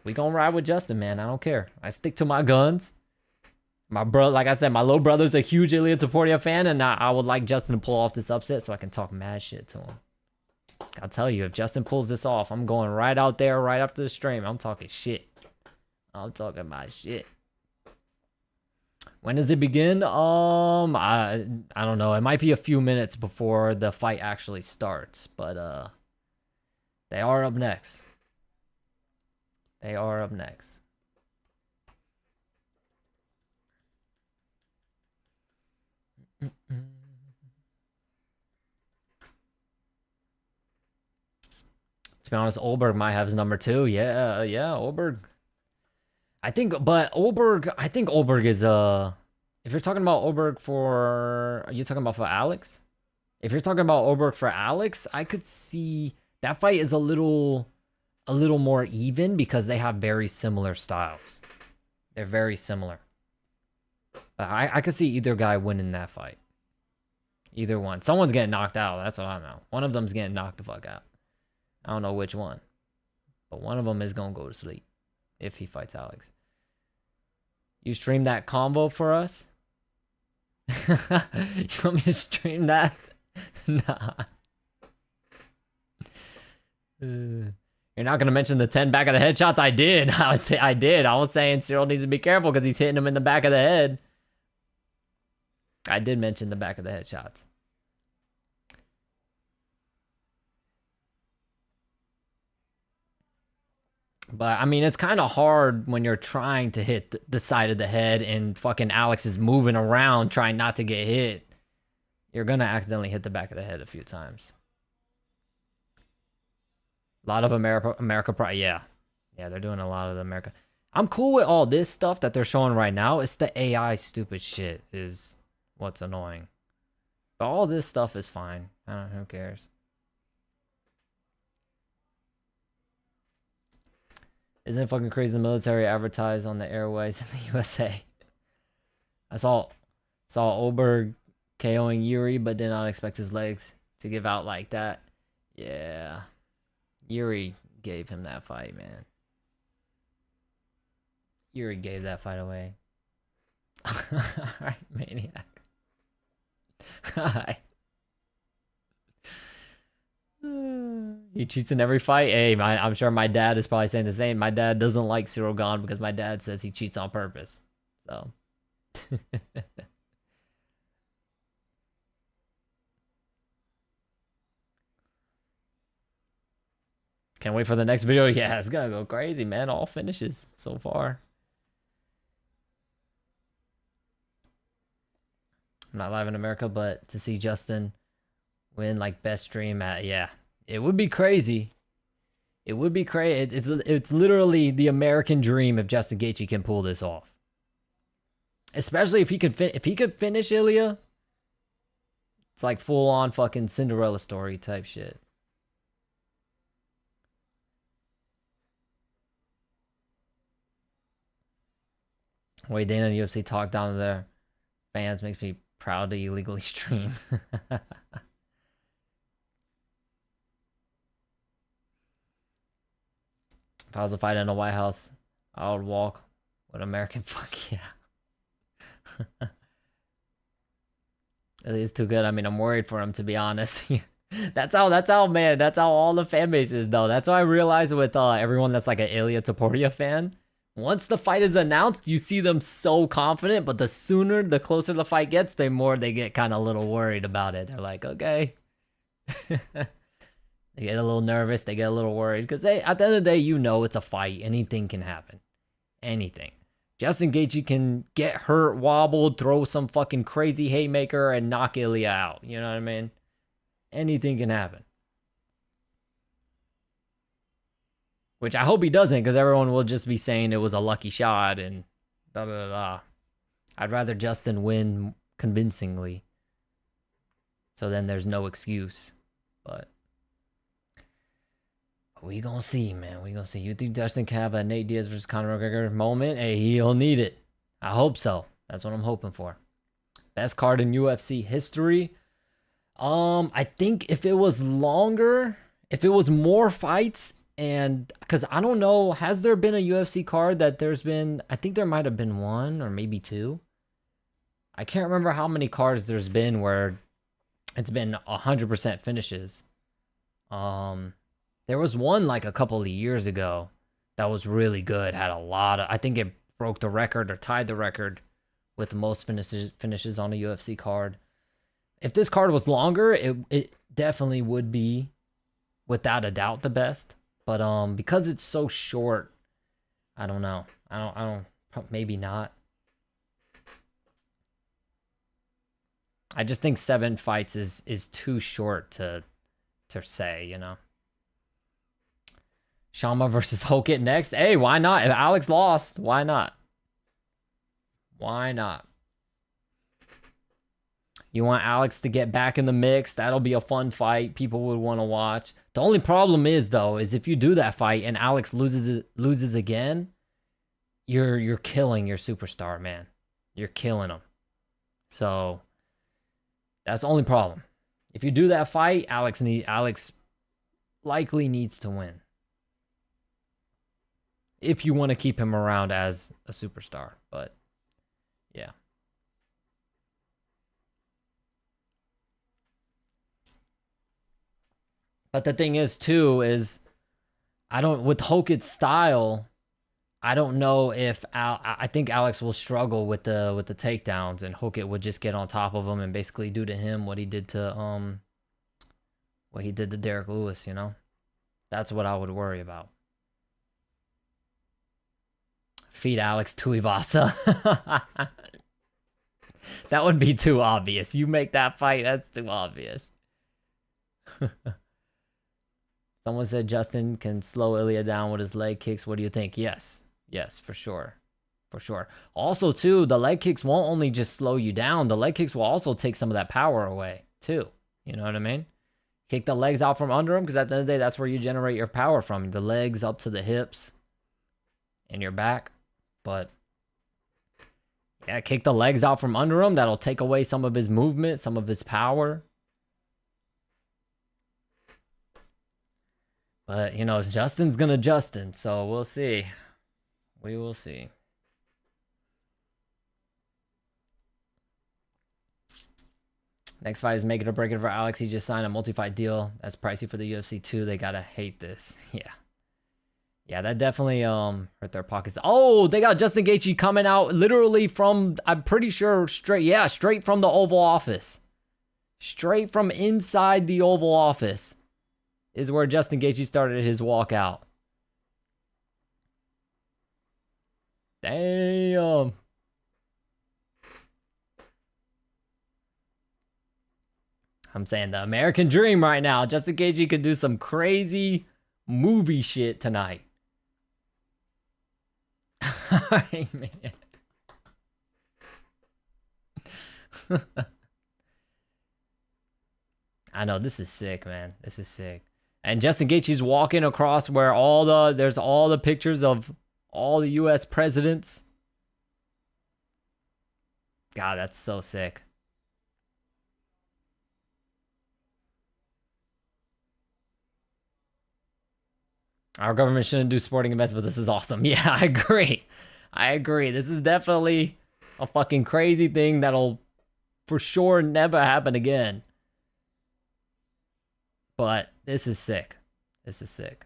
we gonna ride with Justin, man. I don't care. I stick to my guns. My bro, like I said, my little brother's a huge Ilya Topuria fan, and I would like Justin to pull off this upset so I can talk mad shit to him. I'll tell you, if Justin pulls this off, I'm going right out there right after the stream. I'm talking shit. I'm talking my shit. When does it begin? I don't know. It might be a few minutes before the fight actually starts, but they are up next. They are up next. To be honest, Olberg might have his number 2. Yeah, Olberg. I think Olberg is if you're talking about Olberg for, are you talking about for Alex? If you're talking about Olberg for Alex, I could see that fight is a little more even because they have very similar styles. They're very similar. But I could see either guy winning that fight. Either one. Someone's getting knocked out. That's what I know. One of them's getting knocked the fuck out. I don't know which one. But one of them is going to go to sleep if he fights Alex. You stream that combo for us? You want me to stream that? Nah. You're not going to mention the 10 back of the head shots? I did. I would say I did. I was saying Cyril needs to be careful because he's hitting him in the back of the head. I did mention the back of the head shots. But, I mean, it's kind of hard when you're trying to hit the side of the head and fucking Alex is moving around trying not to get hit. You're going to accidentally hit the back of the head a few times. A lot of America yeah. Yeah, they're doing a lot of the America. I'm cool with all this stuff that they're showing right now. It's the AI stupid shit is what's annoying. But all this stuff is fine. I don't know, who cares? Isn't it fucking crazy the military advertise on the airways in the USA? I saw Olberg KOing Yuri, but did not expect his legs to give out like that. Yeah. Yuri gave him that fight, man. Yuri gave that fight away. Alright, maniac. Hi. He cheats in every fight. Hey, I'm sure my dad is probably saying the same. My dad doesn't like Cyril Gahn because my dad says he cheats on purpose. So. Can't wait for the next video. Yeah, it's gonna go crazy, man. All finishes so far. I'm not live in America, but to see Justin win like best stream at, yeah, it would be crazy. It would be crazy. It's literally the American dream if Justin Gaethje can pull this off. Especially if he could finish Ilya. It's like full on fucking Cinderella story type shit. Way Dana and UFC talk down to their fans makes me proud to illegally stream. If I was a fighter in the White House, I would walk with American. Fuck yeah. It is too good. I mean, I'm worried for him, to be honest. That's how, man. That's how all the fan base is, though. That's what I realized with everyone that's like an Ilya Topuria fan. Once the fight is announced, you see them so confident, but the closer the fight gets, the more they get kind of a little worried about it. They're like, okay. They get a little nervous. They get a little worried because at the end of the day, you know it's a fight. Anything can happen. Anything. Justin Gaethje can get hurt, wobbled, throw some fucking crazy haymaker, and knock Ilya out. You know what I mean? Anything can happen. Which I hope he doesn't, because everyone will just be saying it was a lucky shot and da da da. I'd rather Justin win convincingly. So then there's no excuse. But we gonna see, man. We gonna see. You think Justin can have a Nate Diaz versus Conor McGregor moment? Hey, he'll need it. I hope so. That's what I'm hoping for. Best card in UFC history. I think if it was longer, if it was more fights, and because I don't know, has there been a UFC card that there's been? I think there might have been one or maybe two. I can't remember how many cards there's been where it's been 100% finishes. There was one like a couple of years ago that was really good. Had a lot of, I think it broke the record or tied the record with the most finishes on a UFC card. If this card was longer, it definitely would be, without a doubt, the best. But because it's so short, I don't know. I don't. Maybe not. I just think 7 fights is too short to say, you know. Shama versus Hokit next. Hey, why not? If Alex lost, why not? Why not? You want Alex to get back in the mix. That'll be a fun fight. People would want to watch. The only problem is, though, is if you do that fight and Alex loses again, you're killing your superstar, man. You're killing him. So that's the only problem. If you do that fight, Alex likely needs to win. If you want to keep him around as a superstar, but yeah. But the thing is, too, is with Hokit's style, I don't know if I think Alex will struggle with the takedowns, and Hokit would just get on top of him and basically do to him what he did to Derek Lewis, you know? That's what I would worry about. Feed Alex to Ivasa. That would be too obvious. You make that fight, that's too obvious. Someone said Justin can slow Ilya down with his leg kicks. What do you think? Yes. Yes, for sure. For sure. Also, too, the leg kicks won't only just slow you down. The leg kicks will also take some of that power away, too. You know what I mean? Kick the legs out from under him, because at the end of the day, that's where you generate your power from. The legs up to the hips and your back. But yeah, kick the legs out from under him. That'll take away some of his movement, some of his power. But, you know, Justin's gonna Justin, so we'll see. We will see. Next fight is make it or break it for Alex. He just signed a multi-fight deal. That's pricey for the UFC too. They gotta hate this. Yeah. Yeah, that definitely hurt their pockets. Oh, they got Justin Gaethje coming out literally from, I'm pretty sure, straight from the Oval Office. Straight from inside the Oval Office is where Justin Gaethje started his walkout. Damn. I'm saying the American dream right now. Justin Gaethje could do some crazy movie shit tonight. Alright, man. I know, this is sick, man. This is sick. And Justin Gaethje's walking across where there's all the pictures of all the US presidents. God, that's so sick. Our government shouldn't do sporting events, but this is awesome. Yeah, I agree. I agree. This is definitely a fucking crazy thing that'll for sure never happen again. But this is sick. This is sick.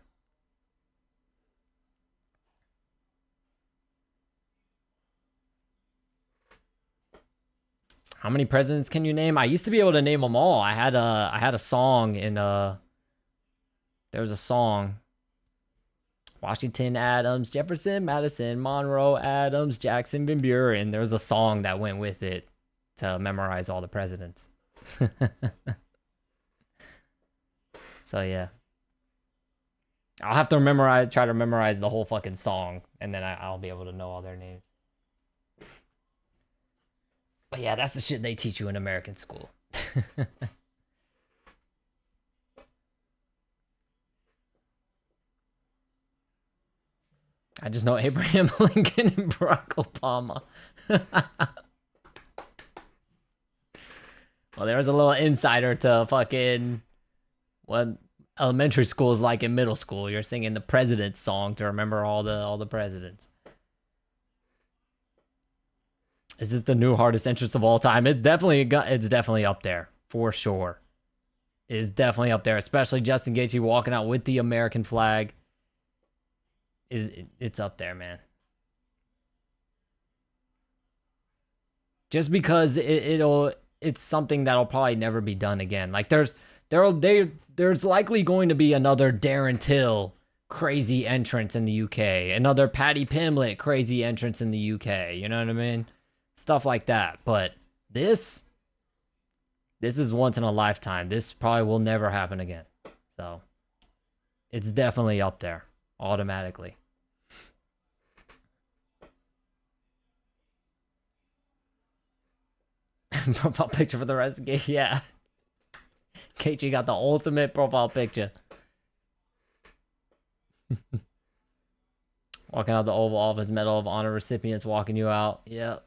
How many presidents can you name? I used to be able to name them all. I had a song in there was a song. Washington, Adams, Jefferson, Madison, Monroe, Adams, Jackson, Van Buren. There was a song that went with it to memorize all the presidents. So yeah. I'll have to try to memorize the whole fucking song, and then I'll be able to know all their names. But yeah, that's the shit they teach you in American school. I just know Abraham Lincoln and Barack Obama. Well, there was a little insider to fucking what elementary school is like in middle school. You're singing the president's song to remember all the presidents. Is this the new hardest entrance of all time? It's definitely up there for sure. It's definitely up there, especially Justin Gaethje walking out with the American flag. It's up there, man. Just because it's something that'll probably never be done again. Like there's likely going to be another Darren Till crazy entrance in the UK, another Paddy Pimblett crazy entrance in the UK. You know what I mean? Stuff like that. But this is once in a lifetime. This probably will never happen again. So it's definitely up there automatically. Profile picture for the rest of the game. Yeah. Gaethje got the ultimate profile picture. Walking out the Oval Office, Medal of Honor recipients walking you out. Yep.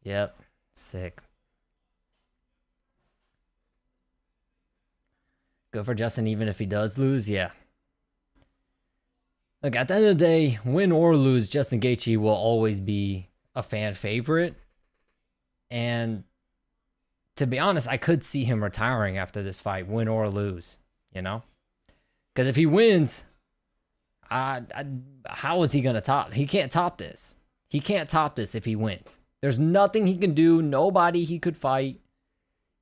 Yep. Sick. Good for Justin, even if he does lose. Yeah. Look, at the end of the day, win or lose, Justin Gaethje will always be a fan favorite. And to be honest, I could see him retiring after this fight, win or lose, you know? Because if he wins, how is he going to top? He can't top this. He can't top this if he wins. There's nothing he can do, nobody he could fight.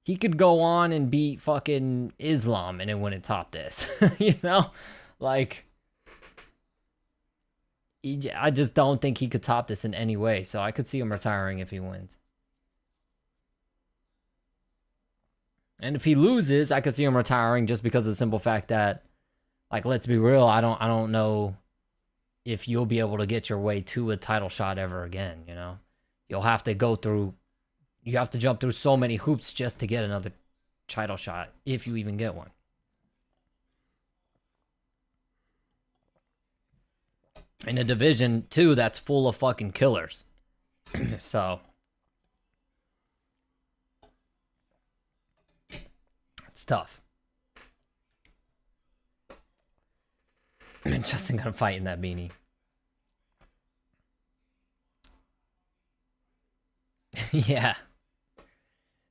He could go on and beat fucking Islam and it wouldn't top this, you know? Like, I just don't think he could top this in any way. So I could see him retiring if he wins. And if he loses, I could see him retiring just because of the simple fact that, like, let's be real, I don't know if you'll be able to get your way to a title shot ever again, you know? You have to jump through so many hoops just to get another title shot, if you even get one. In a division, too, that's full of fucking killers. So it's tough. Justin gonna fight in that beanie. Yeah.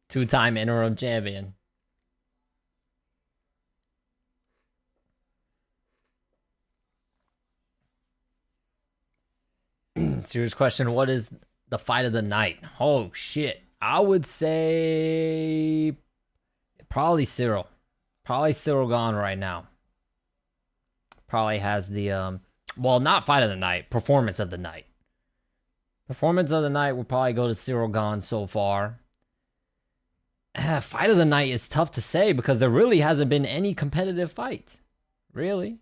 2-time interim champion. Serious question. What is the fight of the night? Oh, shit. I would say probably Cyril. Probably Cyril Gane right now. Probably has the, well, not fight of the night. Performance of the night. Performance of the night will probably go to Cyril Gane so far. Fight of the night is tough to say because there really hasn't been any competitive fights. Really.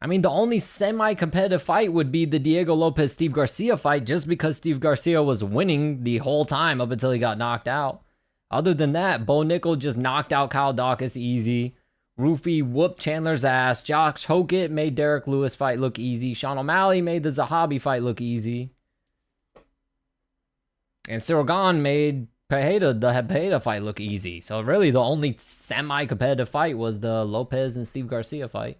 I mean, the only semi-competitive fight would be the Diego Lopez-Steve Garcia fight just because Steve Garcia was winning the whole time up until he got knocked out. Other than that, Bo Nickel just knocked out Kyle Dawkins easy. Rufy whooped Chandler's ass. Josh Hokett made Derek Lewis fight look easy. Sean O'Malley made the Zahabi fight look easy. And Cyril Gane made the Pereira fight look easy. So really the only semi-competitive fight was the Lopez and Steve Garcia fight.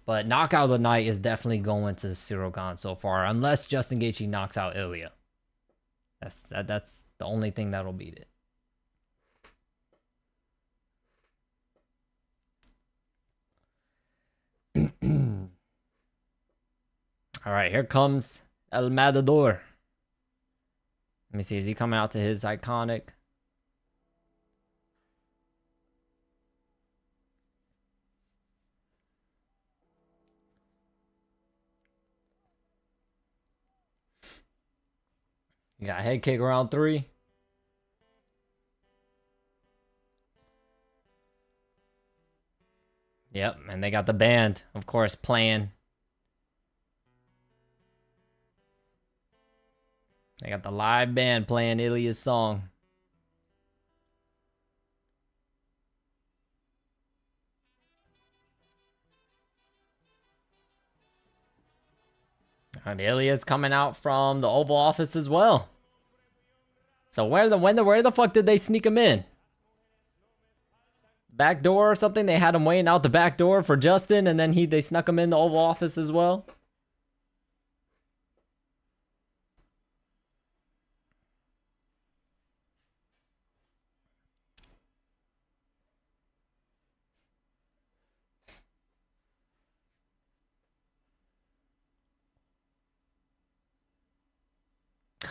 But knockout of the night is definitely going to Cyril Gane so far, unless Justin Gaethje knocks out Ilya. That's the only thing that'll beat it. All right, here comes El Matador. Let me see, is he coming out to his iconic? You got head kick around 3. Yep, and they got the band, of course, playing. They got the live band playing Ilya's song. And Ilya's coming out from the Oval Office as well. So where the fuck did they sneak him in? Back door or something? They had him waiting out the back door for Justin, and then they snuck him in the Oval Office as well.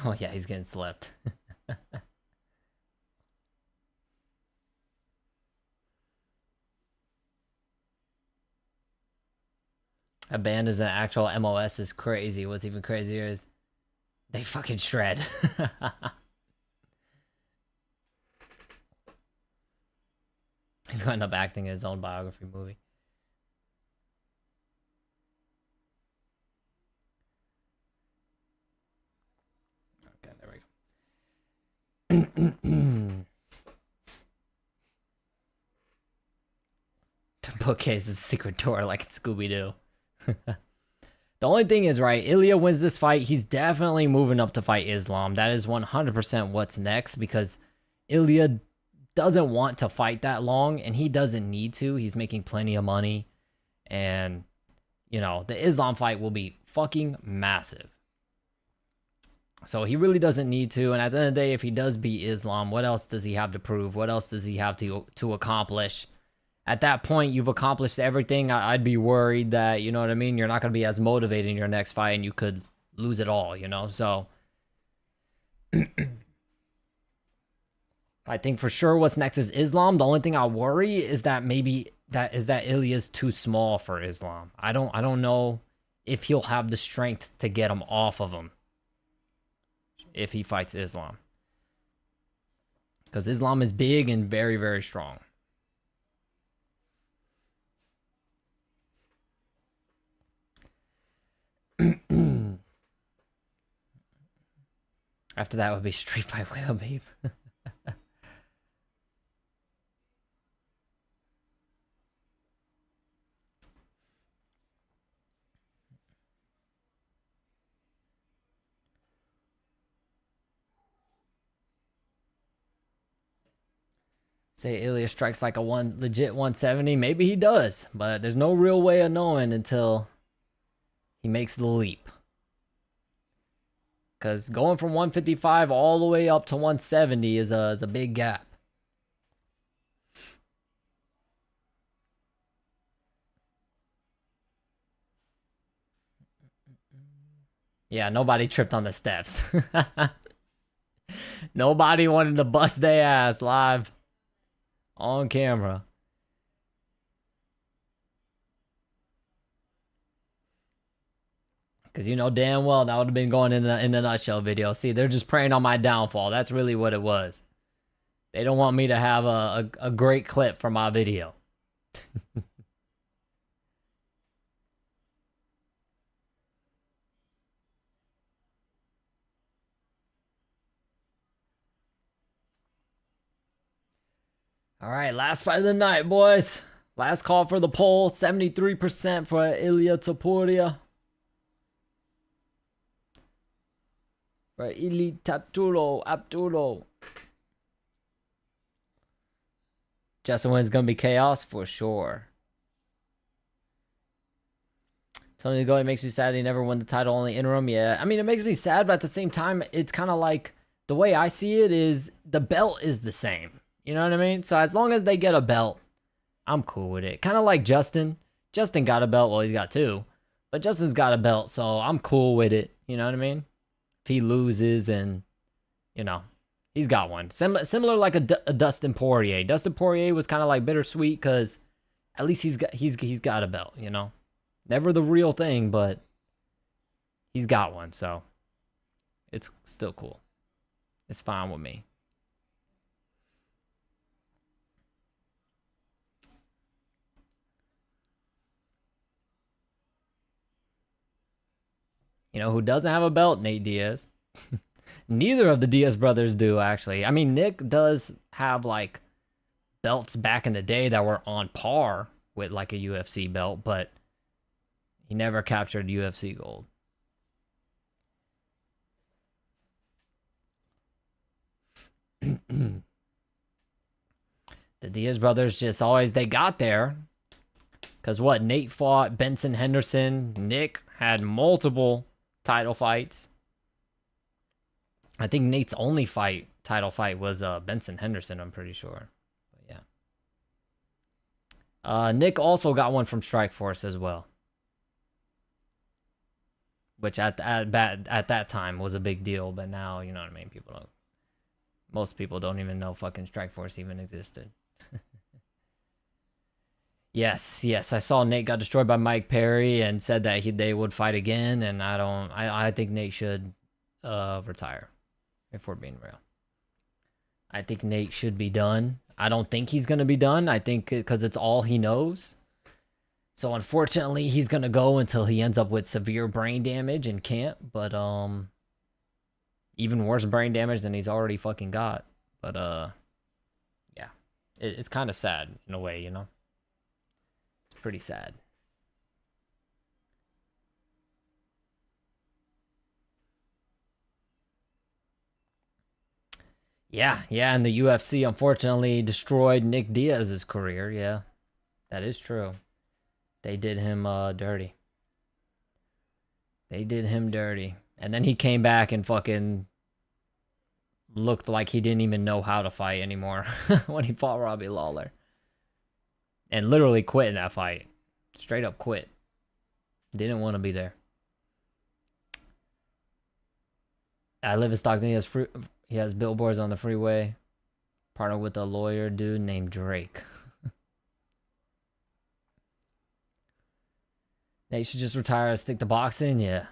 Oh yeah, he's getting slept. A band is an actual MOS is crazy. What's even crazier is they fucking shred. He's going to end up acting in his own biography movie. Okay, there we go. The bookcase is a secret door like it's Scooby-Doo. The only thing is, right, Ilya wins this fight. He's definitely moving up to fight Islam. That is 100% what's next, because Ilya doesn't want to fight that long, and he doesn't need to. He's making plenty of money, and, you know, the Islam fight will be fucking massive. So he really doesn't need to, and at the end of the day, if he does beat Islam, what else does he have to prove? What else does he have to accomplish? At that point, you've accomplished everything. I'd be worried that, you know what I mean, you're not going to be as motivated in your next fight, and you could lose it all, you know? So I think for sure what's next is Islam. The only thing I worry is that maybe that Ilya's too small for Islam. I don't know if he'll have the strength to get him off of him if he fights Islam. Because Islam is big and very, very strong. After that would be Street Fight with Habib. Say Ilya strikes like a legit 170. Maybe he does, but there's no real way of knowing until he makes the leap. Because going from 155 all the way up to 170 is a big gap. Yeah, nobody tripped on the steps. Nobody wanted to bust their ass live on camera. Because you know damn well that would have been going in the nutshell video. See, they're just preying on my downfall. That's really what it was. They don't want me to have a great clip for my video. All right, last fight of the night, boys. Last call for the poll. 73% for Ilia Topuria. For Ili Abdullo. Justin wins gonna be chaos for sure. Tony Goy makes me sad he never won the title, only interim. Yeah, I mean, it makes me sad, but at the same time, it's kind of like, the way I see it is, the belt is the same. You know what I mean? So as long as they get a belt, I'm cool with it. Kind of like Justin. Justin got a belt. Well, he's got two. But Justin's got a belt, so I'm cool with it. You know what I mean? If he loses and, you know, he's got one. Similar like a Dustin Poirier. Dustin Poirier was kind of like bittersweet because at least he's got a belt, you know? Never the real thing, but he's got one, so it's still cool. It's fine with me. You know who doesn't have a belt? Nate Diaz. Neither of the Diaz brothers do, actually. I mean, Nick does have, like, belts back in the day that were on par with, like, a UFC belt, but he never captured UFC gold. The Diaz brothers just always, they got there. Because what? Nate fought Benson Henderson. Nick had multiple title fights. I think Nate's only title fight was Benson Henderson, I'm pretty sure. But yeah. Nick also got one from Strikeforce as well. Which at that time was a big deal, but now, you know what I mean? Most people don't even know fucking Strikeforce even existed. Yes, I saw Nate got destroyed by Mike Perry and said that they would fight again, and I think Nate should retire, if we're being real. I think Nate should be done. I don't think he's going to be done. I think because it's all he knows. So unfortunately, he's going to go until he ends up with severe brain damage and can't, but even worse brain damage than he's already fucking got. But yeah. It's kind of sad in a way, you know. Pretty sad. Yeah, and the UFC unfortunately destroyed Nick Diaz's career. Yeah, that is true. They did him dirty. They did him dirty. And then he came back and fucking looked like he didn't even know how to fight anymore when he fought Robbie Lawler. And literally quit in that fight. Straight up quit. Didn't want to be there. I live in Stockton. He has billboards on the freeway. Partnered with a lawyer dude named Drake. Now you should just retire and stick to boxing? Yeah.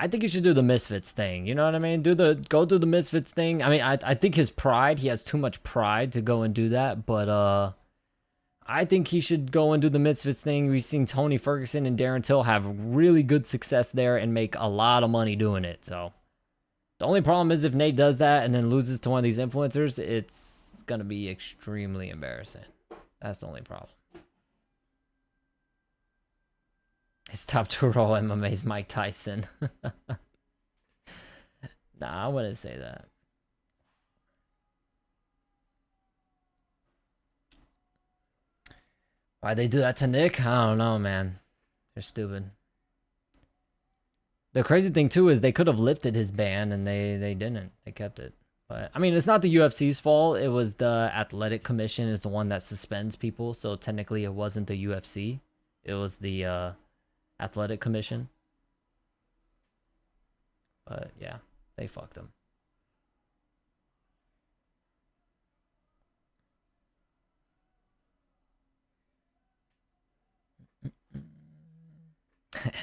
I think you should do the Misfits thing. You know what I mean? Go do the Misfits thing. I mean, I think his pride, he has too much pride to go and do that, but I think he should go and do the Misfits thing. We've seen Tony Ferguson and Darren Till have really good success there and make a lot of money doing it. So the only problem is if Nate does that and then loses to one of these influencers, it's going to be extremely embarrassing. That's the only problem. His top 2 role MMA is Mike Tyson. Nah, I wouldn't say that. Why'd they do that to Nick? I don't know, man. They're stupid. The crazy thing, too, is they could have lifted his ban, and they didn't. They kept it. But, I mean, it's not the UFC's fault. It was the Athletic Commission is the one that suspends people, so technically it wasn't the UFC. It was the Athletic Commission. But, yeah, they fucked him.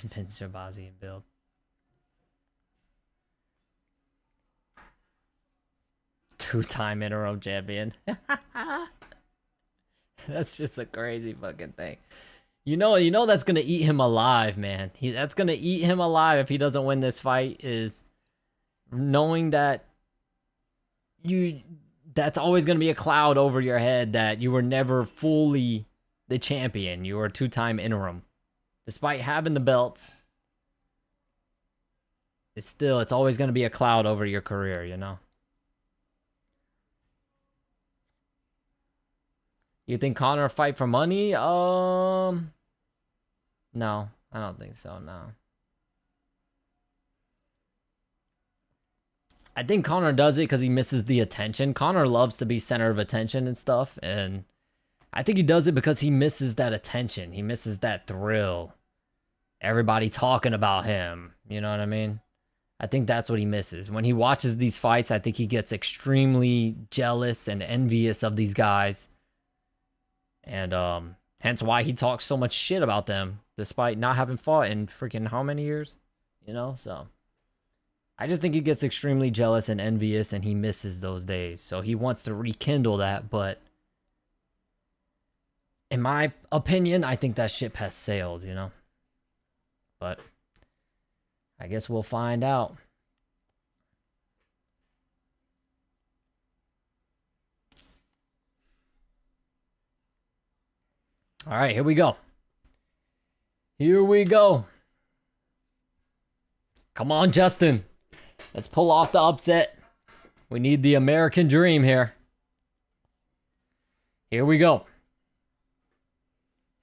Edmund Shabazi and build. Two-time interim champion. That's just a crazy fucking thing. You know that's gonna eat him alive, man. That's gonna eat him alive if he doesn't win this fight. Is knowing that that's always gonna be a cloud over your head that you were never fully the champion. You were a two-time interim. Despite having the belts, it's always going to be a cloud over your career, you know? You think Conor fight for money? No, I don't think so, no. I think Conor does it because he misses the attention. Conor loves to be center of attention and stuff, and I think he does it because he misses that attention. He misses that thrill. Everybody talking about him. You know what I mean? I think that's what he misses. When he watches these fights, I think he gets extremely jealous and envious of these guys. And hence why he talks so much shit about them, despite not having fought in freaking how many years? You know, so I just think he gets extremely jealous and envious, and he misses those days. So he wants to rekindle that, but in my opinion, I think that ship has sailed, you know? But I guess we'll find out. All right, here we go. Here we go. Come on, Justin. Let's pull off the upset. We need the American dream here. Here we go.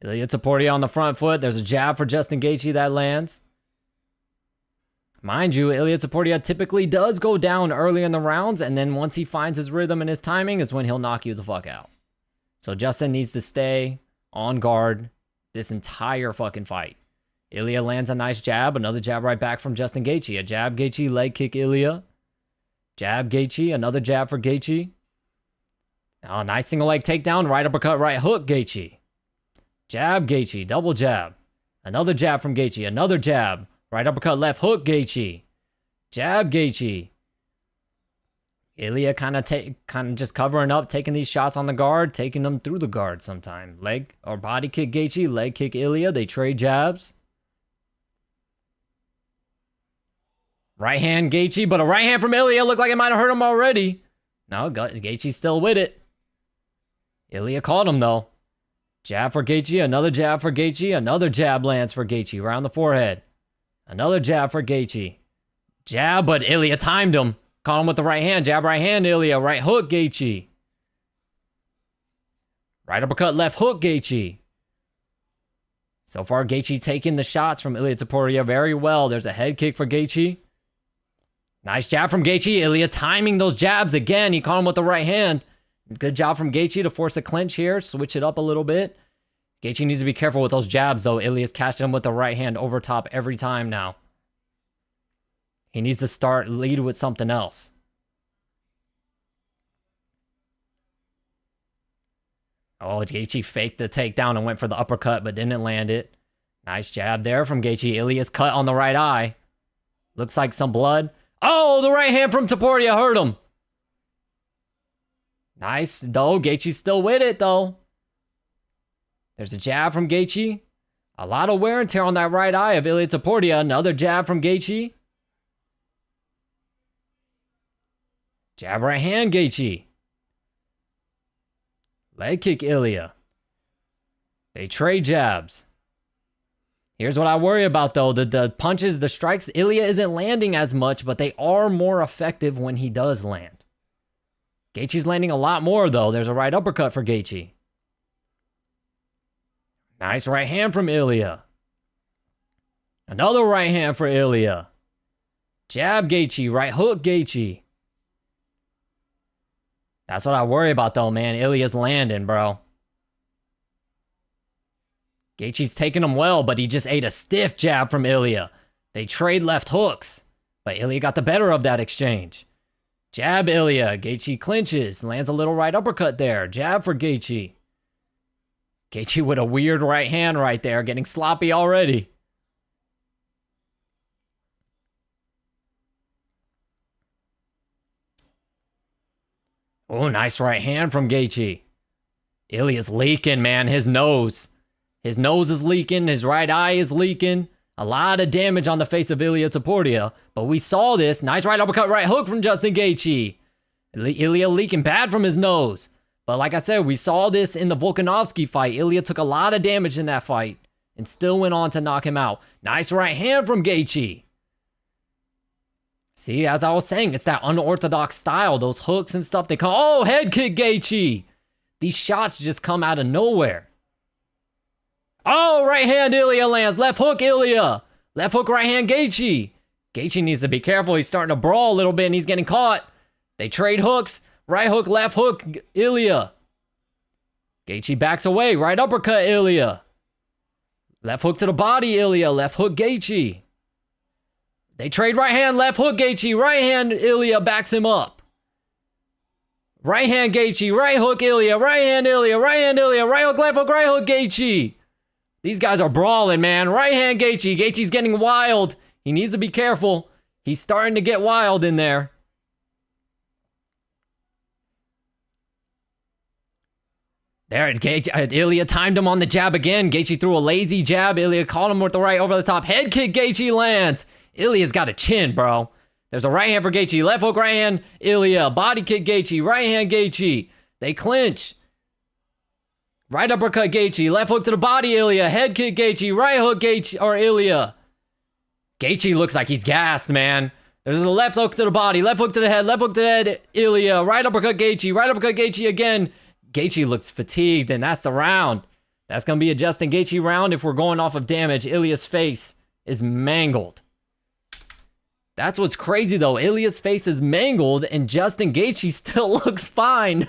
Ilia Topuria on the front foot. There's a jab for Justin Gaethje that lands. Mind you, Ilia Topuria typically does go down early in the rounds, and then once he finds his rhythm and his timing is when he'll knock you the fuck out. So Justin needs to stay on guard this entire fucking fight. Ilia lands a nice jab. Another jab right back from Justin Gaethje. A jab, Gaethje, leg kick, Ilia. Jab, Gaethje. Another jab for Gaethje. Oh, nice single leg takedown. Right uppercut, right hook, Gaethje. Jab, Gaethje. Double jab. Another jab from Gaethje. Another jab. Right uppercut, left hook, Gaethje. Jab, Gaethje. Ilia kind of just covering up, taking these shots on the guard, taking them through the guard sometime. Leg or body kick Gaethje, leg kick Ilia. They trade jabs. Right hand Gaethje, but a right hand from Ilia looked like it might have hurt him already. No, Gaethje's still with it. Ilia caught him though. Jab for Gaethje, another jab for Gaethje, another jab lands for Gaethje around the forehead. Another jab for Gaethje. Jab, but Ilia timed him. Caught him with the right hand. Jab, right hand, Ilia. Right hook, Gaethje. Right uppercut, left hook, Gaethje. So far, Gaethje taking the shots from Ilia Topuria very well. There's a head kick for Gaethje. Nice jab from Gaethje. Ilia timing those jabs again. He caught him with the right hand. Good job from Gaethje to force a clinch here. Switch it up a little bit. Gaethje needs to be careful with those jabs, though. Ilia's catching him with the right hand over top every time now. He needs to lead with something else. Oh, Gaethje faked the takedown and went for the uppercut, but didn't land it. Nice jab there from Gaethje. Ilia's cut on the right eye. Looks like some blood. Oh, the right hand from Topuria hurt him. Nice, though. Gaethje's still with it, though. There's a jab from Gaethje. A lot of wear and tear on that right eye of Ilia Topuria. Another jab from Gaethje. Jab right hand, Gaethje. Leg kick, Ilia. They trade jabs. Here's what I worry about, though. The punches, the strikes, Ilia isn't landing as much, but they are more effective when he does land. Gaethje's landing a lot more, though. There's a right uppercut for Gaethje. Nice right hand from Ilia. Another right hand for Ilia. Jab, Gaethje. Right hook, Gaethje. That's what I worry about, though, man. Ilia's landing, bro. Gaethje's taking him well, but he just ate a stiff jab from Ilia. They trade left hooks, but Ilia got the better of that exchange. Jab, Ilia. Gaethje clinches. Lands a little right uppercut there. Jab for Gaethje. Gaethje with a weird right hand right there, getting sloppy already. Oh, nice right hand from Gaethje. Ilia's leaking, man. His nose. His nose is leaking. His right eye is leaking. A lot of damage on the face of Ilia Topuria. But we saw this. Nice right uppercut, right hook from Justin Gaethje. Ilia leaking bad from his nose. But like I said, we saw this in the Volkanovski fight. Ilia took a lot of damage in that fight and still went on to knock him out. Nice right hand from Gaethje. See, as I was saying, it's that unorthodox style. Those hooks and stuff they call. Oh, head kick Gaethje. These shots just come out of nowhere. Oh, right hand Ilia lands. Left hook Ilia. Left hook right hand Gaethje. Gaethje needs to be careful. He's starting to brawl a little bit and he's getting caught. They trade hooks. Right hook, left hook, Ilia. Gaethje backs away. Right uppercut, Ilia. Left hook to the body, Ilia. Left hook, Gaethje. They trade right hand, left hook, Gaethje. Right hand, Ilia backs him up. Right hand, Gaethje. Right hook, Ilia. Right hand, Ilia. Right hand, Ilia. Right hook, left hook, right hook, Gaethje. These guys are brawling, man. Right hand, Gaethje. Gaethje's getting wild. He needs to be careful. He's starting to get wild in there. There, Ilia timed him on the jab again. Gaethje threw a lazy jab. Ilia caught him with the right over the top. Head kick, Gaethje lands. Ilya's got a chin, bro. There's a right hand for Gaethje. Left hook, right hand, Ilya. Body kick, Gaethje. Right hand, Gaethje. They clinch. Right uppercut, Gaethje. Left hook to the body, Ilya. Head kick, Gaethje. Right hook, Gaethje, or Ilya. Gaethje looks like he's gassed, man. There's a left hook to the body. Left hook to the head. Left hook to the head, Ilya. Right uppercut, Gaethje. Right uppercut, Gaethje again. Gaethje looks fatigued, and that's the round. That's going to be a Justin Gaethje round if we're going off of damage. Ilya's face is mangled. That's what's crazy, though. Ilya's face is mangled, and Justin Gaethje still looks fine.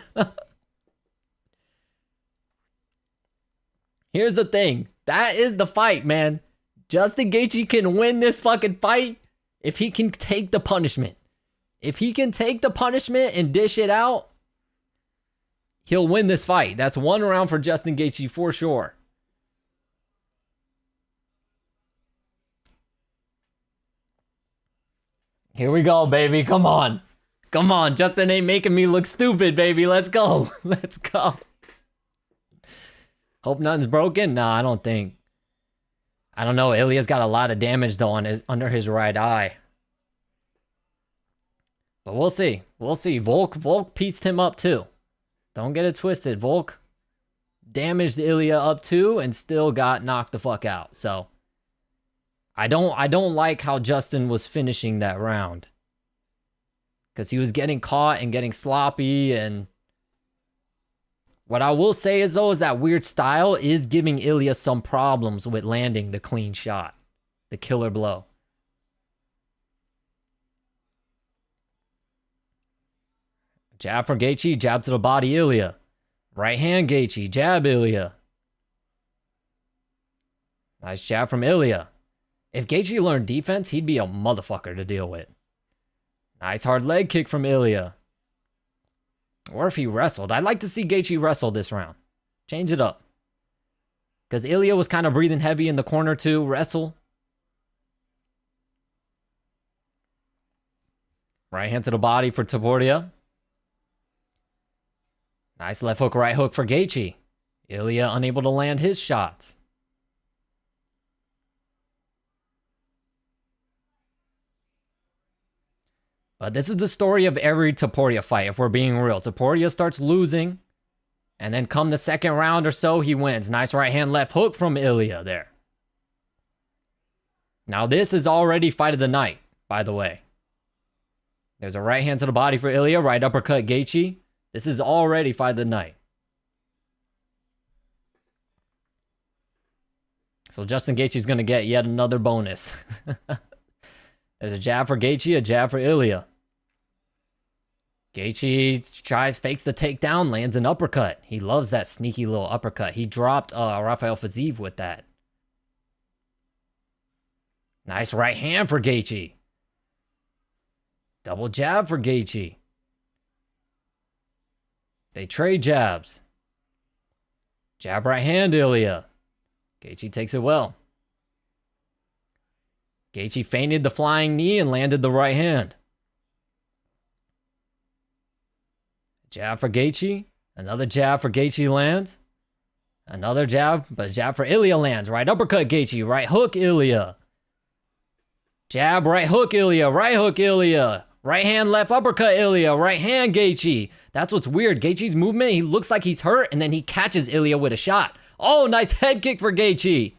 Here's the thing. That is the fight, man. Justin Gaethje can win this fucking fight if he can take the punishment. If he can take the punishment and dish it out, he'll win this fight. That's one round for Justin Gaethje for sure. Here we go, baby. Come on. Come on. Justin ain't making me look stupid, baby. Let's go. Let's go. Hope nothing's broken. Nah, I don't think. I don't know. Ilya's got a lot of damage, though, on under his right eye. But we'll see. We'll see. Volk pieced him up, too. Don't get it twisted. Volk damaged Ilya up, too, and still got knocked the fuck out. So I don't like how Justin was finishing that round. Because he was getting caught and getting sloppy. And what I will say is, though, is that weird style is giving Ilya some problems with landing the clean shot. The killer blow. Jab for Gaethje, jab to the body, Ilya. Right hand, Gaethje, jab, Ilya. Nice jab from Ilya. If Gaethje learned defense, he'd be a motherfucker to deal with. Nice hard leg kick from Ilya. Or if he wrestled. I'd like to see Gaethje wrestle this round. Change it up. Because Ilya was kind of breathing heavy in the corner too. Wrestle. Right hand to the body for Topuria. Nice left hook, right hook for Gaethje. Ilya unable to land his shots. But this is the story of every Topuria fight, if we're being real. Topuria starts losing, and then come the second round or so, he wins. Nice right hand, left hook from Ilya there. Now this is already fight of the night, by the way. There's a right hand to the body for Ilya, right uppercut Gaethje. This is already fight of the night. So Justin Gaethje's going to get yet another bonus. There's a jab for Gaethje, a jab for Ilya. Gaethje fakes the takedown, lands an uppercut. He loves that sneaky little uppercut. He dropped Rafael Fiziev with that. Nice right hand for Gaethje. Double jab for Gaethje. They trade jabs. Jab right hand, Ilya. Gaethje takes it well. Gaethje feinted the flying knee and landed the right hand. Jab for Gaethje. Another jab for Gaethje lands. Another jab, but a jab for Ilya lands. Right uppercut Gaethje. Right hook Ilya. Jab, right hook Ilya. Right hook Ilya. Right hand, left uppercut Ilya. Right hand Gaethje. That's what's weird. Gaethje's movement, he looks like he's hurt, and then he catches Ilya with a shot. Oh, nice head kick for Gaethje.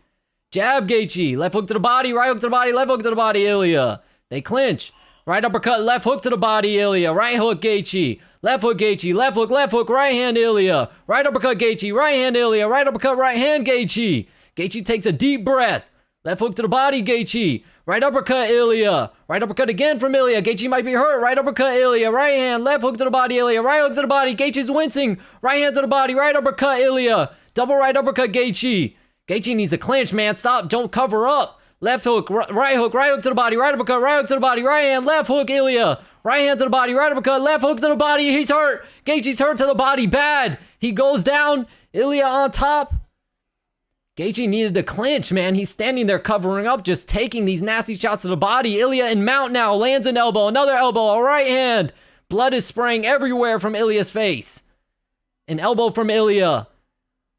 Jab Gaethje. Left hook to the body. Right hook to the body. Left hook to the body Ilya. They clinch. Right uppercut. Left hook to the body Ilya. Right hook Gaethje. Left hook Gaethje. Left hook. Right hand Ilya. Right uppercut Gaethje. Right hand Ilya. Right uppercut. Right hand Gaethje. Gaethje takes a deep breath. Left hook to the body Gaethje. Right uppercut Ilya. Right uppercut again from Ilya. Gaethje might be hurt. Right uppercut Ilya. Right hand. Left hook to the body Ilya. Right hook to the body. Gaethje's wincing. Right hand to the body. Right uppercut Ilya. Double right uppercut Gaethje. Gaethje needs to clinch, man. Stop. Don't cover up. Left hook. Right hook. Right hook to the body. Right uppercut. Right hook to the body. Right hand. Left hook Ilya. Right hand to the body. Right uppercut. Left hook to the body. He's hurt. Gaethje's hurt to the body. Bad. He goes down. Ilya on top. Gaethje needed to clinch, man. He's standing there covering up, just taking these nasty shots to the body. Ilya in mount now, lands an elbow, another elbow, a right hand. Blood is spraying everywhere from Ilya's face. An elbow from Ilya.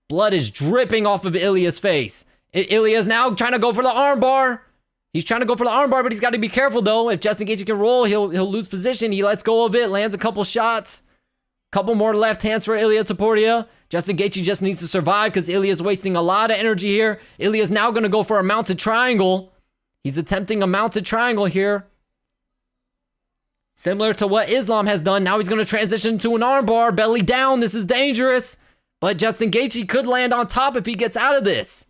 Blood is dripping off of Ilya's face. Ilya's now trying to go for the armbar. He's trying to go for the armbar, but he's got to be careful, though. If Justin Gaethje can roll, he'll lose position. He lets go of it, lands a couple shots. Couple more left hands for Ilia Topuria. Justin Gaethje just needs to survive because Ilia's wasting a lot of energy here. Ilia's now going to go for a mounted triangle. He's attempting a mounted triangle here. Similar to what Islam has done. Now he's going to transition to an armbar. Belly down. This is dangerous. But Justin Gaethje could land on top if he gets out of this.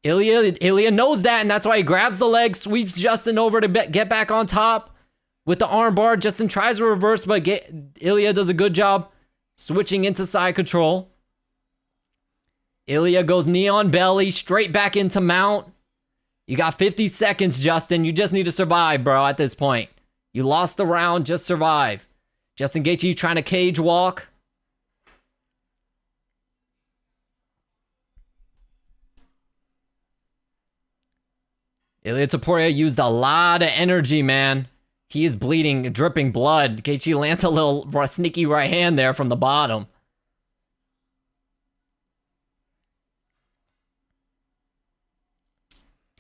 Ilia knows that, and that's why he grabs the leg, sweeps Justin over to get back on top with the armbar. Justin tries to reverse, but Ilia does a good job switching into side control. Ilia goes knee on belly, straight back into mount. You got 50 seconds, Justin. You just need to survive, bro, at this point. You lost the round, just survive. Justin Gaethje trying to cage walk. Ilia Topuria used a lot of energy, man. He is bleeding, dripping blood. Gaethje lands a little sneaky right hand there from the bottom.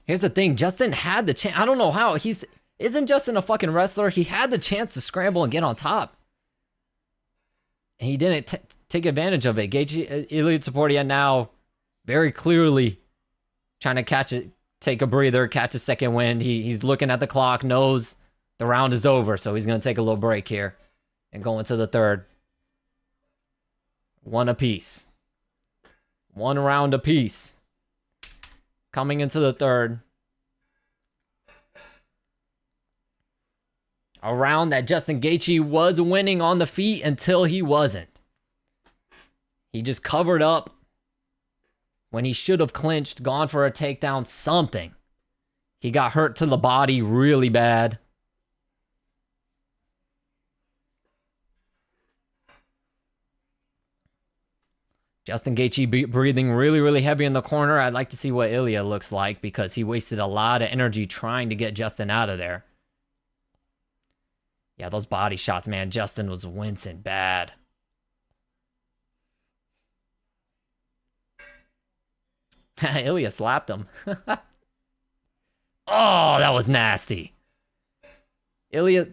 Here's the thing. Justin had the chance. I don't know how. Isn't Justin a fucking wrestler? He had the chance to scramble and get on top. And he didn't take advantage of it. Gaethje, Ilia Topuria now very clearly trying to catch it. Take a breather, catch a second wind. He's looking at the clock, knows the round is over, so he's going to take a little break here and go into the third. One apiece. One round apiece. Coming into the third. A round that Justin Gaethje was winning on the feet until he wasn't. He just covered up when he should have clinched, gone for a takedown, something. He got hurt to the body really bad. Justin Gaethje breathing really, really heavy in the corner. I'd like to see what Ilia looks like because he wasted a lot of energy trying to get Justin out of there. Yeah, those body shots, man. Justin was wincing bad. Ilia slapped him. Oh, that was nasty. Ilia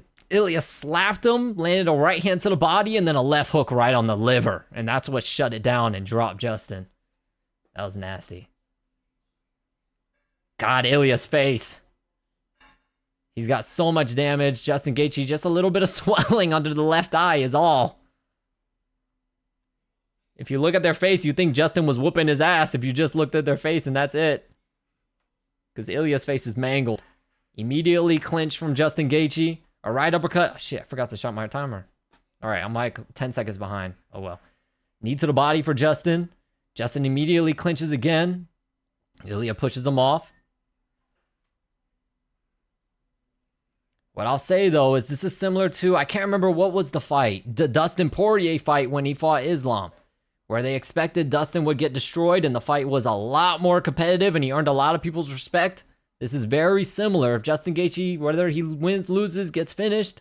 slapped him, landed a right hand to the body, and then a left hook right on the liver. And that's what shut it down and dropped Justin. That was nasty. God, Ilia's face. He's got so much damage. Justin Gaethje, just a little bit of swelling under the left eye is all. If you look at their face, you think Justin was whooping his ass if you just looked at their face and that's it. Because Ilia's face is mangled. Immediately clinched from Justin Gaethje. A right uppercut. Oh, shit, I forgot to shut my timer. All right, I'm like 10 seconds behind. Oh, well. Knee to the body for Justin. Justin immediately clinches again. Ilia pushes him off. What I'll say, though, is this is similar to, I can't remember what was the fight. The Dustin Poirier fight when he fought Islam, where they expected Dustin would get destroyed and the fight was a lot more competitive and he earned a lot of people's respect. This is very similar. If Justin Gaethje, whether he wins, loses, gets finished,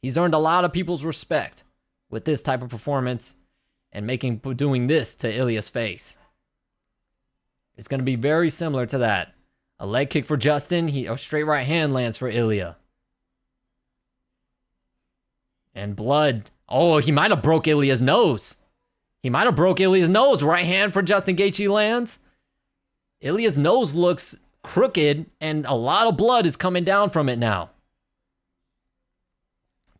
he's earned a lot of people's respect with this type of performance and doing this to Ilia's face. It's going to be very similar to that. A leg kick for Justin. A straight right hand lands for Ilia. And blood. Oh, he might have broke Ilia's nose. He might have broke Ilia's nose. Right hand for Justin Gaethje lands. Ilia's nose looks crooked, and a lot of blood is coming down from it now.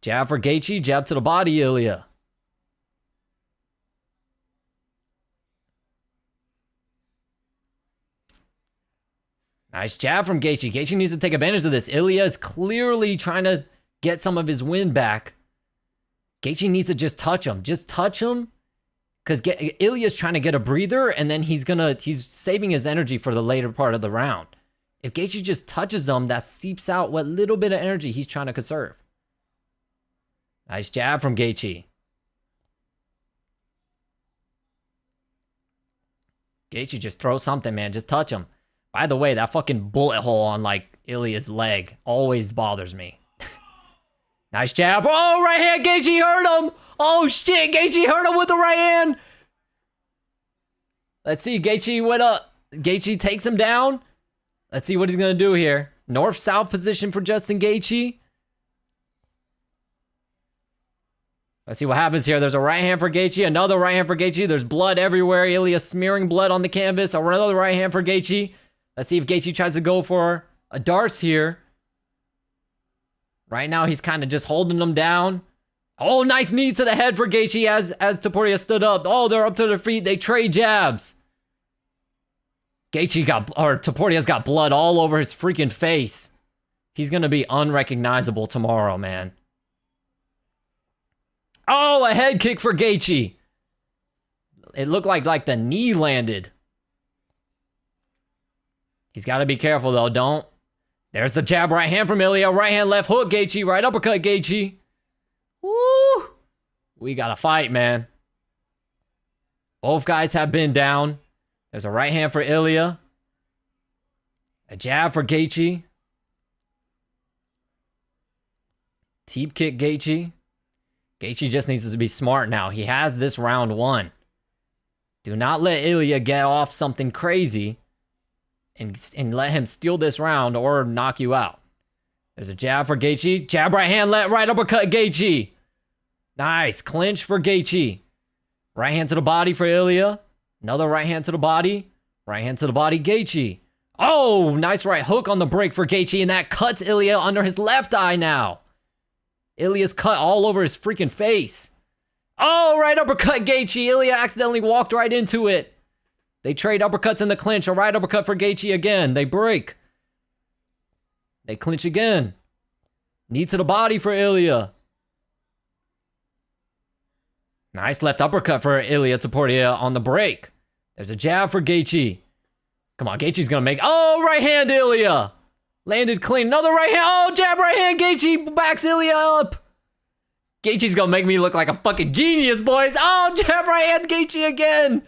Jab for Gaethje, jab to the body, Ilia. Nice jab from Gaethje. Gaethje needs to take advantage of this. Ilia is clearly trying to get some of his wind back. Gaethje needs to just touch him. Just touch him. Because Ilia's trying to get a breather, and then he's saving his energy for the later part of the round. If Gaethje just touches him, that seeps out what little bit of energy he's trying to conserve. Nice jab from Gaethje. Gaethje, just throw something, man. Just touch him. By the way, that fucking bullet hole on, like, Ilia's leg always bothers me. Nice jab. Oh, right hand. Gaethje hurt him. Oh, shit. Gaethje hurt him with the right hand. Let's see. Gaethje went up. Gaethje takes him down. Let's see what he's going to do here. North-south position for Justin Gaethje. Let's see what happens here. There's a right hand for Gaethje, another right hand for Gaethje. There's blood everywhere. Ilya smearing blood on the canvas. Another right hand for Gaethje. Let's see if Gaethje tries to go for a darce here. Right now, he's kind of just holding them down. Oh, nice knee to the head for Gaethje as Topuria stood up. Oh, they're up to their feet. They trade jabs. Topuria's got blood all over his freaking face. He's going to be unrecognizable tomorrow, man. Oh, a head kick for Gaethje. It looked like the knee landed. He's got to be careful, though. Don't. There's the jab right hand from Ilya. Right hand, left hook, Gaethje. Right uppercut, Gaethje. Woo! We got to fight, man. Both guys have been down. There's a right hand for Ilya. A jab for Gaethje. Teep kick, Gaethje. Gaethje just needs to be smart now. He has this round won. Do not let Ilya get off something crazy and let him steal this round or knock you out. There's a jab for Gaethje. Jab right hand, right uppercut, Gaethje. Nice. Clinch for Gaethje. Right hand to the body for Ilya. Another right hand to the body. Right hand to the body, Gaethje. Oh, nice right hook on the break for Gaethje, and that cuts Ilya under his left eye now. Ilya's cut all over his freaking face. Oh, right uppercut, Gaethje. Ilya accidentally walked right into it. They trade uppercuts in the clinch. A right uppercut for Gaethje again. They break. They clinch again. Knee to the body for Ilya. Nice left uppercut for Ilya Topuria on the break. There's a jab for Gaethje. Come on, Gaethje's gonna make... Oh, right hand, Ilya. Landed clean. Another right hand. Oh, jab right hand. Gaethje backs Ilya up. Gaethje's gonna make me look like a fucking genius, boys. Oh, jab right hand. Gaethje again.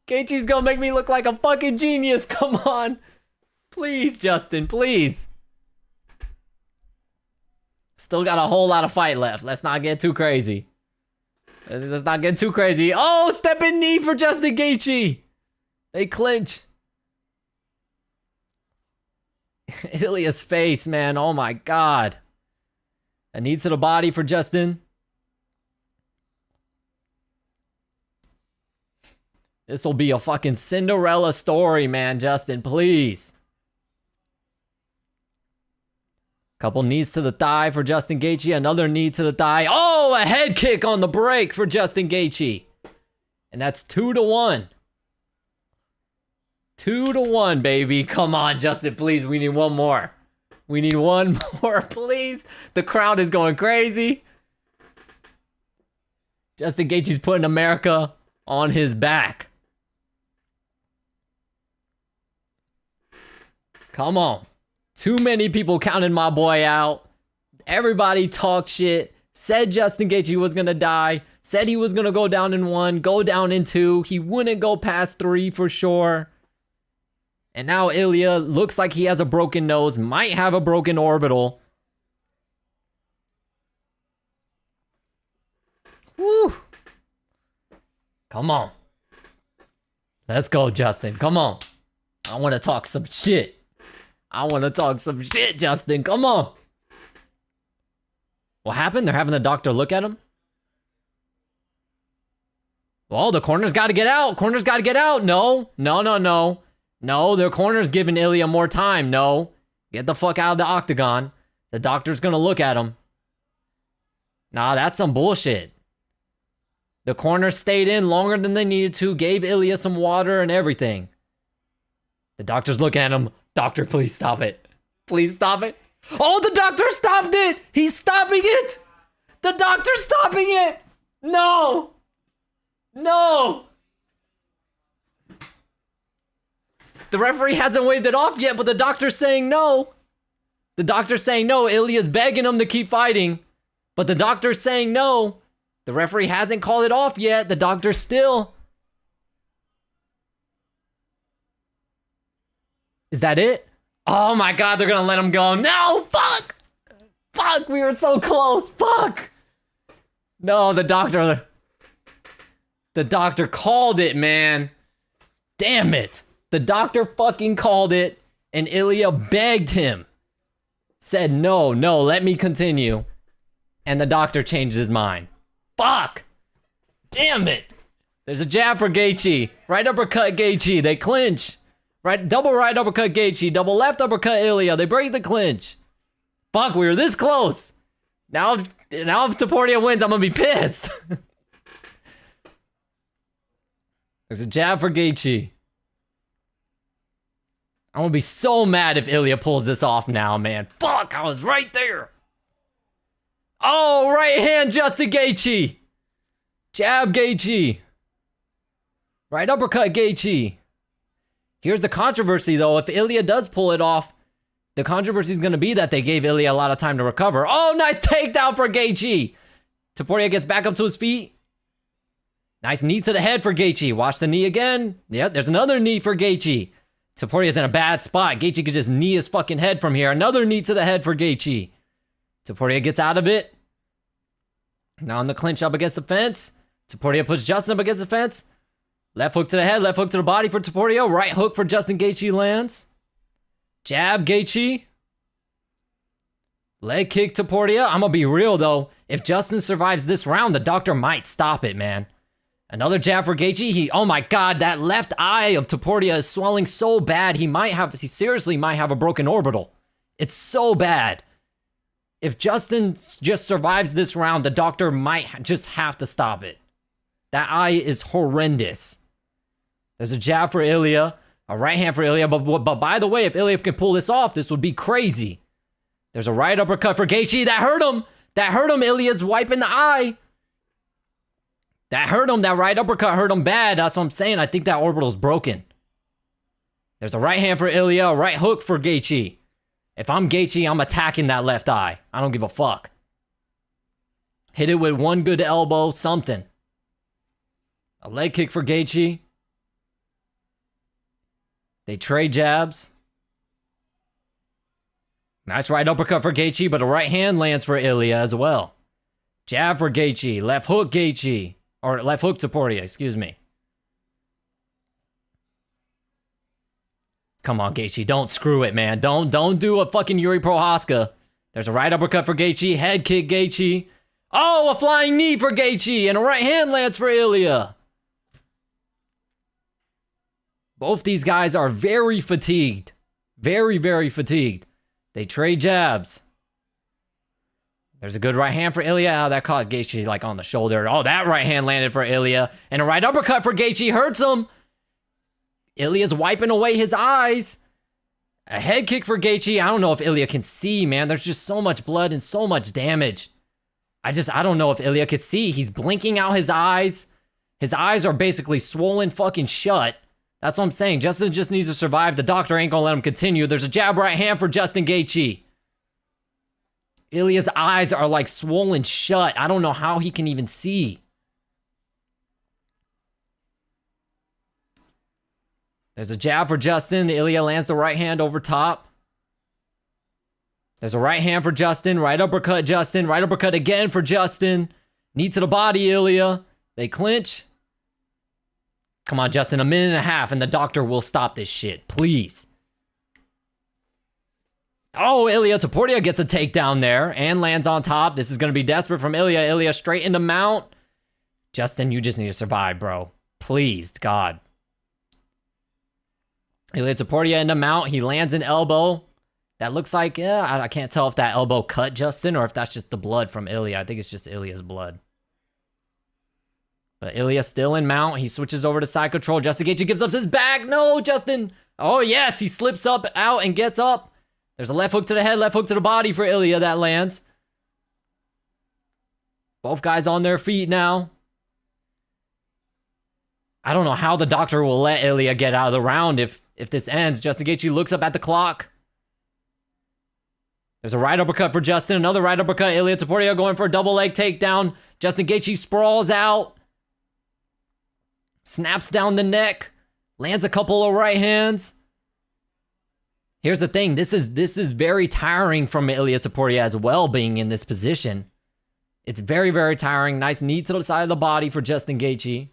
Gaethje's gonna make me look like a fucking genius. Come on. Please, Justin, please. Still got a whole lot of fight left. Let's not get too crazy. Let's not get too crazy. Oh, stepping knee for Justin Gaethje. They clinch. Ilya's face, man. Oh my God. A knee to the body for Justin. This will be a fucking Cinderella story, man. Justin, please. Couple knees to the thigh for Justin Gaethje. Another knee to the thigh. Oh, a head kick on the break for Justin Gaethje. And that's 2-1. 2-1, baby. Come on, Justin, please. We need one more. We need one more, please. The crowd is going crazy. Justin Gaethje's putting America on his back. Come on. Too many people counting my boy out. Everybody talked shit. Said Justin Gaethje was going to die. Said he was going to go down in 1, go down in 2. He wouldn't go past 3 for sure. And now Ilya looks like he has a broken nose. Might have a broken orbital. Woo. Come on. Let's go, Justin. Come on. I want to talk some shit. I want to talk some shit, Justin. Come on. What happened? They're having the doctor look at him? Well, the corner's got to get out. Corner's got to get out. No. No, no, no. No, their corner's giving Ilya more time. No. Get the fuck out of the octagon. The doctor's going to look at him. Nah, that's some bullshit. The corner stayed in longer than they needed to, gave Ilya some water and everything. The doctor's looking at him. Doctor, please stop it. Please stop it. Oh, the doctor stopped it. He's stopping it. The doctor's stopping it. No. No. The referee hasn't waved it off yet, but the doctor's saying no. The doctor's saying no. Ilya's begging him to keep fighting, but the doctor's saying no. The referee hasn't called it off yet. The doctor's still. Is that it? Oh my God, they're gonna let him go. No, fuck! Fuck, we were so close, fuck! No, the doctor called it, man. Damn it. The doctor fucking called it. And Ilya begged him. Said, no, let me continue. And the doctor changed his mind. Fuck! Damn it! There's a jab for Gaethje. Right uppercut Gaethje. They clinch. Right, double right uppercut Gaethje. Double left uppercut Ilya. They break the clinch. Fuck, we were this close. Now if Topuria wins, I'm gonna be pissed. There's a jab for Gaethje. I'm gonna be so mad if Ilya pulls this off now, man. Fuck, I was right there. Oh, right hand Justin Gaethje. Jab Gaethje. Right uppercut Gaethje. Here's the controversy, though. If Ilya does pull it off, the controversy is going to be that they gave Ilya a lot of time to recover. Oh, nice takedown for Gaethje. Topuria gets back up to his feet. Nice knee to the head for Gaethje. Watch the knee again. Yep, there's another knee for Gaethje. Topuria's in a bad spot. Gaethje could just knee his fucking head from here. Another knee to the head for Gaethje. Topuria gets out of it. Now in the clinch up against the fence. Topuria puts Justin up against the fence. Left hook to the head, left hook to the body for Topuria. Right hook for Justin Gaethje lands. Jab Gaethje. Leg kick Topuria. I'm gonna be real though. If Justin survives this round, the doctor might stop it, man. Another jab for Gaethje. Oh my god, that left eye of Topuria is swelling so bad. He seriously might have a broken orbital. It's so bad. If Justin just survives this round, the doctor might just have to stop it. That eye is horrendous. There's a jab for Ilya. A right hand for Ilya. But by the way, if Ilya can pull this off, this would be crazy. There's a right uppercut for Gaethje. That hurt him. That hurt him. Ilya's wiping the eye. That hurt him. That right uppercut hurt him bad. That's what I'm saying. I think that orbital's broken. There's a right hand for Ilya. A right hook for Gaethje. If I'm Gaethje, I'm attacking that left eye. I don't give a fuck. Hit it with one good elbow. Something. A leg kick for Gaethje. They trade jabs. Nice right uppercut for Gaethje, but a right hand lands for Ilya as well. Jab for Gaethje. Left hook Gaethje. Or left hook Topuria, excuse me. Come on, Gaethje. Don't screw it, man. Don't do a fucking Yuri Prohaska. There's a right uppercut for Gaethje. Head kick Gaethje. Oh, a flying knee for Gaethje. And a right hand lands for Ilya. Both these guys are very fatigued. Very, very fatigued. They trade jabs. There's a good right hand for Ilya. Oh, that caught Gaethje like on the shoulder. Oh, that right hand landed for Ilya. And a right uppercut for Gaethje hurts him. Ilya's wiping away his eyes. A head kick for Gaethje. I don't know if Ilya can see, man. There's just so much blood and so much damage. I don't know if Ilya could see. He's blinking out his eyes. His eyes are basically swollen fucking shut. That's what I'm saying. Justin just needs to survive. The doctor ain't gonna let him continue. There's a jab right hand for Justin Gaethje. Ilya's eyes are like swollen shut. I don't know how he can even see. There's a jab for Justin. Ilya lands the right hand over top. There's a right hand for Justin. Right uppercut Justin. Right uppercut again for Justin. Knee to the body, Ilya. They clinch. Come on, Justin. A minute and a half and the doctor will stop this shit. Please. Oh, Ilya Topuria gets a takedown there and lands on top. This is going to be desperate from Ilya. Ilya straight into mount. Justin, you just need to survive, bro. Please, God. Ilya Topuria into mount. He lands an elbow. That looks like, I can't tell if that elbow cut Justin or if that's just the blood from Ilya. I think it's just Ilya's blood. But Ilya still in mount. He switches over to side control. Justin Gaethje gives up his back. No, Justin. Oh, yes. He slips up, out, and gets up. There's a left hook to the head, left hook to the body for Ilya that lands. Both guys on their feet now. I don't know how the doctor will let Ilya get out of the round if this ends. Justin Gaethje looks up at the clock. There's a right uppercut for Justin. Another right uppercut. Ilya Topuria going for a double leg takedown. Justin Gaethje sprawls out. Snaps down the neck. Lands a couple of right hands. Here's the thing. This is very tiring from Ilya Topuria as well, being in this position. It's very, very tiring. Nice knee to the side of the body for Justin Gaethje.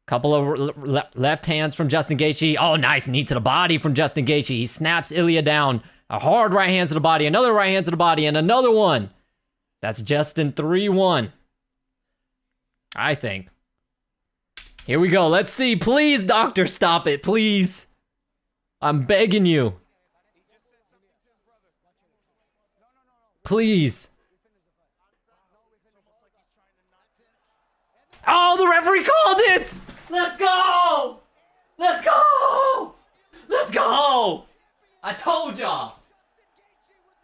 Couple of left hands from Justin Gaethje. Oh, nice knee to the body from Justin Gaethje. He snaps Ilya down. A hard right hand to the body. Another right hand to the body. And another one. That's Justin 3-1. I think. Here we go. Let's see. Please, doctor, stop it. Please. I'm begging you. Please. Oh, the referee called it! Let's go! Let's go! Let's go! I told y'all.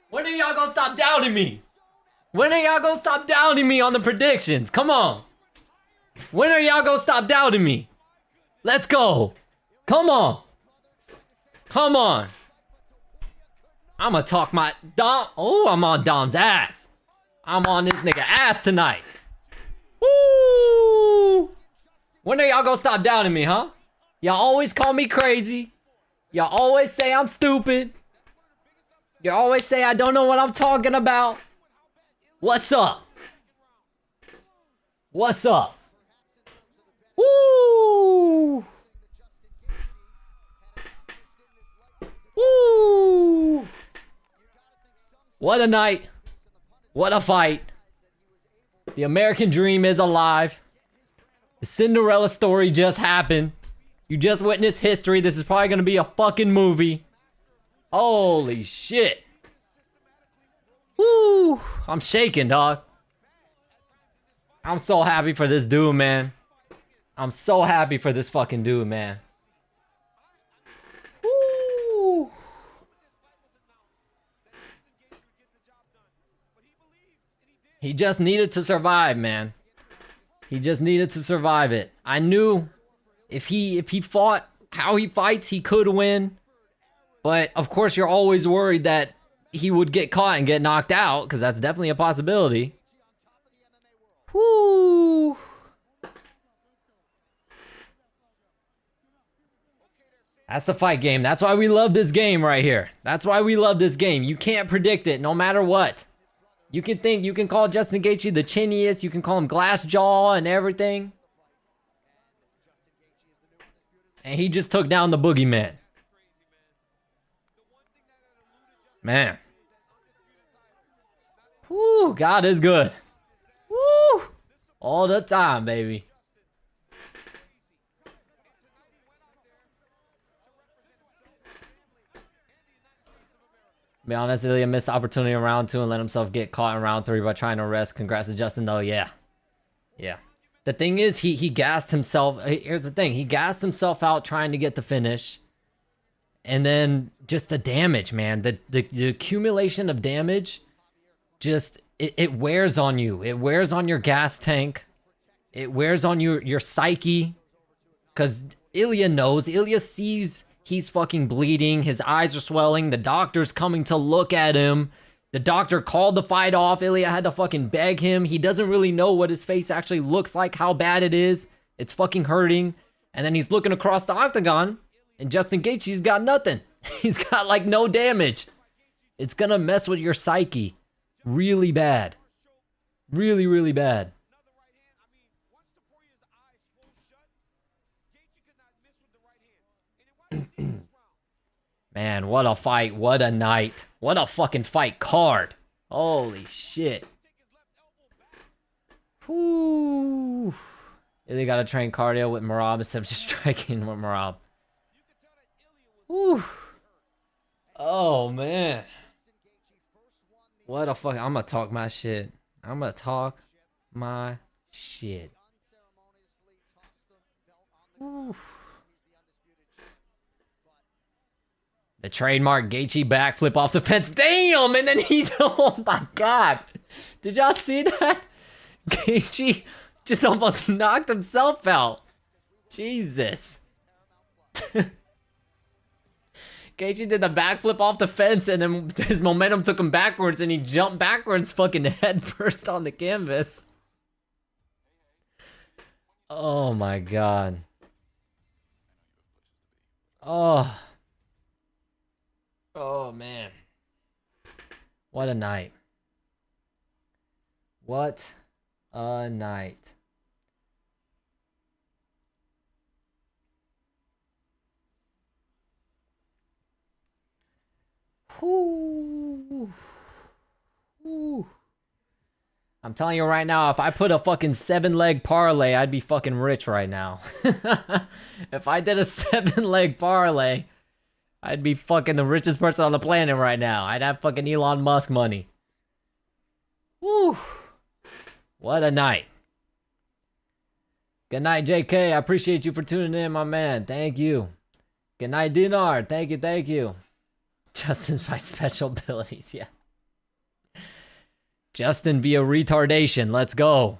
When are y'all gonna stop doubting me? When are y'all gonna stop doubting me on the predictions? Come on. When are y'all gonna stop doubting me? Let's go. Come on. Come on. I'm gonna talk my Dom. Oh, I'm on Dom's ass. I'm on this nigga ass tonight. Woo! When are y'all gonna stop doubting me, huh? Y'all always call me crazy. Y'all always say I'm stupid. You always say I don't know what I'm talking about. What's up? What's up? Woo! Woo! What a night. What a fight. The American dream is alive. The Cinderella story just happened. You just witnessed history. This is probably gonna be a fucking movie. Holy shit. Woo! I'm shaking, dog. I'm so happy for this dude, man. I'm so happy for this fucking dude, man. Woo! He just needed to survive, man. He just needed to survive it. I knew if he fought how he fights, he could win. But of course, you're always worried that he would get caught and get knocked out, because that's definitely a possibility. Whoo! That's the fight game. That's why we love this game right here. That's why we love this game. You can't predict it no matter what. You can call Justin Gaethje the chinniest. You can call him glass jaw and everything. And he just took down the boogeyman. Man. Woo, God is good. Woo! All the time, baby. Be honest, Ilya missed the opportunity in round 2 and let himself get caught in round 3 by trying to rest. Congrats to Justin, though. Yeah. Yeah. The thing is, he gassed himself. Here's the thing. He gassed himself out trying to get the finish. And then just the damage, man. The accumulation of damage, just, it wears on you. It wears on your gas tank. It wears on your psyche. Because Ilya knows. Ilya sees he's fucking bleeding. His eyes are swelling. The doctor's coming to look at him. The doctor called the fight off. Ilya had to fucking beg him. He doesn't really know what his face actually looks like, how bad it is. It's fucking hurting. And then he's looking across the octagon, and Justin Gaethje's got nothing. He's got like no damage. It's gonna mess with your psyche really bad. Really, really bad. Man, what a fight. What a night. What a fucking fight card. Holy shit. Whoo. They gotta train cardio with Marab instead of just striking with Marab. Whoo. Oh, man. What a fuck. I'm gonna talk my shit. I'm gonna talk my shit. Woo. The trademark Gaethje backflip off the fence. Damn! And then he... Oh, my God. Did y'all see that? Gaethje just almost knocked himself out. Jesus. Gaethje did the backflip off the fence, and then his momentum took him backwards, and he jumped backwards fucking head first on the canvas. Oh, my God. Oh. Oh, man. What a night. What a night. Whoo. Whoo. I'm telling you right now, if I put a fucking 7-leg parlay, I'd be fucking rich right now. If I did a 7-leg parlay, I'd be fucking the richest person on the planet right now. I'd have fucking Elon Musk money. Woo. What a night. Good night, JK. I appreciate you for tuning in, my man. Thank you. Good night, Dinar. Thank you, thank you. Justin's my special abilities, yeah. Justin via retardation. Let's go.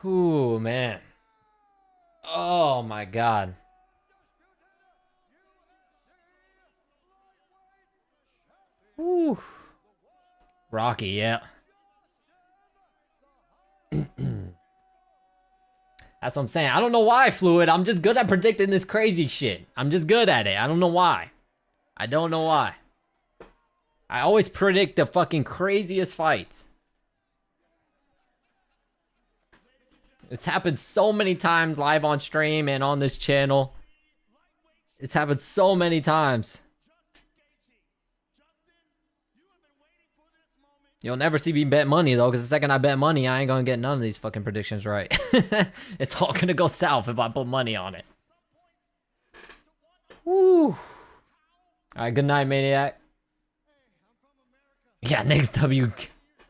Ooh, man. Oh, my God. Ooh. Rocky, yeah. That's what I'm saying. I don't know why, Fluid. I'm just good at predicting this crazy shit. I'm just good at it. I don't know why. I don't know why. I always predict the fucking craziest fights. It's happened so many times live on stream and on this channel. It's happened so many times. You'll never see me bet money, though, because the second I bet money, I ain't gonna get none of these fucking predictions right. It's all gonna go south if I put money on it. Woo. Alright, good night, Maniac. Yeah, next W.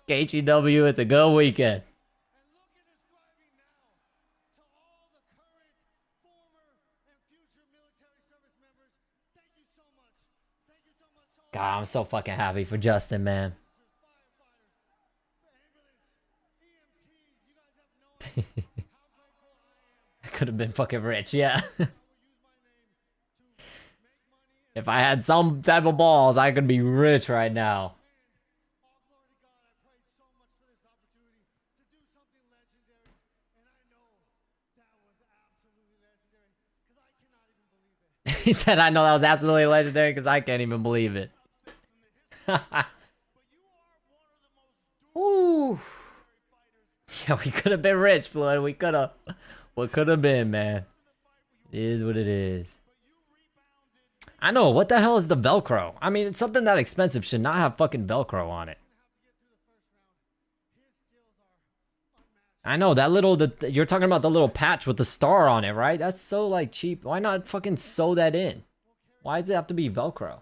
Gaethje W. It's a good weekend. God, I'm so fucking happy for Justin, man. I could have been fucking rich, yeah. If I had some type of balls, I could be rich right now. He said, I know that was absolutely legendary because I can't even believe it. Ooh. Yeah, we could have been rich, Floyd. We could have. What could have been, man? It is what it is. I know. What the hell is the Velcro? I mean, it's something that expensive should not have fucking Velcro on it. I know that little. You're talking about the little patch with the star on it, right? That's so like cheap. Why not fucking sew that in? Why does it have to be Velcro?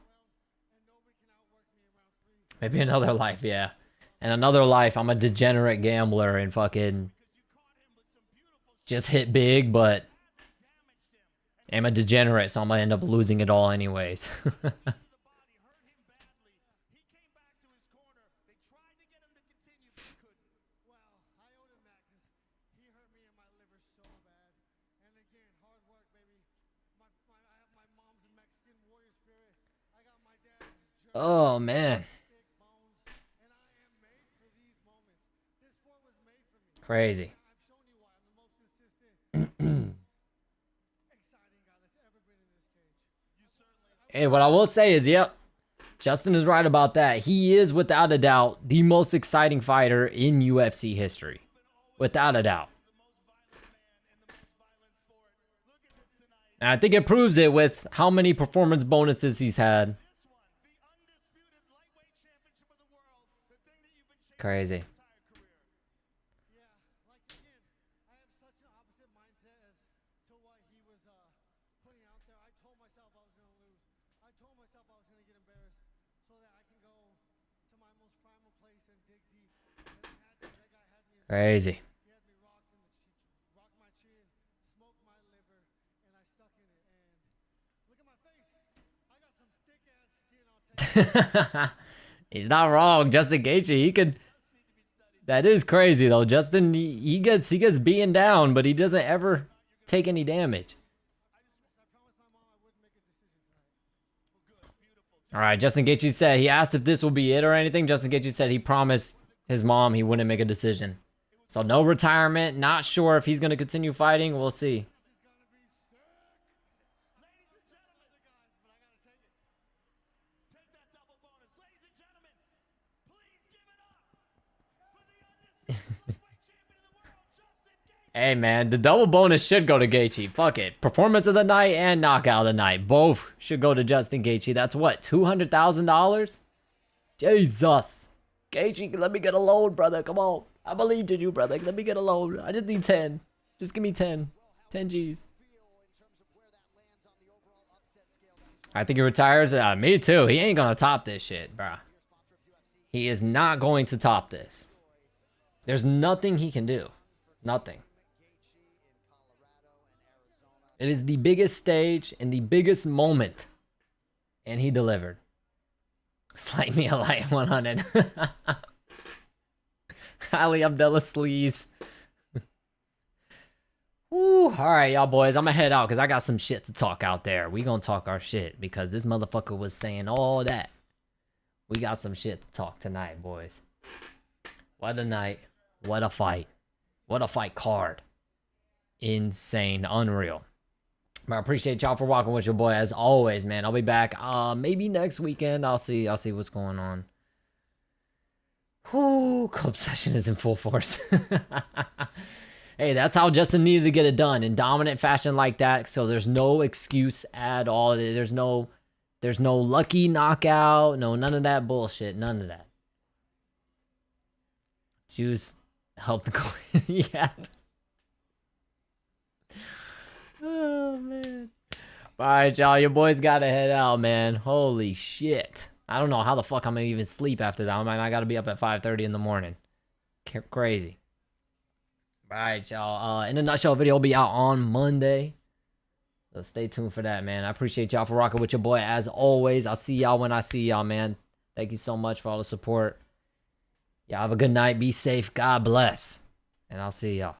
Maybe another life, yeah. And another life, I'm a degenerate gambler and fucking just hit big, but I'm a degenerate, so I'm gonna end up losing it all anyways. Oh, man. Crazy. Hey, what I will say is, yep, Justin is right about that. He is, without a doubt, the most exciting fighter in UFC history. Without a doubt. And I think it proves it with how many performance bonuses he's had. Crazy. Crazy. He's not wrong. Justin Gaethje, he could. That is crazy though. Justin, he gets beaten down, but he doesn't ever take any damage. All right, Justin Gaethje said he asked if this will be it or anything. Justin Gaethje said he promised his mom he wouldn't make a decision. So no retirement. Not sure if he's going to continue fighting. We'll see. Hey, man, the double bonus should go to Gaethje. Fuck it. Performance of the night and knockout of the night. Both should go to Justin Gaethje. That's what, $200,000? Jesus. Gaethje, let me get a loan, brother. Come on. I believed in you, brother. Let me get a loan. I just need 10. Just give me 10. 10 G's. I think he retires. Me too. He ain't gonna top this shit, bruh. He is not going to top this. There's nothing he can do. Nothing. It is the biggest stage and the biggest moment. And he delivered. Slide me a light 100. Ali Abdullah Sleaze. Woo. Alright, y'all boys. I'm gonna head out because I got some shit to talk out there. We gonna talk our shit because this motherfucker was saying all that. We got some shit to talk tonight, boys. What a night. What a fight. What a fight card. Insane. Unreal. But I appreciate y'all for walking with your boy as always, man. I'll be back maybe next weekend. I'll see what's going on. Whoo, club session is in full force. Hey, that's how Justin needed to get it done in dominant fashion like that. So there's no excuse at all. There's no lucky knockout. No, none of that bullshit. None of that. Juice helped go. Yeah. Oh, man. Alright, y'all. Your boys gotta head out, man. Holy shit. I don't know how the fuck I'm gonna even sleep after that. I gotta be up at 5:30 in the morning. Crazy. Alright, y'all. In a nutshell, video will be out on Monday. So stay tuned for that, man. I appreciate y'all for rocking with your boy as always. I'll see y'all when I see y'all, man. Thank you so much for all the support. Y'all have a good night. Be safe. God bless. And I'll see y'all.